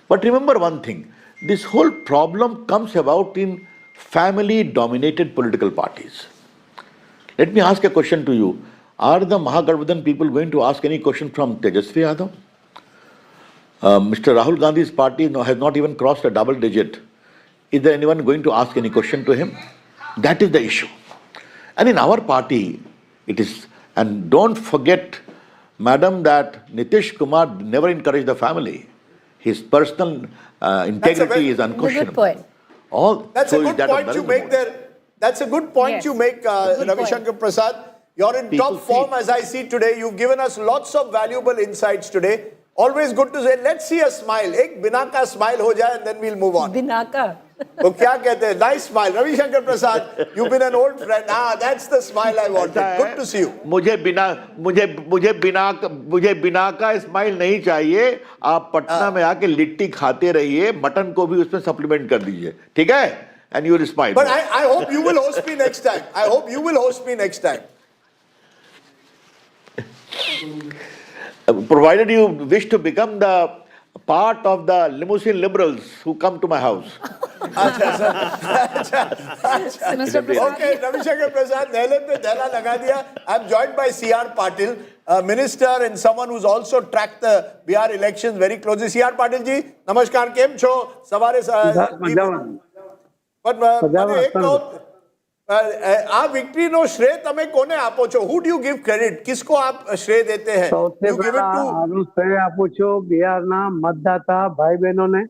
Speaker 16: But remember one thing, this whole problem comes about in family-dominated political parties. Let me ask a question to you. Are the Mahagarbhadan people going to ask any question from Tejashwi Yadav? Mr. Rahul Gandhi's party has not even crossed a double digit. Is there anyone going to ask any question to him? That is the issue. And in our party, it is, and don't forget, madam, that Nitish Kumar never encouraged the family. His personal integrity is unquestionable.
Speaker 5: Good point.
Speaker 1: That's a good point you make there. That's a good point you make, Ravi Shankar Prasad. You're in top form as I see today. You've given us lots of valuable insights today. Always good to say, let's see a smile. Ek bina ka smile ho jaye and then we'll move on.
Speaker 5: Bina ka.
Speaker 1: तो क्या कहते हैं? Nice smile. Ravi Shankar Prasad, you've been an old friend. That's the smile I wanted. Good to see you.
Speaker 16: मुझे बिना का smile नहीं चाहिए. आप पटना में आके लिट्टी खाते रहिए, मटन को भी उसमें सप्लीमेंट कर दीजिए, ठीक है? And you will smile.
Speaker 1: But I hope you will host me next time. I hope you will host me next time.
Speaker 16: Provided you wish to become the part of the limousine liberals who come to my house.
Speaker 1: Okay, Ravi Shankar Prasad, nehle pe dhela laga diya. I'm joined by C.R. Patil, a minister and someone who's also tracked the Bihar elections very closely. C.R. Patil ji, namaskar, kem cho? Savare but મને એક કહો, આ વિક્ટરીનો શ્રેય તમે કોને આપો છો? Who do you give credit? કિસકો આપ શ્રેય દેતે हैं?
Speaker 2: સૌથી પહેલા આનું શ્રેય આપું છું બિહારના મતદાતા ભાઈ બહેનોને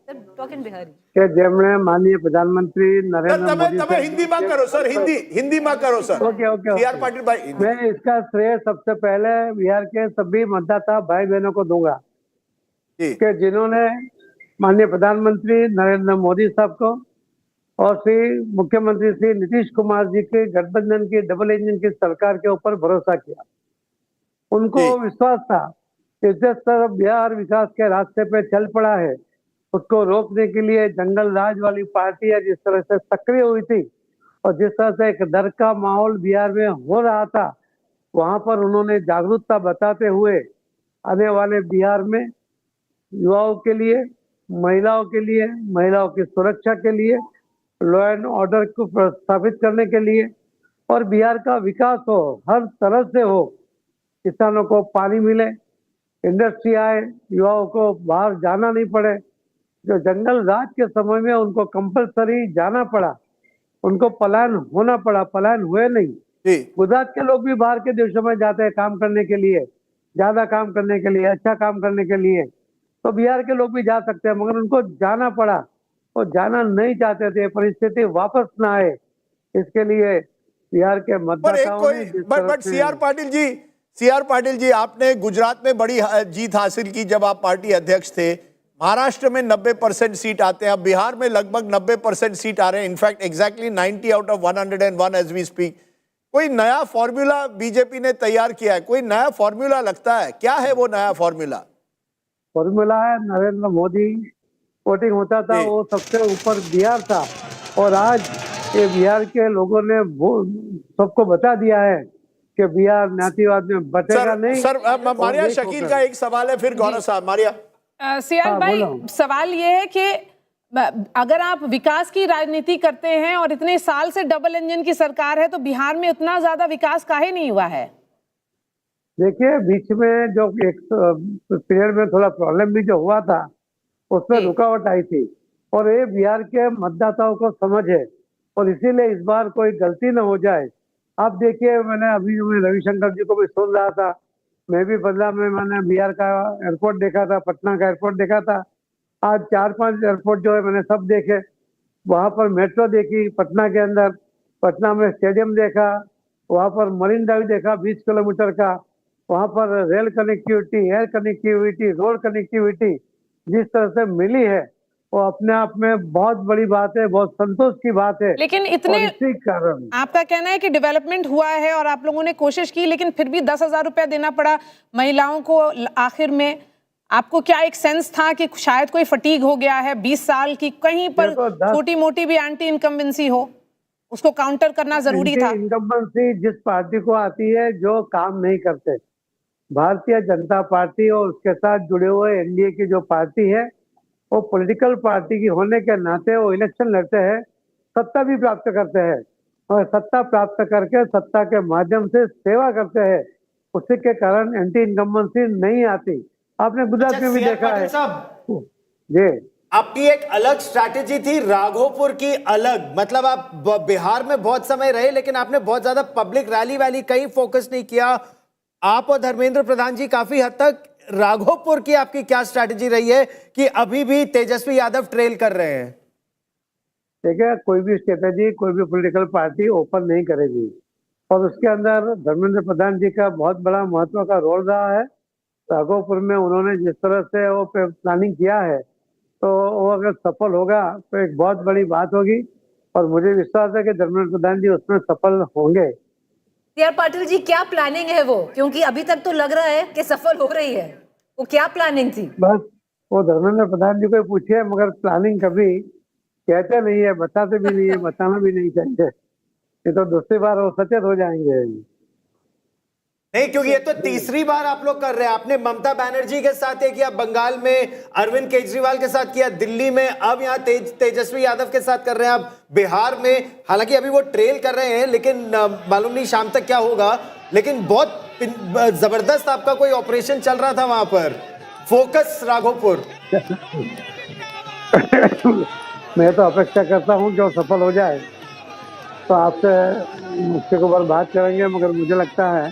Speaker 2: કે જેમણે માનનીય પ્રધાનમંત્રી નરેન્દ્ર મોદી
Speaker 1: તમે હિન્દીમાં કરો સર, હિન્દીમાં કરો સર.
Speaker 2: Okay
Speaker 1: C.R. पाटिल भाई,
Speaker 2: मैं इसका श्रेय सबसे पहले बिहार के सभी मतदाता भाई बहनों को दूंगा कि जिन्होंने माननीय प्रधानमंत्री नरेंद्र मोदी साहब को और श्री मुख्यमंत्री श्री नीतीश कुमार जी के गठबंधन की डबल इंजन की सरकार के ऊपर भरोसा किया. उनको विश्वास था कि जिस तरह बिहार विकास के रास्ते पे चल पड़ा है उसको रोकने के लिए जंगल राज वाली पार्टियां जिस तरह से सक्रिय हुई थी और जिस तरह से एक डर का माहौल बिहार में हो रहा था, वहां पर उन्होंने जागरूकता बताते हुए आने वाले बिहार में युवाओं के लिए, महिलाओं के लिए, महिलाओं की सुरक्षा के लिए, लॉ एंड ऑर्डर को स्थापित करने के लिए और बिहार का विकास हो, हर तरह से हो, किसानों को पानी मिले, इंडस्ट्री आए, युवाओं को बाहर जाना नहीं पड़े. जो जंगल राज के समय में उनको कंपलसरी जाना पड़ा, उनको पलायन होना पड़ा, पलायन हुए नहीं. गुजरात के लोग भी बाहर के देशों में जाते हैं काम करने के लिए, ज्यादा काम करने के लिए, अच्छा काम करने के लिए. तो बिहार के लोग भी जा सकते हैं, मगर उनको जाना पड़ा और जाना नहीं चाहते थे. परिस्थिति वापस ना आए, इसके लिए बिहार के मतदाताओं ने
Speaker 1: बट C.R. पाटिल जी, आपने गुजरात में बड़ी जीत हासिल की जब आप पार्टी अध्यक्ष थे. महाराष्ट्र में 90% सीट आते हैं, अब बिहार में लगभग 90% सीट आ रहे हैं. In fact exactly 90 out of 101 as we speak. कोई नया फॉर्मूला बीजेपी ने तैयार किया है? कोई नया फॉर्मूला लगता है? क्या है वो नया फॉर्मूला?
Speaker 2: फॉर्मूला है नरेंद्र मोदी. वोटिंग होता था वो सबसे ऊपर बिहार था और आज ये बिहार के लोगों ने सबको बता दिया है कि बिहार नातीवाद में बटेगा नहीं.
Speaker 1: सर मारिया शकील का एक सवाल है, फिर गौरव साहब. मारिया
Speaker 3: C.R. भाई, सवाल ये है कि अगर आप विकास की राजनीति करते हैं और इतने साल से डबल इंजन की सरकार है तो बिहार में उतना ज्यादा विकास काहे नहीं हुआ है?
Speaker 2: देखिए, बीच में जो एक पीरियड में थोड़ा प्रॉब्लम भी जो हुआ था उसमें रुकावट आई थी और ये बिहार के मतदाताओं को समझ है और इसीलिए इस बार कोई गलती न हो जाए. आप देखिए, मैंने अभी रविशंकर जी को भी सुन रहा था, मैं भी बदला में मैंने बिहार का एयरपोर्ट देखा था, पटना का एयरपोर्ट देखा था. आज 4-5 एयरपोर्ट जो है मैंने सब देखे. वहाँ पर मेट्रो देखी पटना के अंदर, पटना में स्टेडियम देखा, वहाँ पर मरीन ड्राइव देखा 20 किलोमीटर का, वहाँ पर rail connectivity, air connectivity, road connectivity जिस तरह से मिली है वो अपने आप में बहुत बड़ी बात है, बहुत संतोष की बात है.
Speaker 3: लेकिन इतने
Speaker 2: कारण
Speaker 3: आपका कहना है कि डेवलपमेंट हुआ है और आप लोगों ने कोशिश की, लेकिन फिर भी 10,000 रुपया देना पड़ा महिलाओं को आखिर में. आपको क्या एक सेंस था कि शायद कोई फटीग हो गया है 20 साल की, कहीं पर छोटी मोटी भी एंटी इनकम्बेंसी हो? उसको काउंटर करना जरूरी था।
Speaker 2: इनकम्बेंसी जिस पार्टी को आती है जो काम नहीं करते, भारतीय जनता पार्टी और उसके साथ जुड़े हुए एनडीए की जो पार्टी है, वो पॉलिटिकल पार्टी की होने के नाते वो इलेक्शन लड़ते हैं, सत्ता भी प्राप्त करते हैं और सत्ता प्राप्त करके सत्ता के माध्यम से सेवा करते हैं। उसी के कारण एंटी इनकम्बेंसी नहीं आती। आपने गुजरात में भी देखा है। जी,
Speaker 4: आपकी एक अलग स्ट्रैटेजी थी, राघोपुर की अलग, मतलब आप बिहार में बहुत समय रहे लेकिन आपने बहुत ज्यादा पब्लिक रैली वैली कहीं फोकस नहीं किया। आप और धर्मेंद्र प्रधान जी काफी हद तक, राघोपुर की आपकी क्या स्ट्रैटेजी रही है कि अभी भी तेजस्वी यादव ट्रेल कर रहे हैं?
Speaker 2: देखिए, कोई भी स्ट्रैटेजी कोई भी पॉलिटिकल पार्टी ओपन नहीं करेगी और उसके अंदर धर्मेंद्र प्रधान जी का बहुत बड़ा महत्व का रोल रहा है। राघोपुर में उन्होंने जिस तरह से वो प्लानिंग किया है, तो वो अगर सफल होगा तो एक बहुत बड़ी बात होगी और मुझे विश्वास है कि धर्मेंद्र प्रधान जी उसमें सफल होंगे।
Speaker 5: यार पाटिल जी, क्या प्लानिंग है वो? क्योंकि अभी तक तो लग रहा है कि सफल हो रही है। वो क्या प्लानिंग थी?
Speaker 2: बस वो धर्मेंद्र प्रधान जी को पूछिए, मगर प्लानिंग कभी कहते नहीं है, बताते भी नहीं है, बताना भी नहीं चाहिए। ये तो दूसरी बार वो सचेत हो जाएंगे।
Speaker 4: नहीं, क्योंकि ये तो तीसरी बार आप लोग कर रहे हैं। आपने ममता बनर्जी के साथ ये किया, बंगाल में अरविंद केजरीवाल के साथ किया, दिल्ली में अब यहाँ तेजस्वी यादव के साथ कर रहे हैं, अब बिहार में। हालांकि अभी वो ट्रेल कर रहे हैं, लेकिन मालूम नहीं शाम तक क्या होगा। लेकिन बहुत जबरदस्त आपका कोई ऑपरेशन चल रहा था वहां पर, फोकस राघोपुर।
Speaker 2: मैं तो अपेक्षा करता हूँ जो सफल हो जाए तो आपसे उसके ऊपर बात करेंगे, मगर मुझे लगता है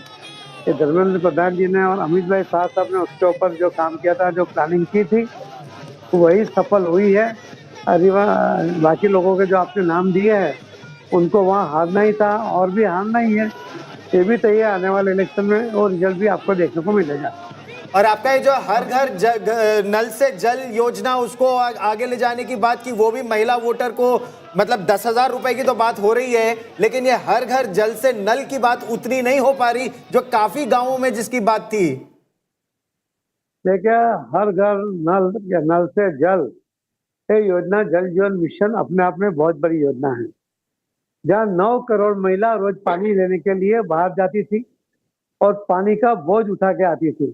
Speaker 2: कि धर्मेंद्र प्रधान जी ने और अमित भाई शाह साहब ने उसके ऊपर जो काम किया था, जो प्लानिंग की थी, वही सफल हुई है। अरे बाकी लोगों के जो आपने नाम दिए हैं उनको वहाँ हारना ही था और भी हारना ही है। ये भी तय है, आने वाले इलेक्शन में और रिजल्ट भी आपको देखने को मिलेगा।
Speaker 4: और आपका ये जो हर घर नल से जल योजना, उसको आगे ले जाने की बात की, वो भी महिला वोटर को मतलब 10,000 रुपए की तो बात हो रही है, लेकिन ये हर घर जल से नल की बात उतनी नहीं हो पा रही जो काफी गांवों में जिसकी बात थी।
Speaker 2: देखिए, हर घर नल या नल से जल, ये योजना जल जीवन मिशन अपने आप में बहुत बड़ी योजना है, जहाँ 9 करोड़ महिला रोज पानी लेने के लिए बाहर जाती थी और पानी का बोझ उठा के आती थी।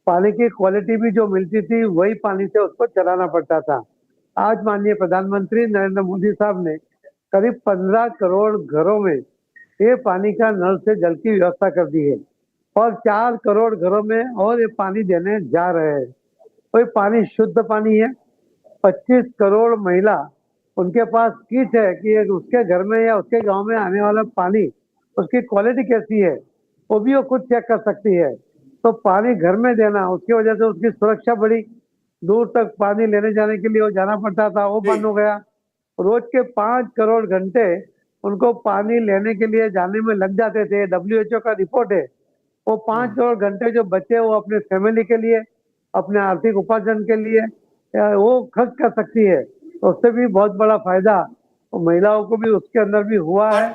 Speaker 2: पानी की क्वालिटी भी जो मिलती थी वही पानी से उसको चलाना पड़ता था। आज माननीय प्रधानमंत्री नरेंद्र मोदी साहब ने करीब 15 करोड़ घरों में ये पानी का नल से जल की व्यवस्था कर दी है और 4 करोड़ घरों में और ये पानी देने जा रहे हैं। तो ये पानी शुद्ध पानी है। 25 करोड़ महिला, उनके पास किट है कि उसके घर में या उसके गांव में आने वाला पानी, उसकी क्वालिटी कैसी है, वो भी वो खुद चेक कर सकती है। तो पानी घर में देना, उसकी वजह से उसकी सुरक्षा बढ़ी। दूर तक पानी लेने जाने के लिए वो जाना पड़ता था, वो बंद हो गया। रोज के 5 करोड़ घंटे उनको पानी लेने के लिए जाने में लग जाते थे। WHO का रिपोर्ट है, वो 5 करोड़ घंटे जो बचे वो अपने फैमिली के लिए, अपने आर्थिक उपार्जन के लिए वो खर्च कर सकती है। तो उससे भी बहुत बड़ा फायदा तो महिलाओं को भी उसके अंदर भी हुआ है।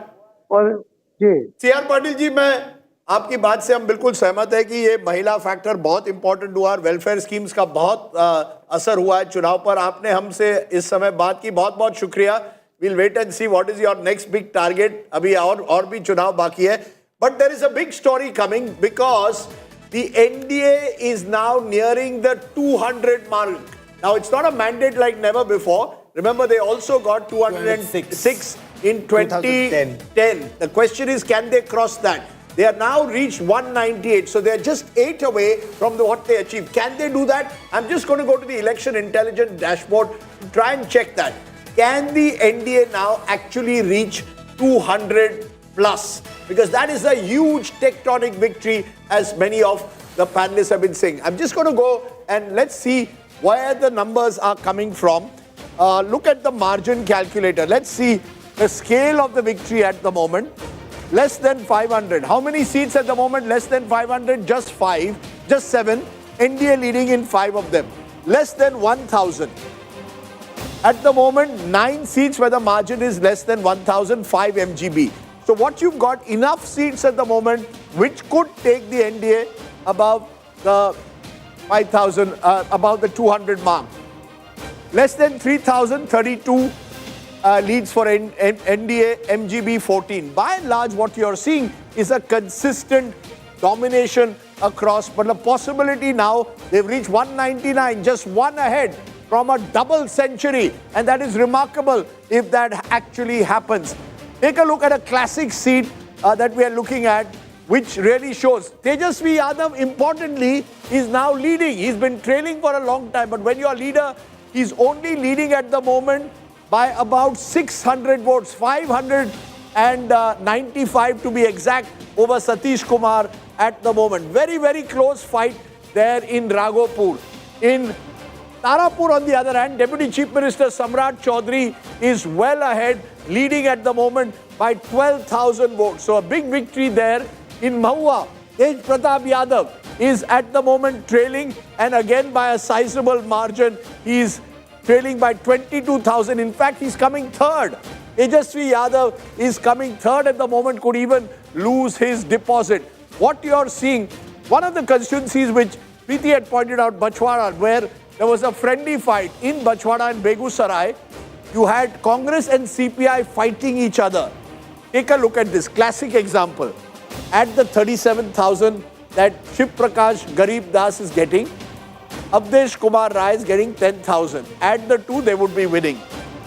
Speaker 2: और जी
Speaker 1: सीआर पाटिल जी, मैं आपकी बात से हम बिल्कुल सहमत है कि ये महिला फैक्टर बहुत इंपॉर्टेंट हुआ, वेलफेयर स्कीम्स का बहुत असर हुआ है चुनाव पर। आपने हमसे इस समय बात की, बहुत बहुत शुक्रिया। Will wait and see what is your next big target. अभी और भी चुनाव बाकी है, but there is a big story coming because the NDA is now nearing the 200 mark. Now it's not a mandate like never before. Remember, they also got 206 in 2010. The question is, can they cross that? They are now reached 198, so they're just 8 away from what they achieved. Can they do that? I'm just going to go to the election intelligence dashboard to try and check that. Can the NDA now actually reach 200 plus? Because that is a huge tectonic victory, as many of the panelists have been saying. I'm just going to go and let's see where the numbers are coming from. Look at the margin calculator. Let's see the scale of the victory at the moment. Less than 500. How many seats at the moment? Less than 500. Just 5. Just 7. NDA leading in 5 of them. Less than 1,000. At the moment, 9 seats where the margin is less than 1,005 MGB. So what you've got, enough seats at the moment which could take the NDA above the 5,000, above the 200 mark. Less than 3,032 leads for NDA, MGB 14. By and large, what you're seeing is a consistent domination across, but the possibility now, they've reached 199, just one ahead from a double century, and that is remarkable if that actually happens. Take a look at a classic seat that we are looking at, which really shows Tejashwi Yadav, importantly, is now leading. He's been trailing for a long time, but when you're a leader, he's only leading at the moment by about 600 votes, 595 to be exact, over Nitish Kumar at the moment. Very, very close fight there in Raghopur. In Tarapur, on the other hand, Deputy Chief Minister Samrat Chaudhary is well ahead, leading at the moment by 12,000 votes. So a big victory there. In Mahua, Tej Pratap Yadav is at the moment trailing, and again by a sizable margin. He's trailing by 22,000. In fact, he's coming third. Tejashwi Yadav is coming third at the moment, could even lose his deposit. What you're seeing, one of the constituencies which Preeti had pointed out, Bachwara, where there was a friendly fight in Bachwara and Begusarai, you had Congress and CPI fighting each other. Take a look at this classic example. At the 37,000 that Shiv Prakash Garib Das is getting, Avdesh Kumar Rai is getting 10,000. Add the two, they would be winning.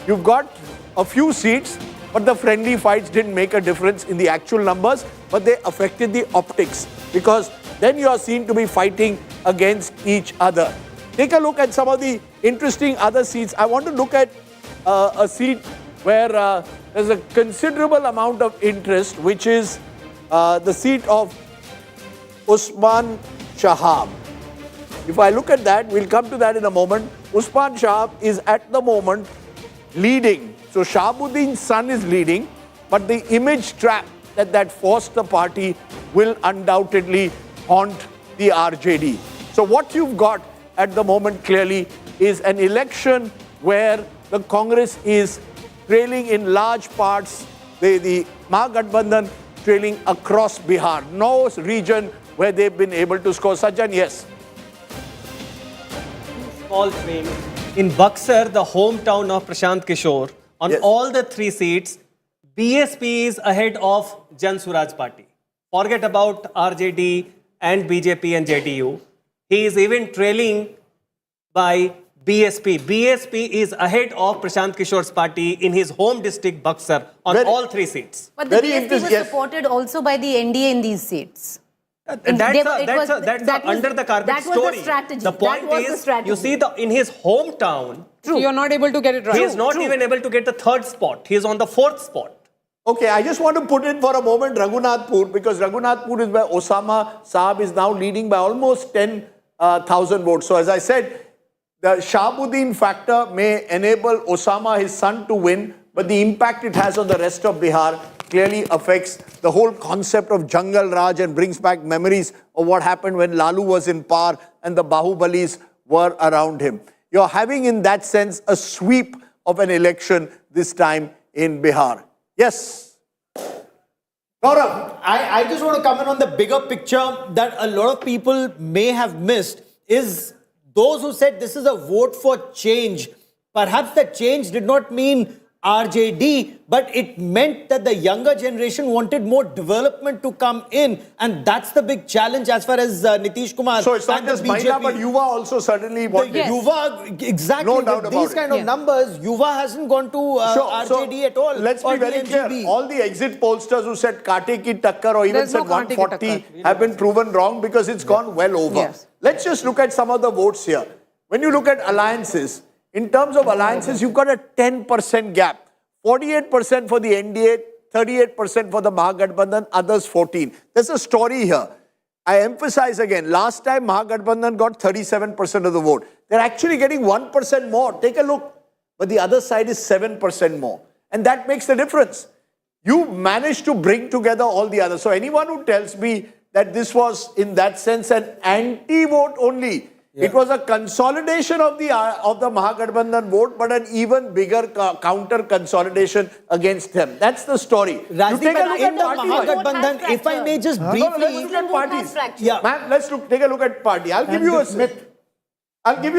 Speaker 1: You've got a few seats, but the friendly fights didn't make a difference in the actual numbers, but they affected the optics, because then you are seen to be fighting against each other. Take a look at some of the interesting other seats. I want to look at a seat where there's a considerable amount of interest, which is the seat of Usman Shahab. If I look at that, we'll come to that in a moment. Usman Shahab is at the moment leading. So Shahabuddin's son is leading, but the image trap that forced the party will undoubtedly haunt the RJD. So what you've got at the moment clearly is an election where the Congress is trailing in large parts, the Mahagathbandhan trailing across Bihar. No region where they've been able to score. Sajjan, yes.
Speaker 7: Small train. In Buxar, the hometown of Prashant Kishore, on all the three seats, BSP is ahead of Jan Suraj Party. Forget about RJD and BJP and JDU. He is even trailing by BSP. BSP is ahead of Prashant Kishore's party in his home district Buxar on all three seats.
Speaker 5: But the BSP was supported also by the NDA in these seats.
Speaker 7: That's under the carpet story.
Speaker 5: That was the strategy.
Speaker 7: The point is, you see, in his hometown,
Speaker 3: so you're not able to get it right.
Speaker 7: He is not even able to get the third spot. He is on the fourth spot.
Speaker 1: Okay, I just want to put in for a moment Raghunathpur, because Raghunathpur is where Osama Saab is now leading by almost 10,000 votes. So as I said, the Shahabuddin factor may enable Osama, his son, to win, but the impact it has on the rest of Bihar clearly affects the whole concept of Jungle Raj and brings back memories of what happened when Lalu was in power and the Bahubalis were around him. You're having, in that sense, a sweep of an election this time in Bihar. Yes.
Speaker 4: Gaurav, I just want to comment on the bigger picture that a lot of people may have missed is those who said this is a vote for change. Perhaps the change did not mean RJD, but it meant that the younger generation wanted more development to come in, and that's the big challenge as far as Nitish Kumar.
Speaker 1: So it's not just Mahila, but Yuva also certainly wanted.
Speaker 4: Yuva, exactly.
Speaker 1: No doubt
Speaker 4: with
Speaker 1: about
Speaker 4: these kind of numbers, Yuva hasn't gone to RJD at all.
Speaker 1: Let's be very clear. All the exit pollsters who said Kate ki takkar or even said 140 have been proven wrong, because it's gone well over.
Speaker 3: Yes.
Speaker 1: Let's just look at some of the votes here. When you look at alliances, in terms of alliances, you've got a 10% gap. 48% for the NDA, 38% for the Mahagathbandhan, others 14. There's a story here. I emphasize again, last time Mahagathbandhan got 37% of the vote. They're actually getting 1% more. Take a look. But the other side is 7% more. And that makes the difference. You managed to bring together all the others. So anyone who tells me that this was, in that sense, an anti-vote only, it was a consolidation of the Mahagathbandhan vote, but an even bigger counter consolidation against them. That's the story.
Speaker 4: Rajdeep, you take a look at Mahagathbandhan, if I may just briefly...
Speaker 1: let's look at parties. Yeah, ma'am, let's take a look at party. I'll give you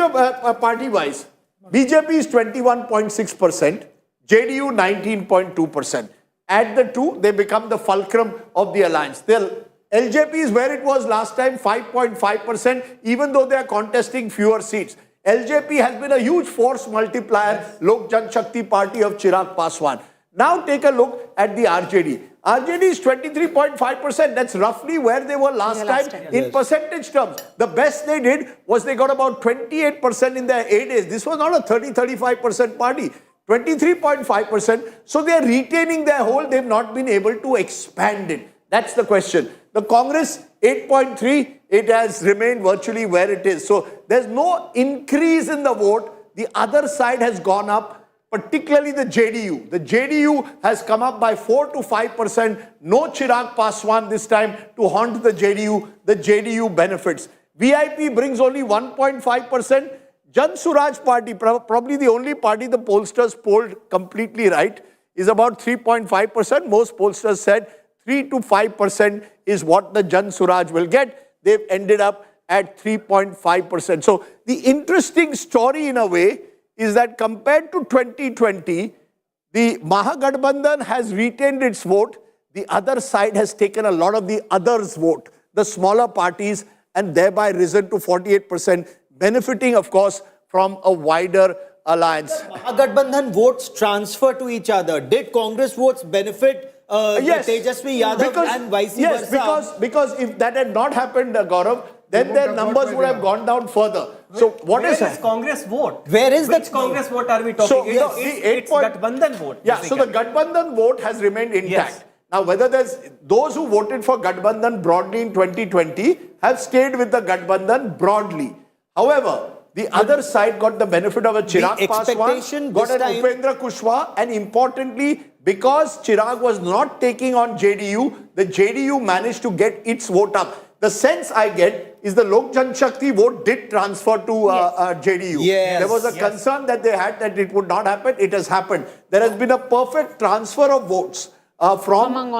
Speaker 1: a party-wise. BJP is 21.6%. JDU 19.2%. Add the two, they become the fulcrum of the alliance. LJP is where it was last time, 5.5%, even though they are contesting fewer seats. LJP has been a huge force multiplier, Lok Janshakti Party of Chirag Paswan. Now take a look at the RJD. RJD is 23.5%. That's roughly where they were last time in percentage terms. The best they did was they got about 28% in their A days. This was not a 30-35% party. 23.5%. So they are retaining their hold. They've not been able to expand it. That's the question. The Congress, 8.3, it has remained virtually where it is. So there's no increase in the vote. The other side has gone up, particularly the JDU. The JDU has come up by 4 to 5%. No Chirag Paswan this time to haunt the JDU. The JDU benefits. VIP brings only 1.5%. Jan Suraj Party, probably the only party the pollsters polled completely right, is about 3.5%. Most pollsters said 3 to 5% is what the Jan Suraj will get. They've ended up at 3.5%. So the interesting story in a way is that compared to 2020, the Mahagathbandhan has retained its vote. The other side has taken a lot of the others' vote, the smaller parties, and thereby risen to 48%, benefiting, of course, from a wider alliance.
Speaker 4: Mahagathbandhan votes transfer to each other. Did Congress votes benefit Tejashwi Yadav and vice versa?
Speaker 1: Yes, because if that had not happened, Gaurav, then their numbers would have gone down further. So what
Speaker 7: Where
Speaker 1: is
Speaker 7: Congress vote?
Speaker 4: Where is
Speaker 7: Which Congress vote are we talking?
Speaker 1: So
Speaker 7: It's Gathbandhan vote.
Speaker 1: Yeah, so the Gathbandhan vote has remained intact.
Speaker 7: Yes.
Speaker 1: Now, whether there's those who voted for Gathbandhan broadly in 2020 have stayed with the Gathbandhan broadly. However, the other side got the benefit of a Chirag Paswan, got an Upendra Kushwaha, and importantly, because Chirag was not taking on JDU, the JDU managed to get its vote up. The sense I get is the Lok Janshakti vote did transfer to JDU.
Speaker 4: Yes.
Speaker 1: There was a concern that they had that it would not happen. It has happened. There has been a perfect transfer of votes from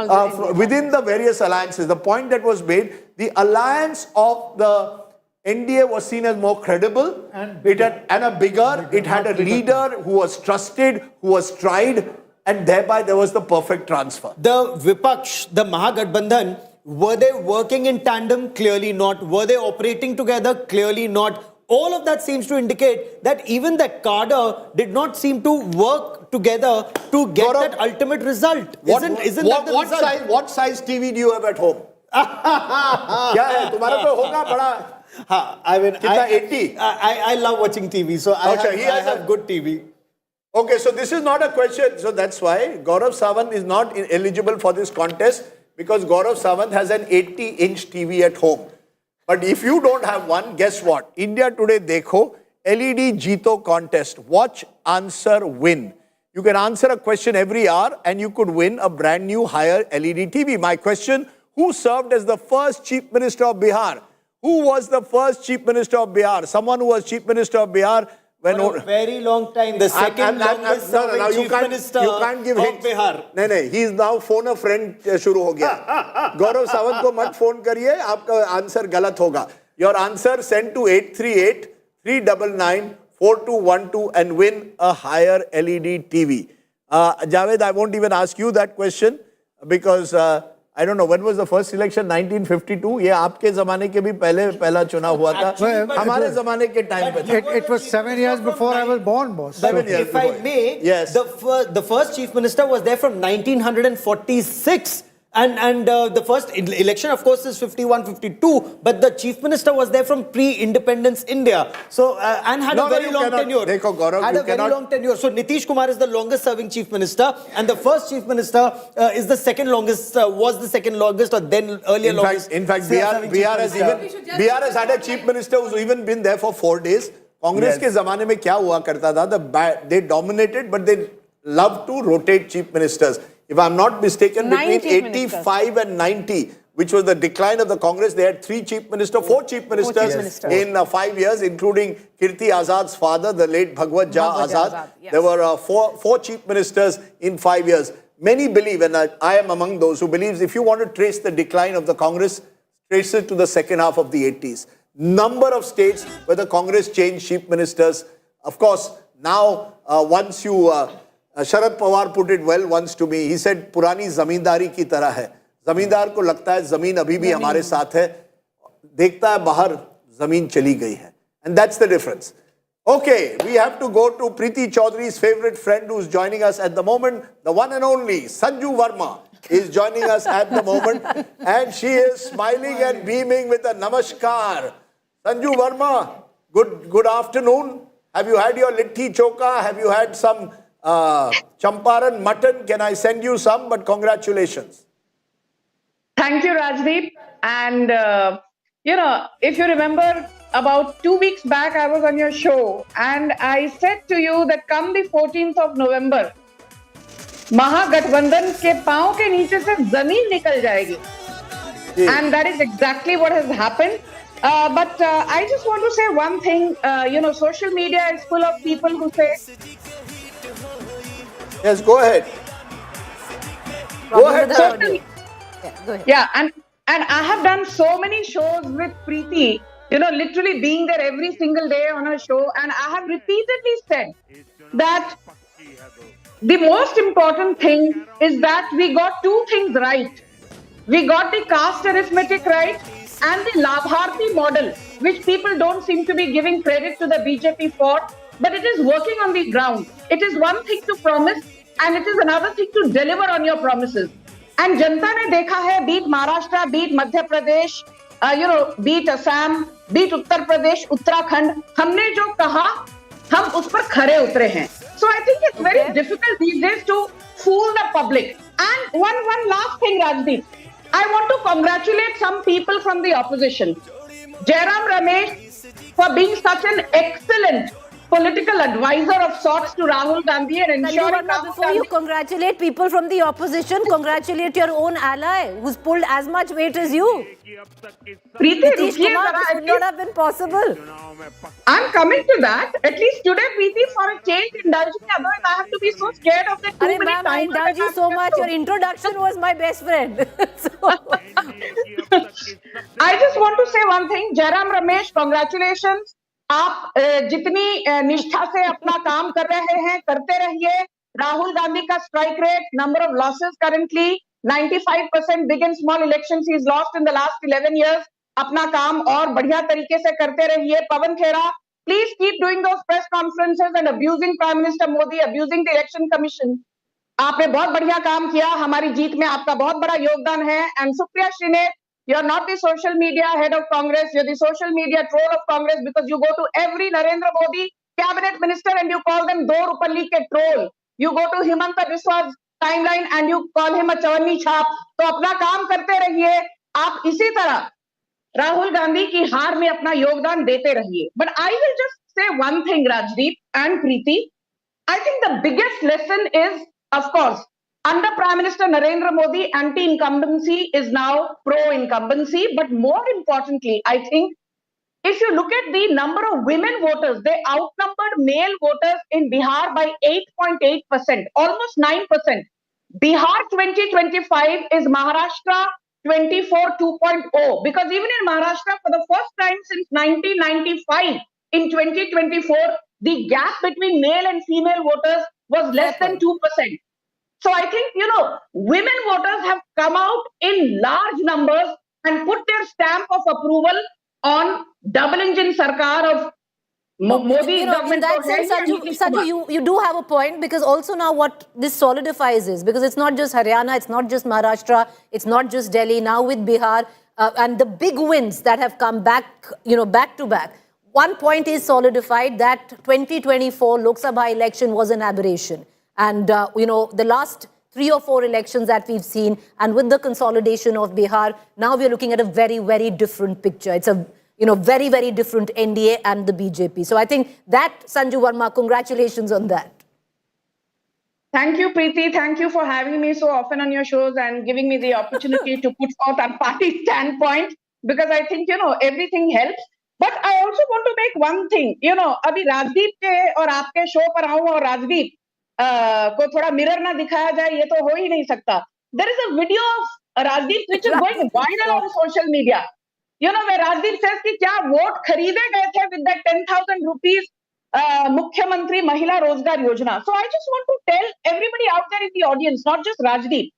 Speaker 1: within the various alliances. The point that was made, the alliance of the NDA was seen as more credible and bigger. It had a leader who was trusted, who was tried, and thereby there was the perfect transfer.
Speaker 4: The Vipaksh, the Mahagathbandhan, were they working in tandem? Clearly not. Were they operating together? Clearly not. All of that seems to indicate that even that cadre did not seem to work together to get that ultimate result. Isn't that the result?
Speaker 1: What size TV do you have at home? क्या है तुम्हारा तो होगा बड़ा
Speaker 4: I mean,
Speaker 1: 80?
Speaker 4: I love watching TV, so I have good TV.
Speaker 1: Okay, so this is not a question. So that's why Gaurav Sawant is not eligible for this contest, because Gaurav Sawant has an 80-inch TV at home. But if you don't have one, guess what? India Today Dekho, LED Jeeto contest. Watch, answer, win. You can answer a question every hour and you could win a brand new higher LED TV. My question, who served as the first Chief Minister of Bihar? Who was the first Chief Minister of Bihar? Someone who was Chief Minister of Bihar
Speaker 4: for a very long time. The second longest serving Chief Minister
Speaker 1: you can't give
Speaker 4: of
Speaker 1: hints.
Speaker 4: Bihar.
Speaker 1: No, he is now phone a friend शुरू हो गया. Gaurav Sawant को मत phone करिए, आपका answer गलत होगा. Your answer send to 838-399-4212 and win a higher LED TV. Javed, I won't even ask you that question because I don't know, when was the first election? 1952? ये आपके ज़माने के भी पहला चुनाव हुआ था. हमारे ज़माने के टाइम पे था.
Speaker 10: It was 7 years before I was born, boss.
Speaker 1: 7 years
Speaker 4: if I may,
Speaker 1: yes.
Speaker 4: the first Chief Minister was there from 1946. And the first election, of course, is 51-52, but the Chief Minister was there from pre-independence India. So, and had a very long tenure.
Speaker 1: Dekho, Gaurav,
Speaker 4: had a very long tenure. So, Nitish Kumar is the longest serving Chief Minister, and the first Chief Minister is the second longest, was the second longest, or then earlier longest.
Speaker 1: In fact, Bihar has had a Chief Minister who's even been there for 4 days. Congress के ज़माने में क्या हुआ करता था? They dominated, but they loved to rotate Chief Ministers. If I'm not mistaken, between 85 and 90, which was the decline of the Congress, they had 4 Chief Ministers in 5 years, including Kirti Azad's father, the late Bhagwat Jha Azad.
Speaker 3: Yes.
Speaker 1: There were 4 Chief Ministers in 5 years. Many believe, and I am among those who believes, if you want to trace the decline of the Congress, trace it to the second half of the 80s. Number of states where the Congress changed Chief Ministers. Of course, now once you Sharad Pawar put it well once to me. He said, पुरानी जमींदारी की तरह है. जमींदार को लगता है जमीन अभी भी हमारे साथ है, देखता है बाहर जमीन चली गई है. And that's the difference. Okay, we have to go to Preeti Chaudhary's favorite friend who's joining us at the moment, the one and only Sanju Verma is joining us at the moment, and she is smiling and beaming with a namaskar. Sanju Verma, good afternoon. Have you had your litti choka? Have you had some Champaran mutton? Can I send you some? But congratulations.
Speaker 6: Thank you, Rajdeep. And, if you remember, about 2 weeks back, I was on your show and I said to you that come the 14th of November, महागठबंधन के पांव के नीचे से जमीन निकल जाएगी. And that is exactly what has happened. But I just want to say one thing. Social media is full of people who say...
Speaker 1: Yes, go ahead. Go ahead.
Speaker 6: Go ahead. Yeah, and I have done so many shows with Preeti, literally being there every single day on her show. And I have repeatedly said that the most important thing is that we got two things right. We got the caste arithmetic right and the Labharti model, which people don't seem to be giving credit to the BJP for, but it is working on the ground. It is one thing to promise and it is another thing to deliver on your promises. And जनता ने देखा है, beat Maharashtra, beat Madhya Pradesh, beat Assam, beat Uttar Pradesh, Uttarakhand, हमने जो कहा, हम उस पर खरे उतरे हैं. So I think it's very difficult these days to fool the public. And one last thing, Rajdeep. I want to congratulate some people from the opposition. Jairam Ramesh for being such an excellent political advisor of sorts to Rahul Gandhi and ensuring...
Speaker 5: Before you congratulate people from the opposition, congratulate your own ally who's pulled as much weight as you.
Speaker 6: Preeti,
Speaker 5: Nitish Kumar, this would not have been possible.
Speaker 6: I'm coming to that. At least today, Preeti, for a change, indulge me. Otherwise, I have to be so scared of the too many times.
Speaker 5: I indulge you so much. Your introduction was my best friend.
Speaker 6: I just want to say one thing. Jairam Ramesh, congratulations. आप जितनी निष्ठा से अपना काम कर रहे हैं, करते रहिए. राहुल गांधी का strike rate, number of losses currently 95% big and small elections he's lost in the last 11 years. अपना काम और बढ़िया तरीके से करते रहिए. पवन खेरा, please keep doing those press conferences and abusing Prime Minister Modi, abusing the Election Commission. आपने बहुत बढ़िया काम किया. हमारी जीत में आपका बहुत बड़ा योगदान है. And Supriya Shrinev, you're not the social media head of Congress. You're the social media troll of Congress because you go to every Narendra Modi cabinet minister and you call them do rupalli ke troll. You go to Himanta Biswa's timeline and you call him a chawanni chhap. तो अपना काम करते रहिए. आप इसी तरह राहुल गांधी की हार में अपना योगदान देते रहिए. But I will just say one thing, Rajdeep and Preeti. I think the biggest lesson is, of course, under Prime Minister Narendra Modi, anti-incumbency is now pro-incumbency. But more importantly, I think, if you look at the number of women voters, they outnumbered male voters in Bihar by 8.8%, almost 9%. Bihar 2025 is Maharashtra 24 2.0. Because even in Maharashtra, for the first time since 1995, in 2024, the gap between male and female voters was less than 2%. So I think, women voters have come out in large numbers and put their stamp of approval on double engine sarkar of Modi government.
Speaker 5: In that sense, Sanju, you do have a point, because also now what this solidifies is, because it's not just Haryana, it's not just Maharashtra, it's not just Delhi, now with Bihar and the big wins that have come back, back to back. One point is solidified, that 2024 Lok Sabha election was an aberration. And, the last 3 or 4 elections that we've seen, and with the consolidation of Bihar, now we're looking at a very, very different picture. It's a, very, very different NDA and the BJP. So I think that, Sanju Verma, congratulations on that.
Speaker 6: Thank you, Preeti. Thank you for having me so often on your shows and giving me the opportunity to put forth a party standpoint, because I think, everything helps. But I also want to make one thing, अभी राजदीप के और आपके show पर आऊं और राजदीप को थोड़ा mirror ना दिखाया जाए, ये तो हो ही नहीं सकता. There is a video of Rajdeep which is going viral on social media. Where Rajdeep says कि क्या वोट खरीदे गए थे with that 10,000 rupees Mukhyamantri Mahila Rozgar Yojana. So I just want to tell everybody out there in the audience, not just Rajdeep,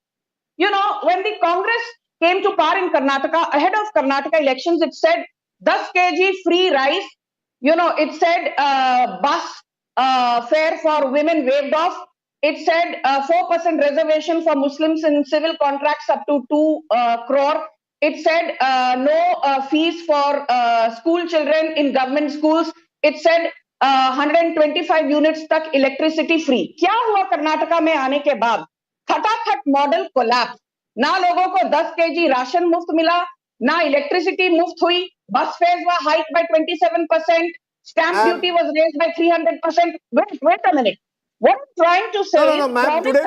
Speaker 6: you know, when the Congress came to power in Karnataka, ahead of Karnataka elections, it said 10 kg free rice. You know, it said bus fare for women waived off. It said 4% reservation for Muslims in civil contracts up to 2 crore. It said no fees for school children in government schools. It said 125 units तक electricity free. क्या हुआ कर्नाटका में आने के बाद? खटाखट model collapse. ना लोगों को 10 केजी राशन मुफ्त मिला, ना इलेक्ट्रिसिटी मुफ्त हुई, bus fares were hike by 27%, stamp duty was raised by 300%. Wait a minute. What I'm trying to say
Speaker 1: no, ma'am. Today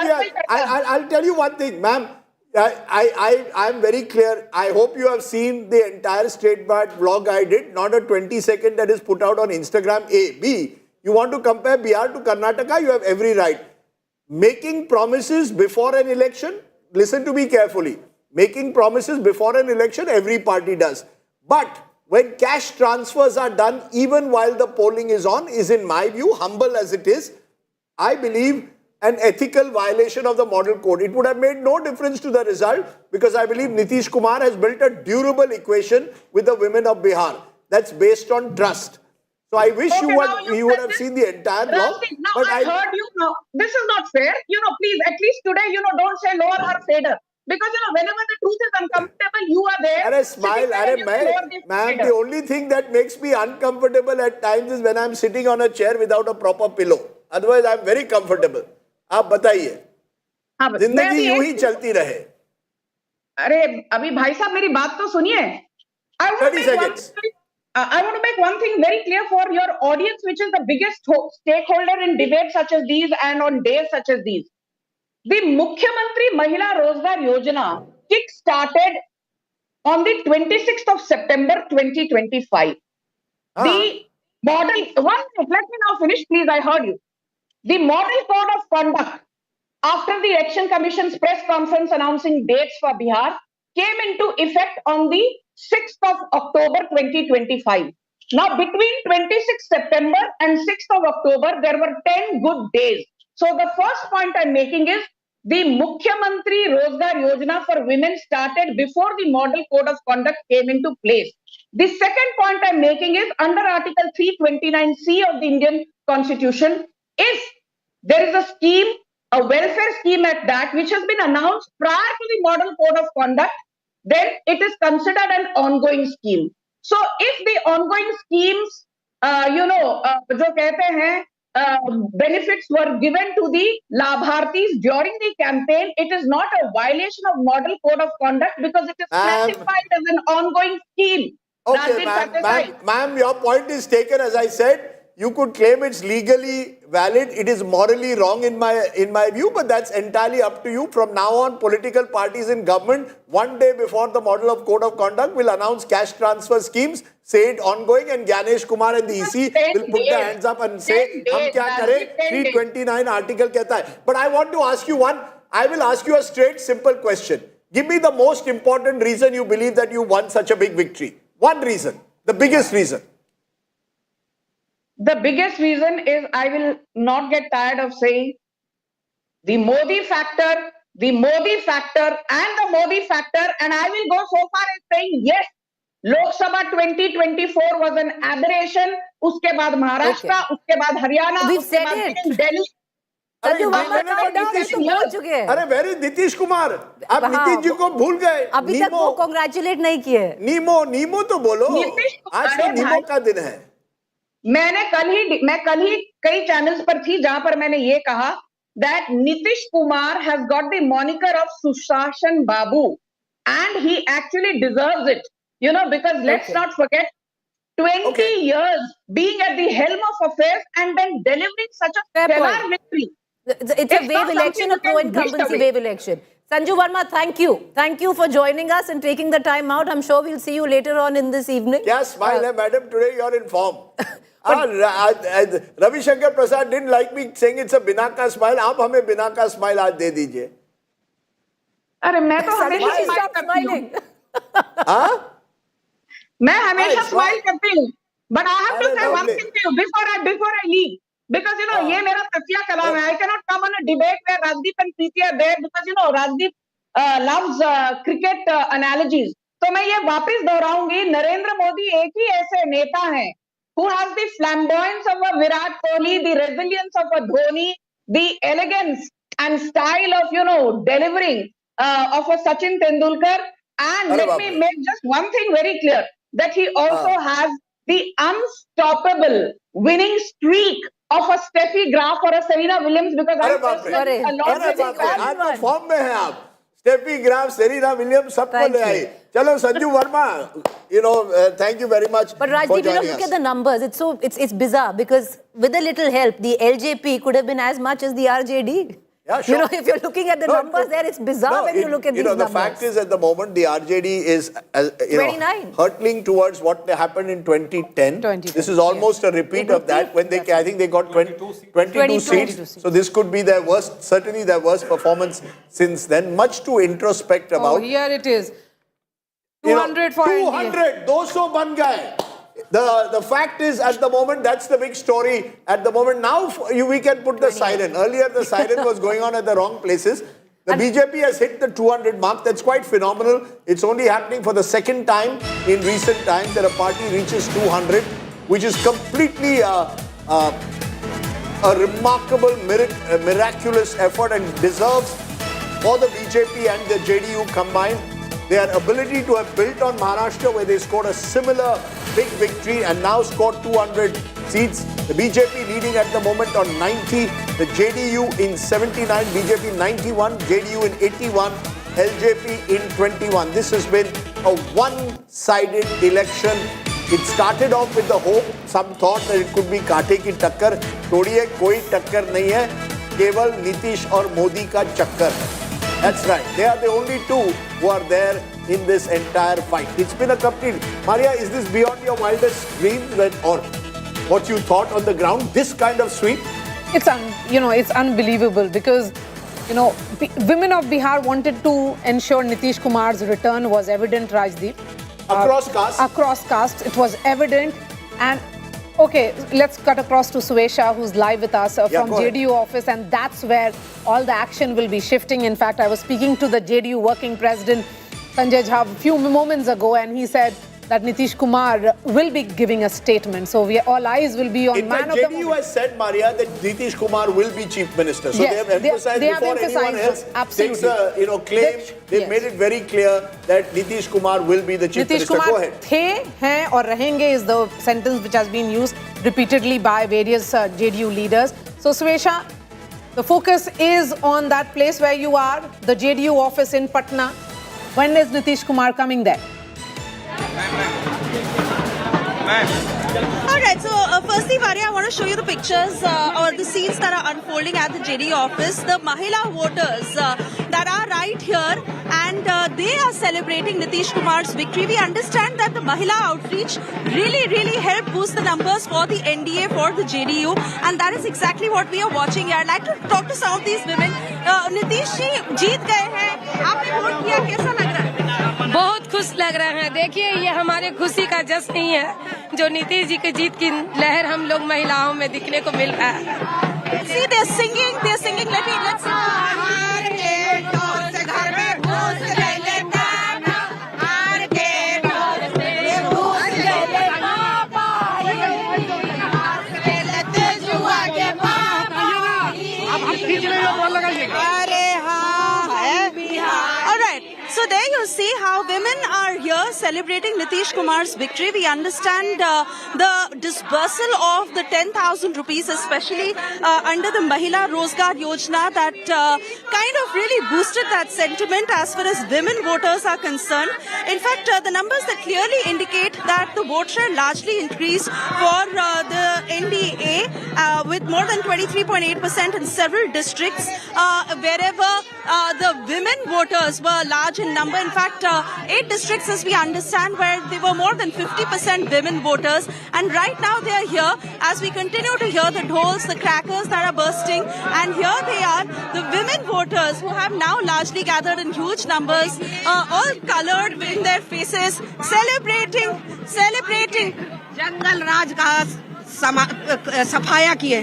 Speaker 1: I'll tell you one thing, ma'am. I'm very clear. I hope you have seen the entire Straight Bhat vlog I did, not a 20-second that is put out on Instagram. A. B. You want to compare Bihar to Karnataka? You have every right. Making promises before an election, listen to me carefully. Making promises before an election, every party does. But when cash transfers are done, even while the polling is on, is in my view, humble as it is, I believe an ethical violation of the model code. It would have made no difference to the result because I believe Nitish Kumar has built a durable equation with the women of Bihar that's based on trust. So I wish you would have seen the entire law.
Speaker 6: But I heard you now. This is not fair. You know, please, at least today, you know, don't say lower her fader. Because, you know, whenever the truth is uncomfortable, you are there.
Speaker 1: Arey, smile. Ma'am, the only thing that makes me uncomfortable at times is when I'm sitting on a chair without a proper pillow. Otherwise, I'm very comfortable. आप बताइए, जिंदगी यूं ही चलती रहे.
Speaker 6: अरे अभी भाई साहब मेरी बात तो सुनिए. 30 seconds. I want to make one thing very clear for your audience, which is the biggest stakeholder in debates such as these and on days such as these. The Mukhyamantri Mahila Rozgar Yojana kick-started on the 26th of September 2025. The model, let me now finish, please, I heard you. The model code of conduct, after the Election Commission's press conference announcing dates for Bihar, came into effect on the 6th of October 2025. Now, between 26th September and 6th of October, there were 10 good days. So, the first point I'm making is the Mukhyamantri Rozgar Yojana for women started before the model code of conduct came into place. The second point I'm making is under Article 329C of the Indian Constitution, if there is a scheme, a welfare scheme at that, which has been announced prior to the model code of conduct, then it is considered an ongoing scheme. So if the ongoing schemes, जो कहते हैं, benefits were given to the Labhartis during the campaign, it is not a violation of model code of conduct because it is classified as an ongoing scheme.
Speaker 1: Okay, ma'am, your point is taken. As I said, you could claim it's legally valid. It is morally wrong in my view, but that's entirely up to you. From now on, political parties in government, one day before the model of code of conduct, will announce cash transfer schemes, say it ongoing, and Ganesh Kumar and the EC will put their hands up and say, "Hum kya kare? 329 article kehta hai." But I want to ask you I will ask you a straight, simple question. Give me the most important reason you believe that you won such a big victory. One reason, the biggest reason.
Speaker 6: The biggest reason is, I will not get tired of saying, the Modi factor, the Modi factor, and the Modi factor, and I will go so far as saying, yes, Lok Sabha 2024 was an aberration. Uske baad Maharashtra, uske baad Haryana, uske baad Delhi.
Speaker 1: अरे where is Nitish Kumar? आप नीतीश जी को भूल गए?
Speaker 5: अभी तक वो congratulate नहीं किए.
Speaker 1: नीमो तो बोलो. आज तो नीमो का दिन है.
Speaker 6: मैं कल ही कई चैनल्स पर थी जहां पर मैंने ये कहा that Nitish Kumar has got the moniker of Sushashan Babu and he actually deserves it, because let's not forget 20 years being at the helm of affairs and then delivering such a stellar victory.
Speaker 5: It's a wave election, a pro-incumbency wave election. Sanju Verma, thank you. Thank you for joining us and taking the time out. I'm sure we'll see you later on in this evening.
Speaker 1: Yeah, smile, madam. Today you're in form. Ravi Shankar Prasad didn't like me saying it's a Binaka smile. आप हमें Binaka smile आज दे दीजिए.
Speaker 6: अरे मैं तो हमेशा smile करती हूँ. मैं हमेशा स्माइल करती हूँ. But I have to say one thing to you before I leave. Because, you know, ये मेरा तकिया कलाम है. I cannot come on a debate where Rajdeep and Preeti are there because, you know, Rajdeep loves cricket analogies. तो मैं ये वापस दोहराऊंगी, नरेंद्र मोदी एक ही ऐसे नेता हैं who has the flamboyance of a Virat Kohli, the resilience of a Dhoni, the elegance and style of, you know, delivering of a Sachin Tendulkar. And let me make just one thing very clear, that he also has the unstoppable winning streak of a Steffi Graf or a Serena Williams, because
Speaker 1: form में हैं आप. Steffi Graf, Serena Williams सबको ले आई. चलो Sanju Verma, you know, thank you very much.
Speaker 5: But Rajdeep, you know, look at the numbers. It's bizarre because with a little help, the LJP could have been as much as the RJD.
Speaker 1: Yeah, sure.
Speaker 5: You know, if you're looking at the numbers there, it's bizarre when you look at these numbers.
Speaker 1: The fact is, at the moment, the RJD is hurtling towards what happened in 2010. This is almost a repeat of that. When I think they got 22 seats. So this could be their worst, certainly their worst performance since then. Much to introspect about.
Speaker 3: Oh, here it is. 200 for
Speaker 1: 200, 200 ban gaye. The fact is, at the moment, that's the big story. At the moment, now we can put the siren. Earlier, the siren was going on at the wrong places. The BJP has hit the 200 mark. That's quite phenomenal. It's only happening for the second time in recent times that a party reaches 200, which is completely a remarkable, miraculous effort and deserves for the BJP and the JDU combined. Their ability to have built on Maharashtra, where they scored a similar big victory and now scored 200 seats. The BJP leading at the moment on 90, the JDU in 79, BJP 91, JDU in 81, LJP in 21. This has been a one-sided election. It started off with the hope, some thought that it could be कांटे की टक्कर. तोड़िए कोई टक्कर नहीं है, केवल नीतीश और मोदी का चक्कर. That's right. They are the only two who are there in this entire fight. It's been a complete... Maria, is this beyond your wildest dreams or what you thought on the ground? This kind of sweep?
Speaker 3: It's it's unbelievable because, you know, women of Bihar wanted to ensure Nitish Kumar's return was evident, Rajdeep.
Speaker 1: Across caste?
Speaker 3: Across caste. It was evident. And okay, let's cut across to Suesha, who's live with us from JDU office, and that's where all the action will be shifting. In fact, I was speaking to the JDU working president, Sanjay Jha, a few moments ago, and he said that Nitish Kumar will be giving a statement. So all eyes will be on man of the moment.
Speaker 1: JDU has said, Maria, that Nitish Kumar will be chief minister. So they have emphasized before anyone else takes a claim. They've made it very clear that Nitish Kumar will be the chief minister. Go ahead.
Speaker 3: The, hain aur rahenge is the sentence which has been used repeatedly by various JDU leaders. So Suesha, the focus is on that place where you are, the JDU office in Patna. When is Nitish Kumar coming there?
Speaker 18: Alright, so firstly, Maria, I want to show you the pictures or the scenes that are unfolding at the JDU office. The Mahila voters that are right here and they are celebrating Nitish Kumar's victory. We understand that the Mahila outreach really helped boost the numbers for the NDA, for the JDU, and that is exactly what we are watching here. I'd like to talk to some of these women. Nitish ji जीत गए हैं, आपने vote किया, कैसा लग रहा है?
Speaker 20: बहुत खुश लग रहा है. देखिए, ये हमारे खुशी का जश्न ही है जो नीतीश जी की जीत की लहर हम लोग महिलाओं में दिखने को मिल रहा है.
Speaker 18: See, they're singing. Let's So there you see how women are here celebrating Nitish Kumar's victory. We understand the disbursal of the 10,000 rupees, especially under the Mahila Rozgar Yojana, that kind of really boosted that sentiment as far as women voters are concerned. In fact, the numbers that clearly indicate that the vote share largely increased for the NDA with more than 23.8% in several districts wherever the women voters were large in number. In fact, 8 districts, as we understand, where there were more than 50% women voters. And right now they are here as we continue to hear the dhols, the crackers that are bursting. And here they are, the women voters who have now largely gathered in huge numbers, all colored in their faces, celebrating.
Speaker 11: जंगल राज का सफाया किए।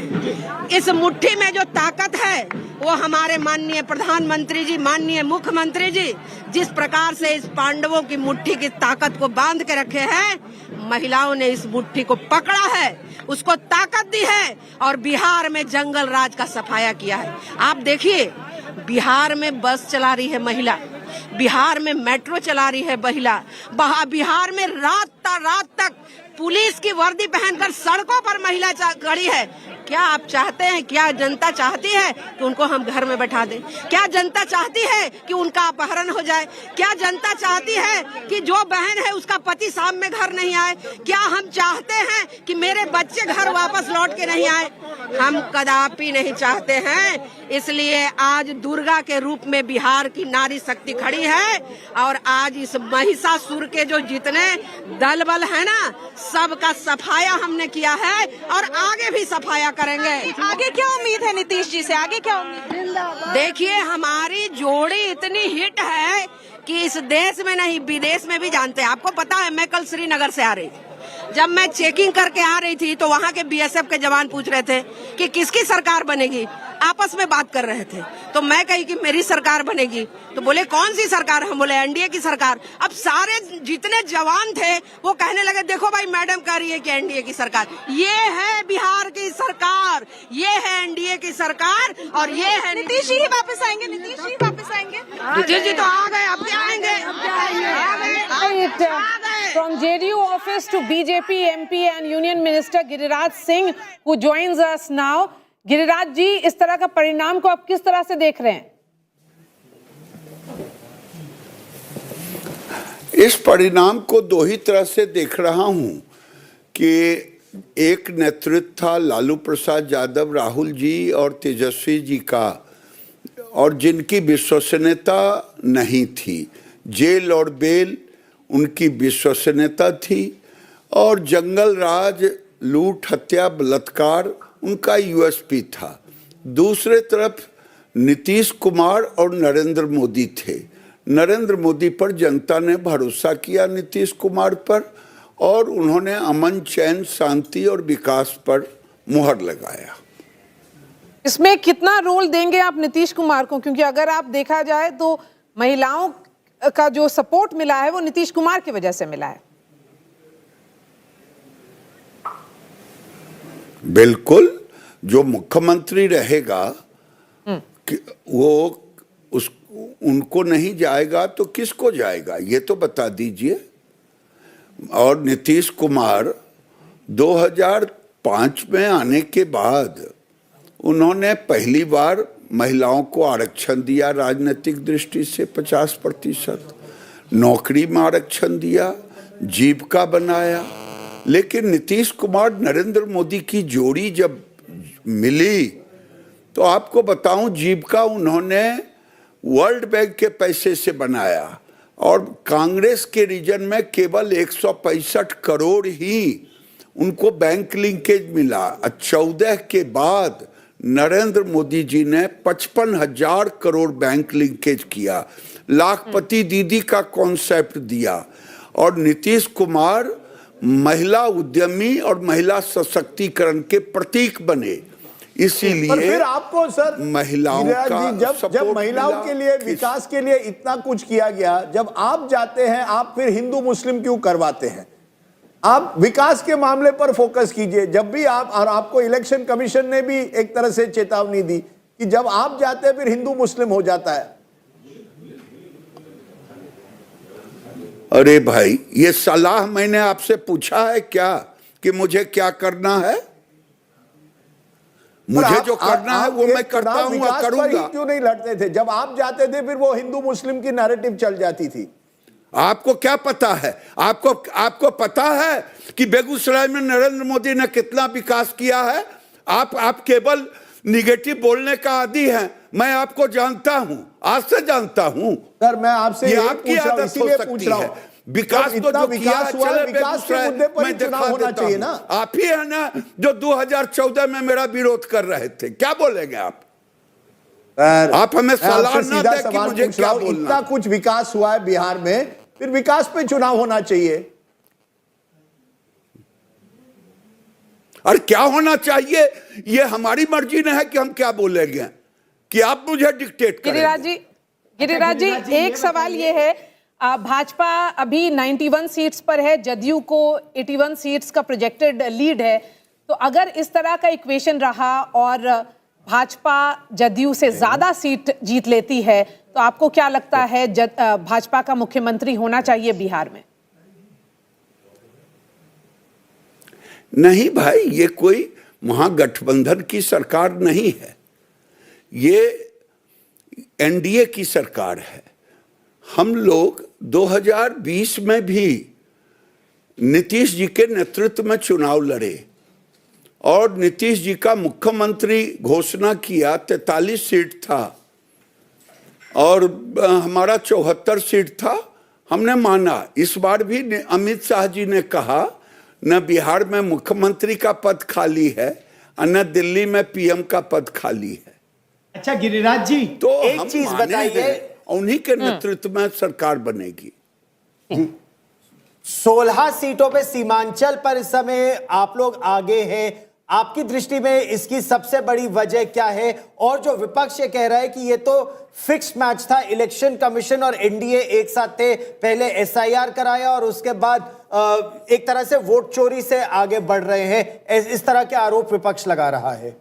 Speaker 11: इस मुट्ठी में जो ताकत है वो हमारे माननीय प्रधानमंत्री जी, माननीय मुख्यमंत्री जी जिस प्रकार से इस पांडवों की मुट्ठी की ताकत को बांध के रखे हैं, महिलाओं ने इस मुट्ठी को पकड़ा है, उसको ताकत दी है और बिहार में जंगल राज का सफाया किया है। आप देखिए, बिहार में बस चला रही है महिला, बिहार में मेट्रो चला रही है महिला, बिहार में रात तक पुलिस की वर्दी पहनकर सड़कों पर महिला खड़ी है। क्या आप चाहते हैं, क्या जनता चाहती है कि उनको हम घर में बैठा दें? क्या जनता चाहती है कि उनका अपहरण हो जाए? क्या जनता चाहती है कि जो बहन है उसका पति शाम में घर नहीं आए? क्या हम चाहते हैं कि मेरे बच्चे घर वापस लौट के नहीं आए? हम कदापि नहीं चाहते हैं। इसलिए आज दुर्गा के रूप में बिहार की नारी शक्ति खड़ी है और आज इस महिषासुर के जो जितने दल बल है ना, सबका सफाया हमने किया है और आगे भी सफाया करेंगे।
Speaker 18: आगे क्या उम्मीद है नीतीश जी से? आगे क्या उम्मीद?
Speaker 11: देखिए, हमारी जोड़ी इतनी हिट है कि इस देश में नहीं विदेश में भी जानते हैं। आपको पता है, मैं कल श्रीनगर से आ रही थी, जब मैं चेकिंग करके आ रही थी तो वहाँ के बीएसएफ के जवान पूछ रहे थे कि किसकी सरकार बनेगी, आपस में बात कर रहे थे। तो मैं कही कि मेरी सरकार बनेगी, तो बोले कौन सी सरकार? हम बोले एनडीए की सरकार। अब सारे जितने जवान थे वो कहने लगे, देखो भाई मैडम कह रही है कि एनडीए की सरकार। ये है बिहार की सरकार, ये है एनडीए की सरकार और ये है
Speaker 18: नीतीश जी ही वापस आएंगे। नीतीश जी वापस आएंगे।
Speaker 11: नीतीश जी तो आ गए, अब क्या आएंगे?
Speaker 3: From JDU office to BJP MP and Union Minister Giriraj Singh, who joins us now. Giriraj ji, इस तरह का परिणाम को आप किस तरह से देख रहे हैं?
Speaker 13: इस परिणाम को दो ही तरह से देख रहा हूं कि एक नेतृत्व था लालू प्रसाद यादव, राहुल जी और तेजस्वी जी का, और जिनकी विश्वसनीयता नहीं थी। जेल और बेल उनकी विश्वसनीयता थी और जंगल राज, लूट, हत्या, बलात्कार उनका यूएसपी था। दूसरे तरफ नीतीश कुमार और नरेंद्र मोदी थे। नरेंद्र मोदी पर जनता ने भरोसा किया, नीतीश कुमार पर, और उन्होंने अमन, चैन, शांति और विकास पर मुहर लगाया।
Speaker 3: इसमें कितना रोल देंगे आप नीतीश कुमार को? क्योंकि अगर आप देखा जाए तो महिलाओं का जो सपोर्ट मिला है वो नीतीश कुमार की वजह से मिला है।
Speaker 13: बिल्कुल, जो मुख्यमंत्री रहेगा वो उनको नहीं जाएगा तो किसको जाएगा, ये तो बता दीजिए। और नीतीश कुमार 2005 में आने के बाद उन्होंने पहली बार महिलाओं को आरक्षण दिया, राजनीतिक दृष्टि से 50%, नौकरी में आरक्षण दिया, जीविका बनाया। लेकिन नीतीश कुमार नरेंद्र मोदी की जोड़ी जब मिली तो आपको बताऊं, जीविका उन्होंने वर्ल्ड बैंक के पैसे से बनाया और कांग्रेस के रीजन में केवल 165 करोड़ ही उनको बैंक लिंकेज मिला। 14 के बाद नरेंद्र मोदी जी ने 55,000 करोड़ बैंक लिंकेज किया, लाखपति दीदी का कॉन्सेप्ट दिया और नीतीश कुमार महिला उद्यमी और महिला सशक्तिकरण के प्रतीक बने। इसीलिए
Speaker 1: फिर आपको सर
Speaker 13: महिलाओं का
Speaker 1: जब महिलाओं के लिए विकास के लिए इतना कुछ किया गया, जब आप जाते हैं आप फिर हिंदू मुस्लिम क्यों करवाते हैं? आप विकास के मामले पर फोकस कीजिए। जब भी आप, और आपको इलेक्शन कमीशन ने भी एक तरह से चेतावनी दी कि जब आप जाते हैं फिर हिंदू मुस्लिम हो जाता है।
Speaker 13: अरे भाई, ये सलाह मैंने आपसे पूछा है क्या कि मुझे क्या करना है? मुझे जो करना है वो मैं करता हूं और करूंगा।
Speaker 1: क्यों नहीं लड़ते थे? जब आप जाते थे फिर वो हिंदू मुस्लिम की नैरेटिव चल जाती थी।
Speaker 13: आपको क्या पता है? आपको पता है कि बेगूसराय में नरेंद्र मोदी ने कितना विकास किया है? आप केवल निगेटिव बोलने का आदी हैं। मैं आपको जानता हूं, आज से जानता हूं।
Speaker 1: सर मैं आपसे
Speaker 13: ये
Speaker 1: यही
Speaker 13: आपकी
Speaker 1: पूछ रहा हूं,
Speaker 13: आदत हो
Speaker 1: इसीलिए
Speaker 13: सकती
Speaker 1: पूछ रहा
Speaker 13: है।
Speaker 1: हूं।
Speaker 13: विकास
Speaker 1: जब
Speaker 13: तो
Speaker 1: इतना
Speaker 13: जो
Speaker 1: विकास
Speaker 13: किया,
Speaker 1: हुआ है,
Speaker 13: चले
Speaker 1: विकास के
Speaker 13: बेगूसराय,
Speaker 1: मुद्दे पर
Speaker 13: मैं
Speaker 1: ही चुनाव
Speaker 13: दिखा
Speaker 1: होना
Speaker 13: देता
Speaker 1: चाहिए
Speaker 13: हूं।
Speaker 1: ना।
Speaker 13: आप ही है ना जो 2014 में मेरा विरोध कर रहे थे, क्या बोलेंगे आप? आप हमें सलाह ना
Speaker 1: सीधा
Speaker 13: दे कि
Speaker 1: सवाल
Speaker 13: मुझे
Speaker 1: पूछ रहा
Speaker 13: क्या
Speaker 1: हूं,
Speaker 13: बोलना।
Speaker 1: इतना कुछ विकास हुआ है बिहार में, फिर विकास पे चुनाव होना चाहिए।
Speaker 13: और क्या होना चाहिए ये हमारी मर्जी नहीं है कि हम क्या बोलेंगे, कि आप मुझे डिक्टेट करेंगे।
Speaker 3: गिरिराज जी एक सवाल ये है, भाजपा अभी 91 सीट्स पर है, जदयू को 81 सीट्स का प्रोजेक्टेड लीड है, तो अगर इस तरह का इक्वेशन रहा और भाजपा जदयू से ज्यादा सीट जीत लेती है तो आपको क्या लगता है भाजपा का मुख्यमंत्री होना चाहिए बिहार में?
Speaker 13: नहीं भाई, ये कोई महागठबंधन की सरकार नहीं है, ये एनडीए की सरकार है। हम लोग 2020 में भी नीतीश जी के नेतृत्व में चुनाव लड़े और नीतीश जी का मुख्यमंत्री घोषणा किया, 43 सीट था और हमारा 74 सीट था। हमने माना। इस बार भी अमित शाह जी ने कहा न बिहार में मुख्यमंत्री का पद खाली है और न दिल्ली में पीएम का पद खाली है।
Speaker 4: अच्छा गिरिराज जी,
Speaker 13: तो
Speaker 4: एक चीज बताइए,
Speaker 13: उन्हीं के नेतृत्व में सरकार बनेगी।
Speaker 4: 16 सीटों पे सीमांचल पर इस समय आप लोग आगे हैं। आपकी दृष्टि में इसकी सबसे बड़ी वजह क्या है? और जो विपक्ष ये कह रहा है कि ये तो फिक्स्ड मैच था, इलेक्शन कमीशन और एनडीए एक साथ थे, पहले एसआईआर कराया और उसके बाद एक तरह से वोट चोरी से आगे बढ़ रहे हैं, इस तरह के आरोप विपक्ष लगा रहा है।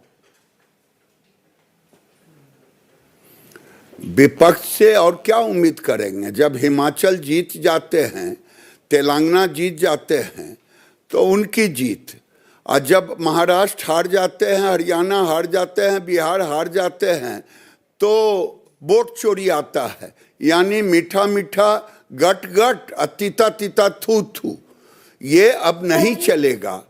Speaker 13: विपक्ष से और क्या उम्मीद करेंगे? जब हिमाचल जीत जाते हैं, तेलंगाना जीत जाते हैं तो उनकी जीत, और जब महाराष्ट्र हार जाते हैं, हरियाणा हार जाते हैं, बिहार हार जाते हैं तो वोट चोरी आता है। यानी मीठा मीठा गट गट और तीता तीता थू थू, ये अब नहीं चलेगा।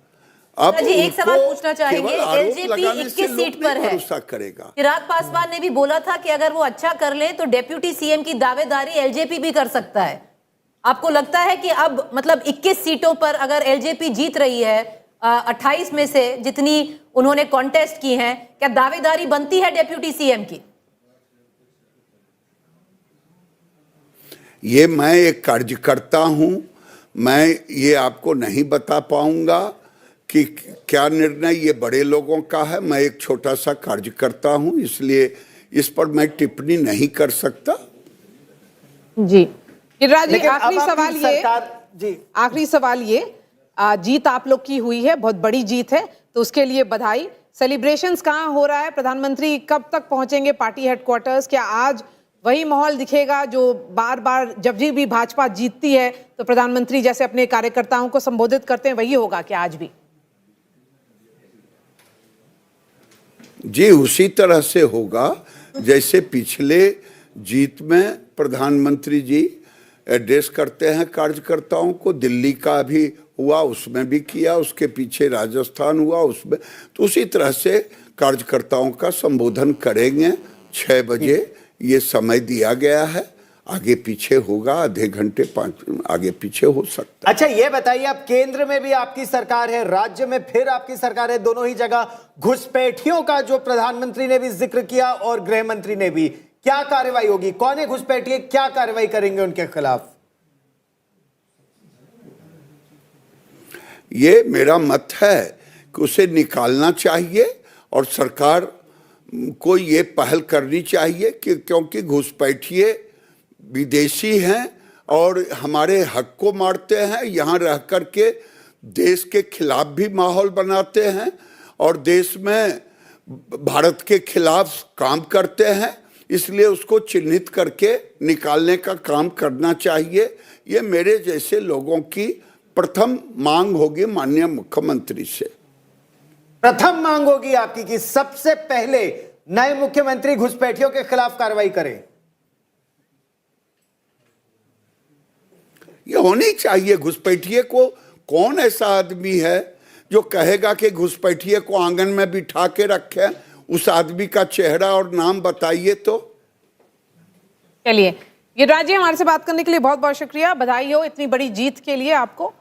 Speaker 13: अब
Speaker 5: जी एक सवाल पूछना चाहेंगे, एलजेपी 21 सीट पर है,
Speaker 13: करेगा।
Speaker 5: चिराग पासवान ने भी बोला था कि अगर वो अच्छा कर ले तो डेप्यूटी सीएम की दावेदारी एलजेपी भी कर सकता है। आपको लगता है कि अब मतलब 21 सीटों पर अगर एलजेपी जीत रही है, 28 में से जितनी उन्होंने कॉन्टेस्ट की हैं, क्या दावेदारी बनती है डेप्यूटी सीएम की?
Speaker 13: ये मैं एक कार्यकर्ता हूं, मैं ये आपको नहीं बता पाऊंगा कि क्या निर्णय ये बड़े लोगों का है। मैं एक छोटा सा कार्यकर्ता हूं, इसलिए इस पर मैं टिप्पणी नहीं कर सकता।
Speaker 3: जी गिरिराज जी, आखिरी सवाल ये, जीत आप लोग की हुई है, बहुत बड़ी जीत है, तो उसके लिए बधाई। सेलिब्रेशंस कहाँ हो रहा है? प्रधानमंत्री कब तक पहुंचेंगे पार्टी हेडक्वार्टर्स? क्या आज वही माहौल दिखेगा जो बार बार जब भी भाजपा जीतती है तो प्रधानमंत्री जैसे अपने कार्यकर्ताओं को संबोधित करते हैं, वही होगा क्या आज भी?
Speaker 13: जी उसी तरह से होगा जैसे पिछले जीत में प्रधानमंत्री जी एड्रेस करते हैं कार्यकर्ताओं को। दिल्ली का भी हुआ, उसमें भी किया, उसके पीछे राजस्थान हुआ उसमें, तो उसी तरह से कार्यकर्ताओं का संबोधन करेंगे। 6 बजे ये समय दिया गया है, आगे पीछे होगा, आधे घंटे 5 आगे पीछे हो सकता है।
Speaker 4: अच्छा ये बताइए, अब केंद्र में भी आपकी सरकार है, राज्य में फिर आपकी सरकार है, दोनों ही जगह घुसपैठियों का जो प्रधानमंत्री ने भी जिक्र किया और गृह मंत्री ने भी, क्या कार्रवाई होगी? कौन है घुसपैठिए, क्या कार्रवाई करेंगे उनके खिलाफ?
Speaker 13: ये मेरा मत है कि उसे निकालना चाहिए और सरकार को ये पहल करनी चाहिए कि क्योंकि घुसपैठिए विदेशी हैं और हमारे हक को मारते हैं, यहाँ रह कर के देश के खिलाफ भी माहौल बनाते हैं और देश में भारत के खिलाफ काम करते हैं, इसलिए उसको चिन्हित करके निकालने का काम करना चाहिए। ये मेरे जैसे लोगों की प्रथम मांग होगी माननीय मुख्यमंत्री से।
Speaker 4: प्रथम मांग होगी आपकी कि सबसे पहले नए मुख्यमंत्री घुसपैठियों के खिलाफ कार्रवाई करें?
Speaker 13: ये होनी चाहिए। घुसपैठिए को कौन ऐसा आदमी है जो कहेगा कि घुसपैठिए को आंगन में बिठा के रखें, उस आदमी का चेहरा और नाम बताइए तो।
Speaker 3: चलिए, गिरिराज जी हमारे से बात करने के लिए बहुत बहुत शुक्रिया, बधाई हो इतनी बड़ी जीत के लिए आपको।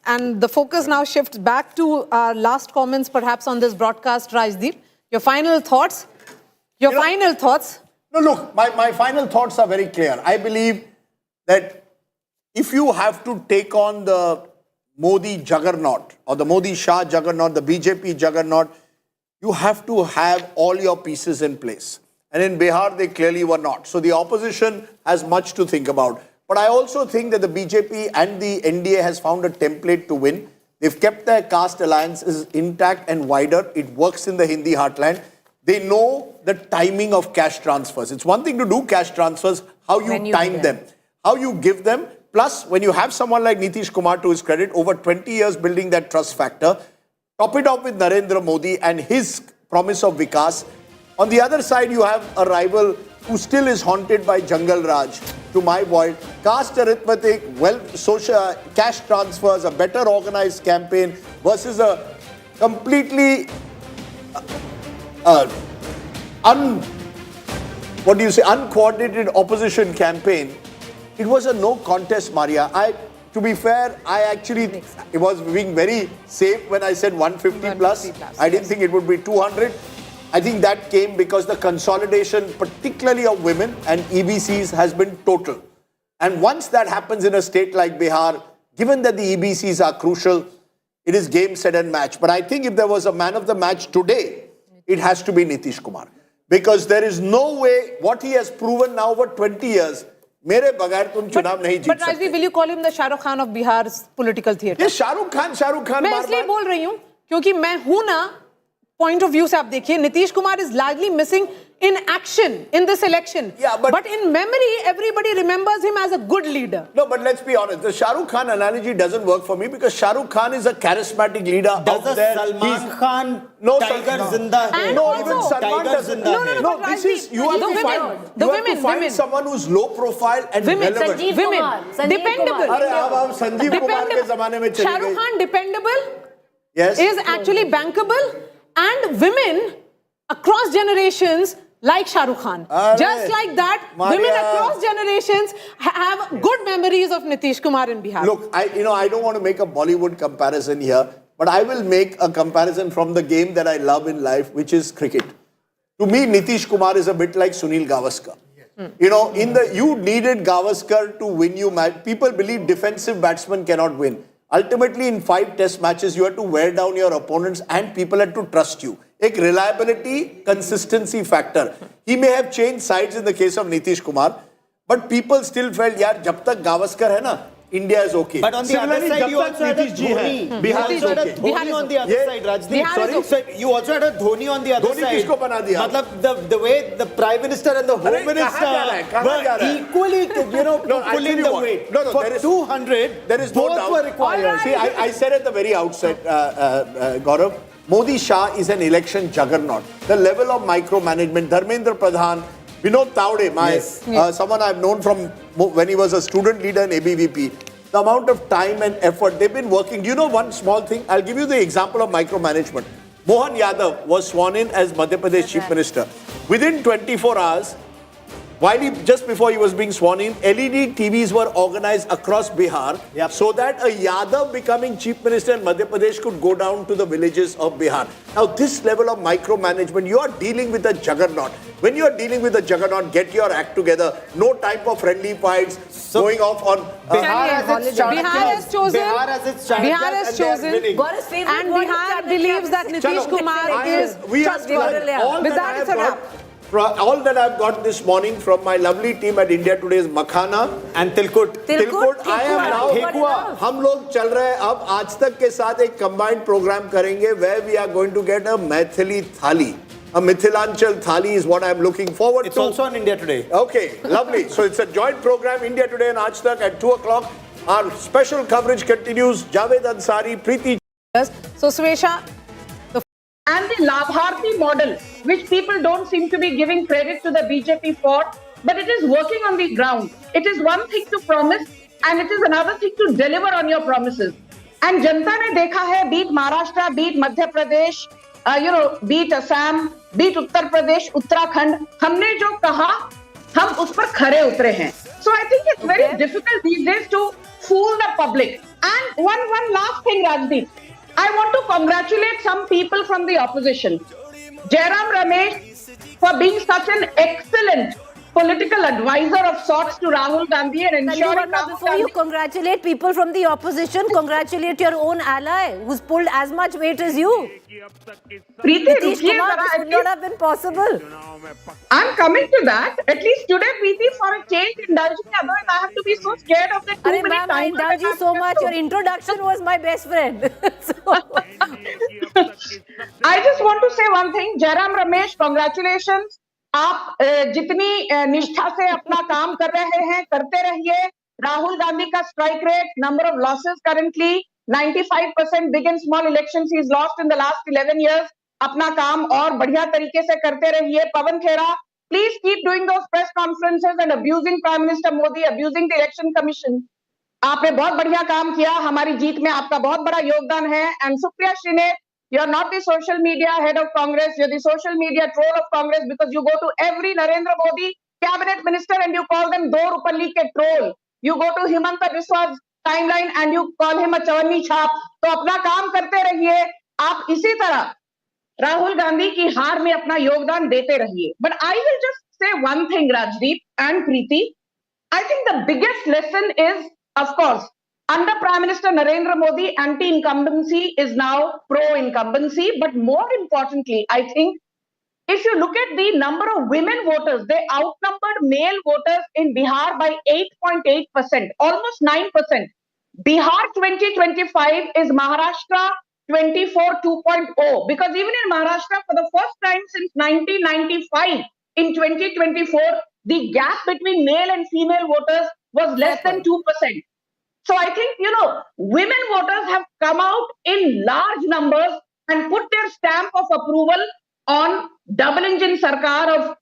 Speaker 3: And the focus now shifts back to our last comments perhaps on this broadcast, Rajdeep. Your final thoughts? Your final thoughts?
Speaker 1: No, look, my final thoughts are very clear. I believe that if you have to take on the Modi juggernaut or the Modi Shah juggernaut, the BJP juggernaut, you have to have all your pieces in place. And in Bihar, they clearly were not. So the opposition has much to think about. But I also think that the BJP and the NDA has found a template to win. They've kept their caste alliances intact and wider. It works in the Hindi heartland. They know the timing of cash transfers. It's one thing to do cash transfers, how you time them, how you give them. Plus, when you have someone like Nitish Kumar, to his credit, over 20 years building that trust factor, top it off with Narendra Modi and his promise of Vikas. On the other side, you have a rival who still is haunted by Jungle Raj. To my boy, caste arithmetic, social cash transfers, a better organized campaign versus a completely uncoordinated opposition campaign. It was a no contest, Maria. To be fair, I actually it was being very safe when I said 150 plus. I didn't think it would be 200. I think that came because the consolidation, particularly of women and EBCs, has been total. And once that happens in a state like Bihar, given that the EBCs are crucial, it is game, set and match. But I think if there was a man of the match today, it has to be Nitish Kumar. Because there is no way, what he has proven now over 20 years, मेरे बगैर तुम चुनाव नहीं जीत सकते।
Speaker 3: But Rajdeep, will you call him the Shah Rukh Khan of Bihar's political theatre?
Speaker 1: ये शाहरुख खान
Speaker 3: मैं इसलिए बोल रही हूँ क्योंकि मैं हूं ना पॉइंट ऑफ व्यू से। आप देखिए, Nitish Kumar is largely missing in action in this election.
Speaker 1: Yeah, but
Speaker 3: in memory, everybody remembers him as a good leader.
Speaker 1: No, but let's be honest. The Shah Rukh Khan analogy doesn't work for me because Shah Rukh Khan is a charismatic leader.
Speaker 4: Does Salman Khan Tiger Zinda?
Speaker 1: No, even Salman doesn't. No, this is you have to find someone who's low profile and relevant.
Speaker 3: Dependable.
Speaker 1: अरे अब संजीव कुमार के जमाने में चले गए।
Speaker 3: Shah Rukh Khan dependable.
Speaker 1: Yes.
Speaker 3: Is actually bankable, and women across generations like Shah Rukh Khan. Just like that, women across generations have good memories of Nitish Kumar in Bihar.
Speaker 1: Look, I don't want to make a Bollywood comparison here, but I will make a comparison from the game that I love in life, which is cricket. To me, Nitish Kumar is a bit like Sunil Gavaskar. You needed Gavaskar to win you match. People believe defensive batsmen cannot win. Ultimately, in 5 test matches, you had to wear down your opponents and people had to trust you. A reliability, consistency factor. He may have changed sides in the case of Nitish Kumar, but people still felt, yaar, jab tak Gavaskar hai na, India is okay.
Speaker 4: But on the other side, you also had a Dhoni.
Speaker 1: Bihar is okay.
Speaker 4: Dhoni on the other side, Rajdeep.
Speaker 1: Sorry?
Speaker 4: So you also had a Dhoni on the other side.
Speaker 1: Dhoni kisko bana diya?
Speaker 4: Matlab the way the Prime Minister and the Home Minister were equally, pulling the weight.
Speaker 1: No,
Speaker 4: for 200,
Speaker 1: there is no doubt.
Speaker 4: Both were required.
Speaker 1: See, I said at the very outset, Gaurav, Modi Shah is an election juggernaut. The level of micromanagement, Dharmendra Pradhan, Vinod Tawde, someone I've known from when he was a student leader in ABVP, the amount of time and effort they've been working. Do you know one small thing? I'll give you the example of micromanagement. Mohan Yadav was sworn in as Madhya Pradesh Chief Minister. Within 24 hours, just before he was being sworn in, LED TVs were organized across Bihar so that a Yadav becoming Chief Minister in Madhya Pradesh could go down to the villages of Bihar. Now, this level of micromanagement, you are dealing with a juggernaut. When you are dealing with a juggernaut, get your act together. No time for friendly fights going off on...
Speaker 3: Bihar has chosen. And Bihar believes that Nitish Kumar is trustworthy. With that, it's a wrap.
Speaker 1: All that I've got this morning from my lovely team at India Today is Makhana
Speaker 4: and Tilkut.
Speaker 1: I am now. हम लोग चल रहे हैं अब आज तक के साथ एक combined program करेंगे where we are going to get a Maithili thali. A Mithilanchal thali is what I'm looking forward to.
Speaker 4: It's also on India Today.
Speaker 1: Okay, lovely. So it's a joint program, India Today and Aaj Tak at 2 o'clock. Our special coverage continues. Javed Ansari, Preeti.
Speaker 3: So Swesha.
Speaker 6: And the Labharti model, which people don't seem to be giving credit to the BJP for, but it is working on the ground. It is one thing to promise and it is another thing to deliver on your promises. And जनता ने देखा है, be it Maharashtra, be it Madhya Pradesh, be it Assam, be it Uttar Pradesh, Uttarakhand, हमने जो कहा हम उस पर खरे उतरे हैं. So I think it's very difficult these days to fool the public. And one last thing, Rajdeep, I want to congratulate some people from the opposition. Jairam Ramesh for being such an excellent political advisor of sorts to Rahul Gandhi and ensuring
Speaker 5: before you congratulate people from the opposition, congratulate your own ally who's pulled as much weight as you. Nitish Kumar, this would not have been possible.
Speaker 6: I'm coming to that. At least today, Preeti, for a change, indulge me. Otherwise, I have to be so scared of the too many times.
Speaker 5: I indulge you so much. Your introduction was my best friend.
Speaker 6: I just want to say one thing. Jairam Ramesh, congratulations. आप जितनी निष्ठा से अपना काम कर रहे हैं करते रहिए. राहुल गांधी का strike rate, number of losses currently 95%, big and small elections he is lost in the last 11 years. अपना काम और बढ़िया तरीके से करते रहिए. Pawan Khera, please keep doing those press conferences and abusing prime minister Modi, abusing the election commission. आपने बहुत बढ़िया काम किया. हमारी जीत में आपका बहुत बड़ा योगदान है. And Supriya Shrinate, you are not the social media head of Congress, you are the social media troll of Congress, because you go to every Narendra Modi cabinet minister and you call them do rupalli ke troll. You go to Himanta Biswa's timeline and you call him a chawanni chhap. तो अपना काम करते रहिए. आप इसी तरह राहुल गांधी की हार में अपना योगदान देते रहिए. But I will just say one thing, Rajdeep and Preeti. I think the biggest lesson is, of course, under Prime Minister Narendra Modi, anti-incumbency is now pro-incumbency. But more importantly, I think, if you look at the number of women voters, they outnumbered male voters in Bihar by 8.8%, almost 9%. Bihar 2025 is Maharashtra 24 2.0, because even in Maharashtra, for the first time since 1995, in 2024, the gap between male and female voters was less than 2%. So I think, women voters have come out in large numbers and put their stamp of approval on double engine sarkar of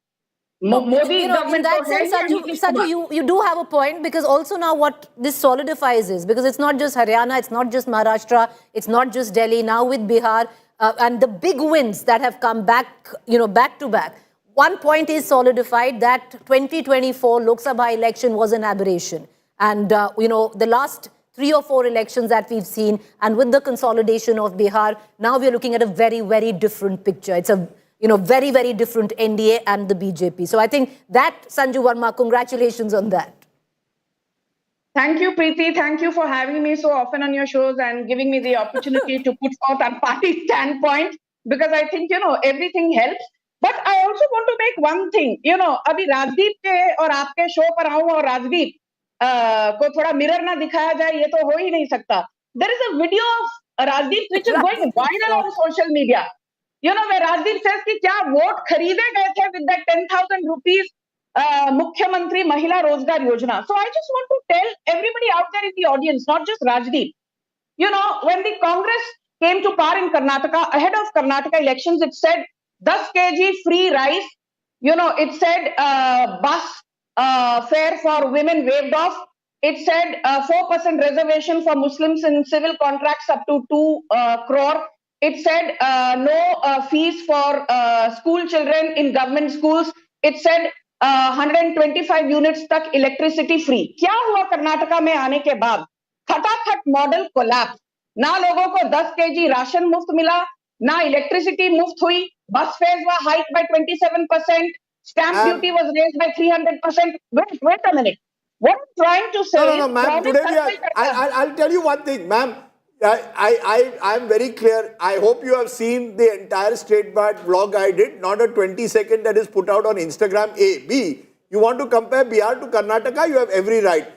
Speaker 6: Modi government.
Speaker 5: In that sense, Sanju, you do have a point, because also now what this solidifies is, because it's not just Haryana, it's not just Maharashtra, it's not just Delhi, now with Bihar, and the big wins that have come back, back to back. One point is solidified, that 2024 Lok Sabha election was an aberration. And, the last 3 or 4 elections that we've seen, and with the consolidation of Bihar, now we're looking at a very, very different picture. It's a, very, very different NDA and the BJP. So I think that, Sanju Verma, congratulations on that.
Speaker 6: Thank you, Preeti. Thank you for having me so often on your shows and giving me the opportunity to put forth our party standpoint, because I think, everything helps. But I also want to make one thing, अभी राजदीप के और आपके show पर आऊं और राजदीप को थोड़ा mirror ना दिखाया जाए, ये तो हो ही नहीं सकता. There is a video of Rajdeep which is going viral on social media. Where Rajdeep says कि क्या वोट खरीदे गए थे with that 10,000 rupees मुख्यमंत्री महिला रोजगार योजना. So I just want to tell everybody out there in the audience, not just Rajdeep. When the Congress came to power in Karnataka, ahead of Karnataka elections, it said 10 kg free rice. It said bus fare for women waived off. It said 4% reservation for Muslims in civil contracts up to 2 crore. It said no fees for school children in government schools. It said 125 units तक electricity free. क्या हुआ कर्नाटका में आने के बाद? खटाखट model collapse. ना लोगों को 10 kg राशन मुफ्त मिला, ना इलेक्ट्रिसिटी मुफ्त हुई. Bus fares were hike by 27%. Stamp duty was raised by 300%. Wait a minute. What I'm trying to say...
Speaker 1: No, ma'am. Today I'll tell you one thing, ma'am. I'm very clear. I hope you have seen the entire State Bar vlog I did, not a 20-second that is put out on Instagram. A. B. You want to compare Bihar to Karnataka? You have every right.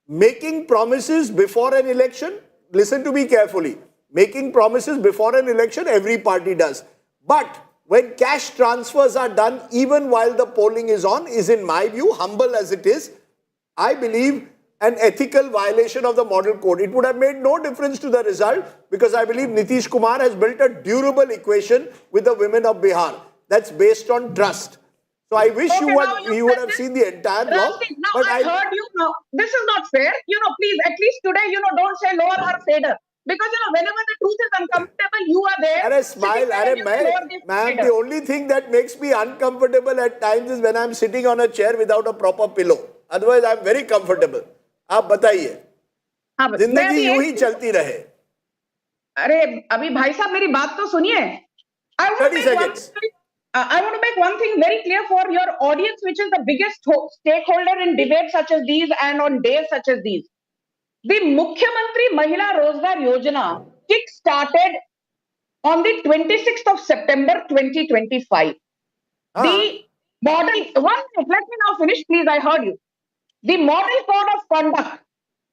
Speaker 1: Making promises before an election, listen to me carefully. Making promises before an election, every party does. But when cash transfers are done, even while the polling is on, is in my view, humble as it is, I believe an ethical violation of the model code. It would have made no difference to the result, because I believe Nitish Kumar has built a durable equation with the women of Bihar that's based on trust. So I wish you would have seen the entire blog.
Speaker 6: But I heard you. No, this is not fair. Please, at least today, don't say lower or fader. Because whenever the truth is uncomfortable, you are there.
Speaker 1: Arey smile, ma'am. The only thing that makes me uncomfortable at times is when I'm sitting on a chair without a proper pillow. Otherwise, I'm very comfortable. आप बताइए, जिंदगी यूं ही चलती रहे.
Speaker 6: अरे अभी भाई साहब मेरी बात तो सुनिए. 30 seconds. I want to make one thing very clear for your audience, which is the biggest stakeholder in debates such as these and on days such as these. The Mukhyamantri Mahila Rozgar Yojana kick-started on the 26th of September 2025. The model, let me now finish, please, I heard you. The model code of conduct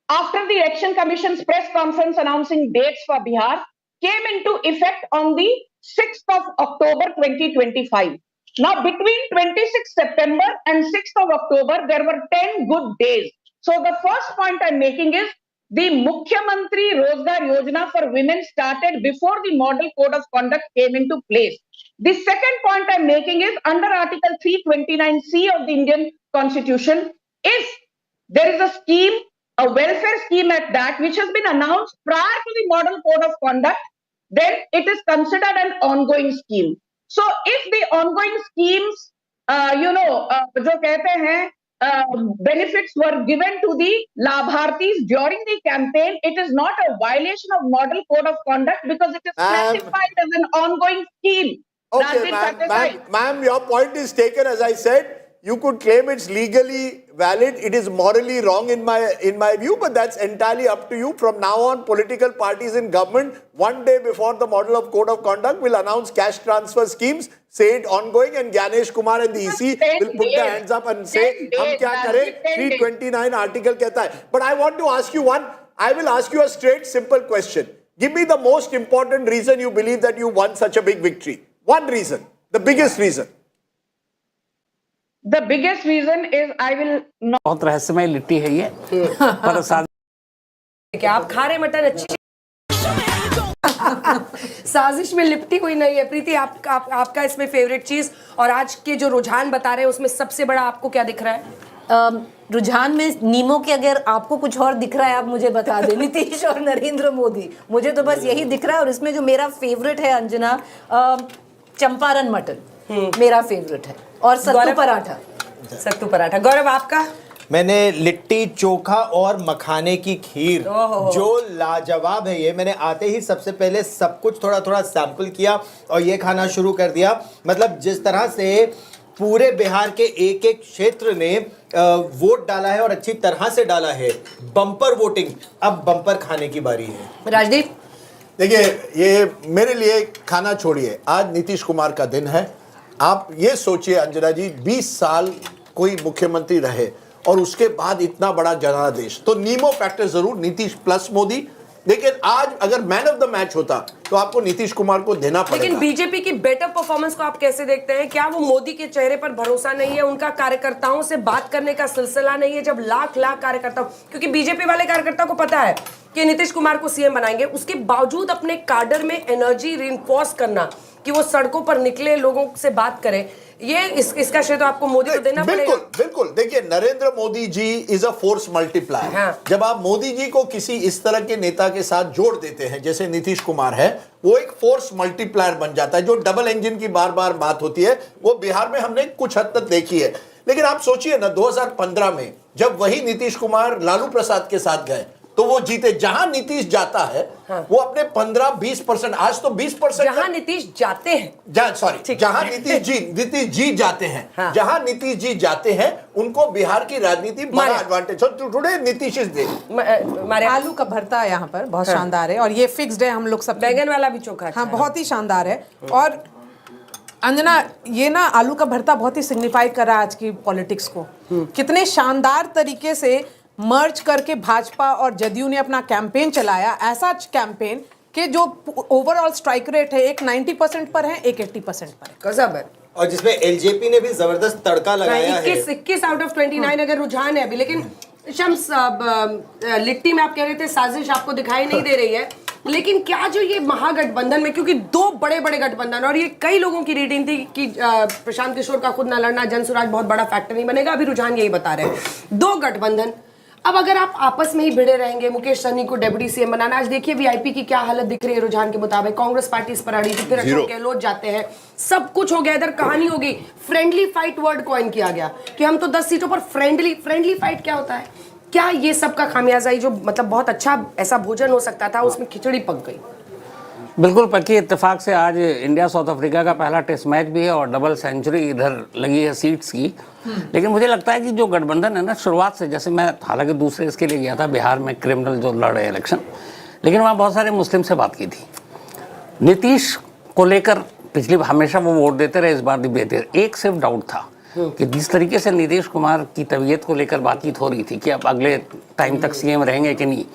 Speaker 6: after the Election Commission's press conference announcing dates for Bihar came into effect on the 6th of October 2025. Now, between 26th September and 6th of October, there were 10 good days. So, the first point I'm making is the Mukhyamantri Rozgar Yojana for women started before the model code of conduct came into place. The second point I'm making is under Article 329C of the Indian Constitution, if there is a scheme, a welfare scheme at that, which has been announced prior to the model code of conduct, then it is considered an ongoing scheme. So if the ongoing schemes, जो कहते हैं, benefits were given to the Labhartis during the campaign, it is not a violation of model code of conduct because it is classified as an ongoing scheme.
Speaker 1: Okay, ma'am, your point is taken. As I said, you could claim it's legally valid. It is morally wrong in my view, but that's entirely up to you. From now on, political parties in government, one day before the model of code of conduct, will announce cash transfer schemes, say it ongoing, and Ganesh Kumar and the EC will put their hands up and say, "Hum kya kare?" 329 article कहता है. But I want to ask you I will ask you a straight, simple question. Give me the most important reason you believe that you won such a big victory. One reason, the biggest reason.
Speaker 6: The biggest reason is I will not.
Speaker 8: बहुत रहस्यमय लिट्टी है ये. पर
Speaker 5: क्या आप खा रहे mutton अच्छी? साजिश में लिपटी कोई नहीं है. प्रीति, आपका इसमें फेवरेट चीज और आज के जो रुझान बता रहे हैं उसमें सबसे बड़ा आपको क्या दिख रहा है? रुझान में नीमो के अगर आपको कुछ और दिख रहा है आप मुझे बता दें. नीतीश और नरेंद्र मोदी, मुझे तो बस यही दिख रहा है. और इसमें जो मेरा फेवरेट है अंजना, चंपारण मटन मेरा फेवरेट है और सत्तू पराठा. गौरव, आपका?
Speaker 4: मैंने लिट्टी चोखा और मखाने की खीर, जो लाजवाब है. ये मैंने आते ही सबसे पहले सब कुछ थोड़ा थोड़ा सैंपल किया और ये खाना शुरू कर दिया. मतलब जिस तरह से पूरे बिहार के एक एक क्षेत्र ने वोट डाला है और अच्छी तरह से डाला है, बम्पर वोटिंग. अब बम्पर खाने की बारी है.
Speaker 5: राजदीप,
Speaker 1: देखिए, ये मेरे लिए खाना छोड़िए, आज नीतीश कुमार का दिन है. आप ये सोचिए अंजना जी, 20 साल कोई मुख्यमंत्री रहे और उसके बाद इतना बड़ा जनादेश. तो नीमो फैक्टर जरूर, नीतीश प्लस मोदी. लेकिन आज अगर मैन ऑफ द मैच होता तो आपको नीतीश कुमार को देना पड़ेगा.
Speaker 5: लेकिन बीजेपी की बेटर परफॉर्मेंस को आप कैसे देखते हैं? क्या वो मोदी के चेहरे पर भरोसा नहीं है? उनका कार्यकर्ताओं से बात करने का सिलसिला नहीं है? जब लाख कार्यकर्ताओं, क्योंकि बीजेपी वाले कार्यकर्ता को पता है कि नीतीश कुमार को सीएम बनाएंगे, उसके बावजूद अपने काडर में एनर्जी रिइंफोर्स करना कि वो सड़कों पर निकले, लोगों से बात करें, ये इसका श्रेय तो आपको मोदी को देना पड़ेगा.
Speaker 1: बिल्कुल. देखिए, Narendra Modi ji is a force multiplier. जब आप मोदी जी को किसी इस तरह के नेता के साथ जोड़ देते हैं जैसे नीतीश कुमार है, वो एक फोर्स मल्टीप्लायर बन जाता है. जो डबल इंजन की बार बार बात होती है वो बिहार में हमने कुछ हद तक देखी है. लेकिन आप सोचिए ना, 2015 में जब वही नीतीश कुमार लालू प्रसाद के साथ गए तो वो जीते. जहां नीतीश जाता है वो अपने 15-20%, आज तो 20%.
Speaker 5: जहां नीतीश जाते हैं,
Speaker 1: जहां नीतीश जी जाते हैं, जहां नीतीश जी जाते हैं, उनको बिहार की राजनीति बड़ा advantage. Today Nitish is there.
Speaker 3: आलू का भरता यहाँ पर बहुत शानदार है और ये फिक्स्ड है. हम लोग सब,
Speaker 5: बैंगन वाला भी चोखा,
Speaker 3: हाँ, बहुत ही शानदार है. और अंजना, ये ना आलू का भरता बहुत ही सिग्निफाई कर रहा है आज की पॉलिटिक्स को. कितने शानदार तरीके से मर्ज करके भाजपा और जदयू ने अपना कैंपेन चलाया. ऐसा कैंपेन कि जो ओवरऑल स्ट्राइक रेट है, एक 90% पर है, एक 80% पर है.
Speaker 4: गजब है. और जिसमें एलजेपी ने भी जबरदस्त तड़का लगाया है.
Speaker 5: 21 आउट ऑफ 29 अगर रुझान है अभी. लेकिन शम्स, लिट्टी में आप कह रहे थे साजिश आपको दिखाई नहीं दे रही है, लेकिन क्या जो ये महागठबंधन में, क्योंकि दो बड़े बड़े गठबंधन, और ये कई लोगों की रीडिंग थी कि प्रशांत किशोर का खुद ना लड़ना जनसुराज बहुत बड़ा फैक्टर नहीं बनेगा, अभी रुझान यही बता रहे हैं. दो गठबंधन,
Speaker 9: अब अगर आप आपस में ही भिड़े रहेंगे, मुकेश सहनी को डेप्यूटी सीएम बनाना, आज देखिए वीआईपी की क्या हालत दिख रही है रुझान के मुताबिक, कांग्रेस पार्टी इस पर अड़ी थी, फिर अशोक गहलोत जाते हैं, सब कुछ हो गया, इधर कहानी होगी। फ्रेंडली फाइट वर्ड कॉइन किया गया कि हम तो 10 सीटों पर फ्रेंडली फाइट क्या होता है? क्या ये सब का खामियाजा ही जो मतलब बहुत अच्छा ऐसा भोजन हो सकता था उसमें खिचड़ी पक गई?
Speaker 8: बिल्कुल पक्की इत्तेफाक से आज इंडिया साउथ अफ्रीका का पहला टेस्ट मैच भी है और डबल सेंचुरी इधर लगी है सीट्स की। लेकिन मुझे लगता है कि जो गठबंधन है ना, शुरुआत से, जैसे मैं हालांकि दूसरे इसके लिए गया था बिहार में, क्रिमिनल जो लड़ रहे इलेक्शन, लेकिन वहाँ बहुत सारे मुस्लिम से बात की थी। नीतीश को लेकर पिछली हमेशा वो वोट देते रहे, इस बार भी देते रहे। एक सिर्फ डाउट था कि जिस तरीके से नीतीश कुमार की तबीयत को लेकर बातचीत हो रही थी कि अब अगले टाइम तक सीएम रहेंगे कि नहीं,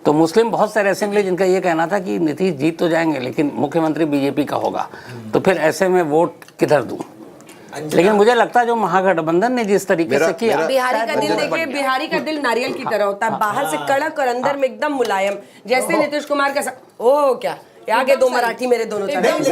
Speaker 8: तो मुस्लिम बहुत सारे ऐसे मिले जिनका ये कहना था कि नीतीश जीत तो जाएंगे लेकिन मुख्यमंत्री बीजेपी का होगा, तो फिर ऐसे में वोट किधर दूं। लेकिन मुझे लगता है जो महागठबंधन ने जिस तरीके से किया,
Speaker 9: बिहारी का दिल देखिए, बिहारी का दिल नारियल की तरह होता है, बाहर से कड़क और अंदर में एकदम मुलायम, जैसे नीतीश कुमार का ओ क्या आगे दो मराठी मेरे दोनों तरफ।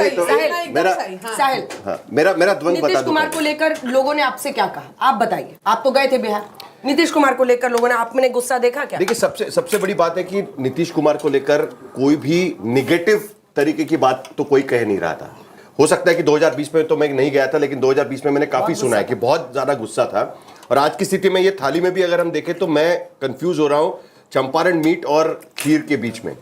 Speaker 9: साहिल,
Speaker 14: मेरा द्वंद्व बता
Speaker 9: नीतीश कुमार को लेकर लोगों ने आपसे क्या कहा, आप बताइए, आप तो गए थे बिहार। नीतीश कुमार को लेकर लोगों ने, आपने गुस्सा देखा क्या?
Speaker 14: देखिए, सबसे बड़ी बात है कि नीतीश कुमार को लेकर कोई भी निगेटिव तरीके की बात तो कोई कह नहीं रहा था। हो सकता है कि 2020 में तो मैं नहीं गया था, लेकिन 2020 में मैंने काफी सुना है कि बहुत ज्यादा गुस्सा था। और आज की स्थिति में ये थाली में भी अगर हम देखें तो मैं कंफ्यूज हो रहा हूँ चंपारण मीट और खीर के बीच में,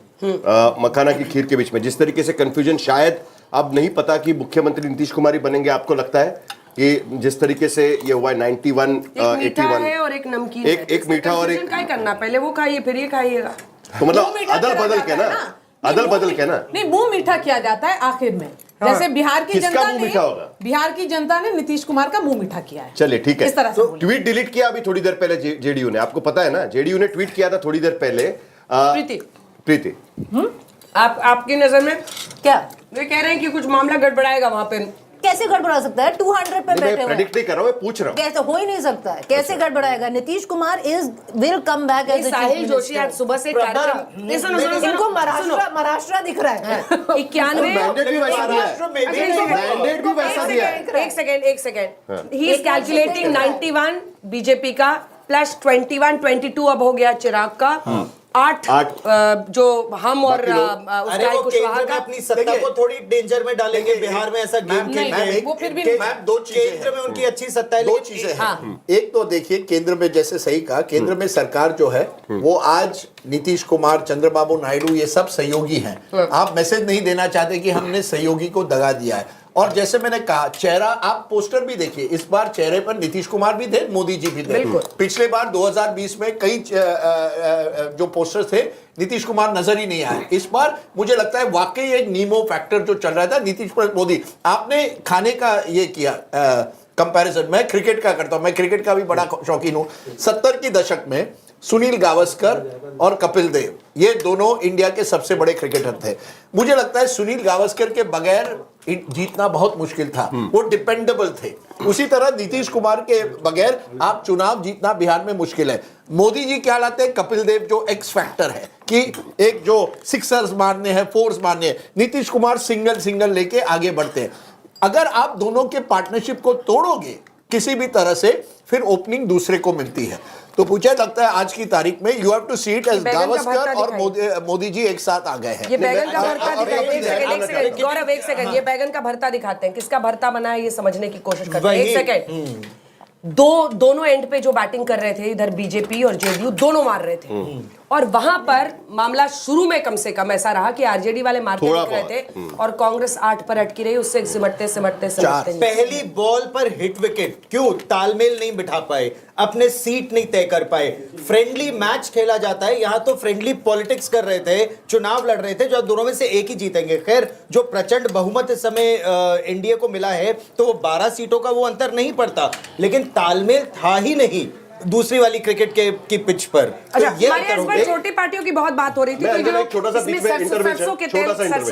Speaker 14: मखाना की खीर के बीच में। जिस तरीके से कंफ्यूजन, शायद अब नहीं पता कि मुख्यमंत्री नीतीश कुमार ही बनेंगे। आपको लगता है कि जिस तरीके से ये हुआ 91, 81
Speaker 9: है और एक नमकीन,
Speaker 14: एक मीठा और एक,
Speaker 9: क्या करना, पहले वो खाइए फिर ये खाइएगा,
Speaker 14: तो मतलब अदल बदल के ना, अदल बदल के ना,
Speaker 3: नहीं, मुंह मीठा किया जाता है आखिर में। जैसे बिहार की जनता ने नीतीश कुमार का मुंह मीठा किया है।
Speaker 14: चलिए ठीक है,
Speaker 3: इस तरह से
Speaker 14: तो ट्वीट डिलीट किया अभी थोड़ी देर पहले जेडीयू ने, आपको पता है ना, जेडीयू ने ट्वीट किया था थोड़ी देर पहले। प्रीति,
Speaker 9: आपकी नजर में क्या वे कह रहे हैं कि कुछ मामला गड़बड़ाएगा वहां पे?
Speaker 5: कैसे गड़बड़ा सकता है? 200 पे बैठे हुए,
Speaker 14: प्रेडिक्ट नहीं कर रहा हूं, मैं पूछ रहा हूं,
Speaker 5: कैसे हो ही नहीं सकता है, कैसे गड़बड़ाएगा? Nitish Kumar will come back as
Speaker 9: Sahil Joshi आज सुबह से कार्यक्रम,
Speaker 5: इनको महाराष्ट्र दिख रहा है।
Speaker 9: 91
Speaker 14: मैंडेट भी वैसा दिया है, मैंडेट भी वैसा दिया है।
Speaker 9: एक second, he is calculating 91 BJP का प्लस 21, 22 अब हो गया चिराग का, 8 जो हम और कुशवाहा का।
Speaker 4: अपनी सत्ता को थोड़ी डेंजर में डालेंगे बिहार में, ऐसा गेम खेलेंगे।
Speaker 9: वो फिर भी
Speaker 14: दो चीजें,
Speaker 4: केंद्र में उनकी अच्छी सत्ता है,
Speaker 14: दो चीजें हैं।
Speaker 1: एक तो देखिए, केंद्र में जैसे सही कहा, केंद्र में सरकार जो है वो आज नीतीश कुमार, चंद्रबाबू नायडू, ये सब सहयोगी हैं। आप मैसेज नहीं देना चाहते कि हमने सहयोगी को दगा दिया है। और जैसे मैंने कहा, चेहरा, आप पोस्टर भी देखिए, इस बार चेहरे पर नीतीश कुमार भी थे, मोदी जी भी थे। पिछले बार 2020 में कई जो पोस्टर थे, नीतीश कुमार नजर ही नहीं आए। इस बार मुझे लगता है वाकई एक नीमो फैक्टर जो चल रहा था, नीतीश पर मोदी। आपने खाने का ये किया कंपैरिजन, मैं क्रिकेट का करता हूं, मैं क्रिकेट का भी बड़ा शौकीन हूं। 70 के दशक में सुनील गावस्कर और कपिल देव, ये दोनों इंडिया के सबसे बड़े क्रिकेटर थे। मुझे लगता है सुनील गावस्कर के बगैर जीतना बहुत मुश्किल था, वो डिपेंडेबल थे। उसी तरह नीतीश कुमार के बगैर आप चुनाव जीतना बिहार में मुश्किल है। मोदी जी क्या लाते हैं? कपिल देव, जो एक्स फैक्टर है कि एक जो सिक्सर्स मारने हैं, फोर्स मारने हैं। नीतीश कुमार सिंगल लेके आगे बढ़ते हैं। अगर आप दोनों के पार्टनरशिप को तोड़ोगे किसी भी तरह से, फिर ओपनिंग दूसरे को मिलती है। तो मुझे लगता है आज की तारीख में you have to see it as Gavaskar और मोदी जी एक साथ आ गए हैं।
Speaker 9: ये बैगन का भरता दिखाते, गौरव एक सेकंड, ये बैगन का भरता दिखाते हैं, किसका भरता बना है ये समझने की कोशिश करते हैं। एक सेकंड, दोनों एंड पे जो बैटिंग कर रहे थे, इधर बीजेपी और जेडीयू दोनों मार रहे थे, और वहां पर मामला शुरू में कम से कम ऐसा रहा कि आरजेडी वाले मारते दिख रहे थे और कांग्रेस 8 पर अटकी रही, उससे सिमटते
Speaker 4: पहली बॉल पर हिट विकेट, क्यों तालमेल नहीं बिठा पाए, अपने सीट नहीं तय कर पाए। फ्रेंडली मैच खेला जाता है, यहाँ तो फ्रेंडली पॉलिटिक्स कर रहे थे, चुनाव लड़ रहे थे, जो दोनों में से एक ही जीतेंगे। खैर, जो प्रचंड बहुमत इस समय एनडीए को मिला है, तो वो 12 सीटों का वो अंतर नहीं पड़ता, लेकिन तालमेल था ही नहीं दूसरी वाली क्रिकेट की पिच पर।
Speaker 9: अच्छा, हमारे इस बार छोटी पार्टियों की बहुत बात हो रही थी, तो सरसों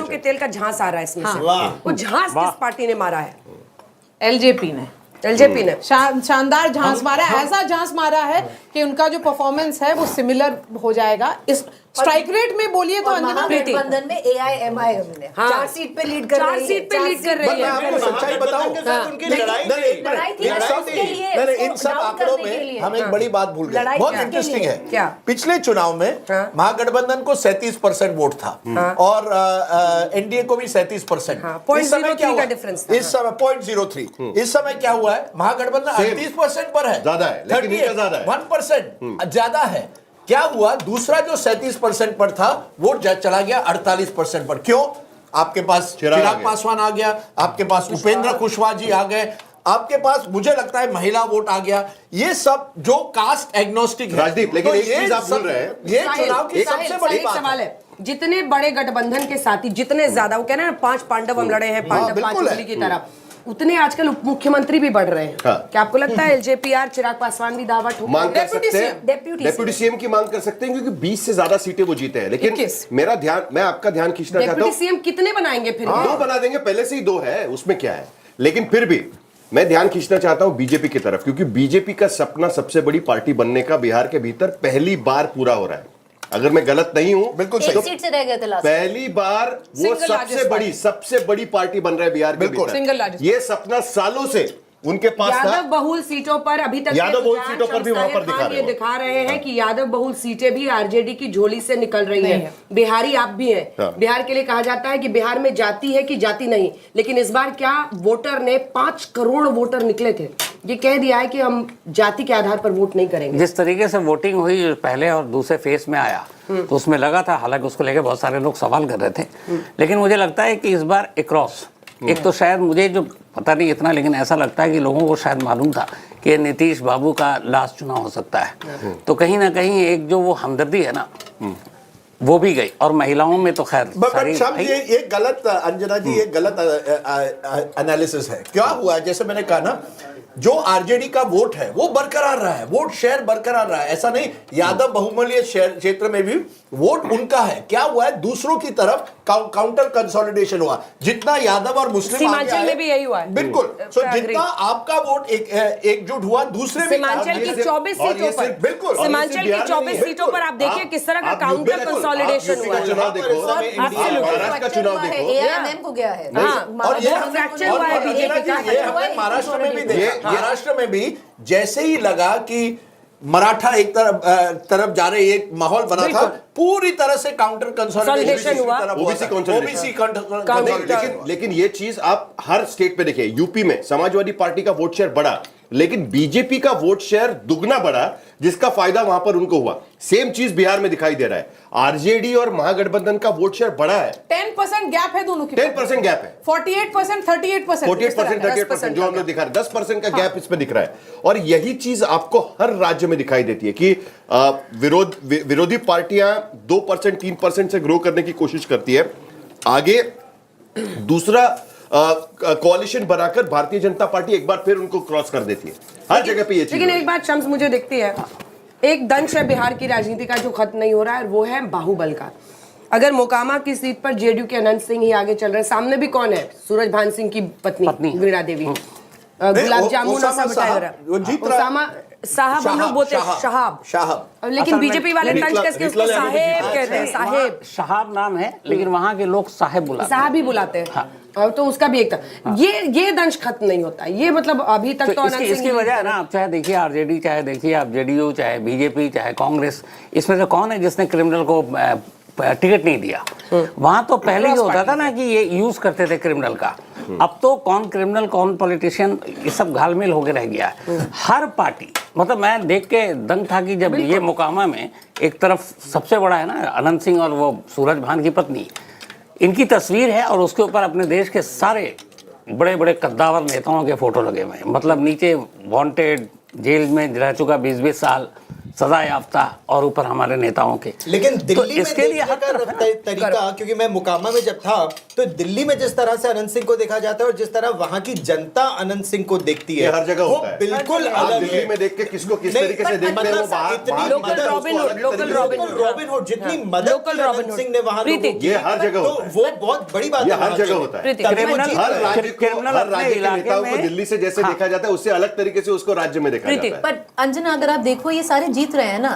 Speaker 9: के तेल का झांस आ रहा है इसमें से। वो झांस किस पार्टी ने मारा है?
Speaker 3: एलजेपी ने शानदार झांस मारा है। ऐसा झांस मारा है कि उनका जो परफॉर्मेंस है वो सिमिलर हो जाएगा। इस स्ट्राइक रेट में बोलिए तो अंजना
Speaker 5: महागठबंधन में AIMIM ने 4 सीट पे लीड कर रही है, 4 सीट पे लीड कर रही है।
Speaker 1: आपको सच्चाई बताऊं, इन सब आंकड़ों में हम एक बड़ी बात भूल गए, बहुत इंटरेस्टिंग है।
Speaker 9: क्या?
Speaker 1: पिछले चुनाव में महागठबंधन को 37% वोट था और एनडीए को भी 37%। इस समय क्या हुआ? इस समय 0.03। इस समय क्या हुआ है? महागठबंधन 38% पर है,
Speaker 14: ज्यादा है, लेकिन इनका ज्यादा है,
Speaker 1: 1% ज्यादा है। क्या हुआ? दूसरा जो 37% पर था वो चला गया 48% पर। क्यों? आपके पास चिराग पासवान आ गया, आपके पास उपेंद्र कुशवाहा जी आ गए, आपके पास मुझे लगता है महिला वोट आ गया। ये सब जो कास्ट एग्नोस्टिक है।
Speaker 14: राजदीप, लेकिन एक चीज आप भूल रहे हैं,
Speaker 1: ये चुनाव की सबसे बड़ी बात
Speaker 9: सवाल है। जितने बड़े गठबंधन के साथी, जितने ज्यादा, वो कह रहे हैं 5 पांडव हम लड़े हैं, पांडव 5 उंगली की तरह, उतने आजकल उप मुख्यमंत्री भी बढ़ रहे हैं। क्या आपको लगता है एलजेपीआर चिराग पासवान भी दावा ठोक
Speaker 14: मांग कर सकते हैं? डेप्यूटी सीएम की मांग कर सकते हैं, क्योंकि 20 से ज्यादा सीटें वो जीते हैं। लेकिन मैं आपका ध्यान खींचना चाहता हूं,
Speaker 9: डेप्यूटी सीएम कितने बनाएंगे फिर?
Speaker 14: 2 बना देंगे, पहले से ही 2 है, उसमें क्या है। लेकिन फिर भी मैं ध्यान खींचना चाहता हूं बीजेपी की तरफ, क्योंकि बीजेपी का सपना सबसे बड़ी पार्टी बनने का बिहार के भीतर पहली बार पूरा हो रहा है। अगर मैं गलत नहीं हूं,
Speaker 1: बिल्कुल
Speaker 5: एक सीट से रह गए थे लास्ट,
Speaker 14: पहली बार वो सबसे बड़ी पार्टी बन रहा है बिहार के भीतर। ये सपना सालों से उनके पास था।
Speaker 9: यादव बहुल सीटों पर अभी तक
Speaker 14: यादव बहुल सीटों पर भी वहां पर
Speaker 9: दिखा रहे हैं कि यादव बहुल सीटें भी आरजेडी की झोली से निकल रही है। बिहारी आप भी हैं। बिहार के लिए कहा जाता है कि बिहार में जाति है कि जाति नहीं, लेकिन इस बार क्या वोटर ने 5 करोड़ वोटर निकले थे, ये कह दिया है कि हम जाति के आधार पर वोट नहीं करेंगे।
Speaker 8: जिस तरीके से वोटिंग हुई पहले और दूसरे फेज में आया तो उसमें लगा था, हालांकि उसको लेकर बहुत सारे लोग सवाल कर रहे थे, लेकिन मुझे लगता है कि इस बार अक्रॉस एक तो शायद मुझे जो पता नहीं इतना, लेकिन ऐसा लगता है कि लोगों को शायद मालूम था कि नीतीश बाबू का लास्ट चुनाव हो सकता है, तो कहीं ना कहीं एक जो वो हमदर्दी है ना वो भी गई। और महिलाओं में तो खैर
Speaker 1: ये गलत, अंजना जी, ये गलत एनालिसिस है। क्या हुआ? जैसे मैंने कहा ना, जो आरजेडी का वोट है वो बरकरार रहा है, वोट शेयर बरकरार रहा है। ऐसा नहीं, यादव बहुमूल्य क्षेत्र में भी वोट उनका है। क्या हुआ है? दूसरों की तरफ काउंटर कंसोलिडेशन हुआ। जितना यादव और मुस्लिम
Speaker 9: सीमांचल में भी यही हुआ है।
Speaker 1: बिल्कुल। सो जितना आपका वोट एकजुट हुआ, दूसरे
Speaker 9: सीमांचल की 24 सीटों पर,
Speaker 1: बिल्कुल
Speaker 9: सीमांचल की 24 सीटों पर आप देखिए किस तरह का काउंटर कंसोलिडेशन हुआ है।
Speaker 14: चुनाव देखो, महाराष्ट्र का चुनाव देखो,
Speaker 5: AIMIM को गया है,
Speaker 1: और ये फ्रैक्चर हुआ है बीजेपी का। महाराष्ट्र में भी देखा, महाराष्ट्र में भी जैसे ही लगा कि मराठा एक तरफ जा रहे, एक माहौल बना था, पूरी तरह से काउंटर कंसोलिडेशन हुआ, ओबीसी
Speaker 14: लेकिन ये चीज आप हर स्टेट पे देखिए। यूपी में समाजवादी पार्टी का वोट शेयर बढ़ा, लेकिन बीजेपी का वोट शेयर दुगना बढ़ा, जिसका फायदा वहां पर उनको हुआ। सेम चीज बिहार में दिखाई दे रहा है। आरजेडी और महागठबंधन का वोट शेयर बढ़ा है,
Speaker 3: 10% गैप है दोनों की,
Speaker 14: 10% गैप है,
Speaker 3: 48% 38%
Speaker 14: जो हम लोग दिखा रहे, 10% का गैप इसमें दिख रहा है। और यही चीज आपको हर राज्य में दिखाई देती है कि विरोधी पार्टियां 2% 3% से ग्रो करने की कोशिश करती है, आगे दूसरा कोalition बनाकर भारतीय जनता पार्टी एक बार फिर उनको क्रॉस कर देती है। हर जगह पे ये चीज।
Speaker 9: लेकिन एक बात शम्स मुझे दिखती है, एक दंश है बिहार की राजनीति का जो खत्म नहीं हो रहा है, वो है बाहुबल का। अगर मोकामा की सीट पर जेडीयू के अनंत सिंह ही आगे चल रहे हैं, सामने भी कौन है? सूरज भान सिंह की पत्नी वीणा देवी, गुलाब जामुन ओसामा साहब, हम लोग बोलते हैं शहाब, लेकिन बीजेपी वाले तंज कसके उसको साहेब कहते हैं। साहेब
Speaker 8: शहाब नाम है, लेकिन वहाँ के लोग साहेब बुलाते हैं,
Speaker 9: साहब ही बुलाते हैं। और तो उसका भी एक था। ये दंश खत्म नहीं होता, ये मतलब अभी तक तो
Speaker 8: इसकी वजह है ना। आप चाहे देखिए आरजेडी, चाहे देखिए आप जेडीयू, चाहे बीजेपी, चाहे कांग्रेस, इसमें से कौन है जिसने क्रिमिनल को टिकट नहीं दिया? वहां तो पहले ही होता था ना कि ये यूज करते थे क्रिमिनल का। अब तो कौन क्रिमिनल कौन पॉलिटिशियन, ये सब घालमेल होके रह गया है। हर पार्टी, मतलब मैं देख के दंग था कि जब ये मोकामा में एक तरफ सबसे बड़ा है ना अनंत सिंह और वो सूरज भान की पत्नी, इनकी तस्वीर है और उसके ऊपर अपने देश के सारे बड़े बड़े कद्दावर नेताओं के फोटो लगे हुए हैं। मतलब नीचे वांटेड, जेल में रह चुका 20-20 साल, सजा याफ्ता, और ऊपर हमारे नेताओं के।
Speaker 4: लेकिन दिल्ली
Speaker 8: तो इसके
Speaker 4: में
Speaker 8: लिए
Speaker 4: तरीका, क्योंकि मैं मुकामा में जब था तो दिल्ली में जिस तरह से अनंत सिंह को देखा जाता है और जिस तरह वहां की जनता अनंत सिंह को देखती है,
Speaker 14: हर जगह होता है।
Speaker 4: बिल्कुल अलग
Speaker 14: दिल्ली में देख के किसको किस तरीके से देखते हैं,
Speaker 4: लोकल रॉबिन हुड जितनी मदद अनंत सिंह ने वहां,
Speaker 14: ये हर जगह होता है।
Speaker 4: वो बहुत बड़ी बात है,
Speaker 14: हर जगह होता है। हर राज्य के नेताओं को दिल्ली से जैसे देखा जाता है, उससे अलग तरीके से उसको राज्य में देखा जाता है।
Speaker 5: पर अंजना, अगर आप देखो ये सारे जीत रहे हैं ना,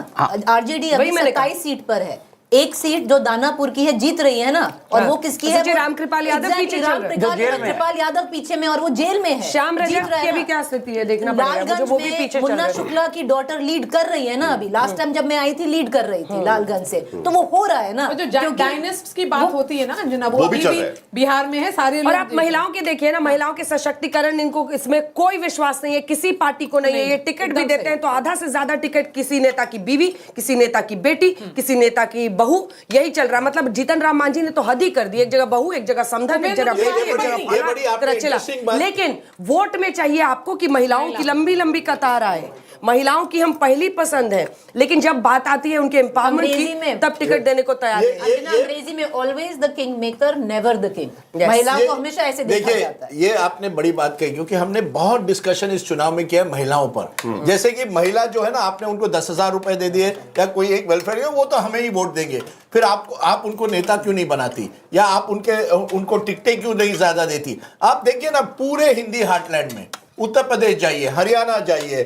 Speaker 5: आरजेडी अभी 27 सीट पर है, एक सीट जो दानापुर की है जीत रही है ना, और वो किसकी है?
Speaker 9: जी, रामकृपाल यादव पीछे चल रहे हैं।
Speaker 5: रामकृपाल यादव पीछे में, और वो जेल में है।
Speaker 9: श्याम रजक की अभी क्या स्थिति है देखना पड़ेगा मुझे, वो भी पीछे चल रहे हैं।
Speaker 5: मुन्ना शुक्ला की डॉटर लीड कर रही है ना अभी, लास्ट टाइम जब मैं आई थी लीड कर रही थी लालगंज से, तो वो हो रहा है ना।
Speaker 3: जो डायनेस्ट्स की बात होती है ना अंजना, वो अभी भी बिहार में है सारे।
Speaker 9: और आप महिलाओं के देखिए ना, महिलाओं के सशक्तिकरण, इनको इसमें कोई विश्वास नहीं है, किसी पार्टी को नहीं है। ये टिकट भी देते हैं तो आधा से ज्यादा टिकट किसी नेता की बीवी, किसी नेता की बेटी, किसी नेता की बहू, यही चल रहा। मतलब जीतन राम मांझी ने तो हद ही कर दी, एक जगह बहू, एक जगह समधन, एक जगह बेटी, एक जगह चला। लेकिन वोट में चाहिए आपको कि महिलाओं की लंबी लंबी कतार आए, महिलाओं की हम पहली पसंद है, लेकिन जब बात आती है उनके एम्पावरमेंट की तब टिकट देने को तैयार है।
Speaker 5: अंग्रेजी में always the king maker never the king, महिलाओं को हमेशा ऐसे देखा जाता है।
Speaker 1: ये आपने बड़ी बात कही, क्योंकि हमने बहुत डिस्कशन इस चुनाव में किया है महिलाओं पर। जैसे कि महिला जो है ना, आपने उनको 10,000 रुपए दे दिए, क्या कोई एक वेलफेयर, वो तो हमें ही वोट देंगे, फिर आप उनको नेता क्यों नहीं बनाती, या आप उनको टिकटें क्यों नहीं ज्यादा देती? आप देखिए ना, पूरे हिंदी हार्टलैंड में उत्तर प्रदेश जाइए, हरियाणा जाइए,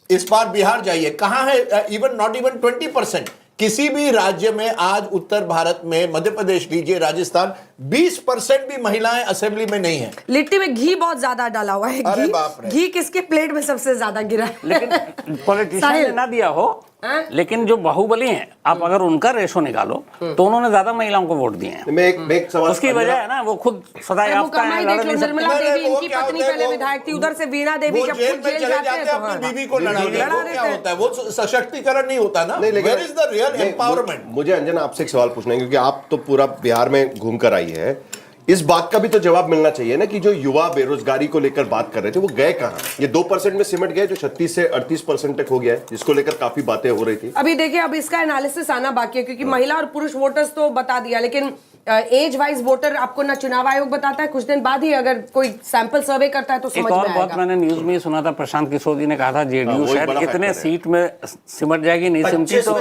Speaker 1: इस बार बिहार जाइए, कहां है इवन नॉट इवन 20%। किसी भी राज्य में आज उत्तर भारत में, मध्य प्रदेश लीजिए, राजस्थान, 20% भी महिलाएं असेंबली में नहीं है।
Speaker 9: लिट्टी में घी बहुत ज्यादा डाला हुआ है।
Speaker 1: अरे बाप रे।
Speaker 9: घी किसके प्लेट में सबसे ज्यादा गिरा है?
Speaker 8: लेकिन पॉलिटिशियन ने ना दिया हो, लेकिन जो बाहुबली हैं, आप अगर उनका रेशो निकालो तो उन्होंने ज्यादा महिलाओं को वोट दिए हैं।
Speaker 14: मैं एक सवाल,
Speaker 8: उसकी वजह है ना, वो खुद सदा याफ्ता है, लड़ नहीं सकती।
Speaker 9: निर्मला देवी इनकी पत्नी पहले विधायक थी, उधर से वीणा देवी जब
Speaker 1: जेल में चले जाते हैं अपनी बीवी को लड़ा देते हैं, क्या होता है? वो सशक्तिकरण नहीं होता ना। Where is the real empowerment?
Speaker 14: मुझे अंजना आपसे एक सवाल पूछना है, क्योंकि आप तो पूरा बिहार में घूम कर आई है, इस बात का भी तो जवाब मिलना चाहिए ना कि जो युवा बेरोजगारी को लेकर बात कर रहे थे वो गए कहां? ये 2% में सिमट गए जो 36 से 38% तक हो गया है, जिसको लेकर काफी बातें हो रही थी।
Speaker 9: अभी देखिए, अब इसका एनालिसिस आना बाकी है, क्योंकि महिला और पुरुष वोटर्स तो बता दिया, लेकिन एज वाइज वोटर आपको ना चुनाव आयोग बताता है, कुछ दिन बाद ही अगर कोई सैंपल सर्वे करता है तो समझ में आएगा।
Speaker 8: एक और बात मैंने न्यूज में सुना था, प्रशांत किशोर जी ने कहा था जेडीयू शायद कितने सीट में सिमट जाएगी, नहीं सिमटी तो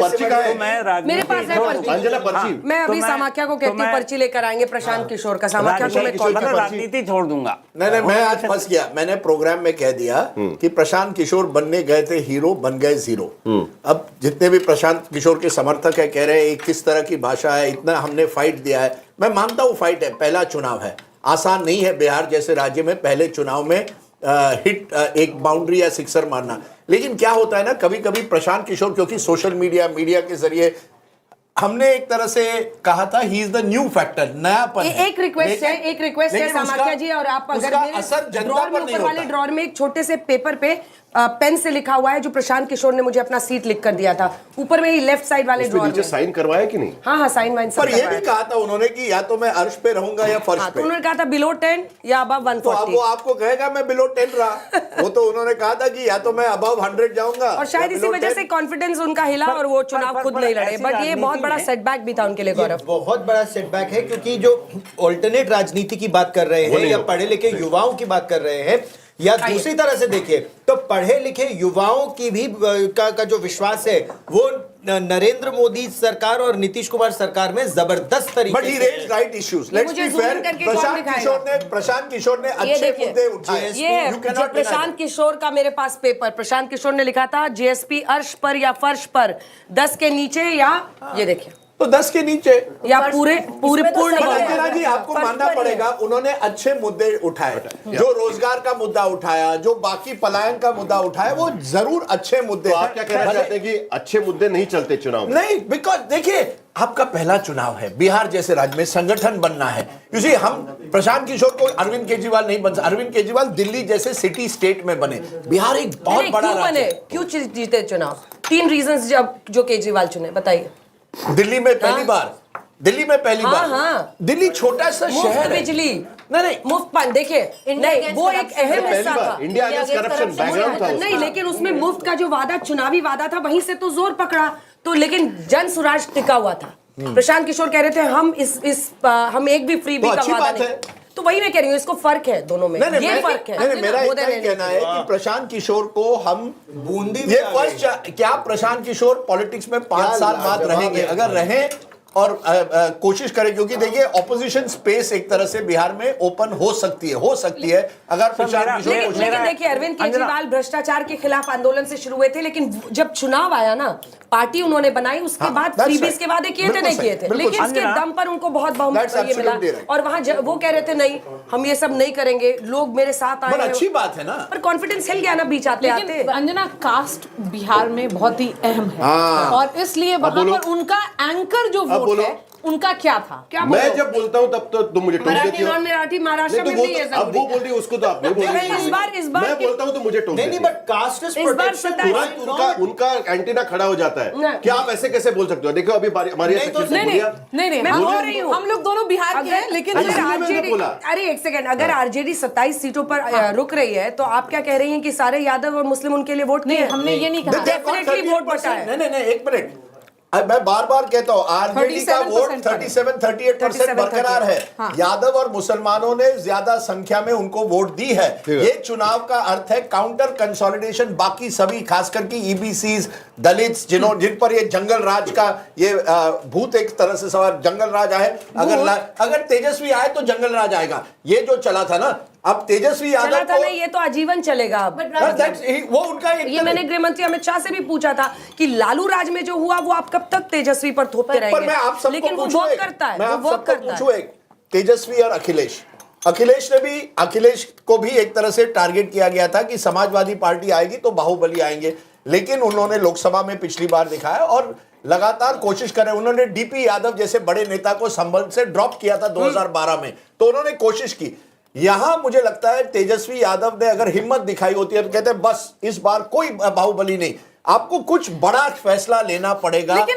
Speaker 8: मैं
Speaker 9: मेरे पास है पर्ची, मैं अभी समाख्या को कहती हूँ पर्ची लेकर आएंगे प्रशांत किशोर का, समाख्या को मैं कॉल करके
Speaker 8: राजनीति छोड़ दूंगा।
Speaker 1: नहीं, मैं आज फंस गया। मैंने प्रोग्राम में कह दिया कि प्रशांत किशोर बनने गए थे हीरो, बन गए जीरो। अब जितने भी प्रशांत किशोर के समर्थक है कह रहे हैं किस तरह की भाषा है, इतना हमने फाइट दिया है। मैं मानता हूं फाइट है, पहला चुनाव है, आसान नहीं है बिहार जैसे राज्य में पहले चुनाव में हिट एक बाउंड्री या सिक्सर मारना। लेकिन क्या होता है ना, कभी कभी प्रशांत किशोर, क्योंकि सोशल मीडिया के जरिए हमने एक तरह से कहा था he is the new factor, नयापन।
Speaker 9: एक रिक्वेस्ट है समाख्या जी, और आप अगर
Speaker 1: असर जनता पर नहीं
Speaker 9: ऊपर वाले
Speaker 1: होता।
Speaker 9: ड्रॉर में एक छोटे से पेपर पे पेन से लिखा हुआ है जो प्रशांत किशोर ने मुझे अपना सीट लिख कर दिया था, ऊपर में ही लेफ्ट साइड वाले ड्रॉर में
Speaker 14: साइन करवाया कि नहीं?
Speaker 9: हाँ, साइन वाइन सब
Speaker 1: पर ये भी कहा था उन्होंने कि या तो मैं अर्श पे रहूंगा या फर्श पे।
Speaker 9: तो उन्होंने कहा था बिलो 10 या अबव 140।
Speaker 1: तो अब वो आपको कहेगा मैं बिलो 10 रहा, वो तो उन्होंने कहा था कि या तो मैं अबव 100 जाऊंगा,
Speaker 9: और शायद इसी वजह से कॉन्फिडेंस उनका हिला और वो चुनाव खुद नहीं लड़े। बट ये बहुत बड़ा सेटबैक भी था उनके लिए गौरव,
Speaker 4: बहुत बड़ा सेटबैक है, क्योंकि जो ऑल्टरनेट राजनीति की बात कर रहे हैं या पढ़े लिखे युवाओं की बात कर रहे हैं, या दूसरी तरह से देखिए तो पढ़े लिखे युवाओं की भी का जो विश्वास है वो नरेंद्र मोदी सरकार और नीतीश कुमार सरकार में जबरदस्त तरीके से
Speaker 1: right issues. Let's be fair, Prashant Kishore ने अच्छे मुद्दे उठाए।
Speaker 9: ये प्रशांत किशोर का मेरे पास पेपर, प्रशांत किशोर ने लिखा था जीएसपी अर्श पर या फर्श पर, 10 के नीचे, या ये देखिए
Speaker 1: तो 10 के नीचे
Speaker 9: या पूरे पूर्ण
Speaker 1: जी आपको मानना पड़ेगा, उन्होंने अच्छे मुद्दे उठाए, जो रोजगार का मुद्दा उठाया, जो बाकी पलायन का मुद्दा उठाया, वो जरूर अच्छे मुद्दे।
Speaker 14: आप क्या कहना चाहते हैं कि अच्छे मुद्दे नहीं चलते चुनाव में?
Speaker 1: नहीं, बिकॉज देखिए आपका पहला चुनाव है, बिहार जैसे राज्य में संगठन बनना है। यूसी हम प्रशांत किशोर को अरविंद केजरीवाल नहीं बन सकते, अरविंद केजरीवाल दिल्ली जैसे सिटी स्टेट में बने, बिहार एक बहुत बड़ा राज्य है।
Speaker 9: क्यों जीते चुनाव? 3 रीजंस जो केजरीवाल चुने, बताइए।
Speaker 1: दिल्ली में पहली बार, दिल्ली छोटा सा शहर है,
Speaker 9: बिजली नहीं मुफ्त पानी, देखिए नहीं वो एक अहम हिस्सा था,
Speaker 14: इंडिया अगेंस्ट करप्शन बैकग्राउंड था
Speaker 9: नहीं, लेकिन उसमें मुफ्त का जो वादा, चुनावी वादा था, वहीं से तो जोर पकड़ा, तो लेकिन जन स्वराज टिका हुआ था। प्रशांत किशोर कह रहे थे हम एक भी फ्रीबी का वादा नहीं, तो वही मैं कह रही हूँ, इसको फर्क है दोनों में, ये फर्क है।
Speaker 1: मेरा कहना है कि प्रशांत किशोर को हम बूंदी, ये फर्स्ट, क्या प्रशांत किशोर पॉलिटिक्स में 5 साल बाद रहेंगे? अगर रहे और कोशिश करें, क्योंकि देखिए ऑपोजिशन स्पेस एक तरह से बिहार में ओपन हो सकती है अगर प्रशांत किशोर।
Speaker 9: लेकिन देखिए अरविंद केजरीवाल भ्रष्टाचार के खिलाफ आंदोलन से शुरू हुए थे, लेकिन जब चुनाव आया ना पार्टी उन्होंने बनाई, उसके बाद फ्रीबीज के वादे किए थे, नहीं किए थे, लेकिन इसके दम पर उनको बहुत बहुमत ये मिला। और वहां वो कह रहे थे नहीं हम ये सब नहीं करेंगे, लोग मेरे साथ आए,
Speaker 1: अच्छी बात है ना,
Speaker 9: पर कॉन्फिडेंस हिल गया ना बीच आते आते।
Speaker 3: अंजना, कास्ट बिहार में बहुत ही अहम है और इसलिए वहां पर उनका एंकर जो वोट है उनका क्या था? क्या
Speaker 14: मैं जब बोलता हूं तब तो तुम मुझे टोक देती हो।
Speaker 9: मराठी महाराष्ट्र में नहीं है,
Speaker 14: अब वो बोल रही है उसको तो आप नहीं बोल रही।
Speaker 9: इस बार
Speaker 14: मैं बोलता हूं तो मुझे टोक देती
Speaker 4: नहीं, बट कास्ट इज प्रोटेक्शन,
Speaker 14: तुरंत उनका एंटीना खड़ा हो जाता है। क्या आप ऐसे कैसे बोल सकते हो? देखो अभी हमारी
Speaker 3: नहीं, मैं बोल रही हूँ, हम लोग दोनों बिहार के हैं, लेकिन
Speaker 9: अरे एक सेकंड, अगर आरजेडी 27 सीटों पर रुक रही है तो आप क्या कह रही हैं कि सारे यादव और मुस्लिम उनके लिए वोट
Speaker 3: नहीं, हमने ये नहीं कहा।
Speaker 9: डेफिनेटली वोट बचा है।
Speaker 1: नहीं, एक मिनट, मैं बार बार कहता हूँ आरजेडी का वोट 37-38% बरकरार है। यादव और मुसलमानों ने ज्यादा संख्या में उनको वोट दी है। ये चुनाव का अर्थ है काउंटर कंसोलिडेशन। बाकी सभी खासकर की ईबीसीज, दलित्स, जिन पर ये जंगल राज का ये भूत एक तरह से सवाल, जंगल राज आए, अगर तेजस्वी आए तो जंगल राज आएगा, ये जो चला था ना, अब तेजस्वी यादव को
Speaker 9: नहीं, ये तो आजीवन चलेगा।
Speaker 1: वो उनका
Speaker 9: ये मैंने गृह मंत्री अमित शाह से भी पूछा था कि लालू राज में जो हुआ वो आप कब तक तेजस्वी पर थोपते रहेंगे, लेकिन वो वोट करता है, वो वोट करता है।
Speaker 1: तेजस्वी और अखिलेश को भी एक तरह से टारगेट किया गया था कि समाजवादी पार्टी आएगी तो बाहुबली आएंगे, लेकिन उन्होंने लोकसभा में पिछली बार दिखाया और लगातार कोशिश कर रहे हैं। उन्होंने डीपी यादव जैसे बड़े नेता को संभल से ड्रॉप किया था 2012 में, तो उन्होंने कोशिश की। यहां मुझे लगता है तेजस्वी यादव ने अगर हिम्मत दिखाई होती है तो कहते हैं बस इस बार कोई बाहुबली नहीं, आपको कुछ बड़ा फैसला लेना पड़ेगा।
Speaker 3: लेकिन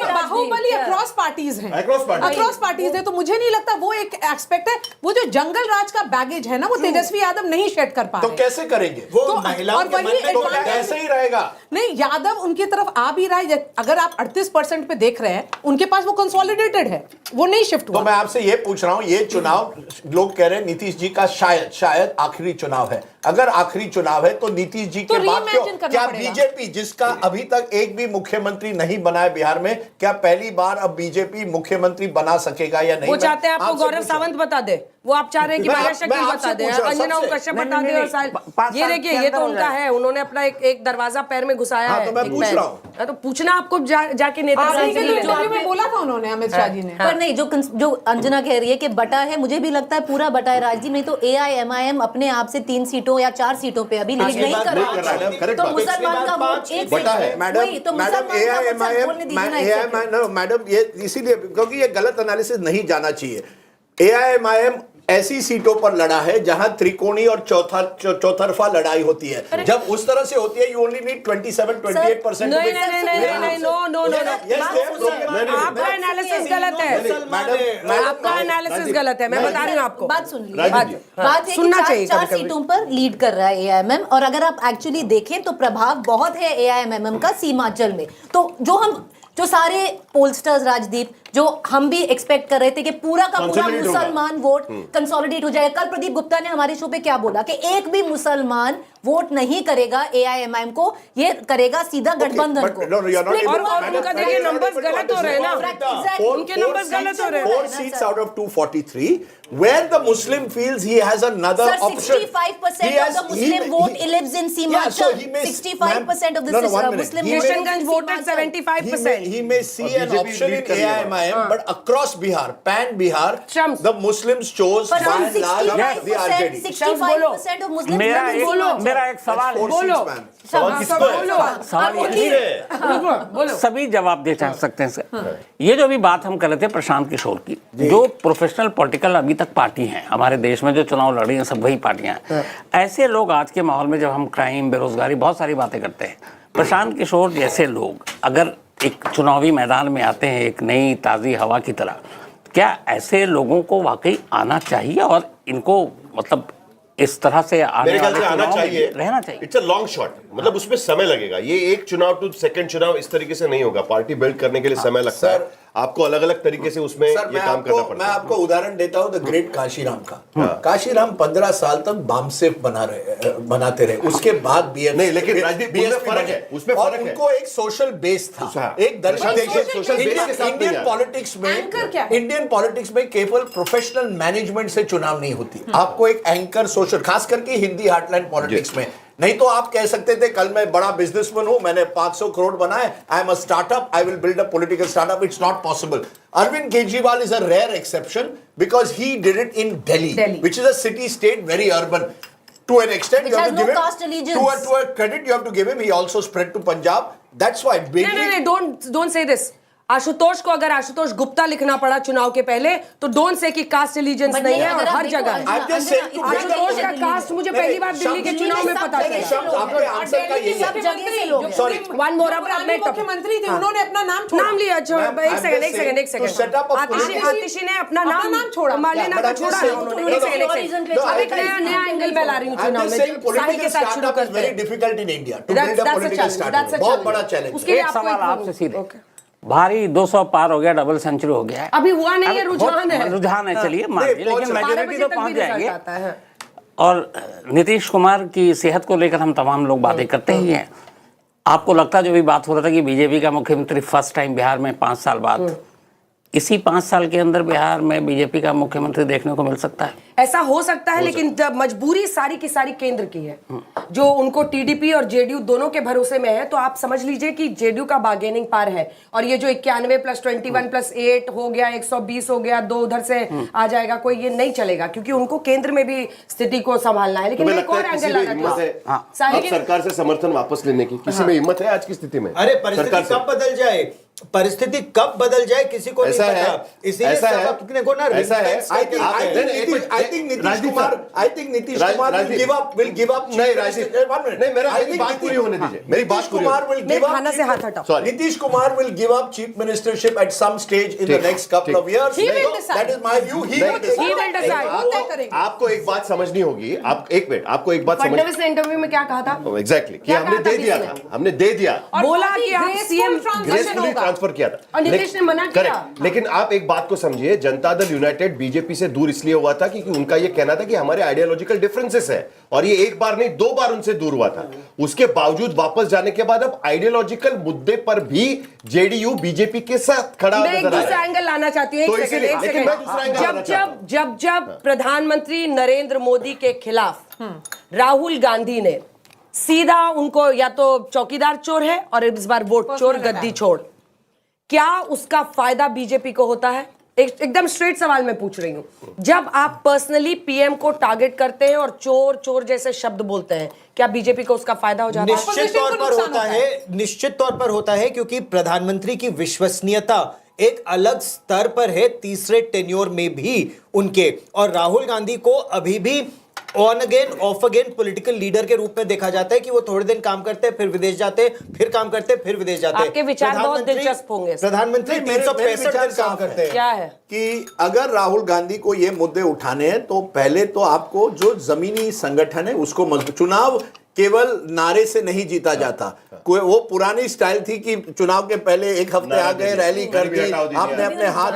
Speaker 3: बाहुबली अक्रॉस पार्टीज हैं, अक्रॉस पार्टीज है, तो मुझे नहीं लगता वो एक एस्पेक्ट है। वो जो जंगल राज का बैगेज है ना, वो तेजस्वी यादव नहीं शेड कर पा रहे।
Speaker 1: तो कैसे करेंगे वो? महिलाओं के मन में तो ऐसे ही रहेगा।
Speaker 3: नहीं, यादव उनकी तरफ आ भी रहा है। अगर आप 38% पे देख रहे हैं, उनके पास वो कंसोलिडेटेड है, वो नहीं शिफ्ट हुआ।
Speaker 1: तो मैं आपसे ये पूछ रहा हूं, ये चुनाव लोग कह रहे हैं नीतीश जी का शायद आखिरी चुनाव है। अगर आखिरी चुनाव है तो नीतीश जी के बाद क्या बीजेपी, जिसका अभी तक एक भी मुख्यमंत्री नहीं बना है बिहार में, क्या पहली बार अब बीजेपी मुख्यमंत्री बना सकेगा या नहीं?
Speaker 9: वो चाहते हैं आपको गौरव सावंत बता दे, वो आप चाह रहे हैं कि महाराष्ट्र की बता दे, अंजना कश्यप बता दे, और ये देखिए ये तो उनका है, उन्होंने अपना एक दरवाजा पैर में घुसाया है।
Speaker 1: तो मैं पूछ रहा हूं,
Speaker 9: तो पूछना आपको जाके नेता
Speaker 3: में बोला था उन्होंने, अमित शाह जी ने।
Speaker 5: पर नहीं, जो अंजना कह रही है कि बटा है, मुझे भी लगता है पूरा बटा है राजदीप। नहीं तो AIMIM अपने आप से 3 सीटों या 4 सीटों पे अभी लीड नहीं कर रहा, तो मुसलमान का वोट एक
Speaker 1: बटा है। मैडम ये इसीलिए क्योंकि ये गलत एनालिसिस नहीं जाना चाहिए। AIMIM ऐसी सीटों पर लड़ा है जहां त्रिकोणी और चौतरफा लड़ाई होती है। जब उस तरह से होती है, यू ओनली नीड 27-28%।
Speaker 9: आपका एनालिसिस गलत है, आपका एनालिसिस गलत है, मैं बता रही हूँ आपको।
Speaker 5: बात सुन लीजिए, बात सुनना चाहिए। 4 सीटों पर लीड कर रहा है AIMIM, और अगर आप एक्चुअली देखें तो प्रभाव बहुत है AIMIM का सीमांचल में। तो जो सारे पोलस्टर्स राजदीप, जो हम भी एक्सपेक्ट कर रहे थे कि पूरा का पूरा मुसलमान वोट कंसोलिडेट हो जाएगा। कल प्रदीप गुप्ता ने हमारे शो पे क्या बोला कि एक भी मुसलमान वोट नहीं करेगा AIMIM को, ये करेगा सीधा गठबंधन को।
Speaker 9: और उनका देखिए नंबर्स गलत हो रहे हैं ना, उनके नंबर्स गलत हो रहे हैं।
Speaker 1: 4 seats out of 243 where the Muslim feels he has another option.
Speaker 5: 65% of the Muslim vote lives in Simachal. 65% of the Muslim
Speaker 9: Kishanganj voted 75%.
Speaker 1: He may see an option in AIMIM, but across Bihar, pan Bihar, the Muslims chose by and large the RJD.
Speaker 5: 65% of Muslims
Speaker 8: मेरा एक सवाल सभी जवाब दे सकते हैं। ये जो भी बात हम कर रहे थे प्रशांत किशोर की, जो प्रोफेशनल पॉलिटिकल अभी तक पार्टी हैं हमारे देश में, जो चुनाव लड़ी हैं, सब वही पार्टियां हैं। ऐसे लोग आज के माहौल में, जब हम क्राइम, बेरोजगारी, बहुत सारी बातें करते हैं, प्रशांत किशोर जैसे लोग अगर एक चुनावी मैदान में आते हैं एक नई ताज़ी हवा की तरह, क्या ऐसे लोगों को वाकई आना चाहिए और इनको मतलब इस तरह से
Speaker 14: मेरे ख्याल से आना चाहिए,
Speaker 8: रहना चाहिए?
Speaker 14: इट्स अ लॉन्ग शॉट, मतलब उसमें समय लगेगा। ये एक चुनाव टू सेकंड चुनाव इस तरीके से नहीं होगा। पार्टी बिल्ड करने के लिए समय लगता है, आपको अलग अलग तरीके से उसमें ये काम करना पड़ता है।
Speaker 1: मैं आपको उदाहरण देता हूं द ग्रेट काशीराम का। काशीराम 15 साल तक बामसेफ बनाते रहे, उसके बाद BF
Speaker 14: नहीं, लेकिन उसमें फर्क है, उसमें फर्क है।
Speaker 1: उनको एक सोशल बेस था, एक इंडियन पॉलिटिक्स में केवल प्रोफेशनल मैनेजमेंट से चुनाव नहीं होती, आपको एक एंकर सोशल, खास करके हिंदी हार्टलैंड पॉलिटिक्स में नहीं तो आप कह सकते थे कल मैं बड़ा बिजनेसमैन हूं, मैंने 500 करोड़ बनाए, I am a startup, I will build a political startup. It's not possible. Arvind Kejriwal is a rare exception because he did it in Delhi, which is a city state, very urban. To an extent,
Speaker 5: Which
Speaker 1: you have
Speaker 5: has
Speaker 1: to
Speaker 5: no
Speaker 1: give
Speaker 5: caste
Speaker 1: him
Speaker 5: allegiance.
Speaker 1: to a credit you have to give him. He also spread to Punjab. That's why.
Speaker 9: No, don't say this. Ashutosh को अगर आशुतोष गुप्ता लिखना पड़ा चुनाव के पहले तो don't say कि cast allegiance नहीं है और हर जगह आशुतोष का कास्ट मुझे पहली बार दिल्ली के चुनाव में पता चला.
Speaker 1: आपके आंसर का यही है.
Speaker 9: सॉरी वन मोर
Speaker 3: मुख्यमंत्री थे, उन्होंने अपना नाम
Speaker 9: लिया. एक सेकंड आतिशी ने अपना नाम छोड़ा, मालेना का छोड़ा उन्होंने. एक नया एंगल मैं ला रही हूँ चुनाव में साहिल के साथ शुरू करते हैं.
Speaker 1: Very difficult in India to build a political startup. बहुत बड़ा चैलेंज.
Speaker 9: उसके लिए
Speaker 8: आपसे सीधे भारी 200 पार हो गया, डबल सेंचुरी हो गया है.
Speaker 9: अभी हुआ नहीं है, रुझान है.
Speaker 8: चलिए मान लीजिए, लेकिन मेजोरिटी तो पहुंच जाएगी. और नीतीश कुमार की सेहत को लेकर हम तमाम लोग बातें करते ही हैं. आपको लगता है जो भी बात हो रहा था कि बीजेपी का मुख्यमंत्री फर्स्ट टाइम बिहार में 5 साल बाद, इसी 5 साल के अंदर बिहार में बीजेपी का मुख्यमंत्री देखने को मिल सकता है?
Speaker 9: ऐसा हो सकता है, लेकिन जब मजबूरी सारी की सारी केंद्र की है, जो उनको टीडीपी और जेडीयू दोनों के भरोसे में है, तो आप समझ लीजिए कि जेडीयू का बार्गेनिंग पार है. और ये जो 91 + 21 + 8 हो गया, 120 हो गया, 2 उधर से आ जाएगा, कोई ये नहीं चलेगा, क्योंकि उनको केंद्र में भी स्थिति को संभालना है. लेकिन एक और एंगल
Speaker 14: सरकार से समर्थन वापस लेने की किसी में हिम्मत है आज की स्थिति में?
Speaker 4: अरे परिस्थिति कब बदल जाए, परिस्थिति कब बदल जाए किसी को नहीं पता. इसीलिए कितने को ना
Speaker 1: ऐसा है. I think Nitish Kumar will give up.
Speaker 14: नहीं राजीव, नहीं मेरी बात पूरी होने दीजिए. मेरी बात पूरी
Speaker 9: खाना से हाथ हटाओ.
Speaker 1: Nitish Kumar will give up chief ministership at some stage in the next couple of years.
Speaker 3: He will decide.
Speaker 1: That is my view. He will decide.
Speaker 14: आपको एक बात समझनी होगी. आप एक मिनट, आपको एक बात
Speaker 9: फडणवीस ने इंटरव्यू में क्या कहा था?
Speaker 14: एग्जैक्टली कि हमने दे दिया था, हमने दे दिया,
Speaker 9: बोला कि आप सीएम
Speaker 14: ग्रेसफुली ट्रांसफर किया था,
Speaker 9: और नीतीश ने मना किया.
Speaker 14: लेकिन आप एक बात को समझिए, जनता दल यूनाइटेड बीजेपी से दूर इसलिए हुआ था क्योंकि उनका ये कहना था कि हमारे आइडियोलॉजिकल डिफरेंसेस है, और ये एक बार नहीं 2 बार उनसे दूर हुआ था. उसके बावजूद वापस जाने के बाद अब आइडियोलॉजिकल मुद्दे पर भी जेडीयू बीजेपी के साथ खड़ा नजर आ रहा है.
Speaker 9: मैं दूसरा एंगल लाना चाहती हूँ. जब प्रधानमंत्री नरेंद्र मोदी के खिलाफ राहुल गांधी ने सीधा उनको या तो चौकीदार चोर है और इस बार वोट चोर गद्दी छोड़, क्या उसका फायदा बीजेपी को होता है? एकदम स्ट्रेट सवाल मैं पूछ रही हूं. जब आप पर्सनली पीएम को टारगेट करते हैं और चोर चोर जैसे शब्द बोलते हैं, क्या बीजेपी को उसका फायदा हो जाता है?
Speaker 4: निश्चित तौर पर होता है, निश्चित तौर पर होता है, क्योंकि प्रधानमंत्री की विश्वसनीयता एक अलग स्तर पर है तीसरे टेन्योर में भी उनके. और राहुल गांधी को अभी भी on again of again political leader के रूप में देखा जाता है कि वो थोड़े दिन काम करते हैं, फिर विदेश जाते हैं, फिर काम करते हैं, फिर विदेश जाते हैं.
Speaker 9: आपके विचार बहुत दिलचस्प होंगे.
Speaker 4: प्रधानमंत्री 365 दिन काम करते हैं.
Speaker 9: क्या है
Speaker 1: कि अगर राहुल गांधी को ये मुद्दे उठाने हैं तो पहले तो आपको जो जमीनी संगठन है उसको मजबूत. चुनाव केवल नारे से नहीं जीता जाता. कोई वो पुरानी स्टाइल थी कि चुनाव के पहले एक हफ्ते आ गए, रैली कर दी, आपने अपने हाथ.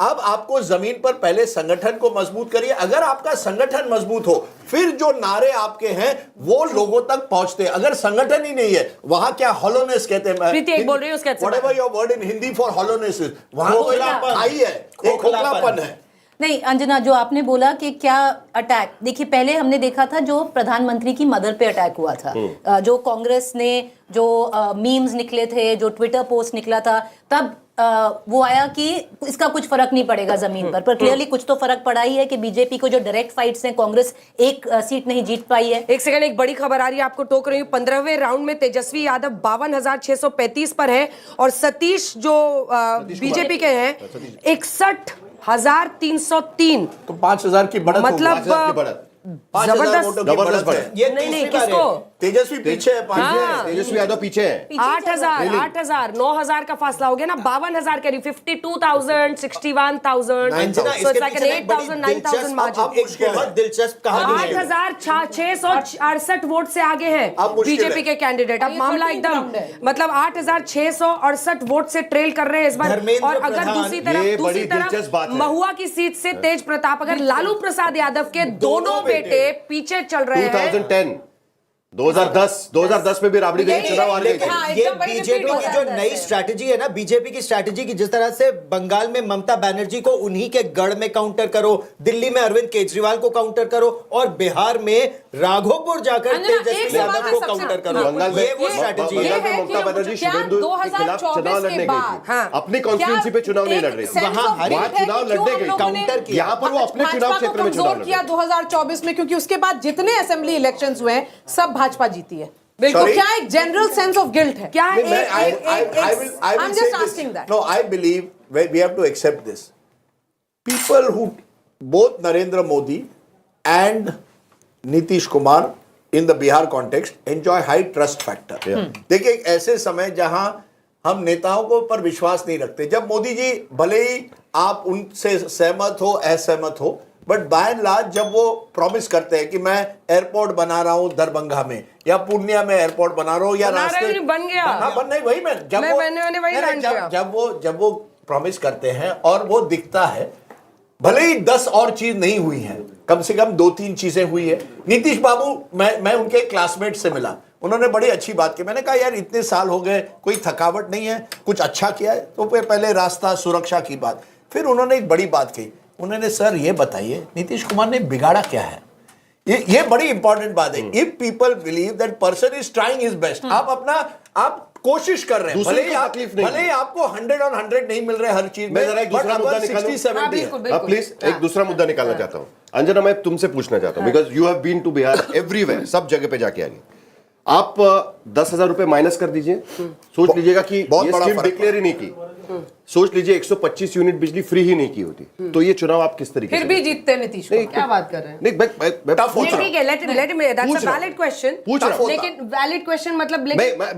Speaker 1: अब आपको जमीन पर पहले संगठन को मजबूत करिए. अगर आपका संगठन मजबूत हो, फिर जो नारे आपके हैं वो लोगों तक पहुंचते. अगर संगठन ही नहीं है, वहां क्या हॉलोनेस कहते हैं, whatever your word in Hindi for hollowness, वहां तो आई है, एक खोखलापन है.
Speaker 5: नहीं अंजना, जो आपने बोला कि क्या अटैक, देखिए पहले हमने देखा था जो प्रधानमंत्री की मदर पे अटैक हुआ था, जो कांग्रेस ने जो मीम्स निकले थे, जो ट्विटर पोस्ट निकला था, तब वो आया कि इसका कुछ फर्क नहीं पड़ेगा जमीन पर क्लियरली कुछ तो फर्क पड़ा ही है कि बीजेपी को जो डायरेक्ट फाइट्स हैं, कांग्रेस एक सीट नहीं जीत पाई है.
Speaker 9: एक सेकंड, एक बड़ी खबर आ रही है, आपको टोक रही हूँ. 15वें राउंड में तेजस्वी यादव 52,635 पर है और सतीश जो बीजेपी के हैं 61,303.
Speaker 1: तो 5,000 की बढ़त,
Speaker 9: मतलब
Speaker 14: जबरदस्त बढ़त.
Speaker 4: ये
Speaker 9: नहीं किसको?
Speaker 1: तेजस्वी पीछे है.
Speaker 14: तेजस्वी यादव पीछे है.
Speaker 9: 8,000 9,000 का फासला हो गया ना. 52,000 कह रही, 52,000 61,000, so it's like an 8,000 9,000 margin.
Speaker 4: दिलचस्प कहानी है.
Speaker 9: 8,668 वोट से आगे हैं बीजेपी के कैंडिडेट. अब मामला एकदम मतलब 8,668 वोट से ट्रेल कर रहे हैं इस बार. और अगर दूसरी तरफ महुआ की सीट से तेज प्रताप, अगर लालू प्रसाद यादव के दोनों बेटे पीछे चल रहे हैं,
Speaker 14: 2010 में भी राबड़ी देवी चुनाव हार गई थी।
Speaker 4: ये बीजेपी की जो नई स्ट्रैटेजी है ना, बीजेपी की स्ट्रैटेजी की, जिस तरह से बंगाल में ममता बनर्जी को उन्हीं के गढ़ में काउंटर करो, दिल्ली में अरविंद केजरीवाल को काउंटर करो और बिहार में राघोपुर जाकर तेजस्वी यादव को काउंटर करो।
Speaker 14: बंगाल में
Speaker 4: ये वो स्ट्रैटेजी है।
Speaker 14: बंगाल में ममता बनर्जी शुभेंदु के खिलाफ चुनाव लड़ने गई थी, अपनी कॉन्स्टिट्यूंसी पे चुनाव नहीं लड़ रही थी, वहां चुनाव लड़ने गई, काउंटर किया। यहाँ पर वो अपने चुनाव क्षेत्र में चुनाव
Speaker 3: किया 2024 में, क्योंकि उसके बाद जितने असेंबली इलेक्शंस हुए हैं सब भाजपा जीती है। बिल्कुल, क्या एक जनरल सेंस ऑफ गिल्ट है क्या? I'm just asking that.
Speaker 1: No, I believe we have to accept this. People who, both Narendra Modi and Nitish Kumar in the Bihar context, enjoy high trust factor. देखिए, एक ऐसे समय जहां हम नेताओं को पर विश्वास नहीं रखते, जब मोदी जी भले ही आप उनसे सहमत हो असहमत हो, बट बाय एंड लार्ज जब वो प्रॉमिस करते हैं कि मैं एयरपोर्ट बना रहा हूँ दरभंगा में या पूर्णिया में एयरपोर्ट बना रहा हूँ या रास्ते
Speaker 9: बन गया,
Speaker 1: बन नहीं, वही मैं जब वो प्रॉमिस करते हैं और वो दिखता है, भले ही 10 और चीज नहीं हुई है, कम से कम 2-3 चीजें हुई है। नीतीश बाबू, मैं उनके क्लासमेट से मिला, उन्होंने बड़ी अच्छी बात की। मैंने कहा यार इतने साल हो गए, कोई थकावट नहीं है, कुछ अच्छा किया है? तो फिर पहले रास्ता सुरक्षा की बात, फिर उन्होंने एक बड़ी बात कही, उन्होंने सर ये बताइए नीतीश कुमार ने बिगाड़ा क्या है? ये बड़ी इंपॉर्टेंट बात है। If people believe that person is trying his best, आप कोशिश कर रहे हैं, भले ही आपको 100 on 100 नहीं मिल रहे हर चीज में,
Speaker 14: मैं जरा एक दूसरा मुद्दा निकालूं, प्लीज एक दूसरा मुद्दा निकालना चाहता हूं। अंजना, मैं तुमसे पूछना चाहता हूं, because you have been to Bihar everywhere, सब जगह पे जाके आगे। आप 10,000 रुपए माइनस कर दीजिए, सोच लीजिएगा कि ये स्कीम डिक्लेयर ही नहीं की, सोच लीजिए 125 यूनिट बिजली फ्री ही नहीं की होती, तो ये चुनाव आप किस तरीके
Speaker 9: फिर भी जीतते नीतीश कुमार? क्या बात कर रहे हैं?
Speaker 14: नहीं, मैं पूछ रहा हूं,
Speaker 9: दैट्स अ वैलिड क्वेश्चन, लेकिन वैलिड क्वेश्चन मतलब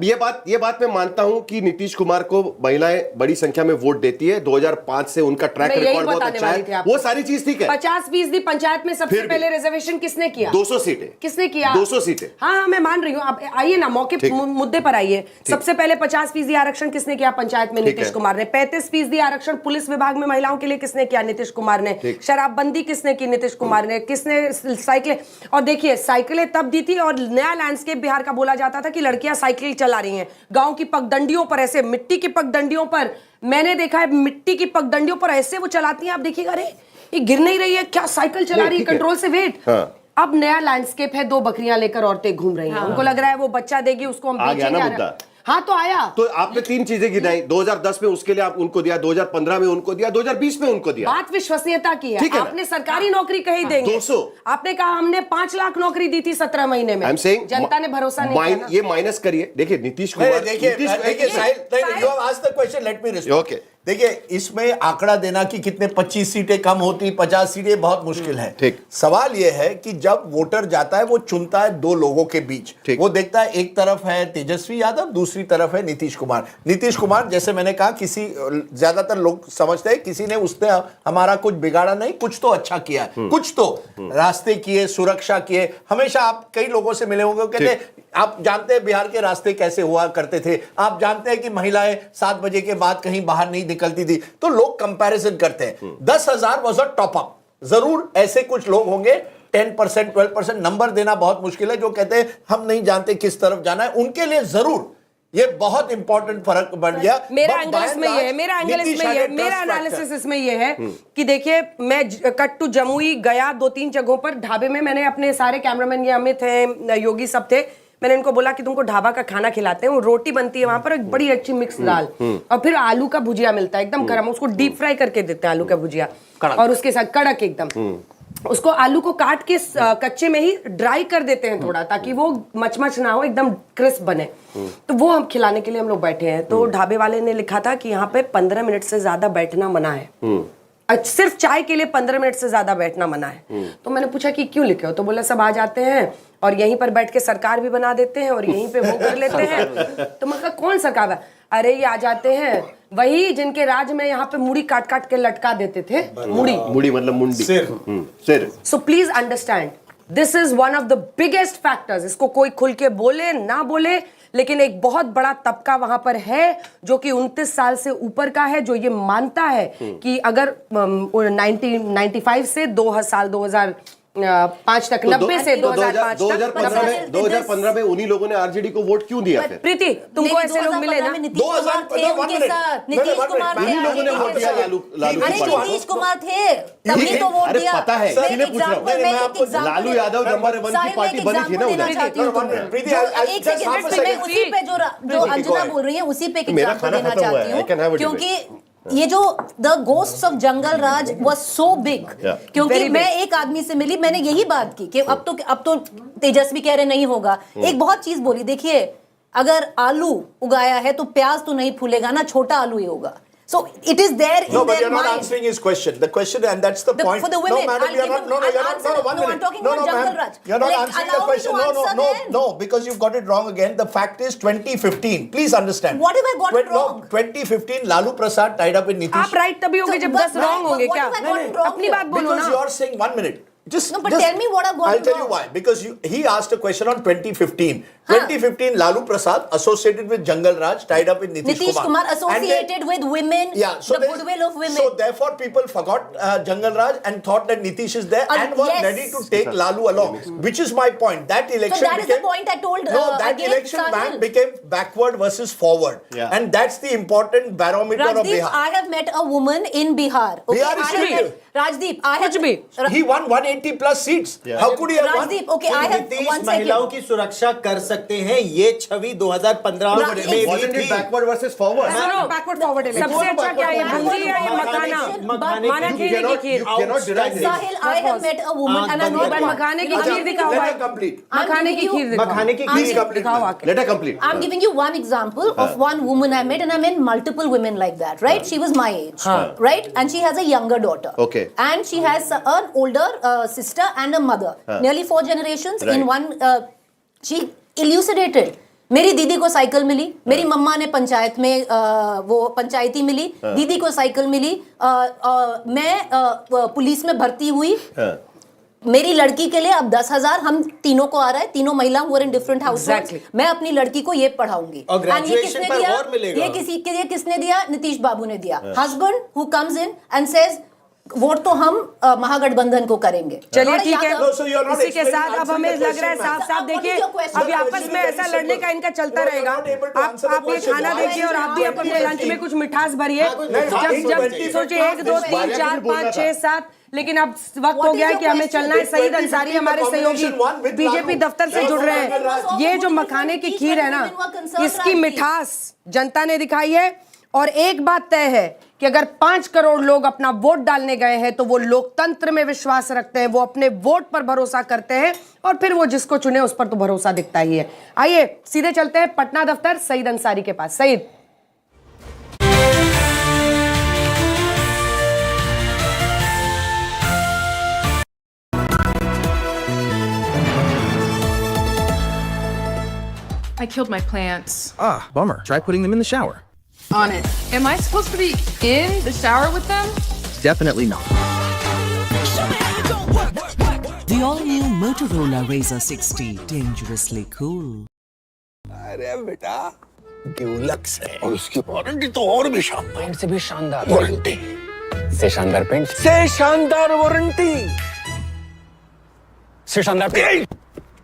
Speaker 14: ये बात मैं मानता हूं कि नीतीश कुमार को महिलाएं बड़ी संख्या में वोट देती है, 2005 से उनका ट्रैक रिकॉर्ड बहुत अच्छा है, वो सारी चीज ठीक है।
Speaker 9: 50% पंचायत में सबसे पहले रिजर्वेशन किसने किया?
Speaker 14: 200 सीटें
Speaker 9: किसने किया?
Speaker 14: 200 सीटें।
Speaker 9: हाँ, मैं मान रही हूँ, आप आइए ना मौके मुद्दे पर आइए। सबसे पहले 50% आरक्षण किसने किया पंचायत में? नीतीश कुमार ने। 35% आरक्षण पुलिस विभाग में महिलाओं के लिए किसने किया? नीतीश कुमार ने। शराबबंदी किसने की? नीतीश कुमार ने। किसने साइकिलें, और देखिए साइकिलें तब दी थी, और नया लैंडस्केप बिहार का बोला जाता था कि लड़कियां साइकिल चला रही हैं गांव की पगडंडियों पर, ऐसे मिट्टी की पगडंडियों पर। मैंने देखा है मिट्टी की पगडंडियों पर ऐसे वो चलाती हैं, आप देखिएगा, अरे ये गिर नहीं रही है क्या, साइकिल चला रही है कंट्रोल से वेट। अब नया लैंडस्केप है, 2 बकरियां लेकर औरतें घूम रही हैं, उनको लग रहा है वो बच्चा देगी, उसको हम बेचेंगे। हाँ, तो आया,
Speaker 14: तो आपने 3 चीजें गिनाई, 2010 में उसके लिए आप उनको दिया, 2015 में उनको दिया, 2020 में उनको दिया।
Speaker 9: बात विश्वसनीयता की है। आपने सरकारी नौकरी कहीं देंगे,
Speaker 14: 200,
Speaker 9: आपने कहा हमने 5 लाख नौकरी दी थी 17 महीने में, जनता ने भरोसा नहीं किया।
Speaker 14: ये माइनस करिए, देखिए नीतीश कुमार,
Speaker 1: देखिए इसमें आंकड़ा देना कि कितने 25 सीटें कम होती, 50 सीटें, बहुत मुश्किल है।
Speaker 14: ठीक,
Speaker 1: सवाल यह है कि जब वोटर जाता है वो चुनता है 2 लोगों के बीच, वो देखता है एक तरफ है तेजस्वी यादव, दूसरी तरफ है नीतीश कुमार। नीतीश कुमार, जैसे मैंने कहा, किसी ज्यादातर लोग समझते हैं किसी ने उसने हमारा कुछ बिगाड़ा नहीं, कुछ तो अच्छा किया, कुछ तो रास्ते किए, सुरक्षा किए। हमेशा आप कई लोगों से मिले होंगे, कहते आप जानते हैं बिहार के रास्ते कैसे हुआ करते थे, आप जानते हैं कि महिलाएं 7 बजे के बाद कहीं बाहर नहीं निकलती थी, तो लोग कंपैरिजन करते हैं। 10,000 वाज अ टॉप अप। जरूर ऐसे कुछ लोग होंगे, 10%, 12% नंबर देना बहुत मुश्किल है, जो कहते हैं हम नहीं जानते किस तरफ जाना है, उनके लिए जरूर ये बहुत इंपॉर्टेंट फर्क बन गया।
Speaker 9: मेरा एंगल इसमें ये है, मेरा एनालिसिस इसमें ये है कि देखिए, मैं कट टू जमुई गया 2-3 जगहों पर, ढाबे में मैंने अपने सारे कैमरामैन, ये अमित है, योगी सब थे, मैंने इनको बोला कि तुमको ढाबा का खाना खिलाते हैं, वो रोटी बनती है वहां पर, एक बड़ी अच्छी मिक्स दाल, और फिर आलू का भुजिया मिलता है एकदम गर्म, उसको डीप फ्राई करके देते हैं आलू का भुजिया, और उसके साथ कड़क एकदम, उसको आलू को काट के कच्चे में ही ड्राई कर देते हैं थोड़ा, ताकि वो मचमच ना हो, एकदम क्रिस्प बने। तो वो हम खिलाने के लिए हम लोग बैठे हैं, तो ढाबे वाले ने लिखा था कि यहाँ पे 15 मिनट से ज्यादा बैठना मना है, सिर्फ चाय के लिए 15 मिनट से ज्यादा बैठना मना है। तो मैंने पूछा कि क्यों लिखे हो, तो बोला सब आ जाते हैं और यहीं पर बैठ के सरकार भी बना देते हैं और यहीं पे वो कर लेते हैं। तो मैं कहा कौन सरकार है? अरे ये आ जाते हैं वही जिनके राज में यहाँ पे मुड़ी काट काट के लटका देते थे।
Speaker 14: मुड़ी मतलब मुंडी, सिर।
Speaker 9: So please understand, this is one of the biggest factors. इसको कोई खुल के बोले ना बोले, लेकिन एक बहुत बड़ा तबका वहां पर है जो कि 29 साल से ऊपर का है, जो ये मानता है कि अगर 1995 से 2000 5 तक 90 से 2005 तक
Speaker 14: 2015 में उन्हीं लोगों ने आरजेडी को वोट क्यों दिया फिर?
Speaker 9: प्रीति तुमको ऐसे लोग मिले ना?
Speaker 5: नीतीश कुमार थे उनके साथ, नीतीश कुमार थे,
Speaker 14: लोगों ने वोट दिया लालू
Speaker 5: नीतीश कुमार थे तभी तो वोट दिया।
Speaker 14: पता है इसीलिए पूछ रहा हूँ। लालू यादव नंबर 1 की पार्टी बनी थी ना उधर।
Speaker 5: एक सेकंड मैं उसी पे जो अंजना बोल रही है उसी पे एक एग्जांपल देना चाहती हूँ, क्योंकि ये जो the ghost of jungle Raj was so big, क्योंकि मैं एक आदमी से मिली, मैंने यही बात की कि अब तो तेजस्वी कह रहे नहीं होगा। एक बहुत चीज बोली, देखिए अगर आलू उगाया है तो प्याज तो नहीं फूलेगा ना, छोटा आलू ही होगा। So it is there in their mind.
Speaker 1: No, but you're not answering his question. The question, and that's the point.
Speaker 5: For the women,
Speaker 1: no, madam, you're not. No, you're not. No, 1 minute.
Speaker 5: I'm talking about Jungle Raj.
Speaker 1: You're not answering the question. No, because you've got it wrong again. The fact is 2015. Please understand.
Speaker 5: What have I got it wrong?
Speaker 1: No, 2015. Lalu Prasad tied up with Nitish.
Speaker 9: आप right तभी होंगे जब 10 wrong होंगे क्या? अपनी बात बोलो ना।
Speaker 1: Because you're saying 1 minute.
Speaker 5: No, but tell me what I've got
Speaker 1: I'll tell
Speaker 5: wrong.
Speaker 1: you why. Because he asked a question on 2015. 2015, Lalu Prasad associated with Jungle Raj, tied up with Nitish
Speaker 5: Kumar associated with women, the goodwill of women.
Speaker 1: So therefore, people forgot Jungle Raj and thought that Nitish is there and was ready to take Lalu along, which is my point. That election
Speaker 5: so that is the point I told.
Speaker 1: No, that election became backward versus forward, and that's the important barometer of Bihar.
Speaker 5: I have met a woman in Bihar. Okay,
Speaker 1: Bihar is real.
Speaker 5: Rajdeep, I have.
Speaker 1: He won 180 plus seats. How could he have won?
Speaker 5: Rajdeep, okay, I have one second.
Speaker 4: महिलाओं की सुरक्षा कर सकते हैं, ये छवि 2015 में
Speaker 14: थी। Backward versus forward.
Speaker 9: Backward forward सबसे अच्छा क्या है, भुंजी या ये मखाना खीर की खीर?
Speaker 5: साहिल, I have met a woman and I know that
Speaker 9: मखाने की खीर दिखाओ। मखाने की खीर दिखाओ।
Speaker 14: मखाने की खीर दिखाओ। Let her complete.
Speaker 5: I'm giving you one example of one woman I met, and I met multiple women like that, right? She was my age, right? And she has a younger daughter.
Speaker 14: Okay.
Speaker 5: And she has an older sister and a mother. Nearly 4 generations in one. She elucidated. मेरी दीदी को cycle मिली, मेरी मम्मा ने पंचायत में वो पंचायती मिली, दीदी को cycle मिली, मैं पुलिस में भर्ती हुई, मेरी लड़की के लिए अब 10,000 हम तीनों को आ रहा है, तीनों महिला हुआ इन डिफरेंट हाउस। मैं अपनी लड़की को ये पढ़ाऊंगी।
Speaker 4: और ग्रेजुएशन पर और मिलेगा।
Speaker 5: ये किसने दिया? नीतीश बाबू ने दिया। Husband who comes in and says vote तो हम महागठबंधन को करेंगे।
Speaker 9: चलिए ठीक है, इसी के साथ अब हमें लग रहा है साफ देखिए, अभी आपस में ऐसा लड़ने का इनका चलता रहेगा। आप ये खाना देखिए और आप भी अपने लंच में कुछ मिठास भरिए। जब सोचिए 1 2 3 4 5 6 7, लेकिन अब वक्त हो गया है कि हमें चलना है। सईद अंसारी हमारे सहयोगी बीजेपी दफ्तर से जुड़ रहे हैं। ये जो मखाने की खीर है ना, इसकी मिठास जनता ने दिखाई है। और एक बात तय है कि अगर 5 करोड़ लोग अपना वोट डालने गए हैं तो वो लोकतंत्र में विश्वास रखते हैं, वो अपने वोट पर भरोसा करते हैं और फिर वो जिसको चुने उस पर तो भरोसा दिखता ही है। आइए सीधे चलते हैं पटना दफ्तर सईद अंसारी के पास। Saeed,
Speaker 17: I killed my plants.
Speaker 19: Ah, bummer. Try putting them in the shower.
Speaker 17: On it. Am I supposed to be in the shower with them?
Speaker 19: Definitely not.
Speaker 22: The all-new Motorola Razr 60, dangerously cool.
Speaker 23: अरे बेटा, Dulux है और उसकी warranty तो और भी शानदार। Paint से भी शानदार वारंटी। से शानदार पेंट से शानदार वारंटी। से शानदार पेंट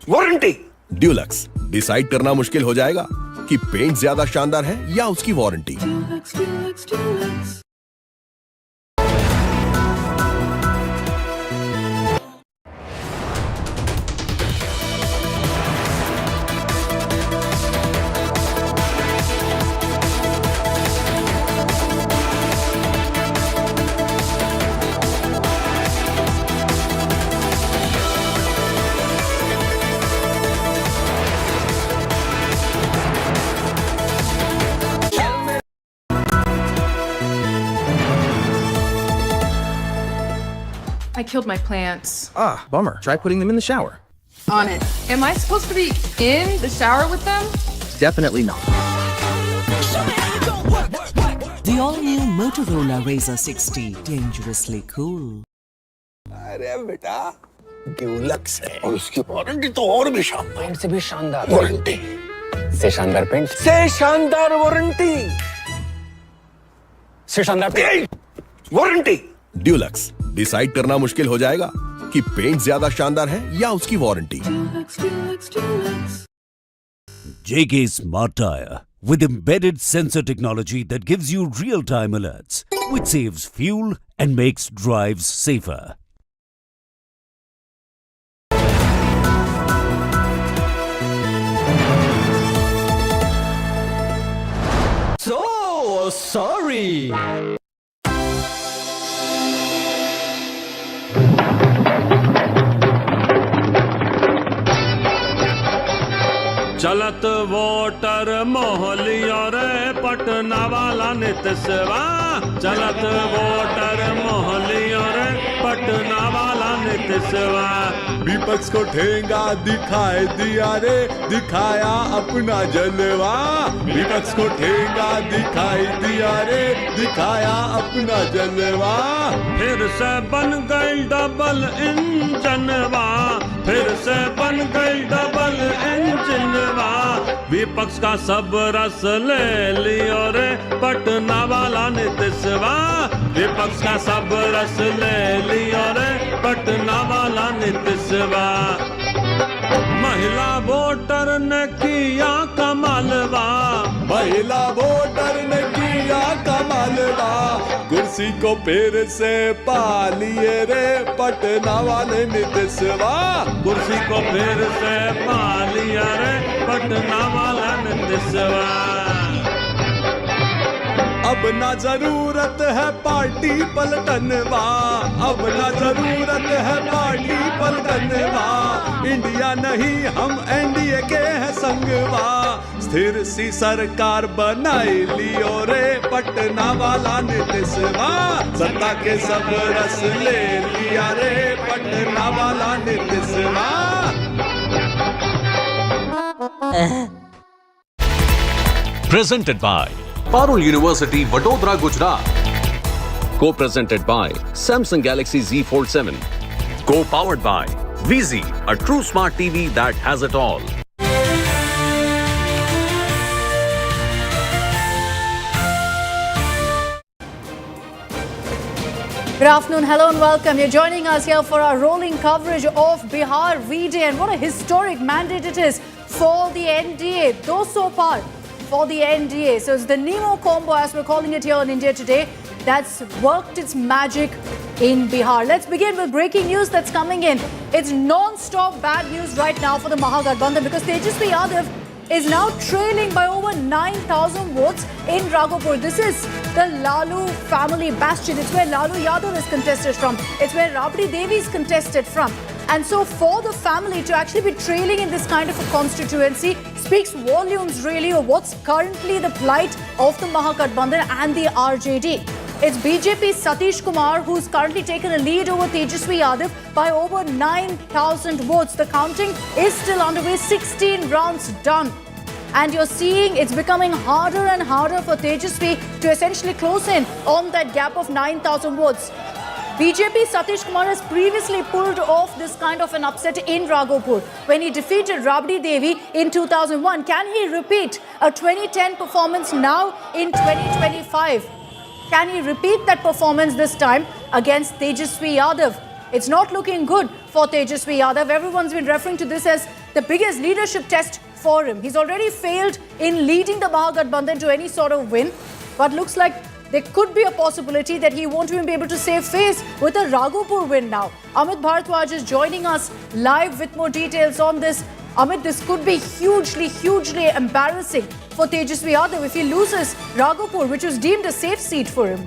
Speaker 23: वारंटी।
Speaker 25: ड्यूलक्स, डिसाइड करना मुश्किल हो जाएगा कि पेंट ज्यादा शानदार है या उसकी warranty.
Speaker 17: I killed my plants.
Speaker 19: Ah, bummer. Try putting them in the shower.
Speaker 17: On it. Am I supposed to be in the shower with them?
Speaker 19: Definitely not.
Speaker 22: The all-new Motorola Razr 60, dangerously cool.
Speaker 23: अरे बेटा, Dulux है और उसकी warranty तो और भी शानदार। Paint से भी शानदार वारंटी। से शानदार पेंट से शानदार वारंटी। से शानदार पेंट वारंटी।
Speaker 25: ड्यूलक्स, डिसाइड करना मुश्किल हो जाएगा कि पेंट ज्यादा शानदार है या उसकी warranty.
Speaker 12: JK Smart Tire with embedded sensor technology that gives you real-time alerts, which saves fuel and makes drives safer.
Speaker 15: So sorry.
Speaker 16: चलत वोटर मोहलिया रे पटना वाला नितसवा, चलत वोटर मोहलिया रे पटना वाला नितसवा।
Speaker 21: विपक्ष को ठेंगा दिखाए दिया रे, दिखाया अपना जलवा। विपक्ष को ठेंगा दिखाई दिया रे, दिखाया अपना जलवा।
Speaker 16: फिर से बन गई डबल इंजनवा, फिर से बन गई डबल इंजनवा। विपक्ष का सब रस ले लियो रे पटना वाला नितसवा, विपक्ष का सब रस ले लियो रे पटना वाला नितसवा। महिला वोटर ने किया कमालवा,
Speaker 21: महिला वोटर ने किया कमालवा। कुर्सी को फिर से पा लिए रे पटना वाले नितसवा,
Speaker 16: कुर्सी को फिर से पा लिया रे पटना वाला नितसवा।
Speaker 21: अब ना जरूरत है पार्टी पलटनवा, अब ना जरूरत है पार्टी पलटनवा। इंडिया नहीं हम एनडीए के हैं संगवा, स्थिर सी सरकार बनाई लियो रे पटना वाला नितसवा। सत्ता के सब रस ले लिया रे पटना वाला नितसवा।
Speaker 24: Presented by Parul University, Vadodara, Gujarat. Co-presented by Samsung Galaxy Z Fold 7. Co-powered by VZ, a true smart TV that has it all.
Speaker 5: Good afternoon, hello and welcome. You're joining us here for our rolling coverage of Bihar V-Day, and what a historic mandate it is for the NDA. 200 par for the NDA. So it's the Nemo combo, as we're calling it here in India today, that's worked its magic in Bihar. Let's begin with breaking news that's coming in. It's non-stop bad news right now for the Mahagathbandhan, because Tejashwi Yadav is now trailing by over 9,000 votes in Raghopur. This is the Lalu family bastion. It's where Lalu Yadav is contested from. It's where Rabdi Devi is contested from. And so for the family to actually be trailing in this kind of a constituency speaks volumes really of what's currently the plight of the Mahagathbandhan and the RJD. It's BJP's Nitish Kumar who's currently taken a lead over Tejashwi Yadav by over 9,000 votes. The counting is still underway, 16 rounds done. And you're seeing it's becoming harder and harder for Tejashwi to essentially close in on that gap of 9,000 votes. BJP's Nitish Kumar has previously pulled off this kind of an upset in Raghopur when he defeated Rabdi Devi in 2001. Can he repeat a 2010 performance now in 2025? Can he repeat that performance this time against Tejashwi Yadav? It's not looking good for Tejashwi Yadav. Everyone's been referring to this as the biggest leadership test for him. He's already failed in leading the Mahagathbandhan to any sort of win, but looks like there could be a possibility that he won't even be able to save face with a Raghopur win now. Amit Bharadwaj is joining us live with more details on this. Amit, this could be hugely embarrassing for Tejashwi Yadav if he loses Raghopur, which was deemed a safe seat for him.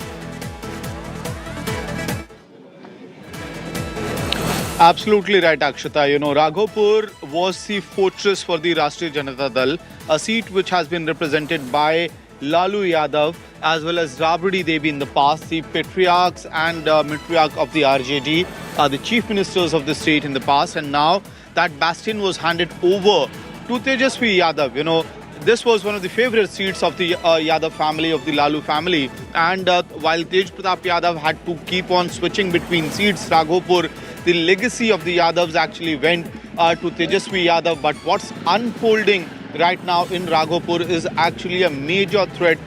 Speaker 26: Absolutely right, Akshata. You know, Raghopur was the fortress for the Rashtriya Janata Dal, a seat which has been represented by Lalu Yadav as well as Rabdi Devi in the past, the patriarchs and matriarch of the RJD, the chief ministers of the state in the past, and now that bastion was handed over to Tejashwi Yadav. You know, this was one of the favorite seats of the Yadav family, of the Lalu family, and while Tej Pratap Yadav had to keep on switching between seats, Raghopur, the legacy of the Yadavs actually went to Tejashwi Yadav. But what's unfolding right now in Raghopur is actually a major threat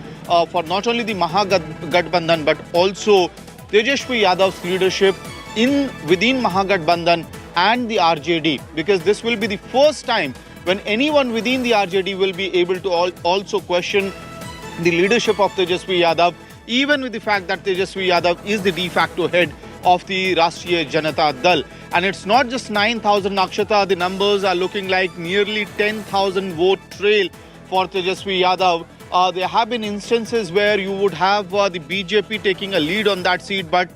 Speaker 26: for not only the Mahagathbandhan but also Tejashwi Yadav's leadership within Mahagathbandhan and the RJD, because this will be the first time when anyone within the RJD will be able to also question the leadership of Tejashwi Yadav, even with the fact that Tejashwi Yadav is the de facto head of the Rashtriya Janata Dal. And it's not just 9,000, Nakshata, the numbers are looking like nearly 10,000 vote trail for Tejashwi Yadav. There have been instances where you would have the BJP taking a lead on that seat, but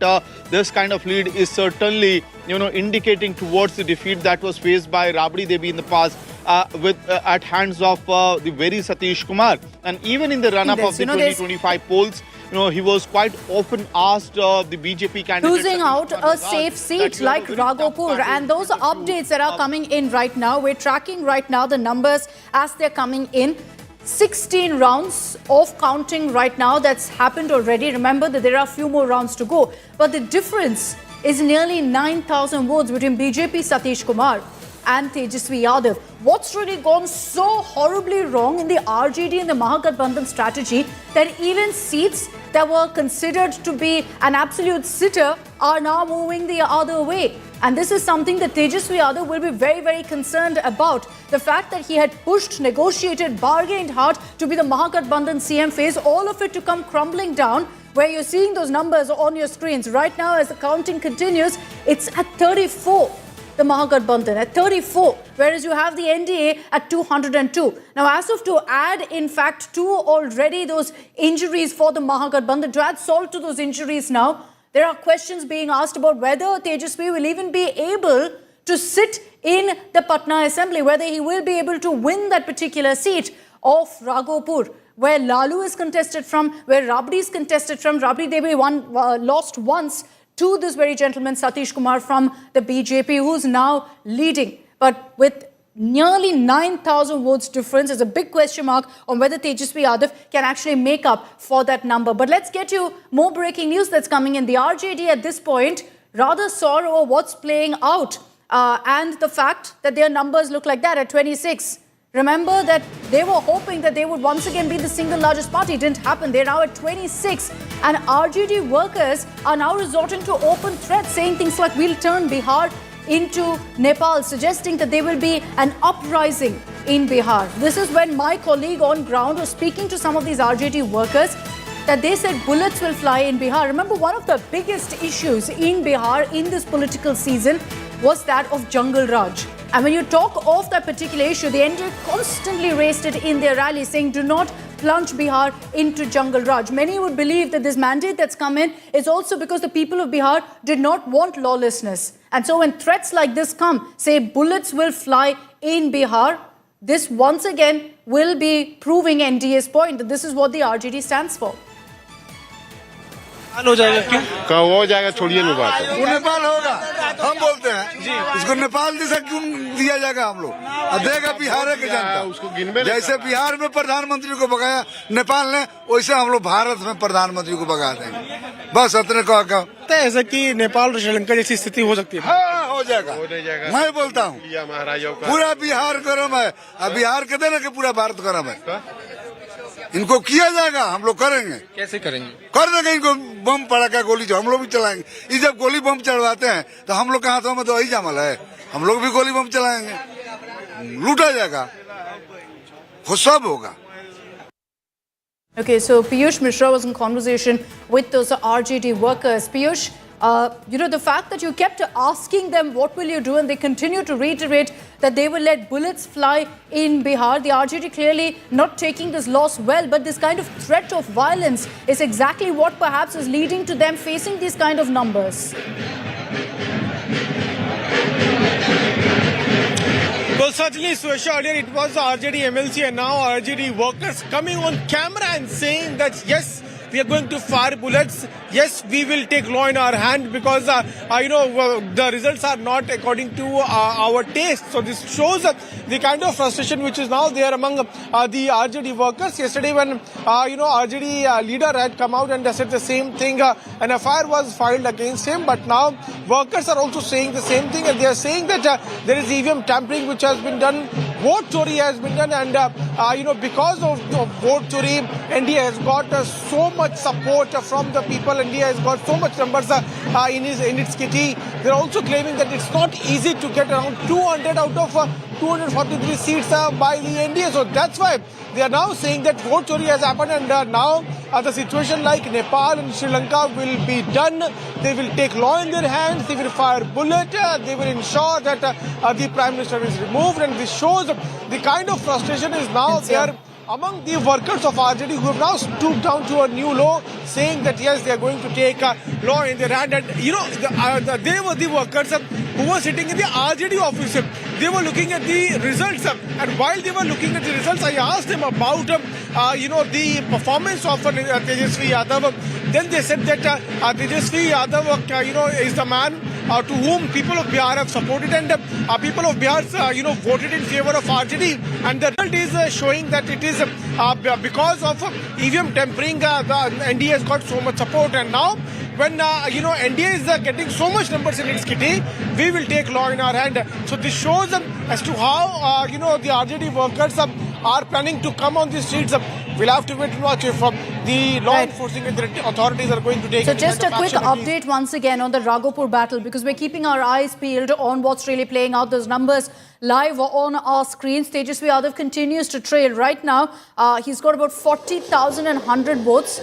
Speaker 26: this kind of lead is certainly, indicating towards the defeat that was faced by Rabdi Devi in the past at hands of the very Nitish Kumar. And even in the run-up of the 2025 polls, he was quite often asked the BJP candidate
Speaker 2: losing out a safe seat like Raghopur, and those are updates that are coming in right now. We're tracking right now the numbers as they're coming in. 16 rounds of counting right now that's happened already. Remember that there are a few more rounds to go, but the difference is nearly 9,000 votes between BJP Nitish Kumar and Tejashwi Yadav. What's really gone so horribly wrong in the RJD and the Mahagathbandhan strategy that even seats that were considered to be an absolute sitter are now moving the other way. And this is something that Tejashwi Yadav will be very, very concerned about. The fact that he had pushed, negotiated, bargained hard to be the Mahagathbandhan CM phase, all of it to come crumbling down, where you're seeing those numbers on your screens. Right now, as the counting continues, it's at 34. The Mahagathbandhan at 34, whereas you have the NDA at 202. Now, as of to add, in fact, to already those injuries for the Mahagathbandhan, to add salt to those injuries now, there are questions being asked about whether Tejashwi will even be able to sit in the Patna Assembly, whether he will be able to win that particular seat of Raghopur, where Lalu is contested from, where Rabdi is contested from. Rabdi Devi lost once to this very gentleman, Nitish Kumar from the BJP, who's now leading. But with nearly 9,000 votes difference, is a big question mark on whether Tejashwi Yadav can actually make up for that number. But let's get you more breaking news that's coming in. The RJD at this point rather sore over what's playing out and the fact that their numbers look like that at 26. Remember that they were hoping that they would once again be the single largest party. It didn't happen. They're now at 26. And RJD workers are now resorting to open threats, saying things like, we'll turn Bihar into Nepal, suggesting that there will be an uprising in Bihar. This is when my colleague on ground was speaking to some of these RJD workers, that they said bullets will fly in Bihar. Remember, one of the biggest issues in Bihar in this political season was that of Jungle Raj. And when you talk of that particular issue, the NDA constantly raised it in their rally, saying do not plunge Bihar into Jungle Raj. Many would believe that this mandate that's come in is also because the people of Bihar did not want lawlessness. And so when threats like this come, say bullets will fly in Bihar, this once again will be proving NDA's point that this is what the RJD stands for.
Speaker 7: हो जाएगा क्यों? कहाँ हो जाएगा, छोड़िए ना बात। वो नेपाल होगा, हम बोलते हैं जी, इसको नेपाल जैसा क्यों दिया जाएगा हम लोग? देगा बिहार के जनता, उसको गिनबे जैसे बिहार में प्रधानमंत्री को भगाया नेपाल ने, वैसे हम लोग भारत में प्रधानमंत्री को भगा देंगे। बस इतने का ऐसा कि नेपाल और श्रीलंका जैसी स्थिति हो सकती है। हाँ, हो जाएगा। मैं बोलता हूँ पूरा बिहार गर्म है, अब बिहार कहते ना कि पूरा भारत गर्म है। इनको किया जाएगा, हम लोग करेंगे। कैसे करेंगे? कर देंगे इनको, बम पड़ाका गोली जो हम लोग भी चलाएंगे। ये जब गोली बम चढ़वाते हैं तो हम लोग के हाथों में तो वही जामल है, हम लोग भी गोली बम चलाएंगे, लूटा जाएगा, वो सब होगा।
Speaker 2: Okay, so Piyush Mishra was in conversation with those RJD workers. Piyush, the fact that you kept asking them what will you do, and they continue to reiterate that they will let bullets fly in Bihar. The RJD clearly not taking this loss well, but this kind of threat of violence is exactly what perhaps is leading to them facing these kind of numbers.
Speaker 7: Well, certainly, Suesha, earlier it was the RJD MLC and now RJD workers coming on camera and saying that yes, we are going to fire bullets. Yes, we will take law in our hand because, the results are not according to our taste. So this shows the kind of frustration which is now there among the RJD workers. Yesterday when, RJD leader had come out and said the same thing, an FIR was filed against him. But now workers are also saying the same thing, and they are saying that there is EVM tampering which has been done
Speaker 10: vote chori has been done, and because of vote chori, India has got so much support from the people. India has got so much numbers in its kitty. They're also claiming that it's not easy to get around 200 out of 243 seats by the NDA. So that's why they are now saying that vote chori has happened, and now the situation like Nepal and Sri Lanka will be done. They will take law in their hands. They will fire bullet. They will ensure that the Prime Minister is removed, and this shows the kind of frustration is now there among the workers of RJD, who have now stooped down to a new law, saying that yes, they are going to take law in their hand. And they were the workers who were sitting in the RJD office. They were looking at the results, and while they were looking at the results, I asked them about the performance of Tejashwi Yadav. Then they said that Tejashwi Yadav is the man to whom people of Bihar have supported, and people of Bihar voted in favor of RJD, and the result is showing that it is because of EVM tampering, the NDA has got so much support. And now when NDA is getting so much numbers in its kitty, we will take law in our hand. So this shows as to how the RJD workers are planning to come on the streets. We'll have to wait and watch if the law enforcing authorities are going to take.
Speaker 2: So just a quick update once again on the Raghopur battle, because we're keeping our eyes peeled on what's really playing out. Those numbers live on our screens. Tejashwi Yadav continues to trail right now. He's got about 40,100 votes.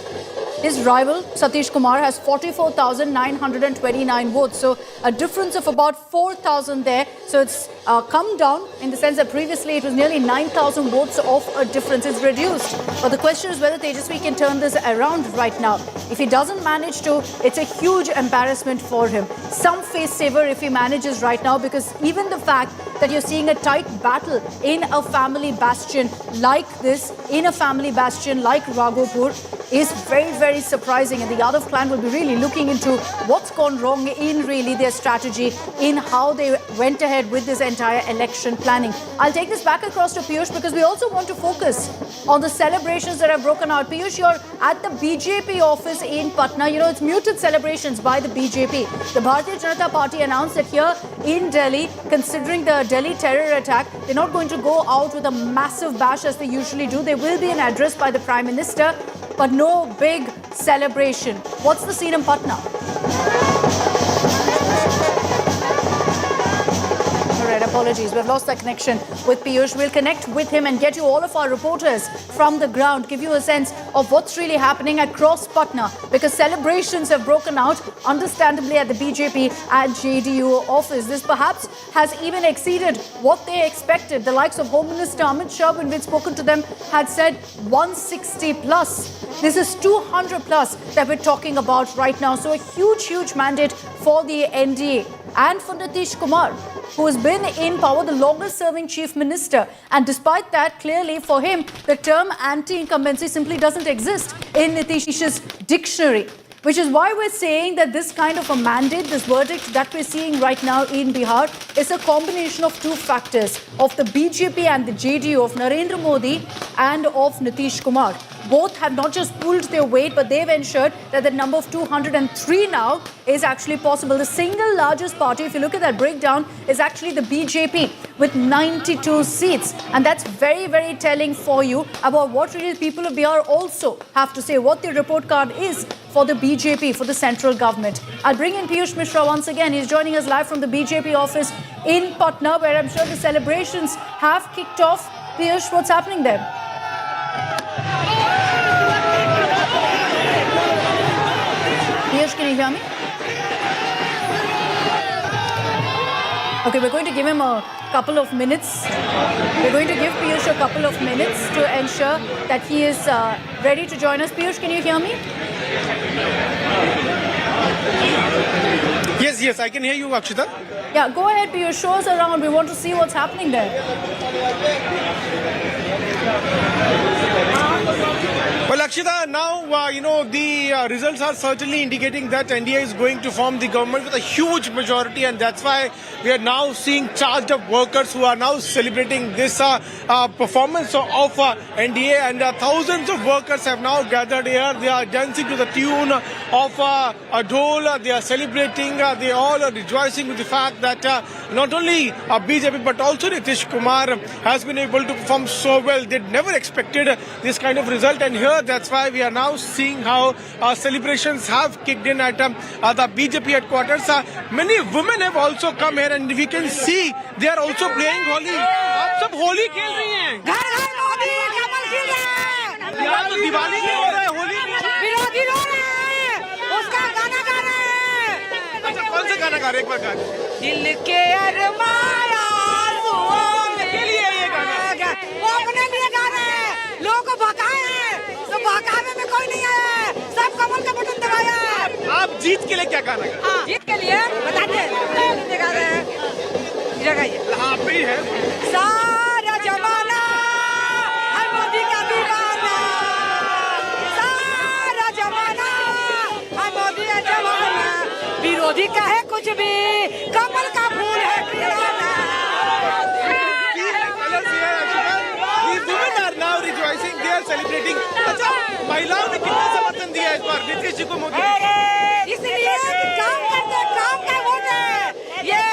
Speaker 2: His rival, Nitish Kumar, has 44,929 votes. So a difference of about 4,000 there. So it's come down in the sense that previously it was nearly 9,000 votes of a difference. It's reduced. But the question is whether Tejashwi can turn this around right now. If he doesn't manage to, it's a huge embarrassment for him. Some face saver if he manages right now, because even the fact that you're seeing a tight battle in a family bastion like this, in a family bastion like Raghopur, is very, very surprising. And the Yadav clan will be really looking into what's gone wrong in really their strategy, in how they went ahead with this entire election planning. I'll take this back across to Piyush, because we also want to focus on the celebrations that have broken out. Piyush, you're at the BJP office in Patna. It's muted celebrations by the BJP. The Bharatiya Janata Party announced that here in Delhi, considering the Delhi terror attack, they're not going to go out with a massive bash as they usually do. There will be an address by the Prime Minister, but no big celebration. What's the scene in Patna? All right, apologies. We've lost that connection with Piyush. We'll connect with him and get you all of our reporters from the ground, give you a sense of what's really happening across Patna, because celebrations have broken out, understandably, at the BJP and JDU office. This perhaps has even exceeded what they expected. The likes of Home Minister Amit Shah, when we'd spoken to them, had said 160 plus. This is 200 plus that we're talking about right now. So a huge, huge mandate for the NDA and for Nitish Kumar, who has been in power, the longest serving chief minister. And despite that, clearly for him, the term anti-incumbency simply doesn't exist in Nitish's dictionary. Which is why we're saying that this kind of a mandate, this verdict that we're seeing right now in Bihar, is a combination of two factors, of the BJP and the JDU, of Narendra Modi and of Nitish Kumar. Both have not just pulled their weight, but they've ensured that the number of 203 now is actually possible. The single largest party, if you look at that breakdown, is actually the BJP with 92 seats. And that's very, very telling for you about what really people of Bihar also have to say, what the report card is for the BJP, for the central government. I'll bring in Piyush Mishra once again. He's joining us live from the BJP office in Patna, where I'm sure the celebrations have kicked off. Piyush, what's happening there? Piyush, can you hear me? Okay, we're going to give him a couple of minutes. We're going to give Piyush a couple of minutes to ensure that he is ready to join us. Piyush, can you hear me?
Speaker 10: Yes, I can hear you, Akshita.
Speaker 2: Yeah, go ahead, Piyush. Show us around. We want to see what's happening there.
Speaker 10: Well, Well, Akshita, now, the results are certainly indicating that NDA is going to form the government with a huge majority, and that's why we are now seeing charged up workers who are now celebrating this performance of NDA, and thousands of workers have now gathered here. They are dancing to the tune of a dhol. They are celebrating. They all are rejoicing with the fact that not only BJP but also Nitish Kumar has been able to perform so well. They never expected this kind of result, and here that's why we are now seeing how celebrations have kicked in at the BJP headquarters. Many women have also come here, and we can see they are also playing Holi. आप सब होली खेल रही हैं। घर घर मोदी कमल खिल रहा है। यार तो दिवाली नहीं हो रहा है, होली विरोधी रो रहे हैं, उसका गाना गा रहे हैं। अच्छा कौन सा गाना गा रहे हैं, एक बार गा दिल के अरमान आंसुओं में के लिए ये गाना वो अपने लिए गा रहे हैं। लोगों को भकाए हैं, तो भकावे में कोई नहीं आया है, सब कमल का बटन दबाया है। आप जीत के लिए क्या गाना गा रहे हैं? जीत के लिए बताते हैं, गा रहे हैं हाँ पे ही है। सारा जमाना है मोदी का दीवाना, सारा जमाना है मोदी का जमाना, विरोधी कहे कुछ भी कमल का फूल है खिलाना। Women are now rejoicing, they are celebrating. अच्छा महिलाओं ने कितना समर्थन दिया इस बार नीतीश जी को मोदी? इसलिए काम करते काम का वोट है ये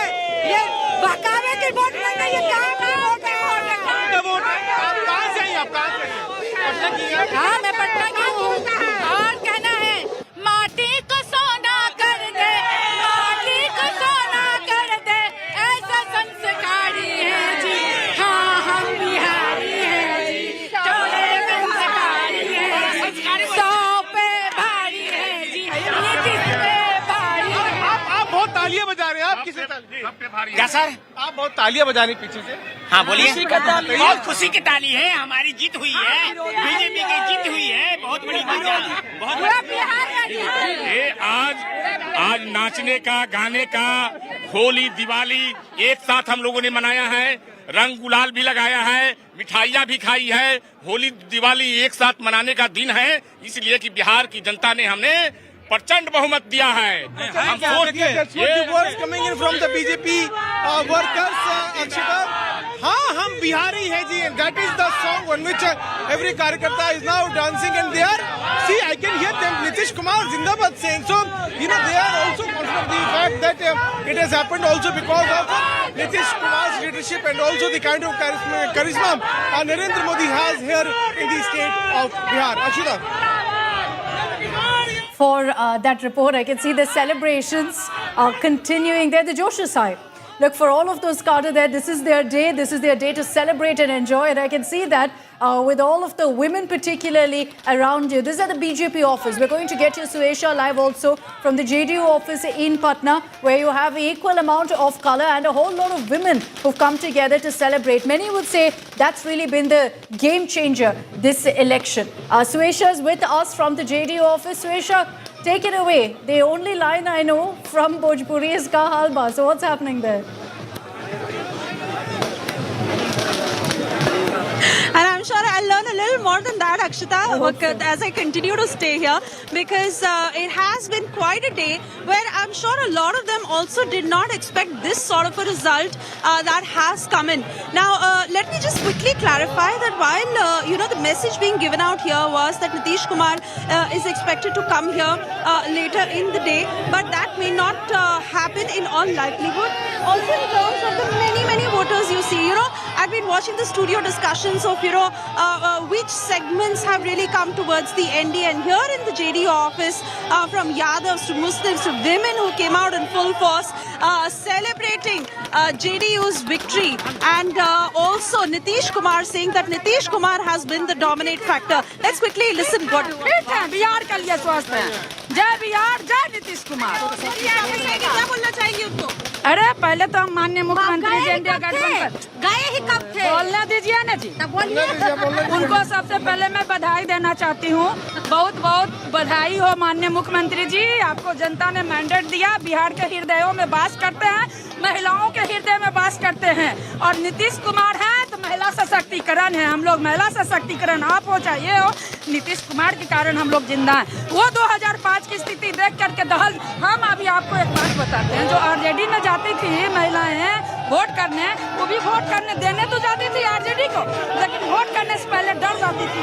Speaker 10: बहकावे की वोट नहीं है, ये काम का वोट है। काम का वोट है। आप कहाँ से हैं? आप कहाँ से हैं? पटना की हैं? हाँ मैं पटना की हूँ। और कहना है माटी को सोना कर दे, माटी को सोना कर दे, ऐसा संस्कारी है जी। हाँ हम बिहारी हैं जी, टोले संस्कारी हैं, 100 पे भारी है जी, नीतीश पे भारी है। आप बहुत तालियां बजा रहे हैं, आप किसे क्या सर? आप बहुत तालियां बजा रही पीछे से। हाँ बोलिए। बहुत खुशी की ताली है, हमारी जीत हुई है, बीजेपी की जीत हुई है, बहुत बड़ी जीत है। बहुत
Speaker 6: आज नाचने का, गाने का, होली दिवाली एक साथ हम लोगों ने मनाया है, रंग गुलाल भी लगाया है, मिठाइयाँ भी खाई है। होली दिवाली एक साथ मनाने का दिन है, इसलिए कि बिहार की जनता ने हमें प्रचंड बहुमत दिया है। हम coming in from the BJP workers Akshata. हाँ हम बिहारी हैं जी, that is the song on which every karyakarta is now dancing and they are see I can hear them Nitish Kumar जिंदाबाद saying, so they are also confident of the fact that it has happened also because of Nitish Kumar's leadership and also the kind of charisma Narendra Modi has here in the state of Bihar. Akshita.
Speaker 2: For that report, I can see the celebrations are continuing there. The Josh is high. Look, for all of those cadre there, this is their day. This is their day to celebrate and enjoy. And I can see that with all of the women particularly around you. This is at the BJP office. We're going to get you Suesha live also from the JDU office in Patna, where you have equal amount of color and a whole lot of women who've come together to celebrate. Many would say that's really been the game changer this election. Suesha is with us from the JDU office. Suesha, take it away. The only line I know from Bhojpuri is Ka Hal Ba. So what's happening there?
Speaker 11: And I'm sure I'll learn a little more than that, Akshita, as I continue to stay here, because it has been quite a day where I'm sure a lot of them also did not expect this sort of a result that has come in. Now, let me just quickly clarify that while, the message being given out here was that Nitish Kumar is expected to come here later in the day, but that may not happen in all likelihood. Also, in terms of the many voters you see, I've been watching the studio discussions of, which segments have really come towards the ND, and here in the JDU office, from Yadavs to Muslims to women who came out in full force, celebrating JDU's victory, and also Nitish Kumar saying that Nitish Kumar has been the dominant factor. Let's quickly listen what
Speaker 13: Bihar के लिए स्वस्थ है। जय बिहार, जय नीतीश कुमार।
Speaker 11: क्या बोलना चाहेंगे उनको?
Speaker 13: अरे पहले तो हम माननीय मुख्यमंत्री जी इंडिया गठबंधन
Speaker 11: गए ही कब थे?
Speaker 13: बोलने दीजिए ना जी। उनको सबसे पहले मैं बधाई देना चाहती हूँ। बहुत बहुत बधाई हो माननीय मुख्यमंत्री जी, आपको जनता ने मैंडेट दिया। बिहार के हृदयों में वास करते हैं, महिलाओं के हृदय में वास करते हैं, और नीतीश कुमार हैं तो महिला सशक्तिकरण है, हम लोग महिला सशक्तिकरण, आप हो चाहे ये हो, नीतीश कुमार के कारण हम लोग जिंदा हैं। वो 2005 की स्थिति देख करके दहल, हम अभी आपको एक बात बताते हैं, जो आरजेडी में जाती थी महिलाएं वोट करने, वो भी वोट करने देने तो जाती थी आरजेडी को, लेकिन वोट करने से पहले डर जाती थी।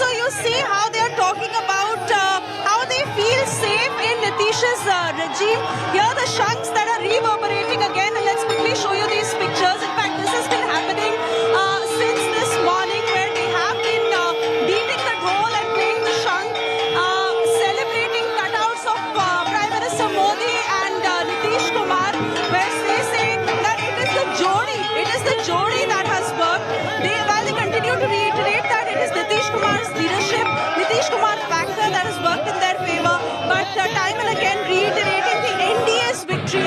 Speaker 11: So you see how they are talking about how they feel safe in Nitish's regime. Here are the shunks that are reverberating again, and let's quickly show you these pictures. In fact, this has been happening since this morning, where they have been beating the dhol and playing the shunk, celebrating cutouts of Prime Minister Modi and Nitish Kumar, where they're saying that it is the Jodi that has worked. While they continue to reiterate that it is Nitish Kumar's leadership, Nitish Kumar's factor that has worked in their favor, but time and again reiterating the NDA's victory.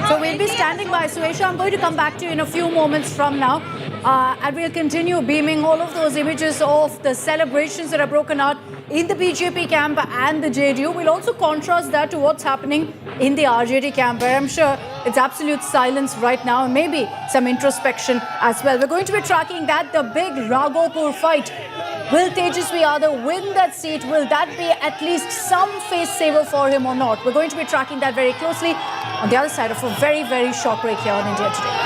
Speaker 2: So we'll be standing by. Suesha, I'm going to come back to you in a few moments from now. And we'll continue beaming all of those images of the celebrations that are broken out in the BJP camp and the JDU. We'll also contrast that to what's happening in the RJD camp, where I'm sure it's absolute silence right now, and maybe some introspection as well. We're going to be tracking that, the big Raghopur fight. Will Tejashwi Yadav win that seat? Will that be at least some face saver for him or not? We're going to be tracking that very closely on the other side of a very, very short break here on India Today.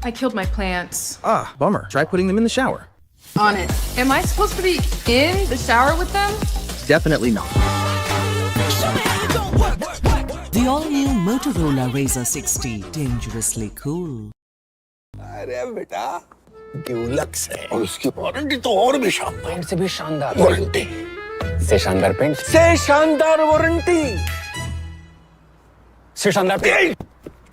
Speaker 17: I killed my plants.
Speaker 19: Ah, bummer. Try putting them in the shower.
Speaker 17: On it. Am I supposed to be in the shower with them?
Speaker 19: Definitely not.
Speaker 22: The all-new Motorola Razr 60, dangerously cool.
Speaker 23: अरे बेटा Dulux है और उसकी warranty तो और भी शानदार, paint से भी शानदार वारंटी, से शानदार पेंट से शानदार वारंटी, से शानदार पेंट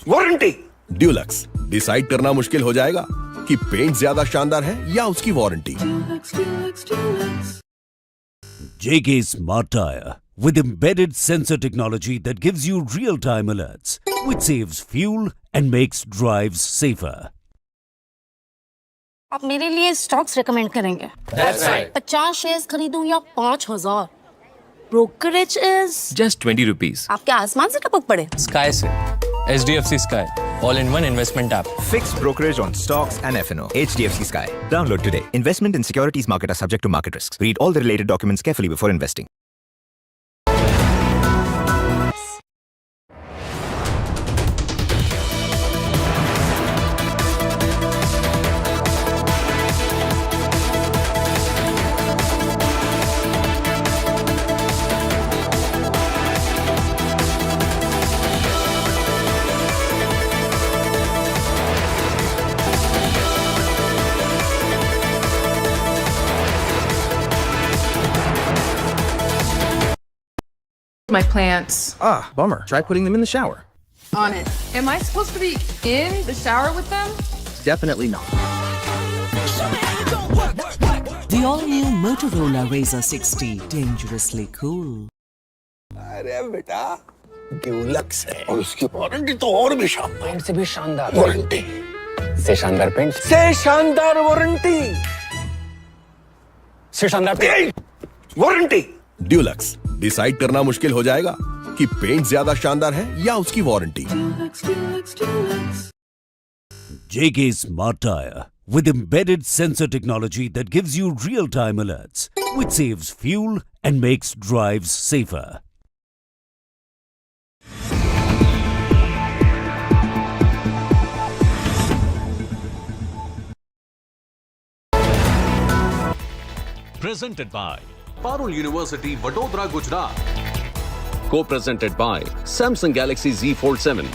Speaker 23: वारंटी।
Speaker 25: ड्यूलक्स, डिसाइड करना मुश्किल हो जाएगा कि पेंट ज्यादा शानदार है या उसकी warranty.
Speaker 12: JK Smart Tire with embedded sensor technology that gives you real-time alerts, which saves fuel and makes drives safer.
Speaker 1: आप मेरे लिए स्टॉक्स रेकमेंड करेंगे?
Speaker 24: That's right.
Speaker 1: 50 शेयर्स खरीदूं या 5000? Brokerage is
Speaker 19: Just 20 rupees.
Speaker 1: आपके आसमान से टपक पड़े?
Speaker 19: Sky से HDFC Sky, all-in-one investment app.
Speaker 3: Fixed brokerage on stocks and F&O. HDFC Sky. Download today. Investment in securities market are subject to market risks. Read all the related documents carefully before investing.
Speaker 17: My plants.
Speaker 19: Ah, bummer. Try putting them in the shower.
Speaker 17: On it. Am I supposed to be in the shower with them?
Speaker 19: Definitely not.
Speaker 22: The all-new Motorola Razr 60, dangerously cool.
Speaker 23: अरे बेटा Dulux है और उसकी warranty तो और भी शानदार, paint से भी शानदार वारंटी, से शानदार पेंट से शानदार वारंटी, से शानदार पेंट वारंटी।
Speaker 25: ड्यूलक्स, डिसाइड करना मुश्किल हो जाएगा कि पेंट ज्यादा शानदार है या उसकी warranty.
Speaker 12: JK Smart Tire with embedded sensor technology that gives you real-time alerts, which saves fuel and makes drives safer.
Speaker 24: Presented by Parul University, Vadodara, Gujarat. Co-presented by Samsung Galaxy Z Fold 7.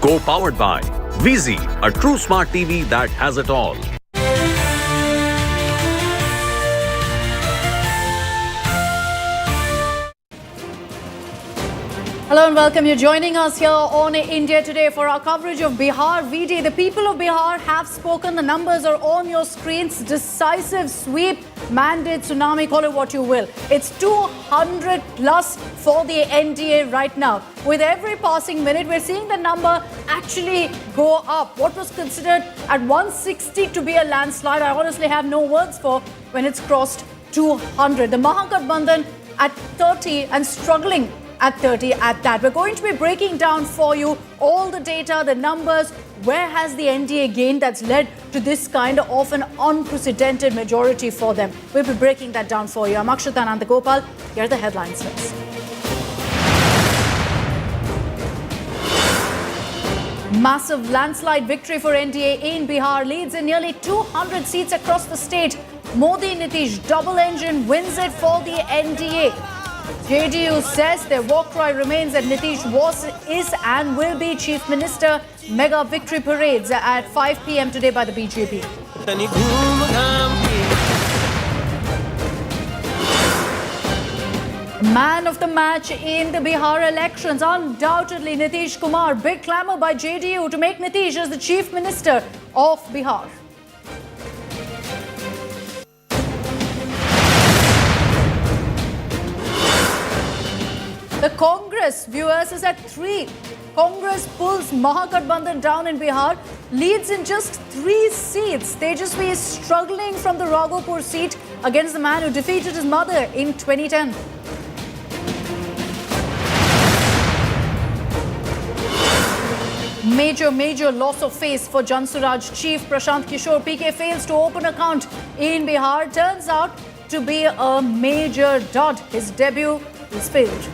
Speaker 24: Co-powered by Vizi, a true smart TV that has it all.
Speaker 2: Hello and welcome. You're joining us here on India Today for our coverage of Bihar VD. The people of Bihar have spoken. The numbers are on your screens. Decisive sweep, mandate, tsunami, call it what you will. It's 200 plus for the NDA right now. With every passing minute, we're seeing the number actually go up. What was considered at 160 to be a landslide, I honestly have no words for when it's crossed 200. The Mahagathbandhan at 30 and struggling at 30 at that. We're going to be breaking down for you all the data, the numbers, where has the NDA gained that's led to this kind of an unprecedented majority for them. We'll be breaking that down for you. I'm Akshita Anandagopal. Here are the headlines first. Massive landslide victory for NDA in Bihar, leads in nearly 200 seats across the state. Modi Nitish double engine wins it for the NDA. JDU says their war cry remains that Nitish is and will be Chief Minister. Mega victory parades at 5 p.m. today by the BJP. Man of the match in the Bihar elections, undoubtedly Nitish Kumar. Big clamour by JDU to make Nitish as the Chief Minister of Bihar. The Congress, viewers, is at 3. Congress pulls Mahagathbandhan down in Bihar, leads in just 3 seats. Tejashwi is struggling from the Raghopur seat against the man who defeated his mother in 2010. Major loss of face for Jansuraj chief Prashant Kishore. PK fails to open account in Bihar. Turns out to be a major dud. His debut is failed.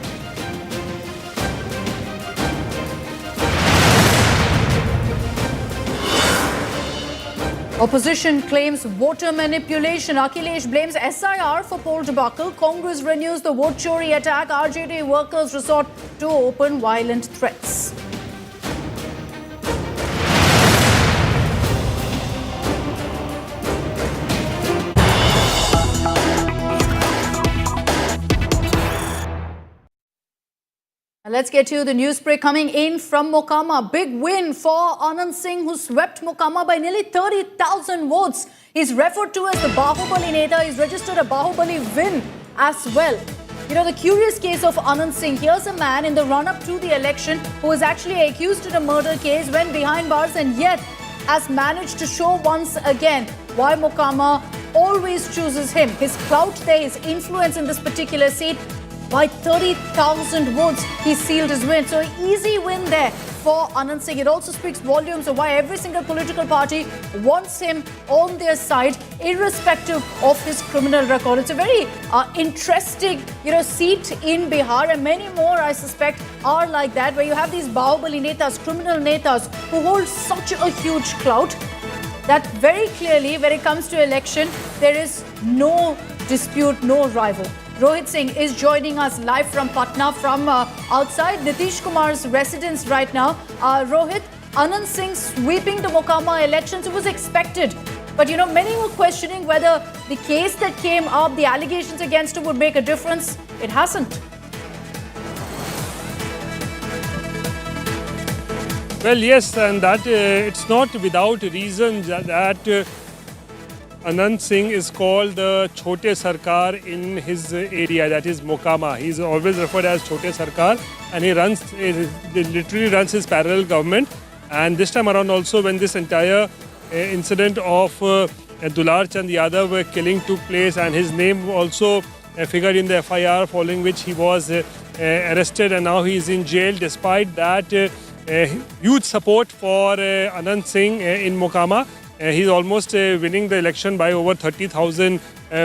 Speaker 2: Opposition claims voter manipulation. Akhilesh blames SIR for poll debacle. Congress renews the vote chori attack. RJD workers resort to open violent threats. Let's get to the news break coming in from Mokama. Big win for Anant Singh, who swept Mokama by nearly 30,000 votes. He's referred to as the Bahubali Neta. He's registered a Bahubali win as well. You know, the curious case of Anant Singh. Here's a man in the run-up to the election who was actually accused in a murder case, went behind bars and yet has managed to show once again why Mokama always chooses him. His clout there, his influence in this particular seat. By 30,000 votes, he sealed his win. So, easy win there for Anant Singh. It also speaks volumes of why every single political party wants him on their side, irrespective of his criminal record. It's a very interesting, seat in Bihar, and many more, I suspect, are like that, where you have these Bahubali Netas, criminal Netas, who hold such a huge clout that very clearly, when it comes to election, there is no dispute, no rival. Rohit Singh is joining us live from Patna, from outside Nitish Kumar's residence right now. Rohit, Anant Singh sweeping the Mokama elections, it was expected. But, many were questioning whether the case that came up, the allegations against him would make a difference. It hasn't.
Speaker 4: Well, yes, and that it's not without reason that Anant Singh is called the Chote Sarkar in his area, that is Mokama. He's always referred as Chote Sarkar, and he literally runs his parallel government. And this time around also, when this entire incident of Dular Chand Yadav killing took place, and his name also figured in the FIR, following which he was arrested and now he is in jail. Despite that, huge support for Anant Singh in Mokama. He's almost winning the election by over 30,000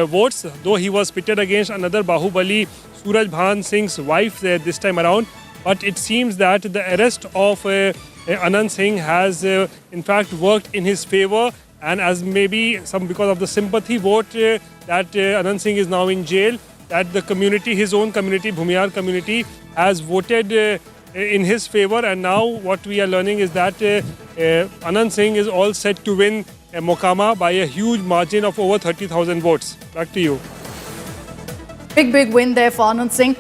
Speaker 4: votes, though he was pitted against another Bahubali, Suraj Bhan Singh's wife this time around. But it seems that the arrest of Anant Singh has in fact worked in his favor, and as maybe because of the sympathy vote that Anant Singh is now in jail, that the community, his own community, Bhumiyar community, has voted in his favor, and now what we are learning is that Anant Singh is all set to win Mokama by a huge margin of over 30,000 votes. Back to you.
Speaker 2: Big win there for Anant Singh.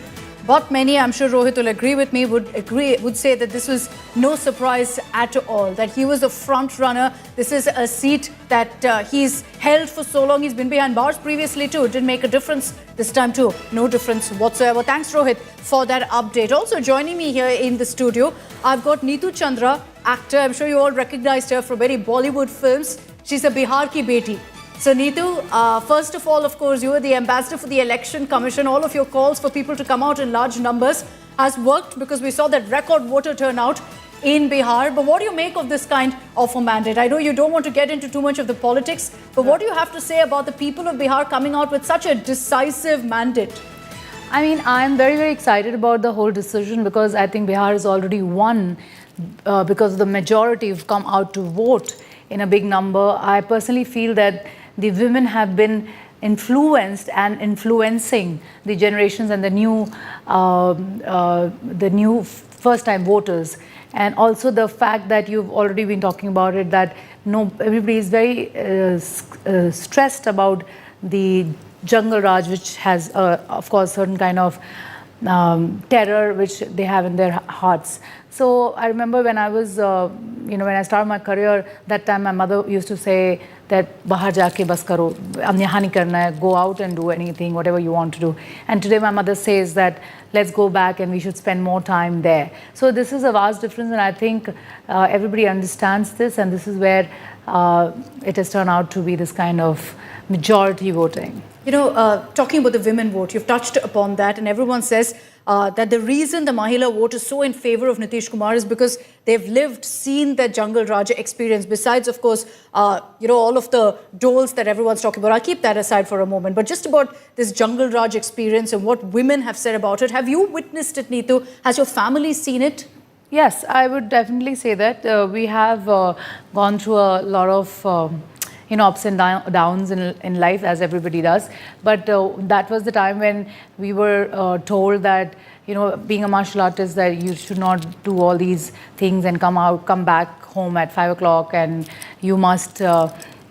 Speaker 2: But many, I'm sure Rohit will agree with me, would say that this was no surprise at all, that he was the front runner. This is a seat that he's held for so long. He's been behind bars previously too. It didn't make a difference this time too. No difference whatsoever. Thanks, Rohit, for that update. Also joining me here in the studio, I've got Neetu Chandra, actor. I'm sure you all recognized her from many Bollywood films. She's a Bihar ki beti. So Neetu, first of all, of course, you are the ambassador for the Election Commission. All of your calls for people to come out in large numbers has worked because we saw that record voter turnout in Bihar. But what do you make of this kind of a mandate? I know you don't want to get into too much of the politics, but what do you have to say about the people of Bihar coming out with such a decisive mandate?
Speaker 8: I mean, I'm very, very excited about the whole decision because I think Bihar has already won because the majority have come out to vote in a big number. I personally feel that the women have been influenced and influencing the generations and the new first-time voters. And also the fact that you've already been talking about it, that everybody is very stressed about the jungle Raj, which has, of course, certain kind of terror which they have in their hearts. So I remember when I was, when I started my career, that time my mother used to say that bahar jaake bas karo, ab yahan nahi karna hai, go out and do anything, whatever you want to do. And today my mother says that let's go back and we should spend more time there. So this is a vast difference, and I think everybody understands this, and this is where it has turned out to be this kind of majority voting.
Speaker 2: You know, talking about the women vote, you've touched upon that, and everyone says that the reason the Mahila vote is so in favor of Nitish Kumar is because they've seen that Jungle Raj experience. Besides, of course, all of the doles that everyone's talking about. I'll keep that aside for a moment. But just about this Jungle Raj experience and what women have said about it, have you witnessed it, Neetu? Has your family seen it?
Speaker 8: Yes, I would definitely say that. We have gone through a lot of ups and downs in life, as everybody does. But that was the time when we were told that, being a martial artist, that you should not do all these things and come back home at 5 o'clock, and you must,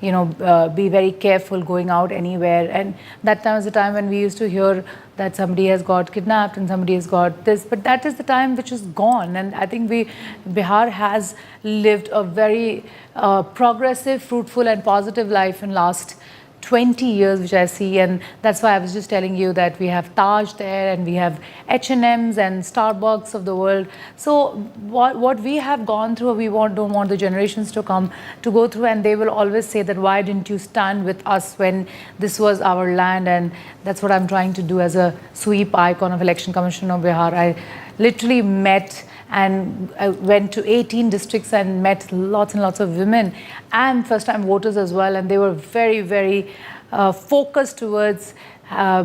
Speaker 8: be very careful going out anywhere. And that time was the time when we used to hear that somebody has got kidnapped and somebody has got this. But that is the time which is gone. And I think Bihar has lived a very progressive, fruitful and positive life in last 20 years, which I see. And that's why I was just telling you that we have Taj there, and we have H&Ms and Starbucks of the world. So what we have gone through, we don't want the generations to come to go through, and they will always say that why didn't you stand with us when this was our land? And that's what I'm trying to do as a sweep icon of Election Commission of Bihar. I literally met and I went to 18 districts and met lots and lots of women and first-time voters as well. And they were very, very focused towards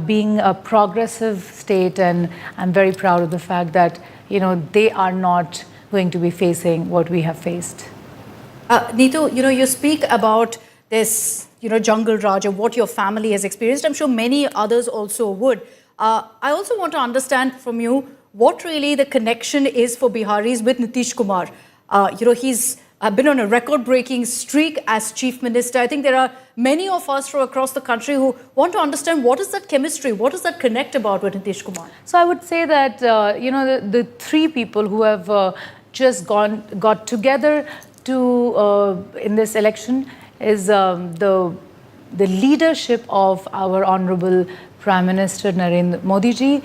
Speaker 8: being a progressive state. And I'm very proud of the fact that, they are not going to be facing what we have faced.
Speaker 2: Neetu, you speak about this, Jungle Raj and what your family has experienced. I'm sure many others also would. I also want to understand from you what really the connection is for Biharis with Nitish Kumar. He's been on a record-breaking streak as Chief Minister. I think there are many of us from across the country who want to understand what is that chemistry, what does that connect about with Nitish Kumar?
Speaker 8: So I would say that, the three people who have just got together to in this election is the leadership of our Honorable Prime Minister Narendra Modi ji,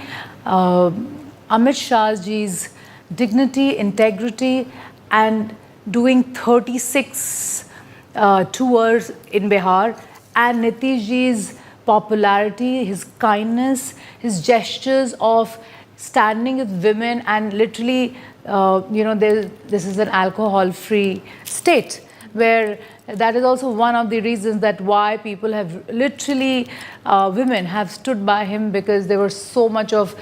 Speaker 8: Amit Shah ji's dignity, integrity, and doing 36 tours in Bihar, and Nitish ji's popularity, his kindness, his gestures of standing with women, and literally, this is an alcohol-free state, where that is also one of the reasons that why people have literally, women have stood by him, because there was so much of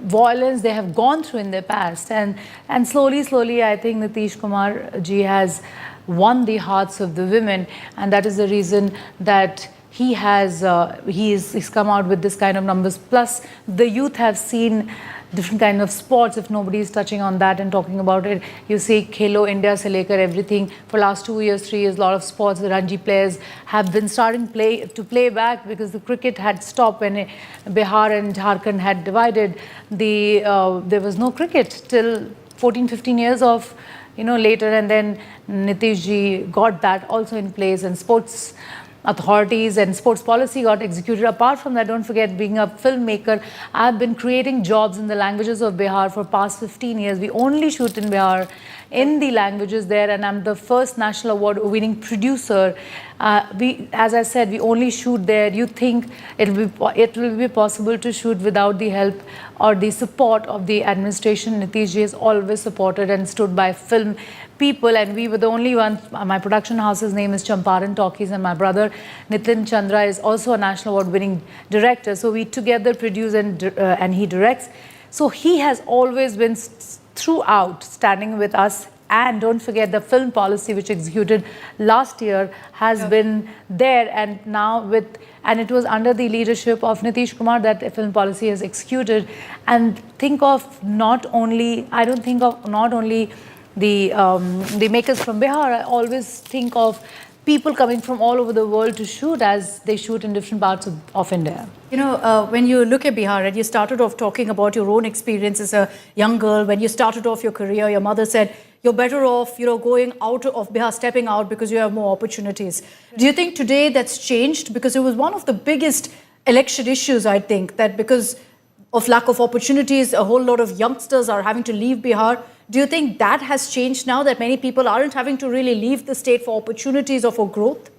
Speaker 8: violence they have gone through in their past. And slowly, I think Nitish Kumar ji has won the hearts of the women, and that is the reason that he's come out with this kind of numbers. Plus, the youth have seen different kind of sports. If nobody is touching on that and talking about it, you see Khelo India se lekar everything. For last 2 years, 3 years, a lot of sports, the Ranji players have been starting to play back, because the cricket had stopped when Bihar and Jharkhand had divided. There was no cricket till 14-15 years of later, and then Nitish ji got that also in place, and sports authorities and sports policy got executed. Apart from that, don't forget, being a filmmaker, I've been creating jobs in the languages of Bihar for past 15 years. We only shoot in Bihar in the languages there, and I'm the first national award winning producer as I said, we only shoot there. You think it will be possible to shoot without the help or the support of the administration. Nitish ji has always supported and stood by film people, and we were the only ones. My production house's name is Champaran Talkies, and my brother Nitin Chandra is also a national award-winning director. So we together produce and he directs. So he has always been throughout standing with us. And don't forget the film policy which executed last year has been there, and now and it was under the leadership of Nitish Kumar that the film policy is executed. And think of I don't think of not only the makers from Bihar. I always think of people coming from all over the world to shoot as they shoot in different parts of India.
Speaker 2: You know, when you look at Bihar, and you started off talking about your own experience as a young girl, when you started off your career, your mother said, you're better off, going out of Bihar, stepping out because you have more opportunities. Do you think today that's changed? Because it was one of the biggest election issues, I think, that because of lack of opportunities, a whole lot of youngsters are having to leave Bihar. Do you think that has changed now, that many people aren't having to really leave the state for opportunities or for growth?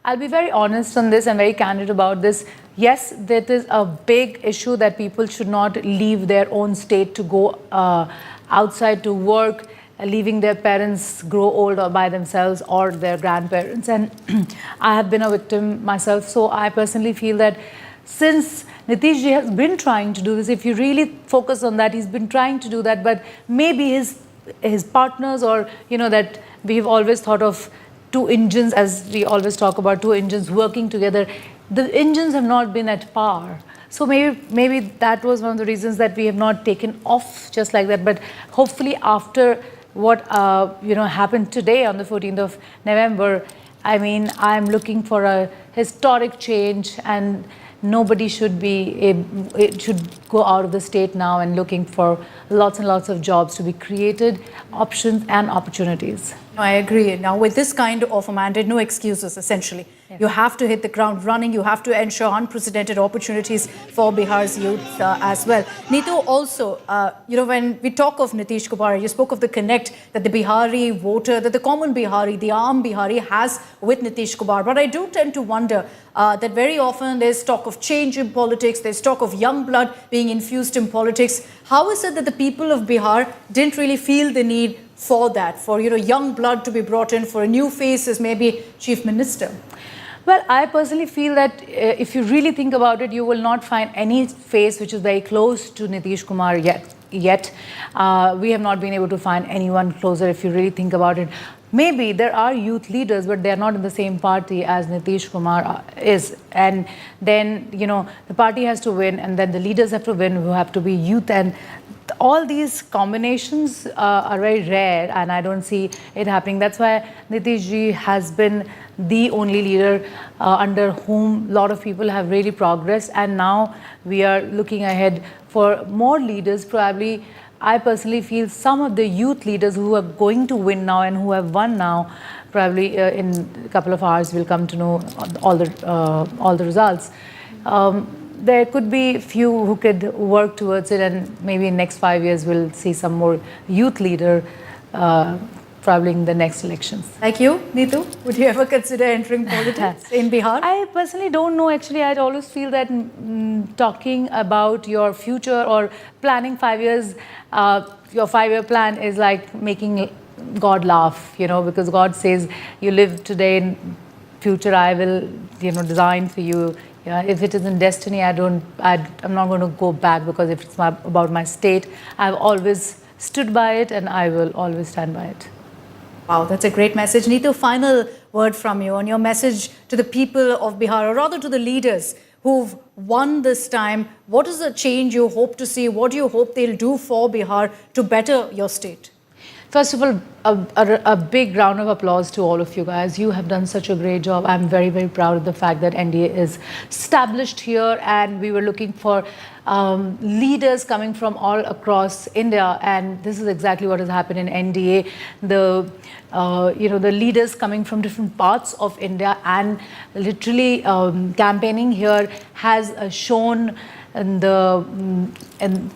Speaker 8: I'll be very honest on this and very candid about this. Yes, that is a big issue that people should not leave their own state to go outside to work, leaving their parents grow old or by themselves or their grandparents. And I have been a victim myself. So I personally feel that since Nitish ji has been trying to do this, if you really focus on that, he's been trying to do that, but maybe his partners, or that we've always thought of two engines, as we always talk about two engines working together. The engines have not been at par. So maybe that was one of the reasons that we have not taken off just like that. But hopefully after what happened today on the 14th of November, I mean, I'm looking for a historic change, and nobody should should go out of the state now and looking for lots and lots of jobs to be created, options and opportunities.
Speaker 2: No, I agree. Now, with this kind of a mandate, no excuses, essentially. Yeah. You have to hit the ground running. You have to ensure unprecedented opportunities for Bihar's youth as well. Neetu, also, when we talk of Nitish Kumar, you spoke of the connect that the Bihari voter, that the common Bihari, the Aam Bihari has with Nitish Kumar. But I do tend to wonder that very often there's talk of change in politics, there's talk of young blood being infused in politics. How is it that the people of Bihar didn't really feel the need for that, for young blood to be brought in, for a new face as maybe chief minister?
Speaker 8: Well, I personally feel that if you really think about it, you will not find any face which is very close to Nitish Kumar yet. We have not been able to find anyone closer if you really think about it. Maybe there are youth leaders, but they are not in the same party as Nitish Kumar is. And then, the party has to win, and then the leaders have to win, who have to be youth. And all these combinations are very rare, and I don't see it happening. That's why Nitish ji has been the only leader under whom a lot of people have really progressed. And now we are looking ahead for more leaders. Probably, I personally feel some of the youth leaders who are going to win now and who have won now, probably in a couple of hours we'll come to know all the results. There could be few who could work towards it, and maybe in next 5 years we'll see some more youth leader probably in the next elections.
Speaker 2: Like you, Neetu, would you ever consider entering politics in Bihar?
Speaker 8: I personally don't know. Actually, I always feel that talking about your future or planning 5 years, your 5-year plan is like making God laugh, because God says you live today, in future I will, design for you. Yeah, if it isn't destiny, I'm not going to go back, because if it's about my state, I've always stood by it and I will always stand by it.
Speaker 2: Wow, that's a great message. Neetu, final word from you on your message to the people of Bihar, or rather to the leaders who've won this time. What is the change you hope to see? What do you hope they'll do for Bihar to better your state?
Speaker 8: First of all, a big round of applause to all of you guys. You have done such a great job. I'm very, very proud of the fact that NDA is established here, and we were looking for leaders coming from all across India, and this is exactly what has happened in NDA. The leaders coming from different parts of India and literally campaigning here has shown in the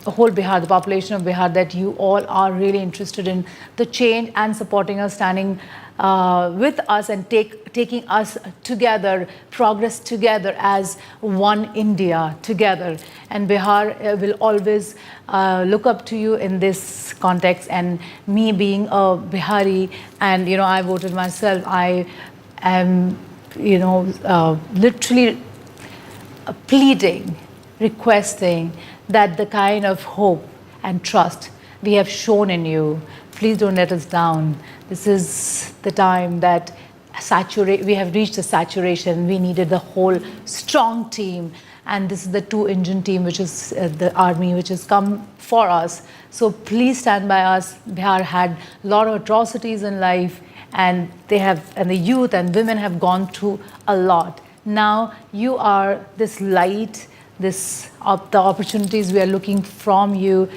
Speaker 8: whole Bihar, the population of Bihar, that you all are really interested in the change and supporting us, standing with us, and take taking us together, progress together as one India together. And Bihar will always look up to you in this context. And me being a Bihari, and I voted myself, I am literally pleading, requesting that the kind of hope and trust we have shown in you, please don't let us down. This is the time that we have reached the saturation. We needed the whole strong team, and this is the two-engine team, which is the army, which has come for us. So please stand by us. Bihar had a lot of atrocities in life, and the youth and women have gone through a lot. Now you are this light, the opportunities we are looking from you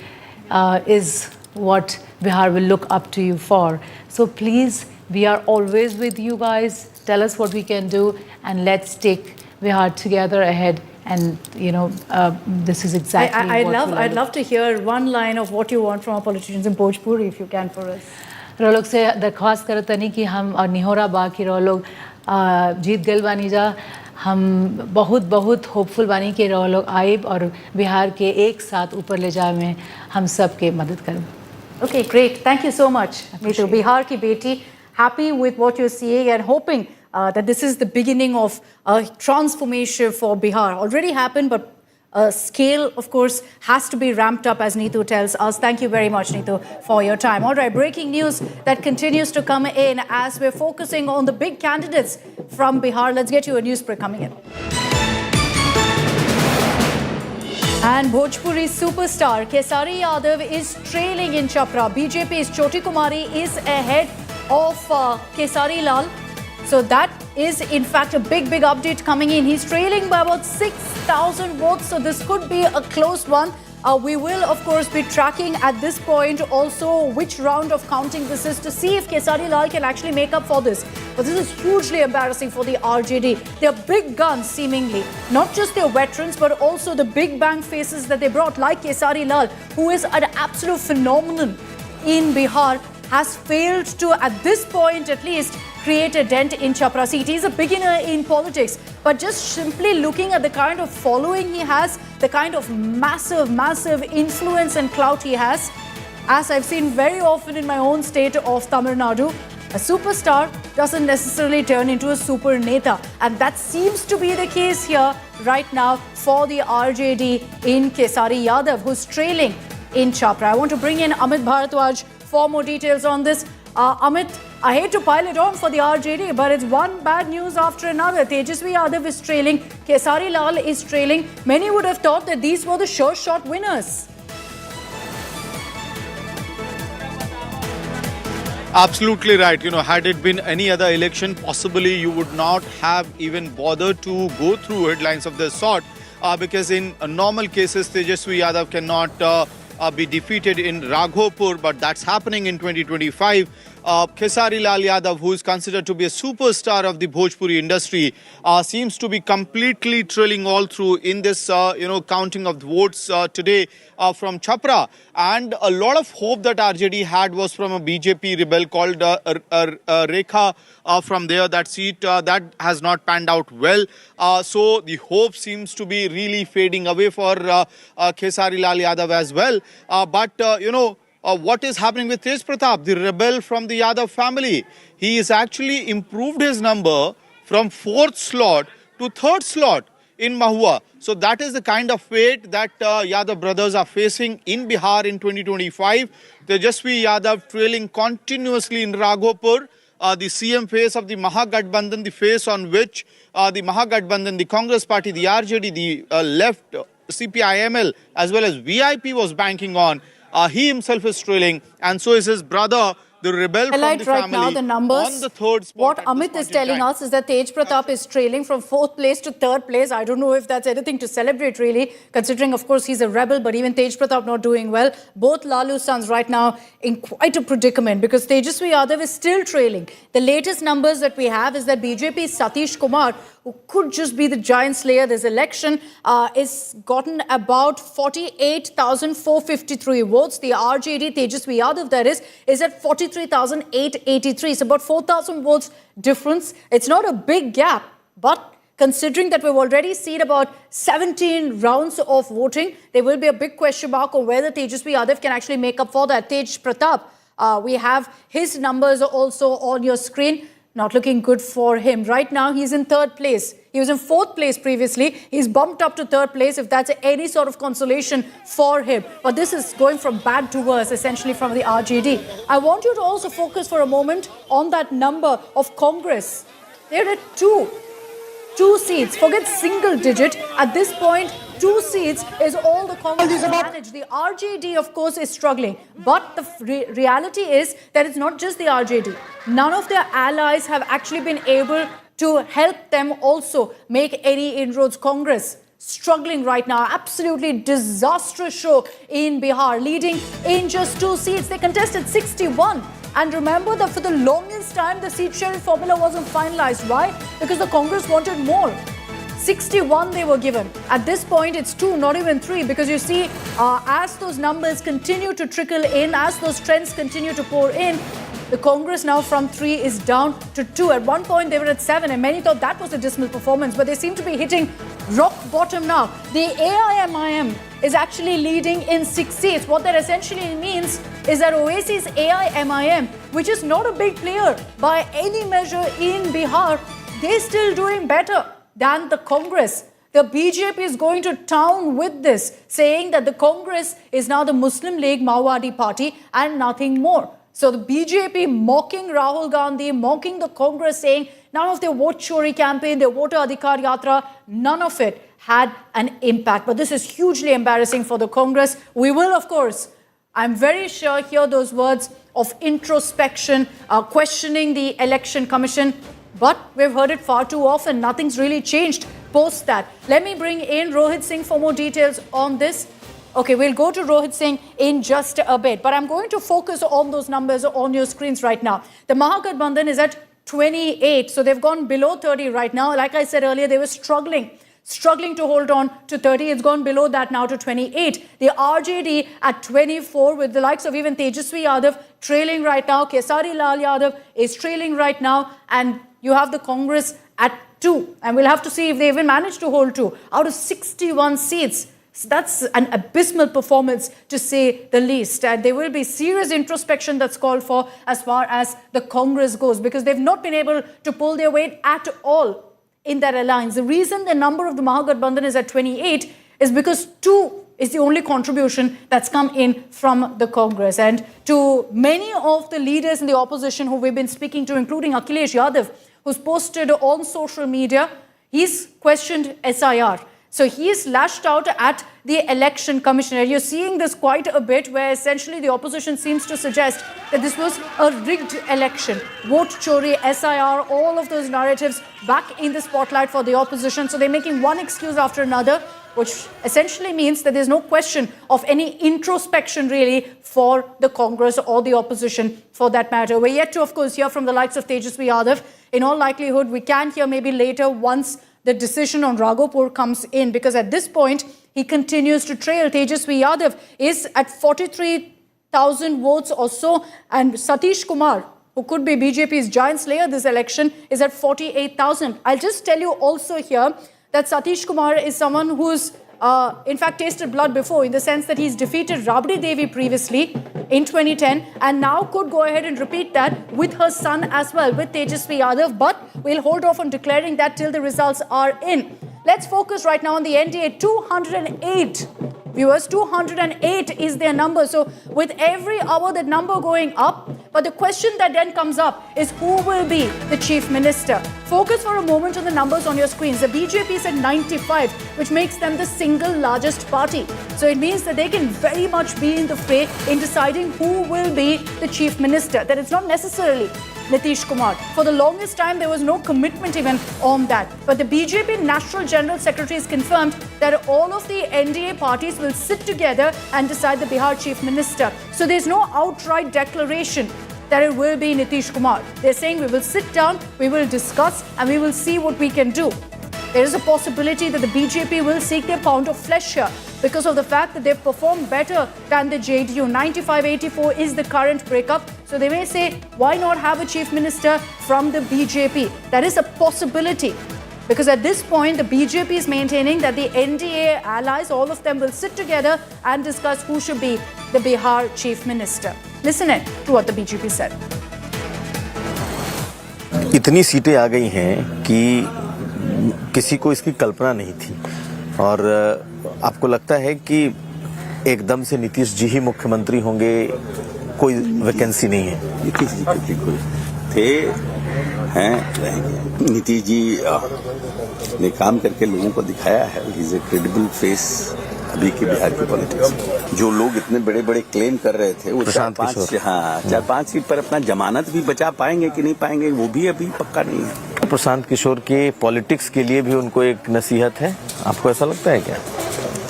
Speaker 8: is what Bihar will look up to you for. So please, we are always with you guys. Tell us what we can do, and let's take Bihar together ahead. And this is exactly
Speaker 2: I'd love to hear one line of what you want from our politicians in Bhojpuri, if you can, for us.
Speaker 8: रोलोग से दरख्वास्त करतनी कि हम और निहोरा बाकी रोलोग जीत गल बानी जा, हम बहुत बहुत होपफुल बानी कि रोलोग आइब और बिहार के एक साथ ऊपर ले जाए में हम सब के मदद करें.
Speaker 2: Okay, great. Thank you so much, Neetu. Bihar ki beti, happy with what you're seeing and hoping that this is the beginning of a transformation for Bihar. Already happened, but scale, of course, has to be ramped up, as Neetu tells us. Thank you very much, Neetu, for your time. All right, breaking news that continues to come in as we're focusing on the big candidates from Bihar. Let's get you a news break coming in. And Bhojpuri superstar Kesari Yadav is trailing in Chapra. BJP's Choti Kumari is ahead of Kesari Lal. So that is in fact a big update coming in. He's trailing by about 6,000 votes. So this could be a close one. We will of course be tracking at this point also which round of counting this is to see if Kesari Lal can actually make up for this. But this is hugely embarrassing for the RJD. They're big guns seemingly. Not just their veterans but also the big bang faces that they brought, like Kesari Lal, who is an absolute phenomenon in Bihar, has failed to, at this point at least, create a dent in Chapra seat. He's a beginner in politics, but just simply looking at the kind of following he has, the kind of massive influence and clout he has, as I've seen very often in my own state of Tamil Nadu, a superstar doesn't necessarily turn into a super neta. And that seems to be the case here right now for the RJD in Kesari Yadav, who's trailing in Chapra. I want to bring in Amit Bharadwaj for more details on this. Amit, I hate to pile it on for the RJD, but it's one bad news after another. Tejashwi Yadav is trailing, Kesari Lal is trailing. Many would have thought that these were the sure shot winners.
Speaker 26: Absolutely right. Had it been any other election, possibly you would not have even bothered to go through headlines of this sort, because in normal cases, Tejashwi Yadav cannot be defeated in Raghopur, but that's happening in 2025. Kesari Lal Yadav, who is considered to be a superstar of the Bhojpuri industry, seems to be completely trailing all through in this, counting of the votes today from Chapra. And a lot of hope that RJD had was from a BJP rebel called Rekha from there. That seat, that has not panned out well. So the hope seems to be really fading away for Kesari Lal Yadav as well. What is happening with Tej Pratap, the rebel from the Yadav family? He has actually improved his number from 4th slot to 3rd slot in Mahua. So that is the kind of fate that Yadav brothers are facing in Bihar in 2025. Tejashwi Yadav trailing continuously in Raghopur. The CM face of the Mahagathbandhan, the face on which the Mahagathbandhan, the Congress party, the RJD, the left, CPIML, as well as VIP was banking on. He himself is trailing, and so is his brother, the rebel from the
Speaker 2: right
Speaker 26: family,
Speaker 2: now, the numbers,
Speaker 26: on the 3rd spot.
Speaker 2: What Amit is telling us is that Tej Pratap is trailing from 4th place to 3rd place. I don't know if that's anything to celebrate, really, considering, of course, he's a rebel, but even Tej Pratap not doing well. Both Lalu's sons right now in quite a predicament because Tejashwi Yadav is still trailing. The latest numbers that we have is that BJP's Satish Kumar, who could just be the giant slayer this election, is gotten about 48,453 votes. The RJD, Tejashwi Yadav, that is at 43,883. It's about 4,000 votes difference. It's not a big gap, but considering that we've already seen about 17 rounds of voting, there will be a big question mark on whether Tejashwi Yadav can actually make up for that. Tej Pratap, we have his numbers also on your screen. Not looking good for him. Right now, he's in third place. He was in fourth place previously. He's bumped up to third place, if that's any sort of consolation for him. But this is going from bad to worse, essentially, from the RJD. I want you to also focus for a moment on that number of Congress. They're at two seats. Forget single digit. At this point, 2 seats is all the Congress has managed. The RJD, of course, is struggling. But the reality is that it's not just the RJD. None of their allies have actually been able to help them also make any inroads. Congress struggling right now. Absolutely disastrous show in Bihar, leading in just 2 seats. They contested 61. And remember that for the longest time, the seat sharing formula wasn't finalized. Why? Because the Congress wanted more. 61 they were given. At this point, it's 2, not even 3, because you see, as those numbers continue to trickle in, as those trends continue to pour in, the Congress now from 3 is down to 2. At one point, they were at 7, and many thought that was a dismal performance, but they seem to be hitting rock bottom now. The AIMIM is actually leading in 6 seats. What that essentially means is that Oaisi's AIMIM, which is not a big player by any measure in Bihar, they're still doing better than the Congress. The BJP is going to town with this, saying that the Congress is now the Muslim League Maoiwadi party and nothing more. So the BJP mocking Rahul Gandhi, mocking the Congress, saying none of their vote chori campaign, their voter adhikar yatra, none of it had an impact. But this is hugely embarrassing for the Congress. We will, of course, I'm very sure, hear those words of introspection, questioning the Election Commission. But we've heard it far too often. Nothing's really changed post that. Let me bring in Rohit Singh for more details on this. Okay, we'll go to Rohit Singh in just a bit. But I'm going to focus on those numbers on your screens right now. The Mahagathbandhan is at 28. So they've gone below 30 right now. Like I said earlier, they were struggling to hold on to 30. It's gone below that now to 28. The RJD at 24, with the likes of even Tejashwi Yadav trailing right now. Kesari Lal Yadav is trailing right now. And you have the Congress at 2. And we'll have to see if they even manage to hold 2 out of 61 seats. So that's an abysmal performance, to say the least. And there will be serious introspection that's called for as far as the Congress goes, because they've not been able to pull their weight at all in that alliance. The reason the number of the Mahagathbandhan is at 28 is because 2 is the only contribution that's come in from the Congress. And to many of the leaders in the opposition who we've been speaking to, including Akhilesh Yadav, who's posted on social media, he's questioned SIR. So he's lashed out at the Election Commissioner. You're seeing this quite a bit, where essentially the opposition seems to suggest that this was a rigged election. Vote chori, SIR, all of those narratives back in the spotlight for the opposition. So they're making one excuse after another, which essentially means that there's no question of any introspection really for the Congress or the opposition for that matter. We're yet to, of course, hear from the likes of Tejashwi Yadav. In all likelihood, we can hear maybe later once the decision on Raghopur comes in, because at this point, he continues to trail. Tejashwi Yadav is at 43,000 votes or so, and Nitish Kumar, who could be BJP's giant slayer this election, is at 48,000. I'll just tell you also here that Nitish Kumar is someone who's in fact tasted blood before, in the sense that he's defeated Rabdi Devi previously in 2010 and now could go ahead and repeat that with her son as well, with Tejashwi Yadav. But we'll hold off on declaring that till the results are in. Let's focus right now on the NDA. 208 viewers, 208 is their number. So with every hour, that number going up. But the question that then comes up is who will be the chief minister? Focus for a moment on the numbers on your screens. The BJP is at 95, which makes them the single largest party. So it means that they can very much be in the fray in deciding who will be the chief minister. That it's not necessarily Nitish Kumar. For the longest time, there was no commitment even on that. But the BJP National General Secretary has confirmed that all of the NDA parties will sit together and decide the Bihar Chief Minister. So there's no outright declaration that it will be Nitish Kumar. They're saying we will sit down, we will discuss, and we will see what we can do. there is a possibility that the BJP will seek their pound of flesh here because of the fact that they've performed better than the JDU. 95-84 is the current breakup. So they may say, why not have a chief minister from the BJP? That is a possibility. Because at this point, the BJP is maintaining that the NDA allies, all of them will sit together and discuss who should be the Bihar chief minister. Listen in to what the BJP said.
Speaker 9: इतनी सीटें आ गई हैं कि किसी को इसकी कल्पना नहीं थी और आपको लगता है कि एकदम से नीतीश जी ही मुख्यमंत्री होंगे, कोई वैकेंसी नहीं है?
Speaker 14: नीतीश जी बिल्कुल थे, हैं। नीतीश जी ने काम करके लोगों को दिखाया है, इज ए क्रेडिबल फेस अभी की बिहार की पॉलिटिक्स। जो लोग इतने बड़े बड़े क्लेम कर रहे थे वो 4-5 सीट पर अपना जमानत भी बचा पाएंगे कि नहीं पाएंगे वो भी अभी पक्का नहीं है।
Speaker 9: प्रशांत किशोर के पॉलिटिक्स के लिए भी उनको एक नसीहत है, आपको ऐसा लगता है क्या?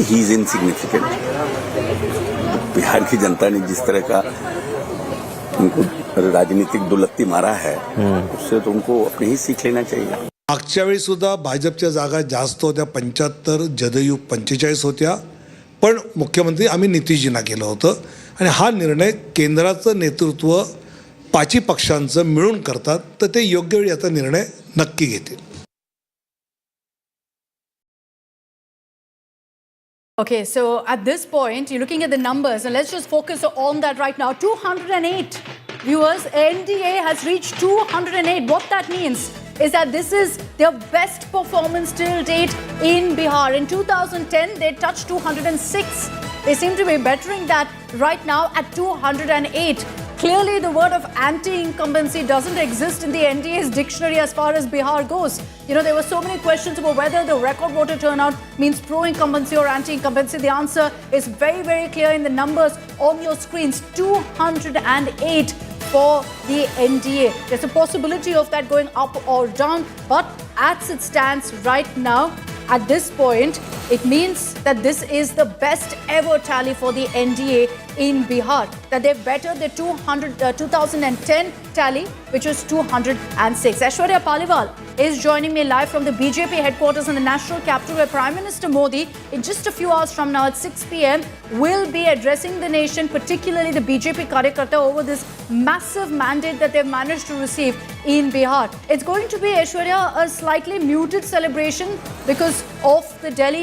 Speaker 14: He is insignificant. बिहार की जनता ने जिस तरह का उनको राजनीतिक दुलत्ती मारा है उससे तो उनको अपने ही सीख लेना चाहिए।
Speaker 7: मागच्या वेळी सुद्धा भाजपच्या जागा जास्त होत्या, 75, जदयू 45 होत्या, पण मुख्यमंत्री आम्ही नितीशजींना केलं होतं आणि हा निर्णय केंद्राचं नेतृत्व 5 पक्षांचं मिळून करतात तर ते योग्य वेळी याचा निर्णय नक्की घेतील.
Speaker 2: Okay, so at this point, you're looking at the numbers, and let's just focus on that right now. 208 viewers, NDA has reached 208. What that means is that this is their best performance till date in Bihar. In 2010, they touched 206. They seem to be bettering that right now at 208. Clearly, the word of anti-incumbency doesn't exist in the NDA's dictionary as far as Bihar goes. You know, there were so many questions about whether the record voter turnout means pro-incumbency or anti-incumbency. The answer is very, very clear in the numbers on your screens. 208 for the NDA. There's a possibility of that going up or down, but as it stands right now, at this point, it means that this is the best ever tally for the NDA in Bihar. That they've bettered the 2010 tally, which was 206. Aishwarya Paliwal is joining me live from the BJP headquarters in the national capital, where Prime Minister Modi, in just a few hours from now at 6 p.m, will be addressing the nation, particularly the BJP Karyakarta, over this massive mandate that they've managed to receive in Bihar. It's going to be, Aishwarya, a slightly muted celebration because of the Delhi